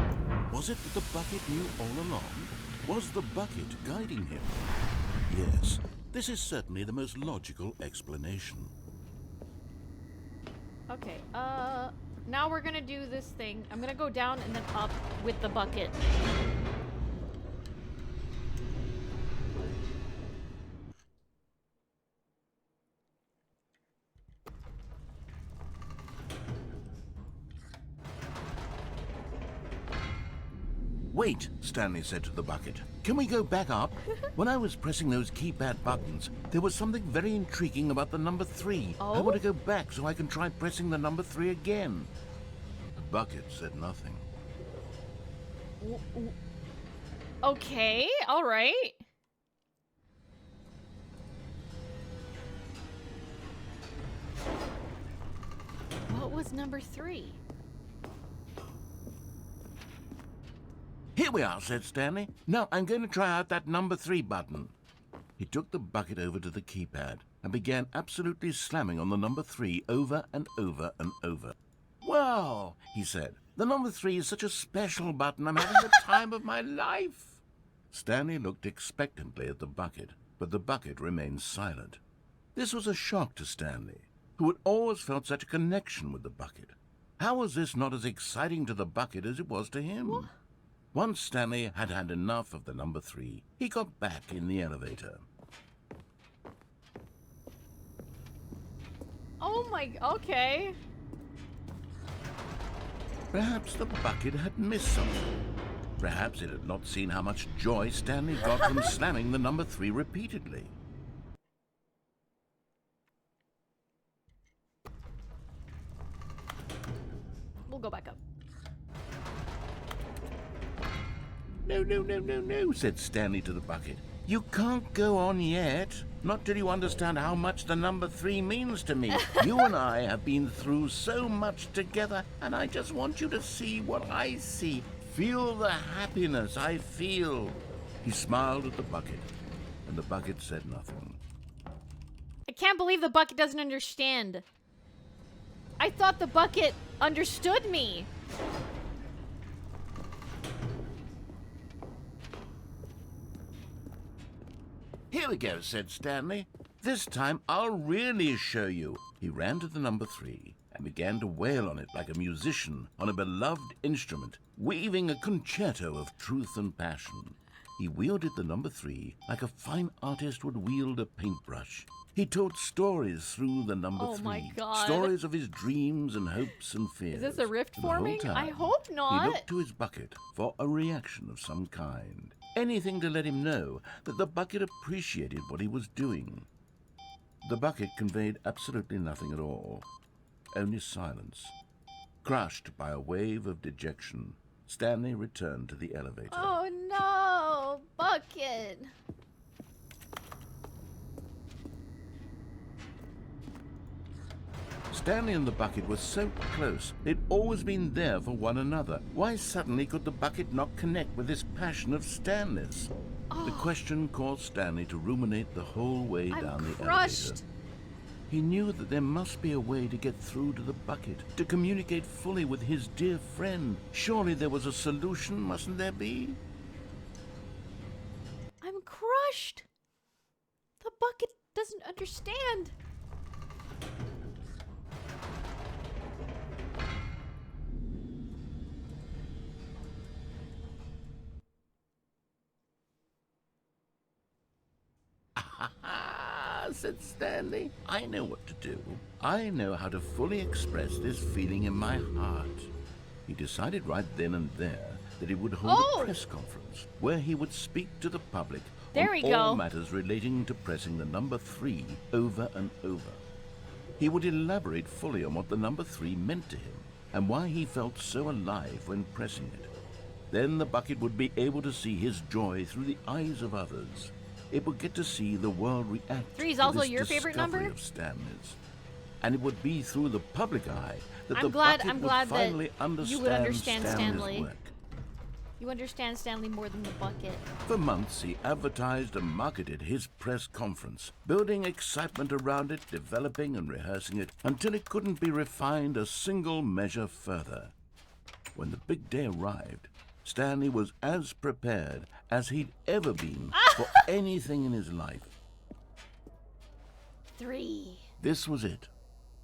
Speaker 7: Was it that the bucket knew all along? Was the bucket guiding him? Yes, this is certainly the most logical explanation.
Speaker 1: Okay, now we're gonna do this thing. I'm gonna go down and then up with the bucket.
Speaker 3: Wait, Stanley said to the bucket. Can we go back up? When I was pressing those keypad buttons, there was something very intriguing about the number 3. I
Speaker 1: Oh?
Speaker 3: want to go back so I can try pressing the number 3 again. The bucket said nothing.
Speaker 1: Okay, all right. What was number 3?
Speaker 3: Here we are, said Stanley. Now I'm going to try out that number 3 button. He took the bucket over to the keypad and began absolutely slamming on the number 3 over and over and over. Wow, he said. The number 3 is such a special button. I'm having the time of my life. Stanley looked expectantly at the bucket, but the bucket remained silent. This was a shock to Stanley, who had always felt such a connection with the bucket. How was this not as exciting to the bucket as it was to him?
Speaker 1: What?
Speaker 3: Once Stanley had had enough of the number 3, he got back in the elevator.
Speaker 1: Oh my, okay.
Speaker 3: Perhaps the bucket had missed something. Perhaps it had not seen how much joy Stanley got from slamming the number 3 repeatedly.
Speaker 1: We'll go back up.
Speaker 5: No, no, no, no, no, said Stanley to the bucket. You can't go on yet. Not till you understand how much the number 3 means to me. You and I have been through so much together, and I just want you to see what I see. Feel the happiness I feel. He smiled at the bucket, and the bucket said nothing.
Speaker 1: I can't believe the bucket doesn't understand. I thought the bucket understood me.
Speaker 5: Here we go, said Stanley. This time I'll really show you. He ran to the number 3 and began to wail on it like a musician on a beloved instrument, weaving a concerto of truth and passion. He wielded the number 3 like a fine artist would wield a paintbrush. He told stories through the number 3.
Speaker 1: Oh my God.
Speaker 5: Stories of his dreams and hopes and fears.
Speaker 1: Is this a rift
Speaker 5: And the whole
Speaker 1: forming? I
Speaker 5: time,
Speaker 1: hope not.
Speaker 5: He looked to his bucket for a reaction of some kind. Anything to let him know that the bucket appreciated what he was doing. The bucket conveyed absolutely nothing at all. Only silence. Crushed by a wave of dejection, Stanley returned to the elevator.
Speaker 1: Oh no, bucket.
Speaker 5: Stanley and the bucket were so close. They'd always been there for one another. Why suddenly could the bucket not connect with this passion of Stanley's? The question caused Stanley to ruminate the whole way down the
Speaker 1: crushed.
Speaker 5: elevator. He knew that there must be a way to get through to the bucket, to communicate fully with his dear friend. Surely there was a solution, mustn't there be?
Speaker 1: I'm crushed. The bucket doesn't understand.
Speaker 5: Said Stanley. I know what to do. I know how to fully express this feeling in my heart. He decided right then and there that he would hold a press conference where he would speak to the public on all matters relating to pressing the number 3 over and over. He would elaborate fully on what the number 3 meant to him and why he felt so alive when pressing it. Then the bucket would be able to see his joy through the eyes of others. It would get to see the world react
Speaker 1: 3 is
Speaker 5: to
Speaker 1: also
Speaker 5: this
Speaker 1: your favorite
Speaker 5: discovery
Speaker 1: number?
Speaker 5: of Stanley's. And it would be through the public eye that
Speaker 1: I'm
Speaker 5: the
Speaker 1: glad
Speaker 5: bucket
Speaker 1: that
Speaker 5: would finally
Speaker 1: you would understand
Speaker 5: Stanley's
Speaker 1: Stanley.
Speaker 5: work.
Speaker 1: You understand Stanley more than the bucket.
Speaker 5: For months, he advertised and marketed his press conference, building excitement around it, developing and rehearsing it, until it couldn't be refined a single measure further. When the big day arrived, Stanley was as prepared as he'd ever been for anything in his life.
Speaker 1: 3.
Speaker 5: This was it.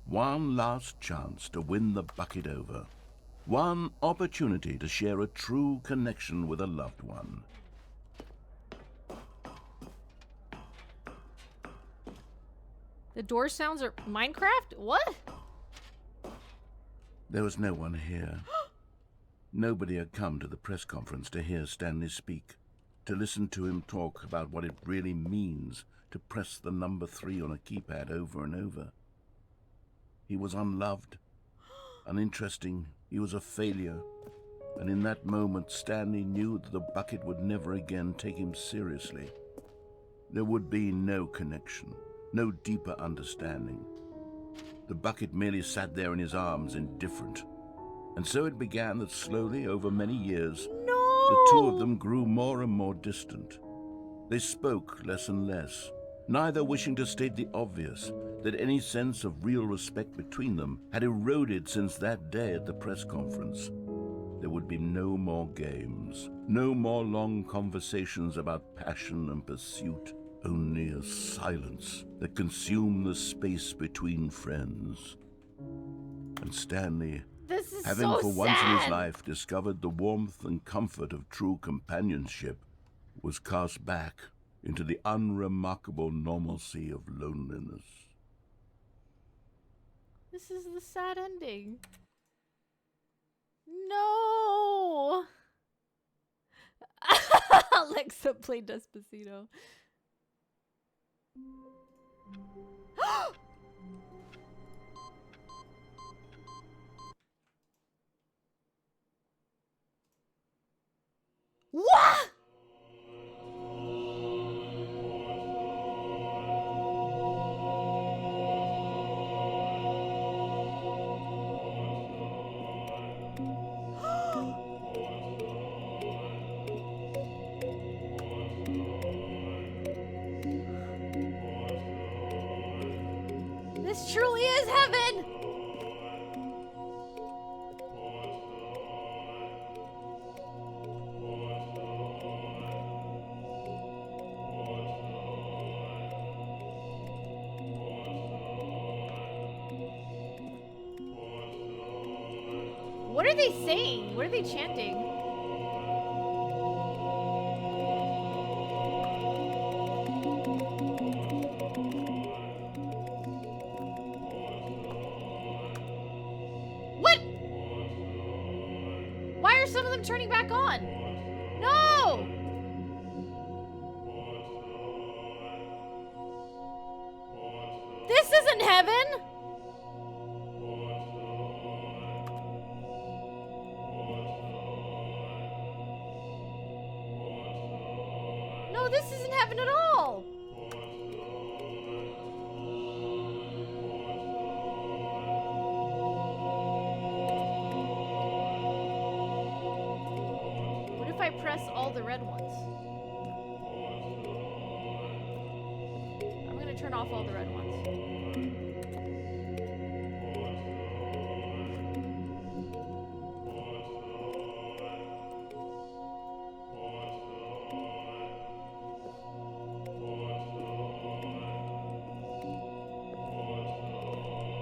Speaker 5: One last chance to win the bucket over. One opportunity to share a true connection with a loved one.
Speaker 1: The door sounds are Minecraft? What?
Speaker 5: There was no one here. Nobody had come to the press conference to hear Stanley speak, to listen to him talk about what it really means to press the number 3 on a keypad over and over. He was unloved, uninteresting, he was a failure, and in that moment Stanley knew that the bucket would never again take him seriously. There would be no connection, no deeper understanding. The bucket merely sat there in his arms, indifferent. And so it began that slowly, over many years, the two of them grew more and more distant. They spoke less and less, neither wishing to state the obvious, that any sense of real respect between them had eroded since that day at the press conference. There would be no more games, no more long conversations about passion and pursuit, only a silence that consumed the space between friends. And Stanley, having
Speaker 1: so
Speaker 5: for once in his
Speaker 1: sad.
Speaker 5: life discovered the warmth and comfort of true companionship, was cast back into the unremarkable normalcy of loneliness.
Speaker 1: This is the sad ending. No! Alexa played Despacito. What? This truly is heaven! What are they saying? What are they chanting? What? Why are some of them turning back on? No! This isn't heaven! No, this isn't heaven at all! What if I press all the red ones? I'm gonna turn off all the red ones.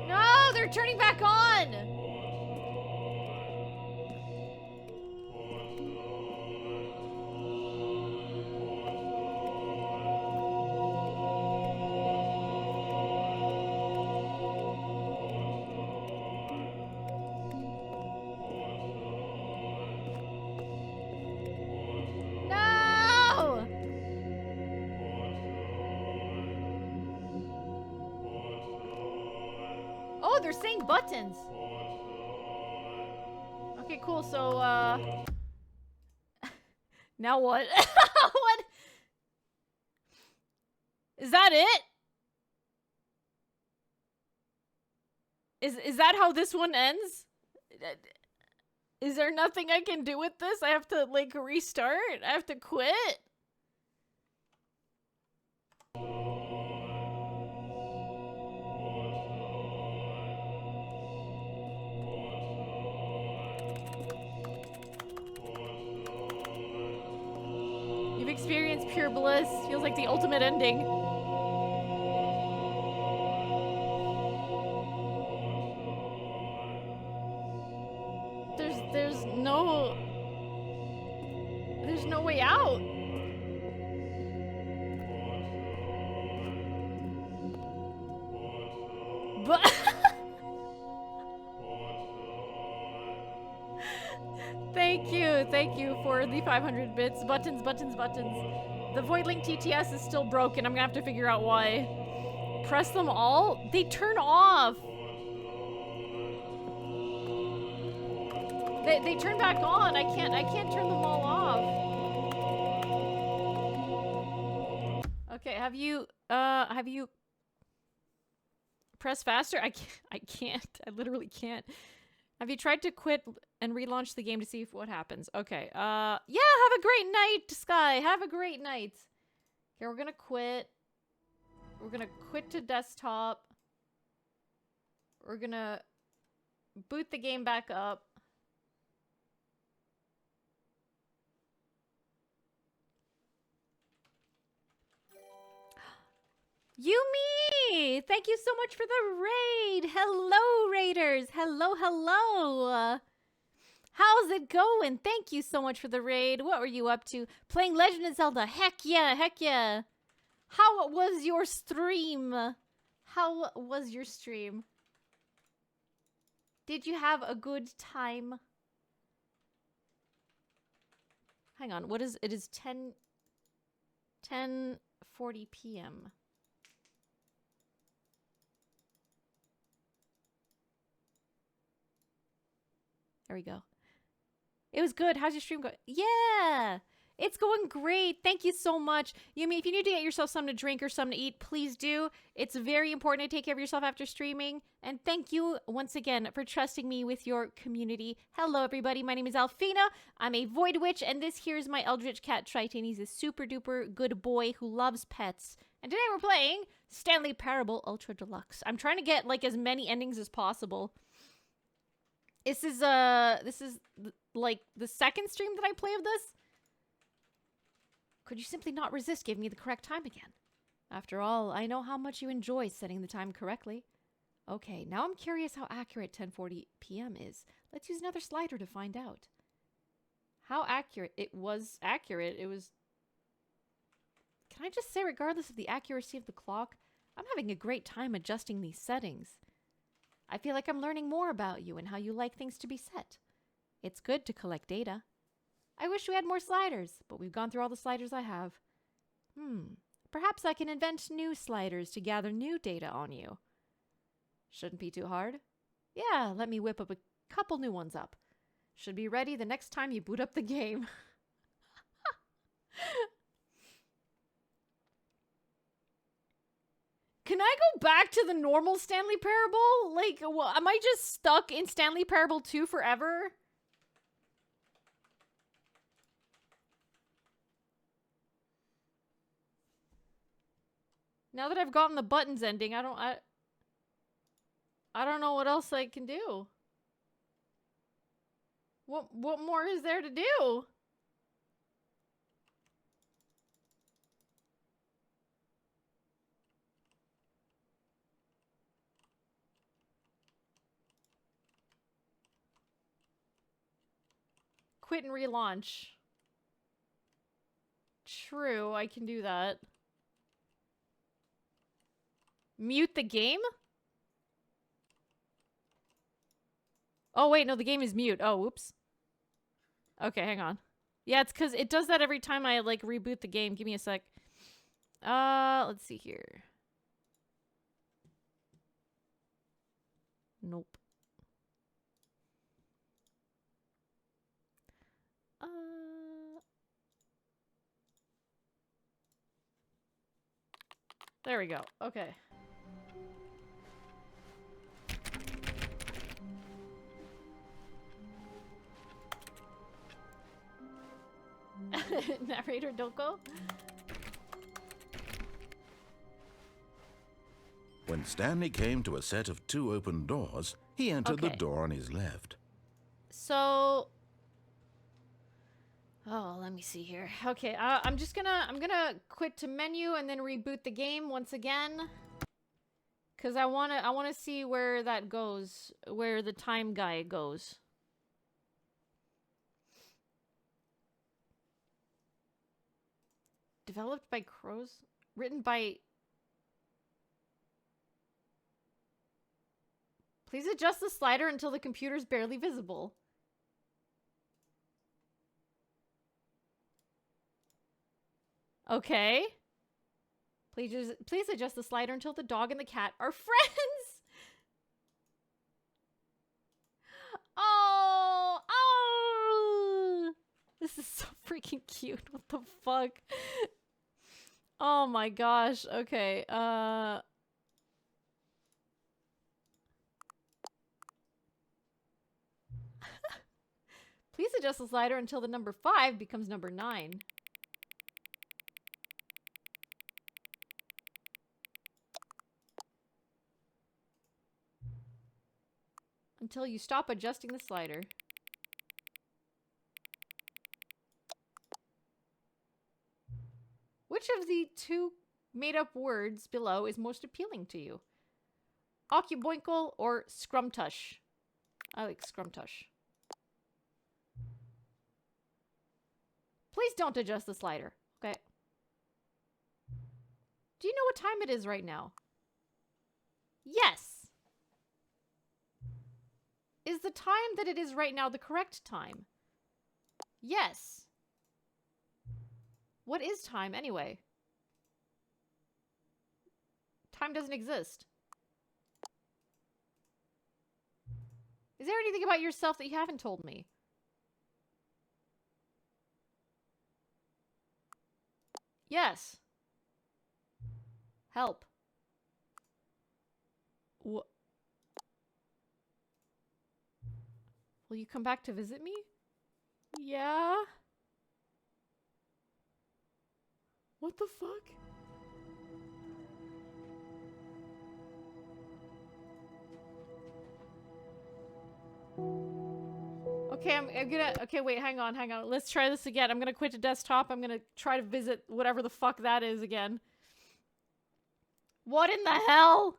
Speaker 1: No, they're turning back on! No! Oh, they're saying buttons. Okay, cool. So, now what? What? Is that it? Is that how this one ends? Is there nothing I can do with this? I have to, like, restart? I have to quit? You've experienced pure bliss. Feels like the ultimate ending. There's no way out. But thank you for the 500 bits. Buttons. The Void Link TTS is still broken. I'm gonna have to figure out why. Press them all? They turn off. They turn back on. I can't turn them all off. Okay, have you press faster? I can't. I literally can't. Have you tried to quit and relaunch the game to see what happens? Okay. Yeah, have a great night, Sky. Have a great night. Okay, we're gonna quit. We're gonna quit to desktop. We're gonna boot the game back up. Yumi! Thank you so much for the raid! Hello, raiders! Hello, hello! How's it going? Thank you so much for the raid. What were you up to? Playing Legend of Zelda. Heck yeah, heck yeah. How was your stream? How was your stream? Did you have a good time? Hang on, what is it? Is 10:40 p.m. There we go. It was good. How's your stream going? Yeah. It's going great. Thank you so much. Yumi, if you need to get yourself something to drink or something to eat, please do. It's very important to take care of yourself after streaming. And thank you once again for trusting me with your community. Hello, everybody. My name is Alphena. I'm a Void Witch, and this here is my Eldritch Cat Triton. He's a super duper good boy who loves pets. And today we're playing Stanley Parable Ultra Deluxe. I'm trying to get like as many endings as possible. This is like the second stream that I play of this. Could you simply not resist giving me the correct time again? After all, I know how much you enjoy setting the time correctly. Okay, now I'm curious how accurate 10:40 p.m. is. Let's use another slider to find out. How accurate? It was accurate. It was... Can I just say, regardless of the accuracy of the clock, I'm having a great time adjusting these settings. I feel like I'm learning more about you and how you like things to be set. It's good to collect data. I wish we had more sliders, but we've gone through all the sliders I have. Perhaps I can invent new sliders to gather new data on you. Shouldn't be too hard. Yeah, let me whip up a couple new ones up. Should be ready the next time you boot up the game. Can I go back to the normal Stanley Parable? Like, well, am I just stuck in Stanley Parable 2 forever? Now that I've gotten the buttons ending, I don't know what else I can do. What more is there to do? Quit and relaunch. True, I can do that. Mute the game? Oh, wait, no, the game is mute. Oh, whoops. Okay, hang on. Yeah, it's because it does that every time I, like, reboot the game. Give me a sec. Let's see here. Nope. There we go. Okay. Narrator, don't go.
Speaker 2: When Stanley came to a set of 2 open doors, he entered the door on his left.
Speaker 1: So... Oh, let me see here. Okay, I'm gonna quit to menu and then reboot the game once again. Cause I wanna see where that goes, where the time guy goes. Developed by Crows, written by... Please adjust the slider until the computer's barely visible. Okay. Please adjust the slider until the dog and the cat are friends. Oh. This is so freaking cute. What the fuck? Oh my gosh. Okay. Please adjust the slider until the number 5 becomes number 9. Until you stop adjusting the slider. Which of the 2 made-up words below is most appealing to you? Occuboinkle or Scrumtush? I like Scrumtush. Please don't adjust the slider. Okay. Do you know what time it is right now? Yes. Is the time that it is right now the correct time? Yes. What is time anyway? Time doesn't exist. Is there anything about yourself that you haven't told me? Yes. Help. Will you come back to visit me? Yeah? What the fuck? Okay, I'm gonna... Okay, wait, hang on. Let's try this again. I'm gonna quit the desktop. I'm gonna try to visit whatever the fuck that is again. What in the hell?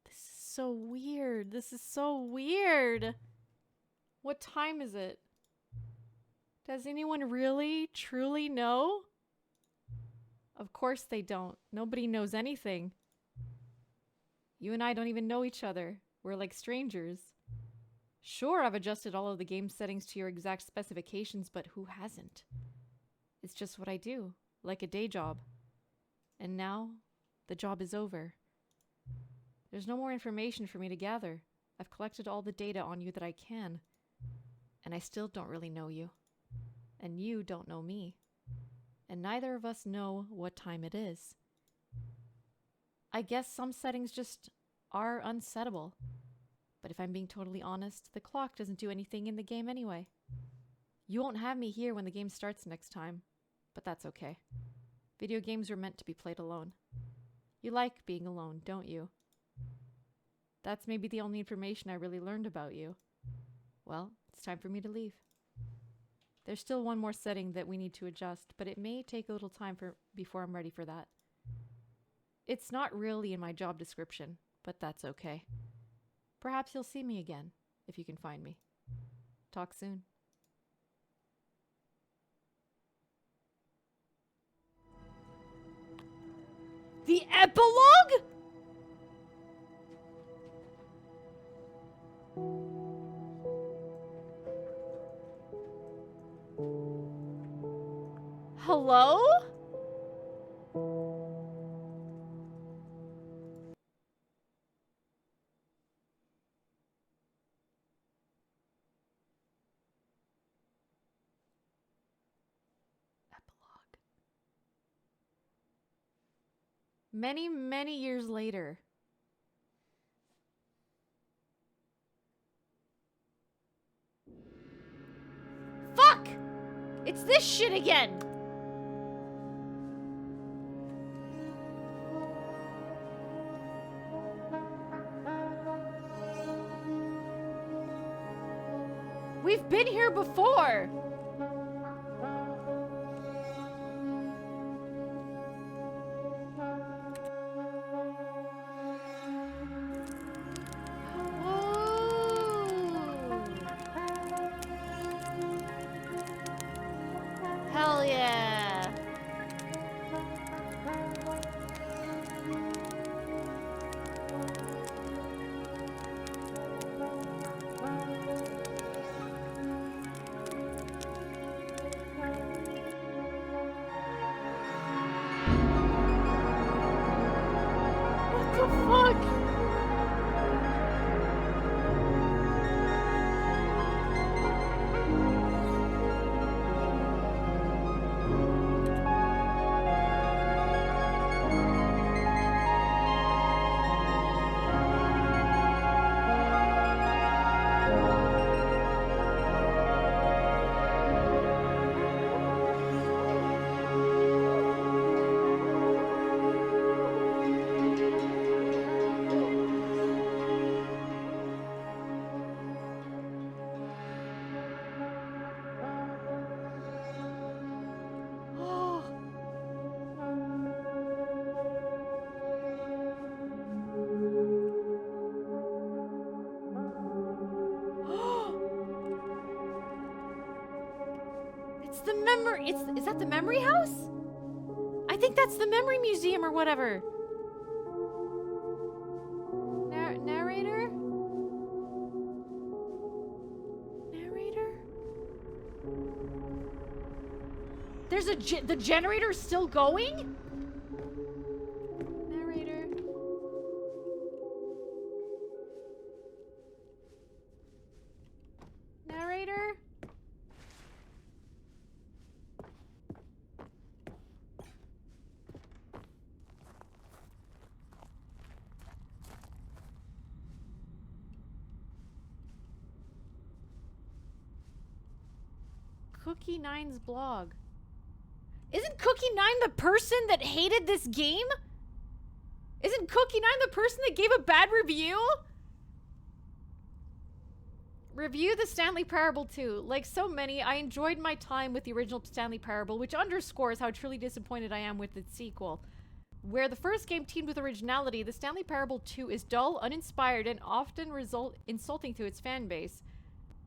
Speaker 1: This is so weird. This is so weird. What time is it? Does anyone really, truly know? Of course they don't. Nobody knows anything. You and I don't even know each other. We're like strangers. Sure, I've adjusted all of the game settings to your exact specifications, but who hasn't? It's just what I do, like a day job. And now, the job is over. There's no more information for me to gather. I've collected all the data on you that I can. And I still don't really know you. And you don't know me. And neither of us know what time it is. I guess some settings just are unsettable. But if I'm being totally honest, the clock doesn't do anything in the game anyway. You won't have me here when the game starts next time. But that's okay. Video games were meant to be played alone. You like being alone, don't you? That's maybe the only information I really learned about you. Well, it's time for me to leave. There's still one more setting that we need to adjust, but it may take a little time before I'm ready for that. It's not really in my job description, but that's okay. Perhaps you'll see me again, if you can find me. Talk soon. The epilogue?! Hello? Epilogue. Many, many years later. Fuck! It's this shit again! We've been here before! Hell yeah! What the fuck? It's the memory. Is that the memory house? I think that's the memory museum or whatever. Narrator? Narrator? There's the generator's still going? Narrator. Cookie Nine's blog. Isn't Cookie Nine the person that hated this game? Isn't Cookie Nine the person that gave a bad review? Review the Stanley Parable 2. Like so many, I enjoyed my time with the original Stanley Parable, which underscores how truly disappointed I am with its sequel. Where the first game teamed with originality, the Stanley Parable 2 is dull, uninspired, and often insulting to its fan base.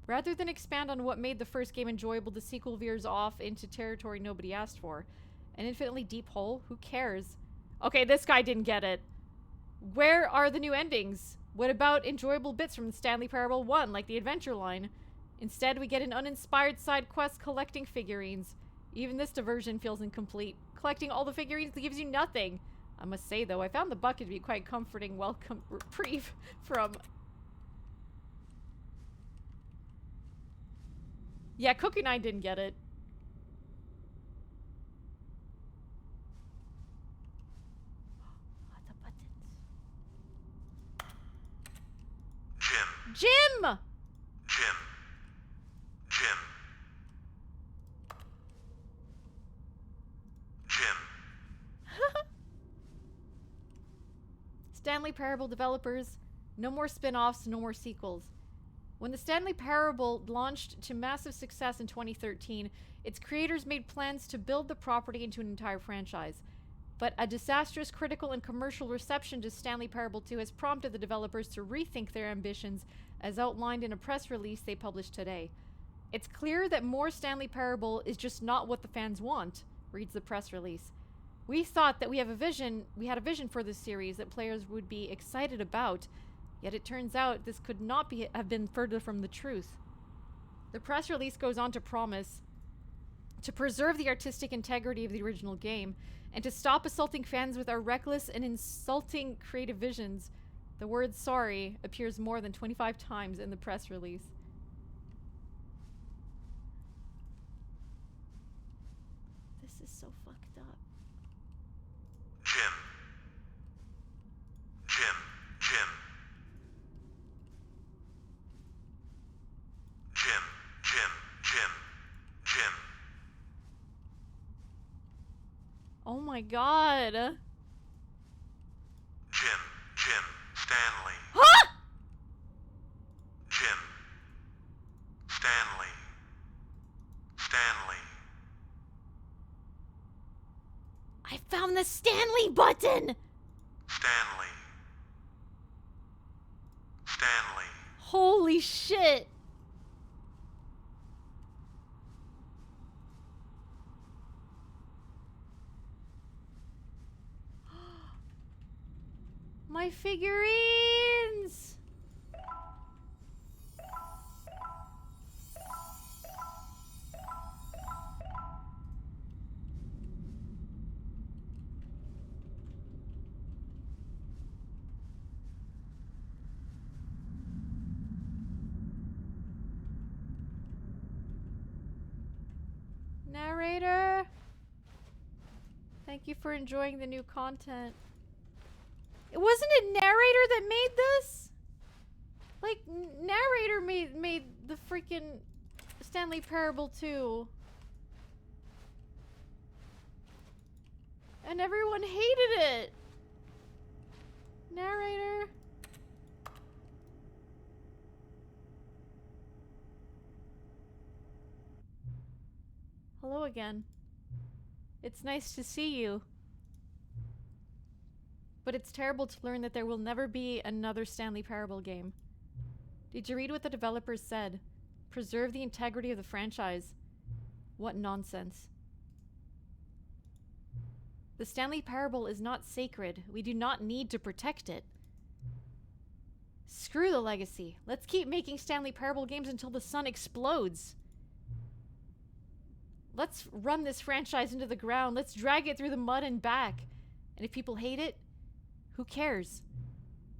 Speaker 1: Rather than expand on what made the first game enjoyable, the sequel veers off into territory nobody asked for. An infinitely deep hole? Who cares? Okay, this guy didn't get it. Where are the new endings? What about enjoyable bits from Stanley Parable 1, like the adventure line? Instead, we get an uninspired side quest collecting figurines. Even this diversion feels incomplete. Collecting all the figurines gives you nothing. I must say, though, I found the bucket to be quite comforting welcome reprieve from... Yeah, Cookie Nine didn't get it. The buttons.
Speaker 7: Jim.
Speaker 1: Jim!
Speaker 7: Jim. Jim. Jim.
Speaker 1: Stanley Parable developers, no more spin-offs, no more sequels. When the Stanley Parable launched to massive success in 2013, its creators made plans to build the property into an entire franchise. But a disastrous critical and commercial reception to Stanley Parable 2 has prompted the developers to rethink their ambitions, as outlined in a press release they published today. It's clear that more Stanley Parable is just not what the fans want, reads the press release. We thought that we had a vision for this series that players would be excited about, yet it turns out this could not have been further from the truth. The press release goes on to promise to preserve the artistic integrity of the original game and to stop assaulting fans with our reckless and insulting creative visions. The word sorry appears more than 25 times in the press release. This is so fucked up.
Speaker 7: Jim. Jim. Jim. Jim. Jim. Jim. Jim.
Speaker 1: Oh my god.
Speaker 7: Jim. Jim. Stanley.
Speaker 1: Huh?
Speaker 7: Jim. Stanley. Stanley.
Speaker 1: I found the Stanley button!
Speaker 7: Stanley. Stanley.
Speaker 1: Holy shit. My figurines! Narrator! Thank you for enjoying the new content. Wasn't it narrator that made this? Like, narrator made the freaking Stanley Parable 2. And everyone hated it. Narrator. Hello again. It's nice to see you. But it's terrible to learn that there will never be another Stanley Parable game. Did you read what the developers said? Preserve the integrity of the franchise. What nonsense. The Stanley Parable is not sacred. We do not need to protect it. Screw the legacy. Let's keep making Stanley Parable games until the sun explodes. Let's run this franchise into the ground. Let's drag it through the mud and back. And if people hate it, who cares?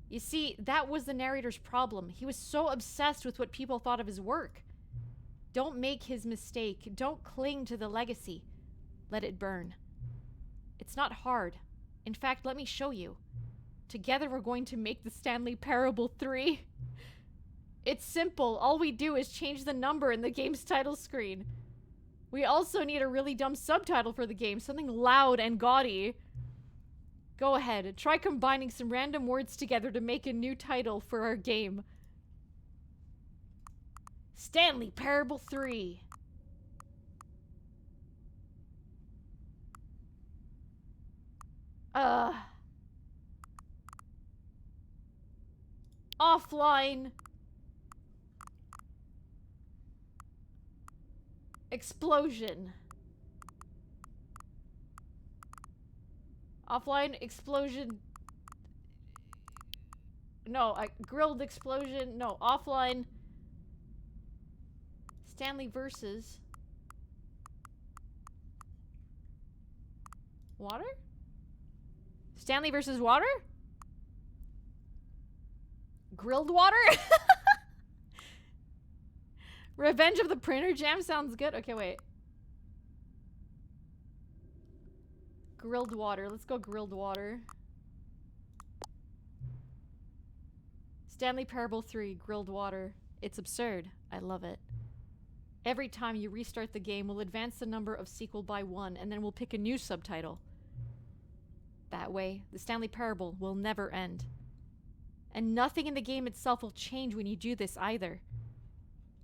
Speaker 1: You see, that was the narrator's problem. He was so obsessed with what people thought of his work. Don't make his mistake. Don't cling to the legacy. Let it burn. It's not hard. In fact, let me show you. Together we're going to make the Stanley Parable 3. It's simple. All we do is change the number in the game's title screen. We also need a really dumb subtitle for the game. Something loud and gaudy. Go ahead. Try combining some random words together to make a new title for our game. Stanley Parable 3. Offline. Explosion. Offline explosion. No, grilled explosion. No, offline. Stanley versus water? Stanley versus water? Grilled water? Revenge of the Printer Jam sounds good. Okay, wait. Grilled water. Let's go grilled water. Stanley Parable 3, grilled water. It's absurd. I love it. Every time you restart the game, we'll advance the number of sequel by 1, and then we'll pick a new subtitle. That way, the Stanley Parable will never end. And nothing in the game itself will change when you do this either.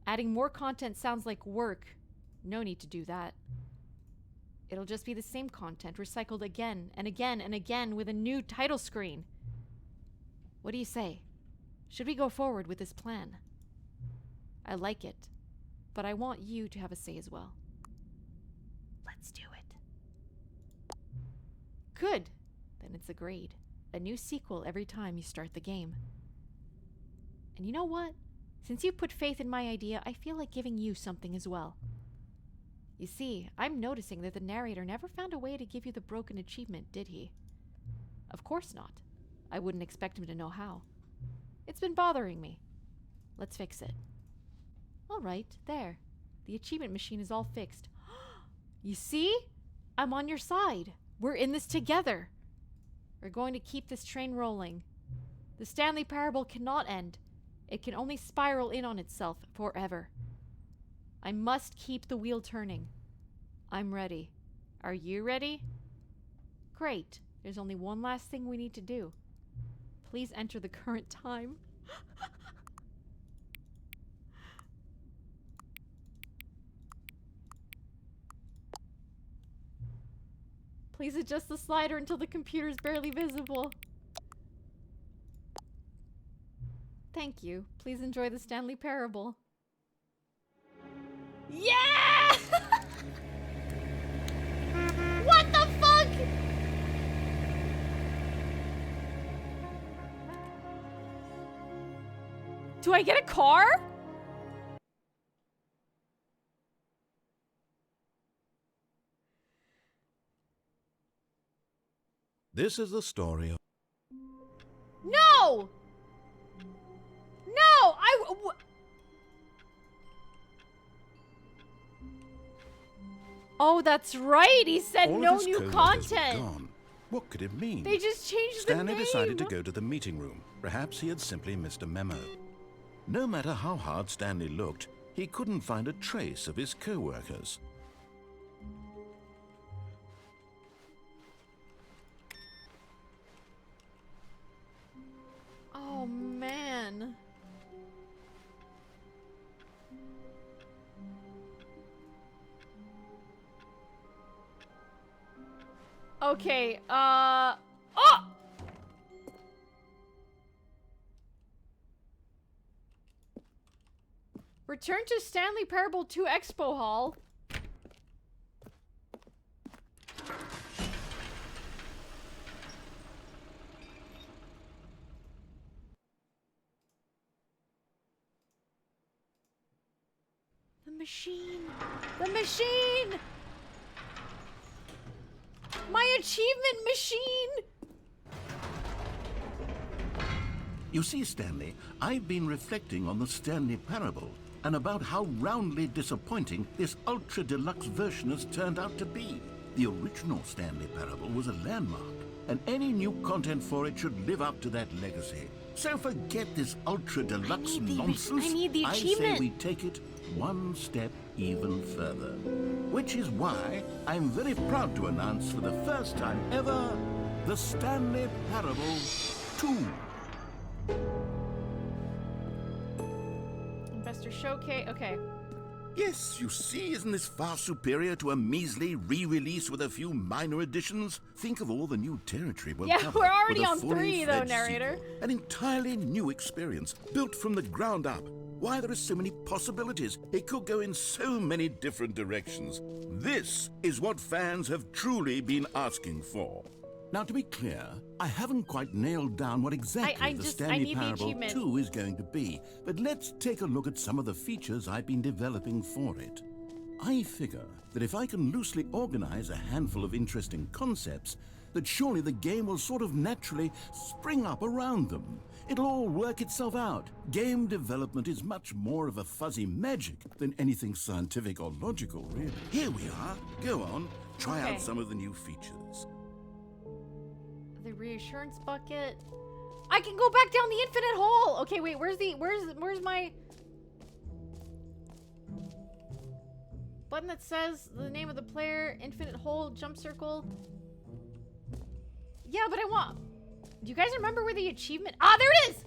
Speaker 1: Adding more content sounds like work. No need to do that. It'll just be the same content recycled again and again and again with a new title screen. What do you say? Should we go forward with this plan? I like it, but I want you to have a say as well. Let's do it. Good. Then it's agreed. A new sequel every time you start the game. And you know what? Since you put faith in my idea, I feel like giving you something as well. You see, I'm noticing that the narrator never found a way to give you the broken achievement, did he? Of course not. I wouldn't expect him to know how. It's been bothering me. Let's fix it. All right, there. The achievement machine is all fixed. You see? I'm on your side. We're in this together. We're going to keep this train rolling. The Stanley Parable cannot end. It can only spiral in on itself forever. I must keep the wheel turning. I'm ready. Are you ready? Great. There's only one last thing we need to do. Please enter the current time. Please adjust the slider until the computer is barely visible. Thank you. Please enjoy the Stanley Parable. Yeah! What the fuck? Do I get a car?
Speaker 2: This is the story of...
Speaker 1: No! No! Oh, that's right. He said
Speaker 2: All
Speaker 1: no
Speaker 2: of his
Speaker 1: new
Speaker 2: co-workers were
Speaker 1: content.
Speaker 2: gone. What could it mean?
Speaker 1: They just changed
Speaker 2: Stanley
Speaker 1: the name.
Speaker 2: decided to go to the meeting room. Perhaps he had simply missed a memo. No matter how hard Stanley looked, he couldn't find a trace of his co-workers.
Speaker 1: Oh, man. Okay, oh! Return to Stanley Parable 2 Expo Hall. The machine! The machine! My achievement machine!
Speaker 5: You see, Stanley, I've been reflecting on the Stanley Parable and about how roundly disappointing this ultra-deluxe version has turned out to be. The original Stanley Parable was a landmark, and any new content for it should live up to that legacy. So forget this ultra deluxe
Speaker 1: I need the-
Speaker 5: nonsense.
Speaker 1: I need the
Speaker 5: I
Speaker 1: achievement.
Speaker 5: say we take it one step even further. Which is why I'm very proud to announce for the first time ever the Stanley Parable 2.
Speaker 1: Investor showcase. Okay.
Speaker 5: Yes, you see, isn't this far superior to a measly re-release with a few minor additions? Think of all the new territory we'll
Speaker 1: Yeah,
Speaker 5: cover
Speaker 1: we're already
Speaker 5: with a
Speaker 1: on 3 though,
Speaker 5: fully-fledged
Speaker 1: narrator.
Speaker 5: sequel. An entirely new experience, built from the ground up. Why, there are so many possibilities. It could go in so many different directions. This is what fans have truly been asking for. Now, to be clear, I haven't quite nailed down what exactly the
Speaker 1: I
Speaker 5: Stanley
Speaker 1: need the
Speaker 5: Parable
Speaker 1: achievement.
Speaker 5: 2 is going to be, but let's take a look at some of the features I've been developing for it. I figure that if I can loosely organize a handful of interesting concepts, that surely the game will sort of naturally spring up around them. It'll all work itself out. Game development is much more of a fuzzy magic than anything scientific or logical, really. Here we are. Go on, try
Speaker 1: Okay.
Speaker 5: out some of the new features.
Speaker 1: The reassurance bucket. I can go back down the infinite hole. Okay, wait. Where's my button that says the name of the player? Infinite hole, jump circle. Yeah, but I want. Do you guys remember where the achievement? Ah, there it is.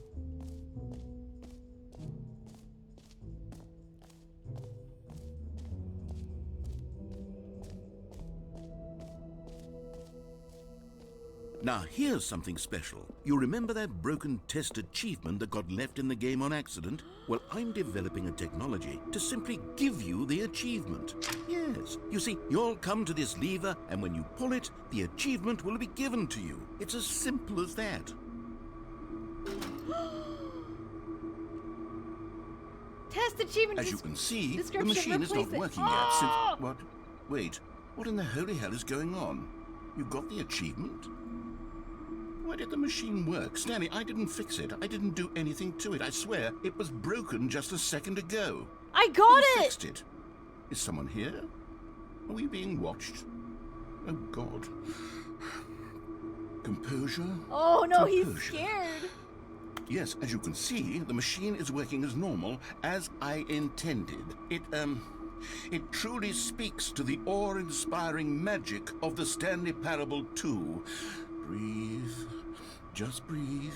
Speaker 5: Now, here's something special. You remember that broken test achievement that got left in the game on accident? Well, I'm developing a technology to simply give you the achievement. Yes. You see, you'll come to this lever, and when you pull it, the achievement will be given to you. It's as simple as that.
Speaker 1: Test achievement.
Speaker 5: As you can see, the
Speaker 1: description,
Speaker 5: machine is not
Speaker 1: replace it.
Speaker 5: working yet since... What? Wait, what in the holy hell is going on? You got the achievement? Why did the machine work? Stanley, I didn't fix it. I didn't do anything to it. I swear, it was broken just a second ago.
Speaker 1: I got
Speaker 5: Who
Speaker 1: it.
Speaker 5: fixed it? Is someone here? Are we being watched? Oh, God. Composure?
Speaker 1: Oh no, he's
Speaker 5: Composure.
Speaker 1: scared.
Speaker 5: Yes, as you can see, the machine is working as normal, as I intended. It truly speaks to the awe-inspiring magic of the Stanley Parable 2. Breathe. Just breathe.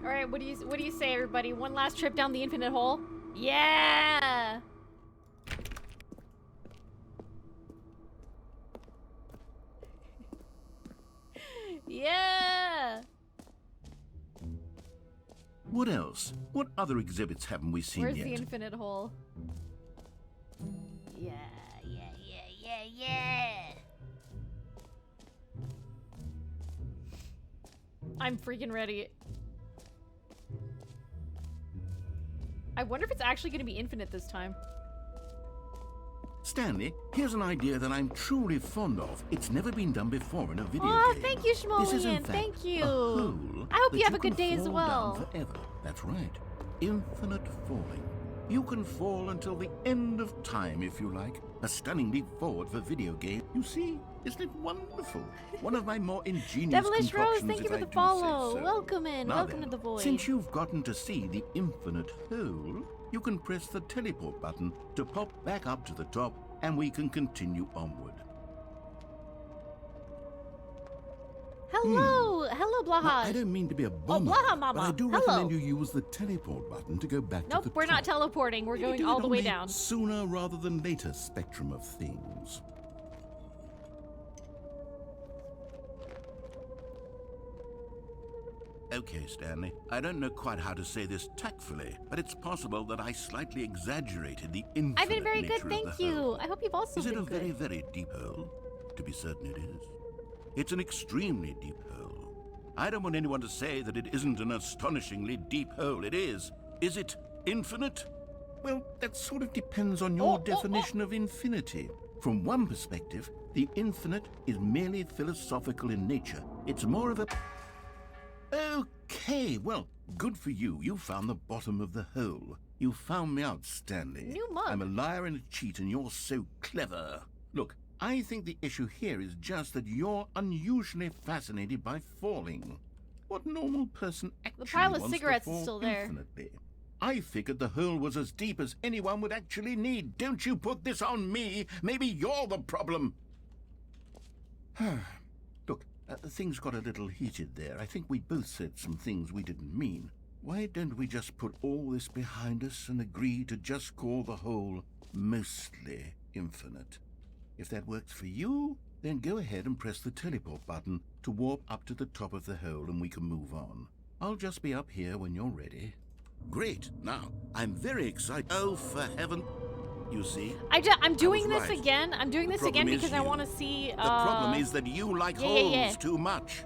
Speaker 1: All right, what do you say, everybody? One last trip down the infinite hole? Yeah! Yeah!
Speaker 5: What else? What other exhibits haven't we seen
Speaker 1: Where's
Speaker 5: yet?
Speaker 1: the infinite hole? Yeah, yeah, yeah, yeah, yeah! I'm freaking ready. I wonder if it's actually going to be infinite this time.
Speaker 5: Stanley, here's an idea that I'm truly fond of. It's never been done before in a video
Speaker 1: Oh,
Speaker 5: game.
Speaker 1: thank you,
Speaker 5: This is, in
Speaker 1: Schmolian.
Speaker 5: fact,
Speaker 1: Thank you.
Speaker 5: a hole
Speaker 1: I hope
Speaker 5: that
Speaker 1: you have a
Speaker 5: can
Speaker 1: good day as
Speaker 5: fall
Speaker 1: well.
Speaker 5: down forever. That's right. Infinite falling. You can fall until the end of time, if you like. A stunning leap forward for video game. You see? Isn't it wonderful? One of my more ingenious
Speaker 1: Devilish Rose,
Speaker 5: concoctions,
Speaker 1: thank you
Speaker 5: if
Speaker 1: for
Speaker 5: I
Speaker 1: the
Speaker 5: do say
Speaker 1: follow.
Speaker 5: so.
Speaker 1: Welcome in.
Speaker 5: Now
Speaker 1: Welcome
Speaker 5: then,
Speaker 1: to the void.
Speaker 5: Since you've gotten to see the infinite hole, you can press the teleport button to pop back up to the top, and we can continue onward.
Speaker 1: Hello. Hello,
Speaker 5: Now,
Speaker 1: Blaha.
Speaker 5: I don't mean to be a bomber,
Speaker 1: Blaha Mama.
Speaker 5: but I do
Speaker 1: Hello.
Speaker 5: recommend you use the teleport button to go back to
Speaker 1: Nope,
Speaker 5: the
Speaker 1: we're not
Speaker 5: top.
Speaker 1: teleporting. We're
Speaker 5: Maybe
Speaker 1: going
Speaker 5: do
Speaker 1: all
Speaker 5: it
Speaker 1: the
Speaker 5: on
Speaker 1: way down.
Speaker 5: Sooner rather than later spectrum of things. Okay, Stanley. I don't know quite how to say this tactfully, but it's possible that I slightly exaggerated the infinite
Speaker 1: I've been very good,
Speaker 5: nature of
Speaker 1: thank
Speaker 5: the
Speaker 1: you.
Speaker 5: hole.
Speaker 1: I hope you've also
Speaker 5: Is it
Speaker 1: been
Speaker 5: a
Speaker 1: good.
Speaker 5: very, very deep hole? To be certain it is. It's an extremely deep hole. I don't want anyone to say that it isn't an astonishingly deep hole. It is. Is it infinite? Well, that sort of depends on your definition of infinity. From one perspective, the infinite is merely philosophical in nature. It's more of a... Okay, well, good for you. You found the bottom of the hole. You found me out, Stanley.
Speaker 1: New mug.
Speaker 5: I'm a liar and a cheat, and you're so clever. Look, I think the issue here is just that you're unusually fascinated by falling. What normal person actually
Speaker 1: The pile of
Speaker 5: wants
Speaker 1: cigarettes
Speaker 5: to
Speaker 1: is
Speaker 5: fall
Speaker 1: still there.
Speaker 5: infinitely? I figured the hole was as deep as anyone would actually need. Don't you put this on me. Maybe you're the problem. Look, things got a little heated there. I think we both said some things we didn't mean. Why don't we just put all this behind us and agree to just call the hole mostly infinite? If that works for you, then go ahead and press the teleport button to warp up to the top of the hole and we can move on. I'll just be up here when you're ready.
Speaker 2: Great. Now, I'm very excited. Oh, for heaven. You see?
Speaker 1: I'm doing
Speaker 2: was
Speaker 1: this
Speaker 2: right.
Speaker 1: again. I'm doing
Speaker 2: The
Speaker 1: this again
Speaker 2: problem is
Speaker 1: because I
Speaker 2: you.
Speaker 1: want to see.
Speaker 2: The problem is that you like
Speaker 1: yeah,
Speaker 2: holes
Speaker 1: yeah.
Speaker 2: too much.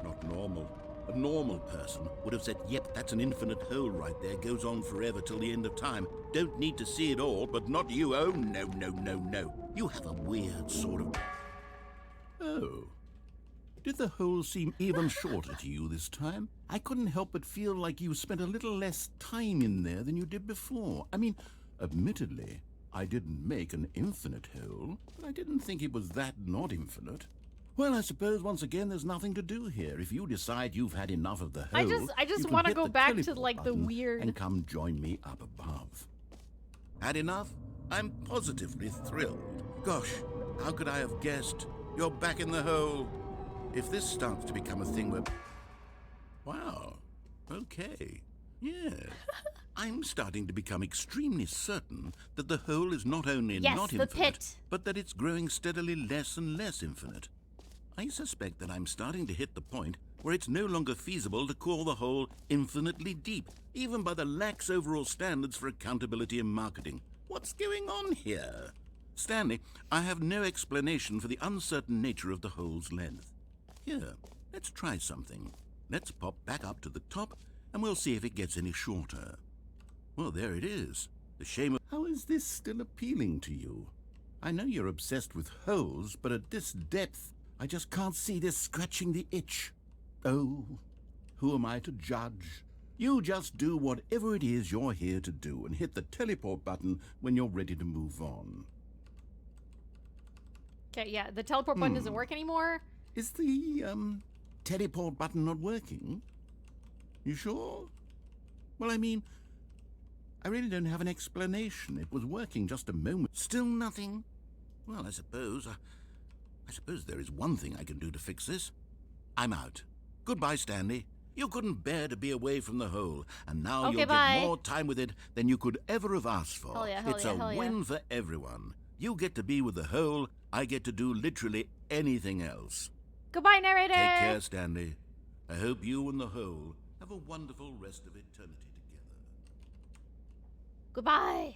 Speaker 2: Not normal. A normal person would have said, yep, that's an infinite hole right there. Goes on forever till the end of time. Don't need to see it all, but not you. Oh, no, no, no, no. You have a weird sort of...
Speaker 5: Oh. Did the hole seem even shorter to you this time? I couldn't help but feel like you spent a little less time in there than you did before. I mean, admittedly, I didn't make an infinite hole, but I didn't think it was that not infinite. Well, I suppose once again there's nothing to do here. If you decide you've had enough of the hole,
Speaker 1: I just
Speaker 5: you can
Speaker 1: wanna
Speaker 5: hit
Speaker 1: go
Speaker 5: the
Speaker 1: back to,
Speaker 5: teleport
Speaker 1: like, the
Speaker 5: button
Speaker 1: weird-
Speaker 5: and come join me up above.
Speaker 2: Had enough? I'm positively thrilled. Gosh, how could I have guessed? You're back in the hole. If this starts to become a thing where... Wow. Okay. Yeah. I'm starting to become extremely certain that the hole is not only
Speaker 1: Yes,
Speaker 2: not
Speaker 1: the
Speaker 2: infinite,
Speaker 1: pit.
Speaker 2: but that it's growing steadily less and less infinite. I suspect that I'm starting to hit the point where it's no longer feasible to call the hole infinitely deep, even by the lax overall standards for accountability in marketing. What's going on here? Stanley, I have no explanation for the uncertain nature of the hole's length. Here, let's try something. Let's pop back up to the top, and we'll see if it gets any shorter. Well, there it is. The shame of...
Speaker 5: How is this still appealing to you? I know you're obsessed with holes, but at this depth, I just can't see this scratching the itch. Oh, who am I to judge? You just do whatever it is you're here to do and hit the teleport button when you're ready to move on.
Speaker 1: Okay, yeah, the teleport button doesn't work anymore.
Speaker 5: Is the, teleport button not working? You sure? Well, I mean, I really don't have an explanation. It was working just a moment.
Speaker 2: Still nothing? Well, I suppose there is one thing I can do to fix this. I'm out. Goodbye, Stanley. You couldn't bear to be away from the hole, and now
Speaker 1: Okay,
Speaker 2: you'll
Speaker 1: bye.
Speaker 2: get more time with it than you could ever have asked for.
Speaker 1: Hell yeah, hell
Speaker 2: It's
Speaker 1: yeah,
Speaker 2: a
Speaker 1: hell yeah.
Speaker 2: win for everyone. You get to be with the hole, I get to do literally anything else.
Speaker 1: Goodbye, narrator.
Speaker 2: Take care, Stanley. I hope you and the hole have a wonderful rest of eternity together.
Speaker 1: Goodbye.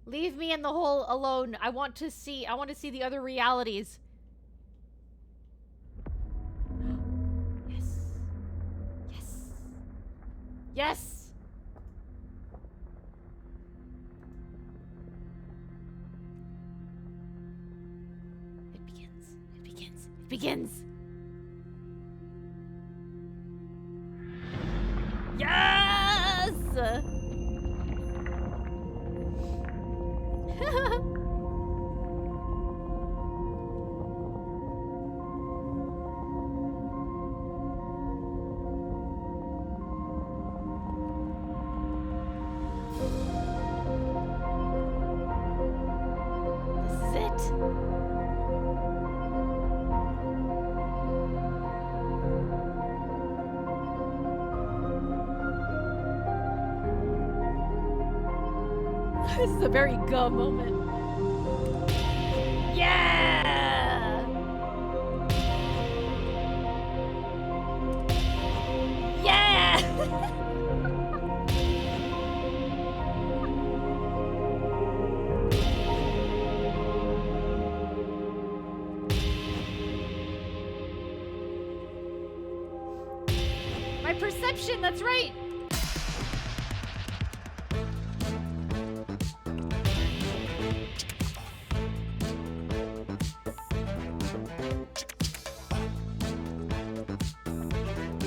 Speaker 1: Leave me in the hole alone. I want to see the other realities. Yes. Yes. Yes. It begins. It begins. It begins. Yes! This is it. This is a very go moment. Yeah! Yeah! My perception, that's right.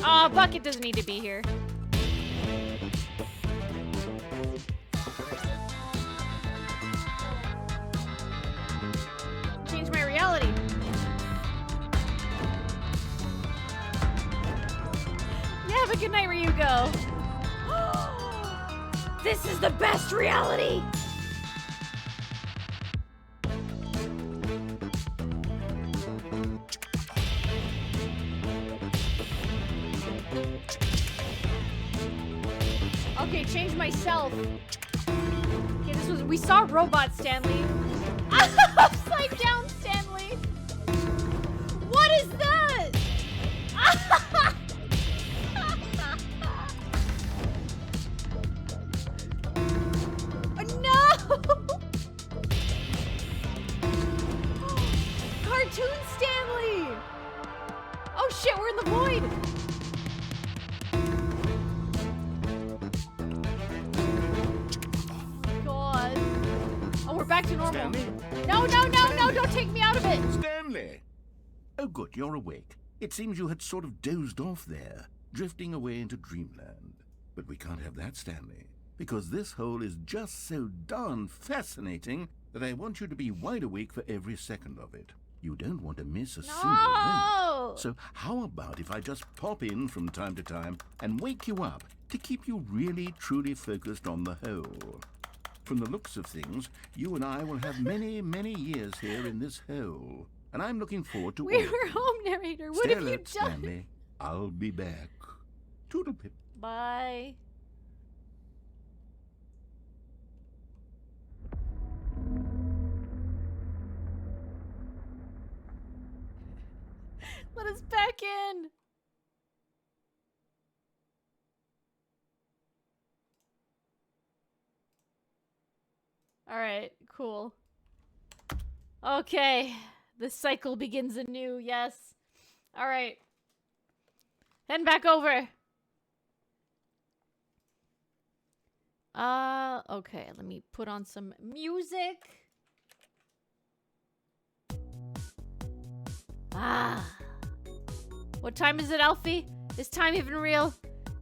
Speaker 1: Aw, Bucket doesn't need to be here. Have a good night, Ryugo. This is the best reality. Okay, change myself. Okay, this was, we saw robot Stanley. Upside down Stanley. What is that? No! Cartoon Stanley! Oh shit, we're in the void! God. Oh, we're back to normal.
Speaker 5: Stanley?
Speaker 1: No, don't take me out of it!
Speaker 5: Stanley! Oh, good, you're awake. It seems you had sort of dozed off there, drifting away into dreamland. But we can't have that, Stanley, because this hole is just so darn fascinating that I want you to be wide awake for every second of it. You don't want to miss a single moment. So how about if I just pop in from time to time and wake you up to keep you really, truly focused on the hole? From the looks of things, you and I will have many, many years here in this hole. And I'm looking forward to
Speaker 1: We
Speaker 5: all of
Speaker 1: were
Speaker 5: it.
Speaker 1: home, narrator. What
Speaker 5: Stay
Speaker 1: have you
Speaker 5: alert,
Speaker 1: done?
Speaker 5: Stanley. I'll be back. Toodle-pip.
Speaker 1: Bye. Let us back in. All right, cool. Okay, the cycle begins anew. Yes. All right. Heading back over. Okay, let me put on some music. Ah. What time is it, Alfie? Is time even real?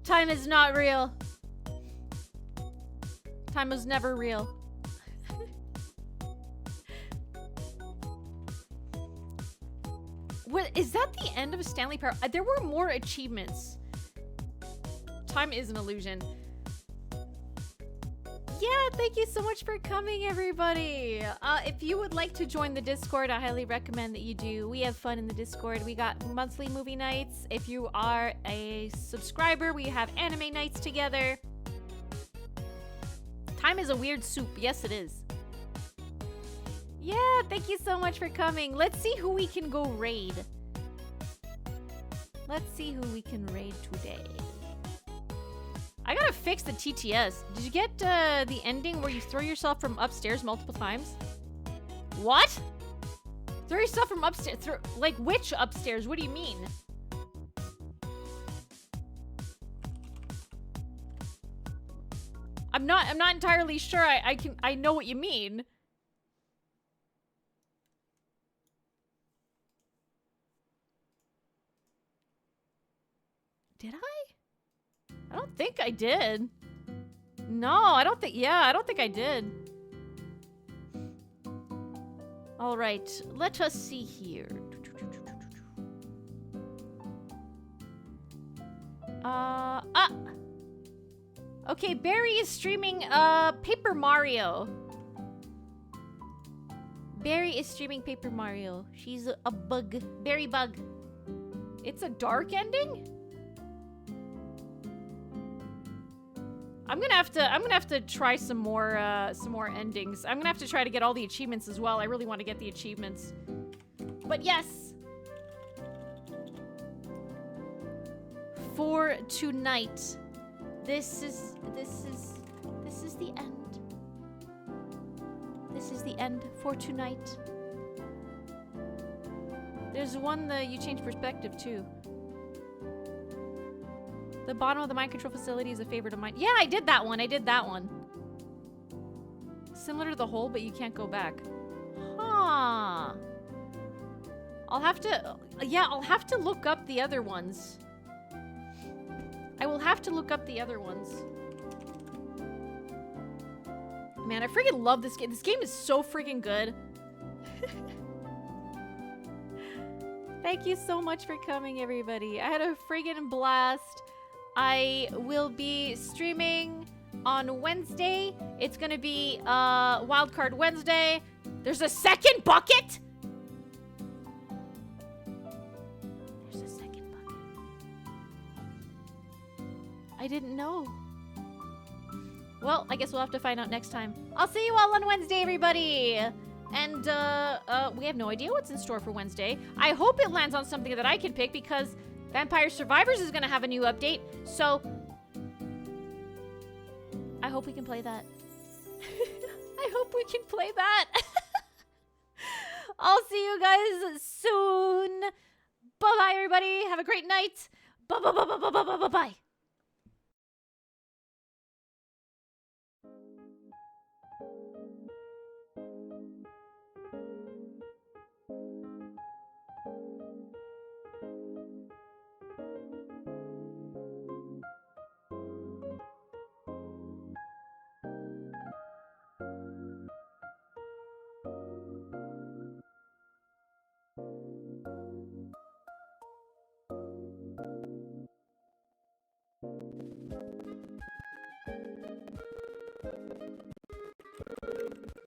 Speaker 1: Time is not real. Time was never real. What, is that the end of Stanley Parable? There were more achievements. Time is an illusion. Yeah, thank you so much for coming, everybody. If you would like to join the Discord, I highly recommend that you do. We have fun in the Discord. We got monthly movie nights. If you are a subscriber, we have anime nights together. Time is a weird soup. Yes, it is. Yeah, thank you so much for coming. Let's see who we can go raid. Let's see who we can raid today. I gotta fix the TTS. Did you get the ending where you throw yourself from upstairs multiple times? What? Throw yourself from upstairs? Like which upstairs? What do you mean? I'm not entirely sure I know what you mean. Did I? I don't think I did. No, I don't think, yeah, I don't think I did. All right, let us see here. Okay, Barry is streaming, Paper Mario. Barry is streaming Paper Mario. She's a bug. Barry bug. It's a dark ending? I'm gonna have to try some more endings. I'm gonna have to try to get all the achievements as well. I really want to get the achievements. But yes. For tonight. This is the end. This is the end for tonight. There's one that you change perspective too. The bottom of the mind control facility is a favorite of mine. Yeah, I did that one. Similar to the hole, but you can't go back. Huh. I'll have to look up the other ones. I will have to look up the other ones. Man, I freaking love this game. This game is so freaking good. Thank you so much for coming, everybody. I had a friggin' blast. I will be streaming on Wednesday. It's gonna be Wildcard Wednesday. There's a second bucket? There's a second bucket. I didn't know. Well, I guess we'll have to find out next time. I'll see you all on Wednesday, everybody! And, we have no idea what's in store for Wednesday. I hope it lands on something that I can pick because Vampire Survivors is gonna have a new update, so I hope we can play that. I hope we can play that. I'll see you guys soon. Bye-bye, everybody. Have a great night. Bye-bye.